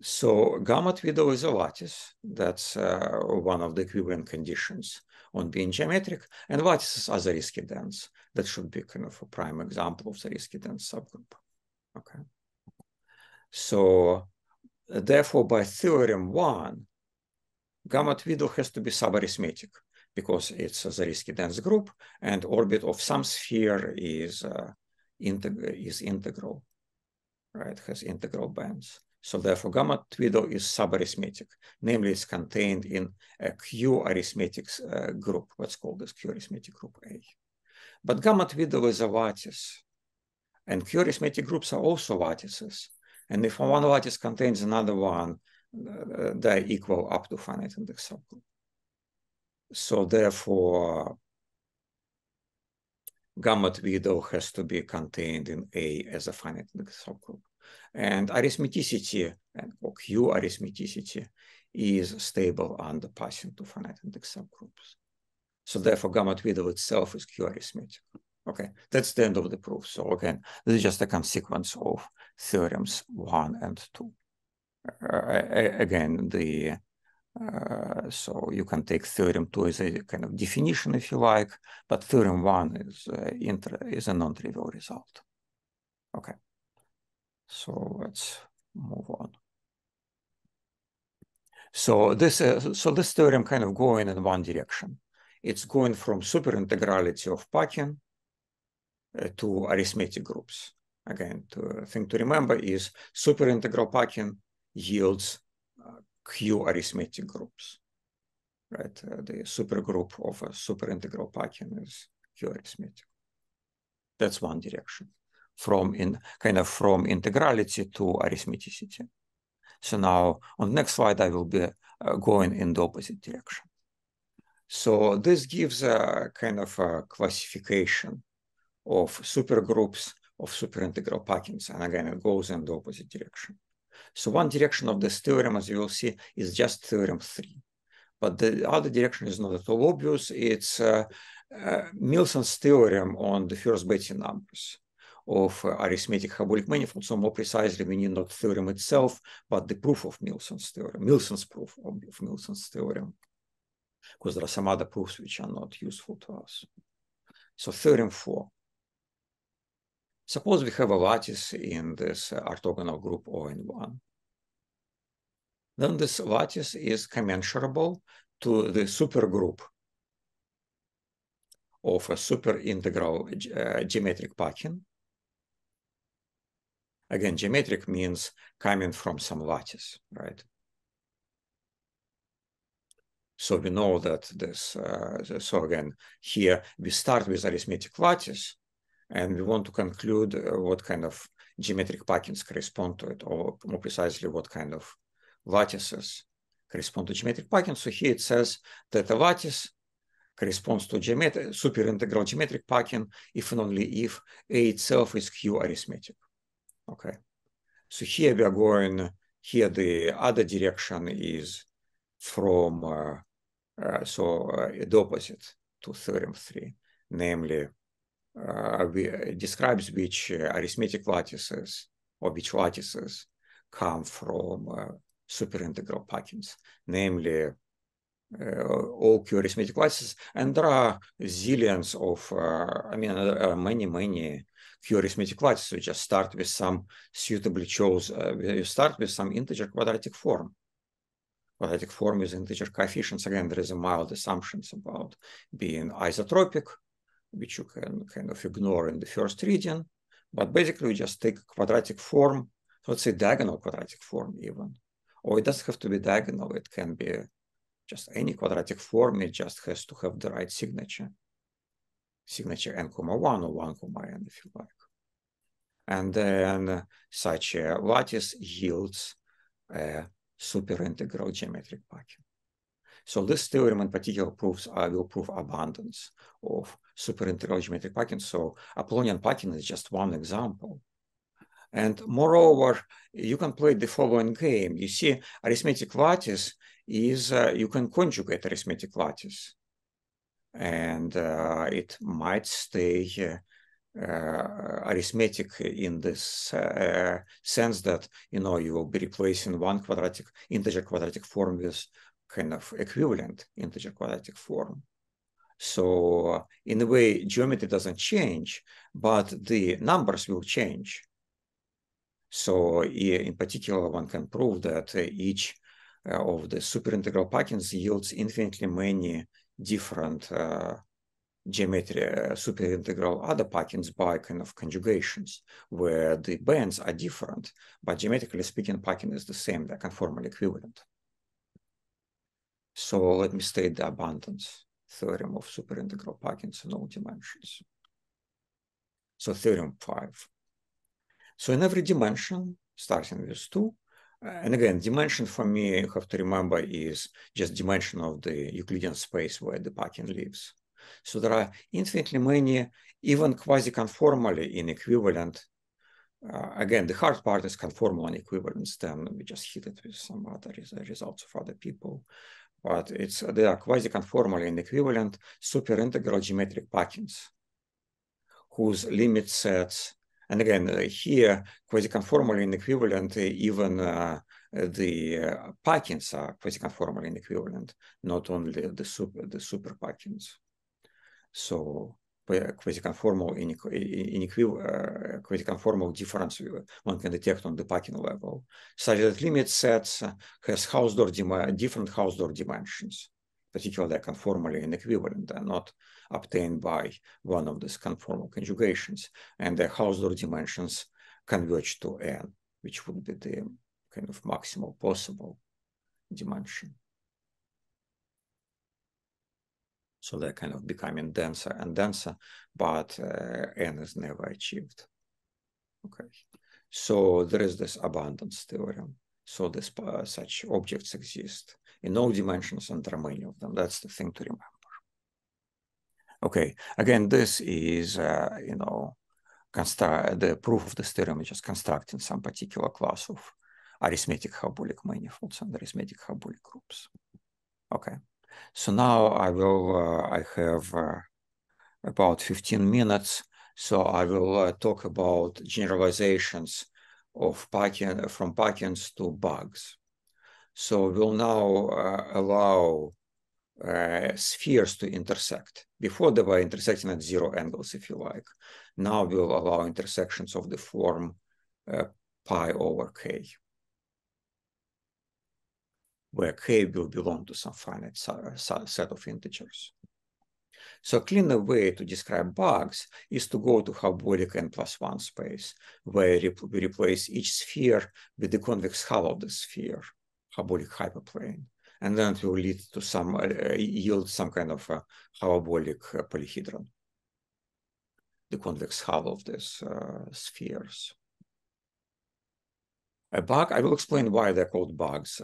So gamma twiddle is a lattice. That's one of the equivalent conditions on being geometric. And lattices are the risky dense. That should be kind of a prime example of the risky dense subgroup. Okay. So therefore, by theorem 1, gamma twiddle has to be subarithmetic because it's the risky dense group, and orbit of some sphere is integral, right? Has integral bands. So therefore, gamma twiddle is subarithmetic. Namely, it's contained in a Q arithmetic group. Let's call this Q arithmetic group A. But gamma twiddle is a lattice, and Q arithmetic groups are also lattices. And if one lattice contains another one, they equal up to finite index subgroup. So therefore, gamma twiddle has to be contained in A as a finite index subgroup. And arithmeticity, or Q arithmeticity, is stable under passing to finite index subgroups. So therefore, gamma twiddle itself is Q arithmetic. Okay, that's the end of the proof. So again, this is just a consequence of theorems 1 and 2. Again, so you can take theorem 2 as a kind of definition, if you like, but theorem 1 is a non-trivial result. Okay, so let's move on. So this theorem kind of going in one direction. It's going from superintegrality of packing to arithmetic groups. Again, the thing to remember is superintegral packing yields Q arithmetic groups, right? The supergroup of a superintegral packing is Q arithmetic. That's one direction, from integrality to arithmeticity. So now on the next slide, I will be going in the opposite direction. So this gives a kind of a classification of supergroups of superintegral packings. And again, it goes in the opposite direction. So one direction of this theorem, as you will see, is just theorem 3. But the other direction is not at all obvious. It's Milson's theorem on the first Betti numbers of arithmetic hyperbolic manifolds. So more precisely, we need not theorem itself, but the proof of Milson's theorem, Milson's proof of Milson's theorem, because there are some other proofs which are not useful to us. So theorem 4. Suppose we have a lattice in this orthogonal group ON1. Then this lattice is commensurable to the supergroup of a superintegral geometric packing. Again, geometric means coming from some lattice, right? So we know that this, so again, here we start with arithmetic lattice, and we want to conclude what kind of geometric packings correspond to it, or more precisely, what kind of lattices correspond to geometric packings. So here it says that a lattice corresponds to superintegral geometric packing if and only if A itself is Q arithmetic. Okay. So here we are going, here the other direction is from, the opposite to theorem 3, namely, describes which arithmetic lattices or which lattices come from superintegral packings, namely all Q arithmetic lattices. And there are zillions of, many Q arithmetic lattices. We just start with some suitably chosen, you start with some integer quadratic form. Quadratic form is integer coefficients. Again, there is a mild assumptions about being isotropic, which you can kind of ignore in the first reading. But basically, we just take quadratic form, let's say diagonal quadratic form even. Or it doesn't have to be diagonal. It can be just any quadratic form. It just has to have the right signature. Signature n, 1 or 1, n, if you like. And then such a lattice yields a superintegral geometric packing. So this theorem in particular will prove abundance of superintegral geometric packing. So Apollonian packing is just one example. And moreover, you can play the following game. You see, arithmetic lattice is, you can conjugate arithmetic lattice. And it might stay arithmetic in this sense that, you know, you will be replacing one integer quadratic form with kind of equivalent integer quadratic form. So in a way, geometry doesn't change, but the numbers will change. So in particular, one can prove that each of the superintegral packings yields infinitely many different geometry superintegral other packings by kind of conjugations, where the bands are different, but geometrically speaking, packing is the same, they're conformally equivalent. So let me state the abundance theorem of superintegral packings in all dimensions. So theorem 5. So in every dimension, starting with 2, and again, dimension for me, you have to remember, is just dimension of the Euclidean space where the packing lives. So there are infinitely many, even quasi-conformally inequivalent. Again, the hard part is conformal inequivalence. Then we just hit it with some other results of other people. But they are quasi-conformally inequivalent superintegral geometric packings whose limit sets, and again, here, quasi-conformally inequivalent, even the packings are quasi-conformally inequivalent, not only the super packings. So quasi-conformal quasi-conformal difference one can detect on the packing level, such that limit sets has different Hausdorff dimensions, particularly conformally inequivalent. They are not obtained by one of these conformal conjugations, and the Hausdorff dimensions converge to n, which would be the kind of maximal possible dimension. So they're kind of becoming denser and denser, but n is never achieved. Okay, so there is this abundance theorem. So this such objects exist in all dimensions, and there are many of them. That's the thing to remember. Okay, again, this is you know, the proof of this theorem is just constructing some particular class of arithmetic hyperbolic manifolds and arithmetic hyperbolic groups. Okay. So now I have about 15 minutes. So I will talk about generalizations of packing, from packings to bugs. So we'll now allow spheres to intersect. Before they were intersecting at 0 angles, if you like. Now we'll allow intersections of the form pi over k, where k will belong to some finite set of integers. So a cleaner way to describe bugs is to go to hyperbolic n+1 space, where we replace each sphere with the convex hull of the sphere, hyperbolic hyperplane, and then it will lead to some yield some kind of a hyperbolic polyhedron, the convex hull of these spheres. A bug, I will explain why they're called bugs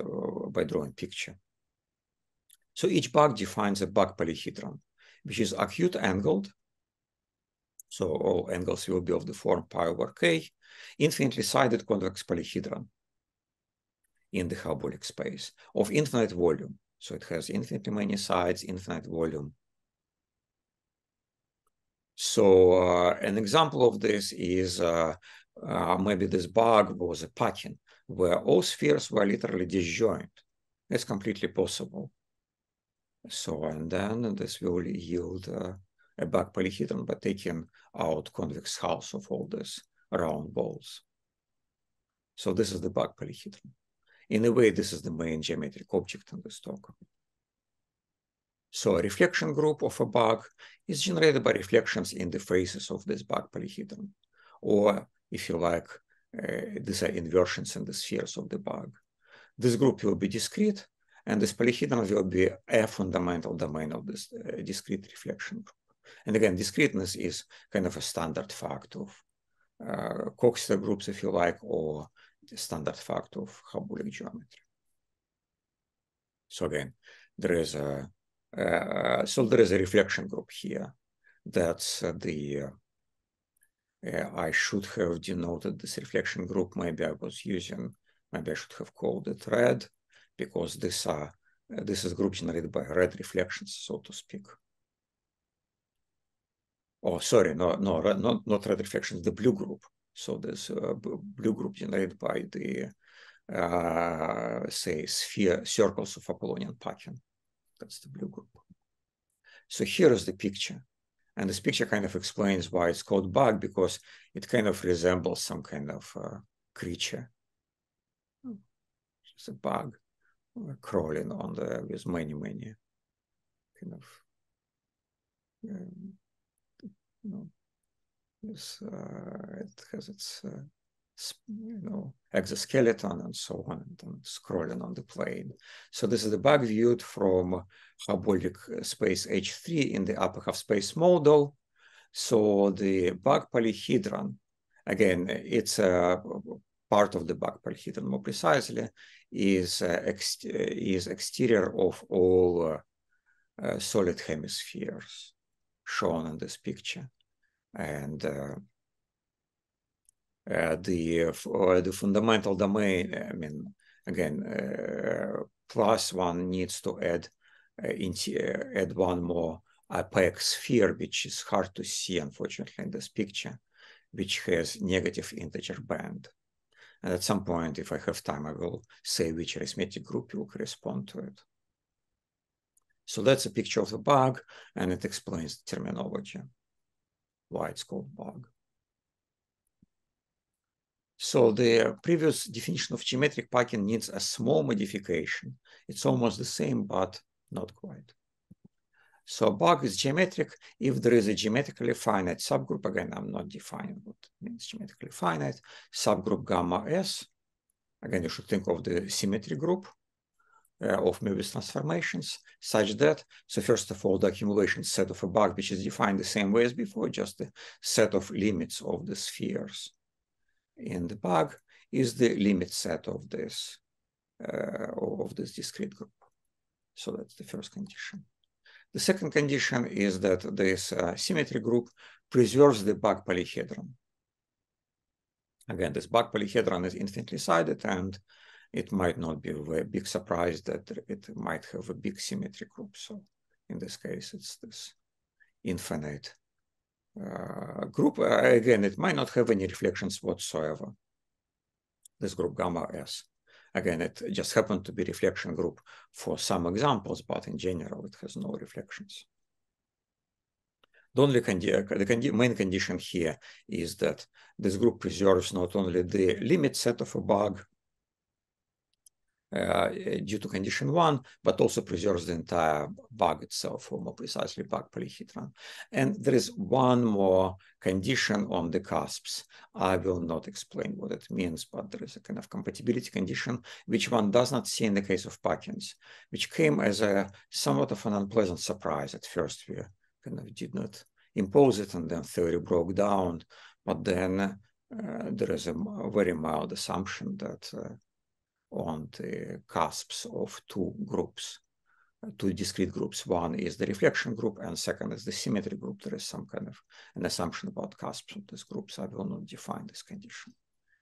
by drawing picture. So each bug defines a bug polyhedron, which is acute angled. So all angles will be of the form pi over k, infinitely sided convex polyhedron in the hyperbolic space of infinite volume. So it has infinitely many sides, infinite volume. So an example of this is maybe this bug was a packing where all spheres were literally disjoint. It's completely possible. So, and then this will yield a bug polyhedron by taking out convex hulls of all these round balls. So this is the bug polyhedron. In a way, this is the main geometric object in this talk. So a reflection group of a bug is generated by reflections in the faces of this bug polyhedron. Or, if you like, these are inversions in the spheres of the bug. This group will be discrete, and this polyhedron will be a fundamental domain of this discrete reflection group. And again, discreteness is kind of a standard fact of Coxeter groups, if you like, or the standard fact of hyperbolic geometry. So again, there is a reflection group here. That's I should have denoted this reflection group. Maybe I should have called it red, because this is group generated by red reflections, so to speak. Oh, sorry, not red reflections, the blue group. So this blue group generated by the, say, circles of Apollonian packing. That's the blue group. So here is the picture. And this picture kind of explains why it's called bug, because it kind of resembles some kind of creature. It's a bug crawling on the, with many kind of, you know, it has its, you know, exoskeleton and so on, and scrolling on the plane. So this is the bug viewed from hyperbolic space H3 in the upper half space model. So the bug polyhedron, again, it's a part of the bug polyhedron more precisely, is exterior of all solid hemispheres shown in this picture. And the fundamental domain, I mean, again, plus one needs to add one more opaque sphere, which is hard to see, unfortunately, in this picture, which has negative integer band. And at some point, if I have time, I will say which arithmetic group will correspond to it. So that's a picture of the bug, and it explains the terminology, why it's called bug. So the previous definition of geometric packing needs a small modification. It's almost the same, but not quite. So bug is geometric if there is a geometrically finite subgroup. Again, I'm not defining what means geometrically finite. Subgroup gamma S. Again, you should think of the symmetry group of Möbius transformations such that, so first of all, the accumulation set of a bug, which is defined the same way as before, just the set of limits of the spheres in the bug is the limit set of this discrete group. So that's the first condition. The second condition is that this symmetry group preserves the bug polyhedron. Again, this bug polyhedron is infinitely sided, and it might not be a very big surprise that it might have a big symmetry group. So in this case, it's this infinite group. Again, it might not have any reflections whatsoever, this group gamma S. Again, it just happened to be reflection group for some examples, but in general, it has no reflections. The only main condition here is that this group preserves not only the limit set of a bug due to condition 1, but also preserves the entire bug itself, or more precisely bug polyhedron. And there is one more condition on the cusps. I will not explain what it means, but there is a kind of compatibility condition, which one does not see in the case of Packins, which came as a somewhat of an unpleasant surprise. At first, we kind of did not impose it, and then theory broke down. But then there is a very mild assumption that on the cusps of two groups, two discrete groups. One is the reflection group, and second is the symmetry group. There is some kind of an assumption about cusps of these groups. I will not define this condition.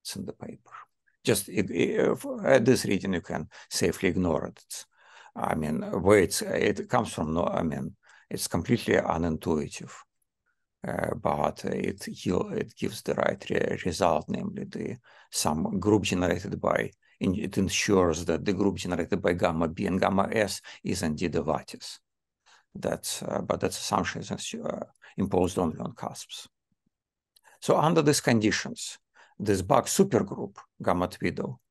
It's in the paper. Just at this reading, you can safely ignore it. I mean, where it comes from, no, I mean, it's completely unintuitive. But it gives the right result, namely some group generated by, it ensures that the group generated by gamma B and gamma S is indeed a lattice. But that assumption is imposed only on cusps. So under these conditions, this bug supergroup, gamma Twiddle,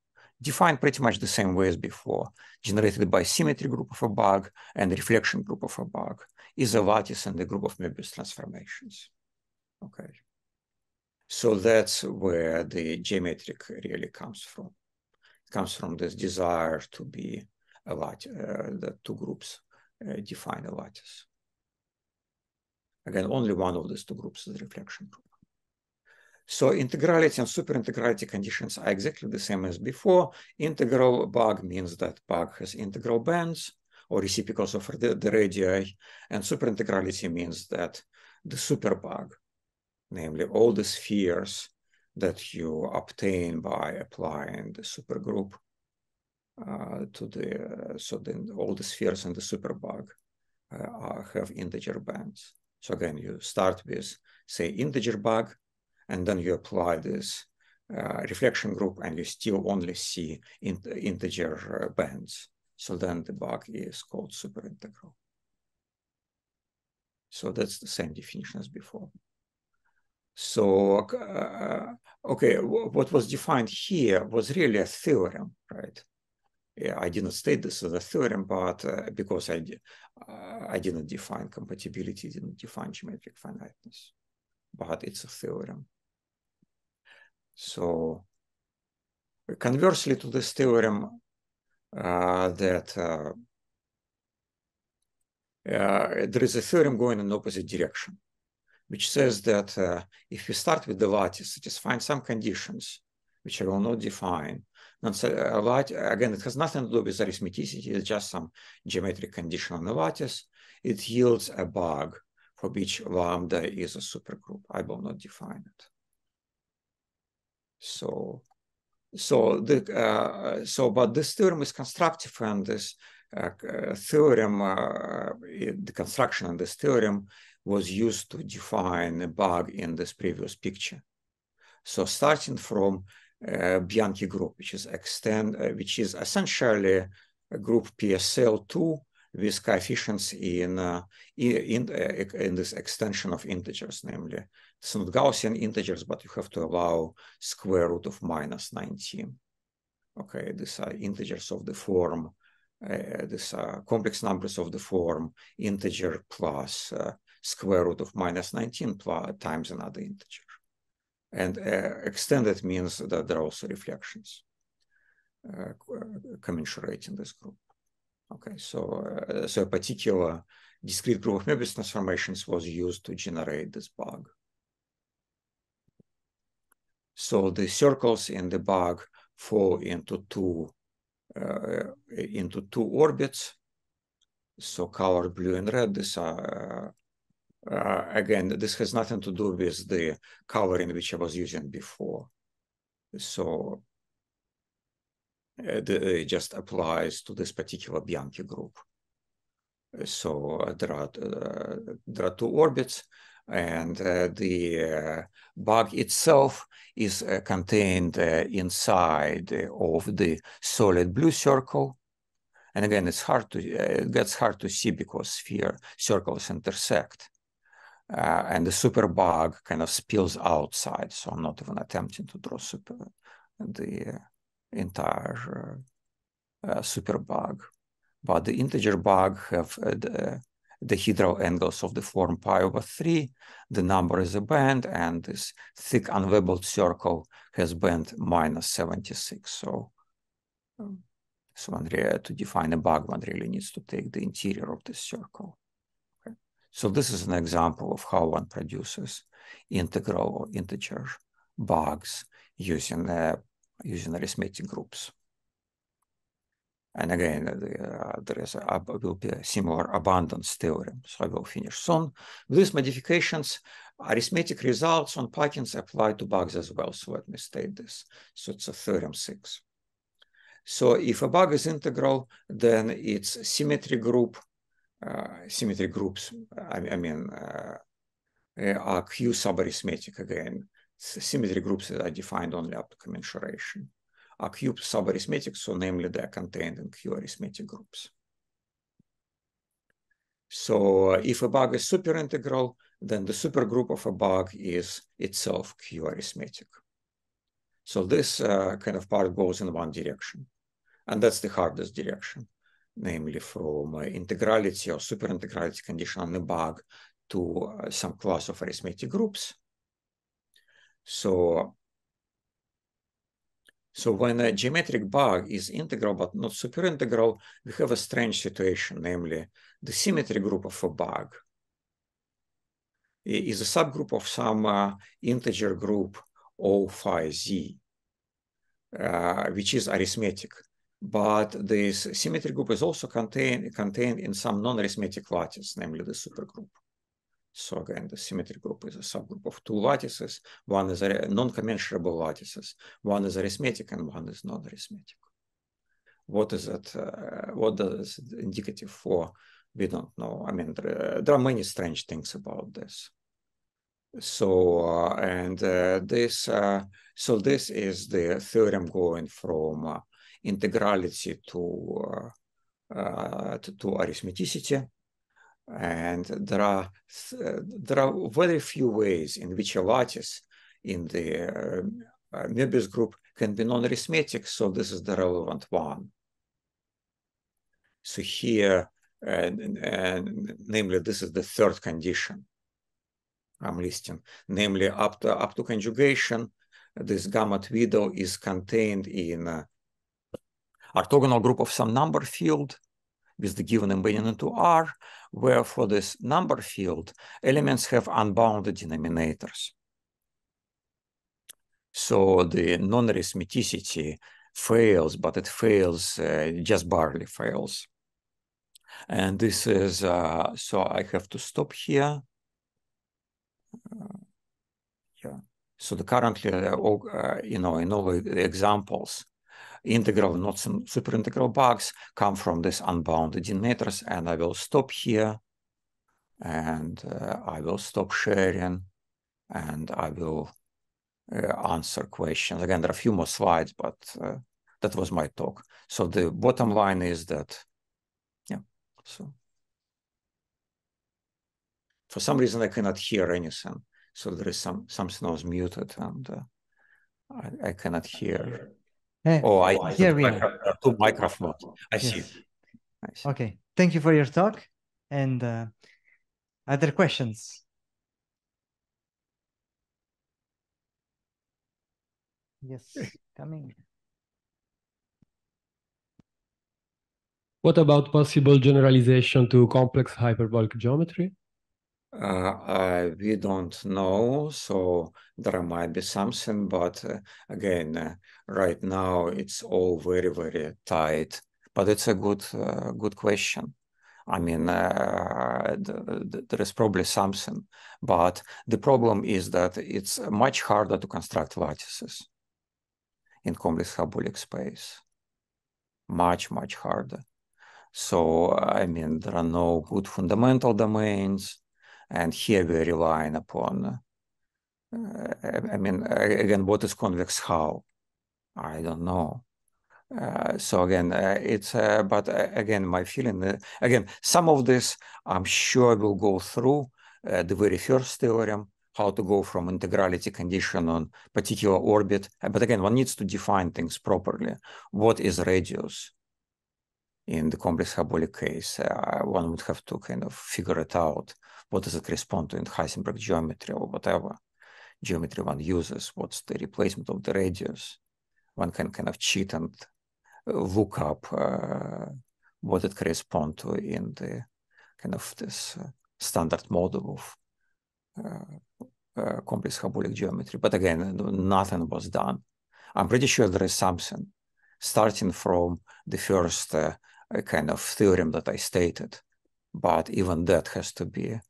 defined pretty much the same way as before, generated by symmetry group of a bug and reflection group of a bug, is a lattice in the group of Möbius transformations. Okay. So that's where the geometric really comes from. It comes from this desire to be a lattice, that two groups define a lattice. Again, only one of these two groups is the reflection group. So integrality and superintegrality conditions are exactly the same as before. Integral bug means that bug has integral bands or reciprocals of the radii, and superintegrality means that the superbug, namely all the spheres that you obtain by applying the supergroup to the, so then all the spheres in the superbug have integer bands. So again, you start with, say, integer bug, and then you apply this reflection group, and you still only see integer bands. So then the bug is called superintegral. So that's the same definition as before. So, okay, what was defined here was really a theorem, right? Yeah, I didn't state this as a theorem, but because I didn't define compatibility, didn't define geometric finiteness, but it's a theorem. So conversely to this theorem, there is a theorem going in the opposite direction, which says that if we start with the lattice, satisfying some conditions, which I will not define, again, it has nothing to do with arithmeticity, it's just some geometric condition on the lattice. It yields a bug for which lambda is a supergroup. I will not define it. But this theorem is constructive, and this theorem, the construction of this theorem was used to define a bug in this previous picture. So starting from Bianchi group, which is essentially a group PSL2 with coefficients in this extension of integers, namely it's not Gaussian integers, but you have to allow square root of minus 19. Okay, these are integers of the form, these are complex numbers of the form integer plus square root of minus 19 times another integer. And extended means that there are also reflections commensurate in this group. Okay, so a particular discrete group of Möbius transformations was used to generate this bug. So the circles in the bug fall into two orbits. So colored blue and red. These are again, this has nothing to do with the coloring which I was using before. So it just applies to this particular Bianchi group. So there are two orbits, and the bug itself is contained inside of the solid blue circle. And again, it gets hard to see because circles intersect. And the super bug kind of spills outside, so I'm not even attempting to draw the entire super bug. But the integer bug have the hedral angles of the form pi/3. The number is a band, and this thick unwebbled circle has band -76. So to define a bug, one really needs to take the interior of this circle. So this is an example of how one produces integral or integer bugs using arithmetic groups. And again, will be a similar abundance theorem. So I will finish soon. With these modifications, arithmetic results on plugins apply to bugs as well. So let me state this. So it's a theorem 6. So if a bug is integral, then its symmetry groups, are Q subarithmetic again. Symmetry groups that are defined only up to commensuration. Are Q subarithmetic, so namely they are contained in Q arithmetic groups. So if a bug is superintegral, then the supergroup of a bug is itself Q arithmetic. So this kind of part goes in one direction. And that's the hardest direction, namely from integrality or superintegrality condition on the bug to some class of arithmetic groups. So when a geometric bug is integral but not superintegral, we have a strange situation, namely the symmetry group of a bug is a subgroup of some integer group O phi z, which is arithmetic. But this symmetry group is also contained in some non-arithmetic lattice, namely the supergroup. So again, the symmetry group is a subgroup of two lattices. One is non-commensurable lattices. One is arithmetic and one is non-arithmetic. What is it? What is it indicative for We don't know. I mean, there are many strange things about this. So this is the theorem going from integrality to arithmeticity, and there are very few ways in which a lattice in the Möbius group can be non-arithmetic. So this is the relevant one. So here, namely, this is the third condition I'm listing, namely up to conjugation, this gamma twiddle is contained in orthogonal group of some number field with the given embedding into R, where for this number field, elements have unbounded denominators. So the non-arithmeticity fails, but it fails, just barely fails. And this is, so I have to stop here. Yeah. So currently, in all the examples, integral, not some superintegral bugs come from this unbounded denominators, and I will stop here, and I will stop sharing, and I will answer questions. Again, there are a few more slides, but that was my talk. So the bottom line is that, yeah, so for some reason I cannot hear anything. So there is something was muted, and I cannot hear. Here we are. Two microphones. I Yes. see. Okay. Thank you for your talk. And other questions? Yes, coming. What about possible generalization to complex hyperbolic geometry? We don't know, so there might be something, but again, right now it's all very, very tight. But it's a good question. I mean, there is probably something, but the problem is that it's much harder to construct lattices in complex hyperbolic space. Much, much harder. So, I mean, there are no good fundamental domains. And here we're relying upon, I mean, again, what is convex how? I don't know. So again, but again, my feeling, again, some of this, I'm sure will go through the very first theorem, how to go from integrality condition on particular orbit. But again, one needs to define things properly. What is radius? In the complex hyperbolic case, one would have to kind of figure it out. What does it correspond to in Heisenberg geometry or whatever geometry one uses? What's the replacement of the radius? One can kind of cheat and look up what it corresponds to in the kind of this standard model of complex hyperbolic geometry. But again, nothing was done. I'm pretty sure there is something starting from the first kind of theorem that I stated, but even that has to be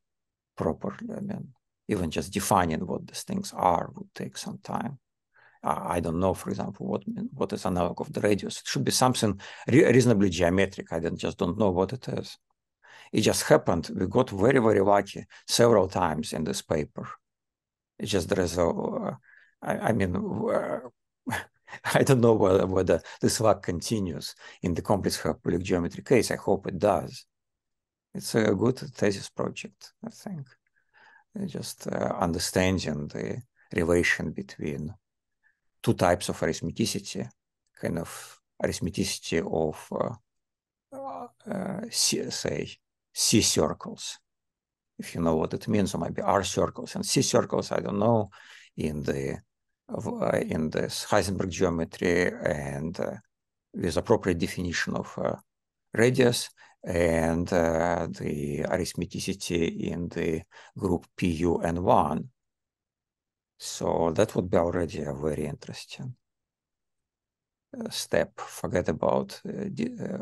properly, I mean, even just defining what these things are would take some time. I don't know, for example, what is analog of the radius. It should be something reasonably geometric. I just don't know what it is. It just happened. We got very, very lucky several times in this paper. It's just there is a, I mean, I don't know whether this luck continues in the complex hyperbolic geometry case. I hope it does. It's a good thesis project, I think. Just understanding the relation between two types of arithmeticity, kind of arithmeticity of, say, C circles, if you know what it means, or maybe R circles and C circles, I don't know, in this Heisenberg geometry, and with appropriate definition of radius, and the arithmeticity in the group PUN1. So that would be already a very interesting step. Forget about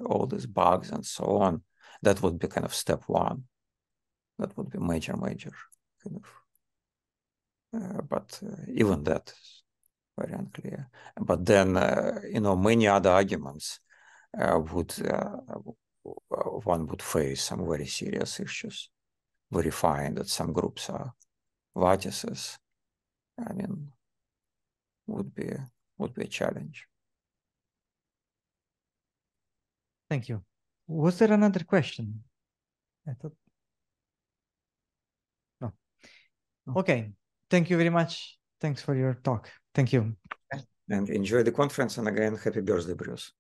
all these bugs and so on. That would be kind of step one. That would be major kind of. But even that is very unclear. But then, many other arguments would one would face some very serious issues, verifying that some groups are lattices. I mean, would be a challenge. Thank you. Was there another question? I thought no. Okay. Thank you very much. Thanks for your talk. Thank you. And enjoy the conference, and again, happy birthday, Bruce.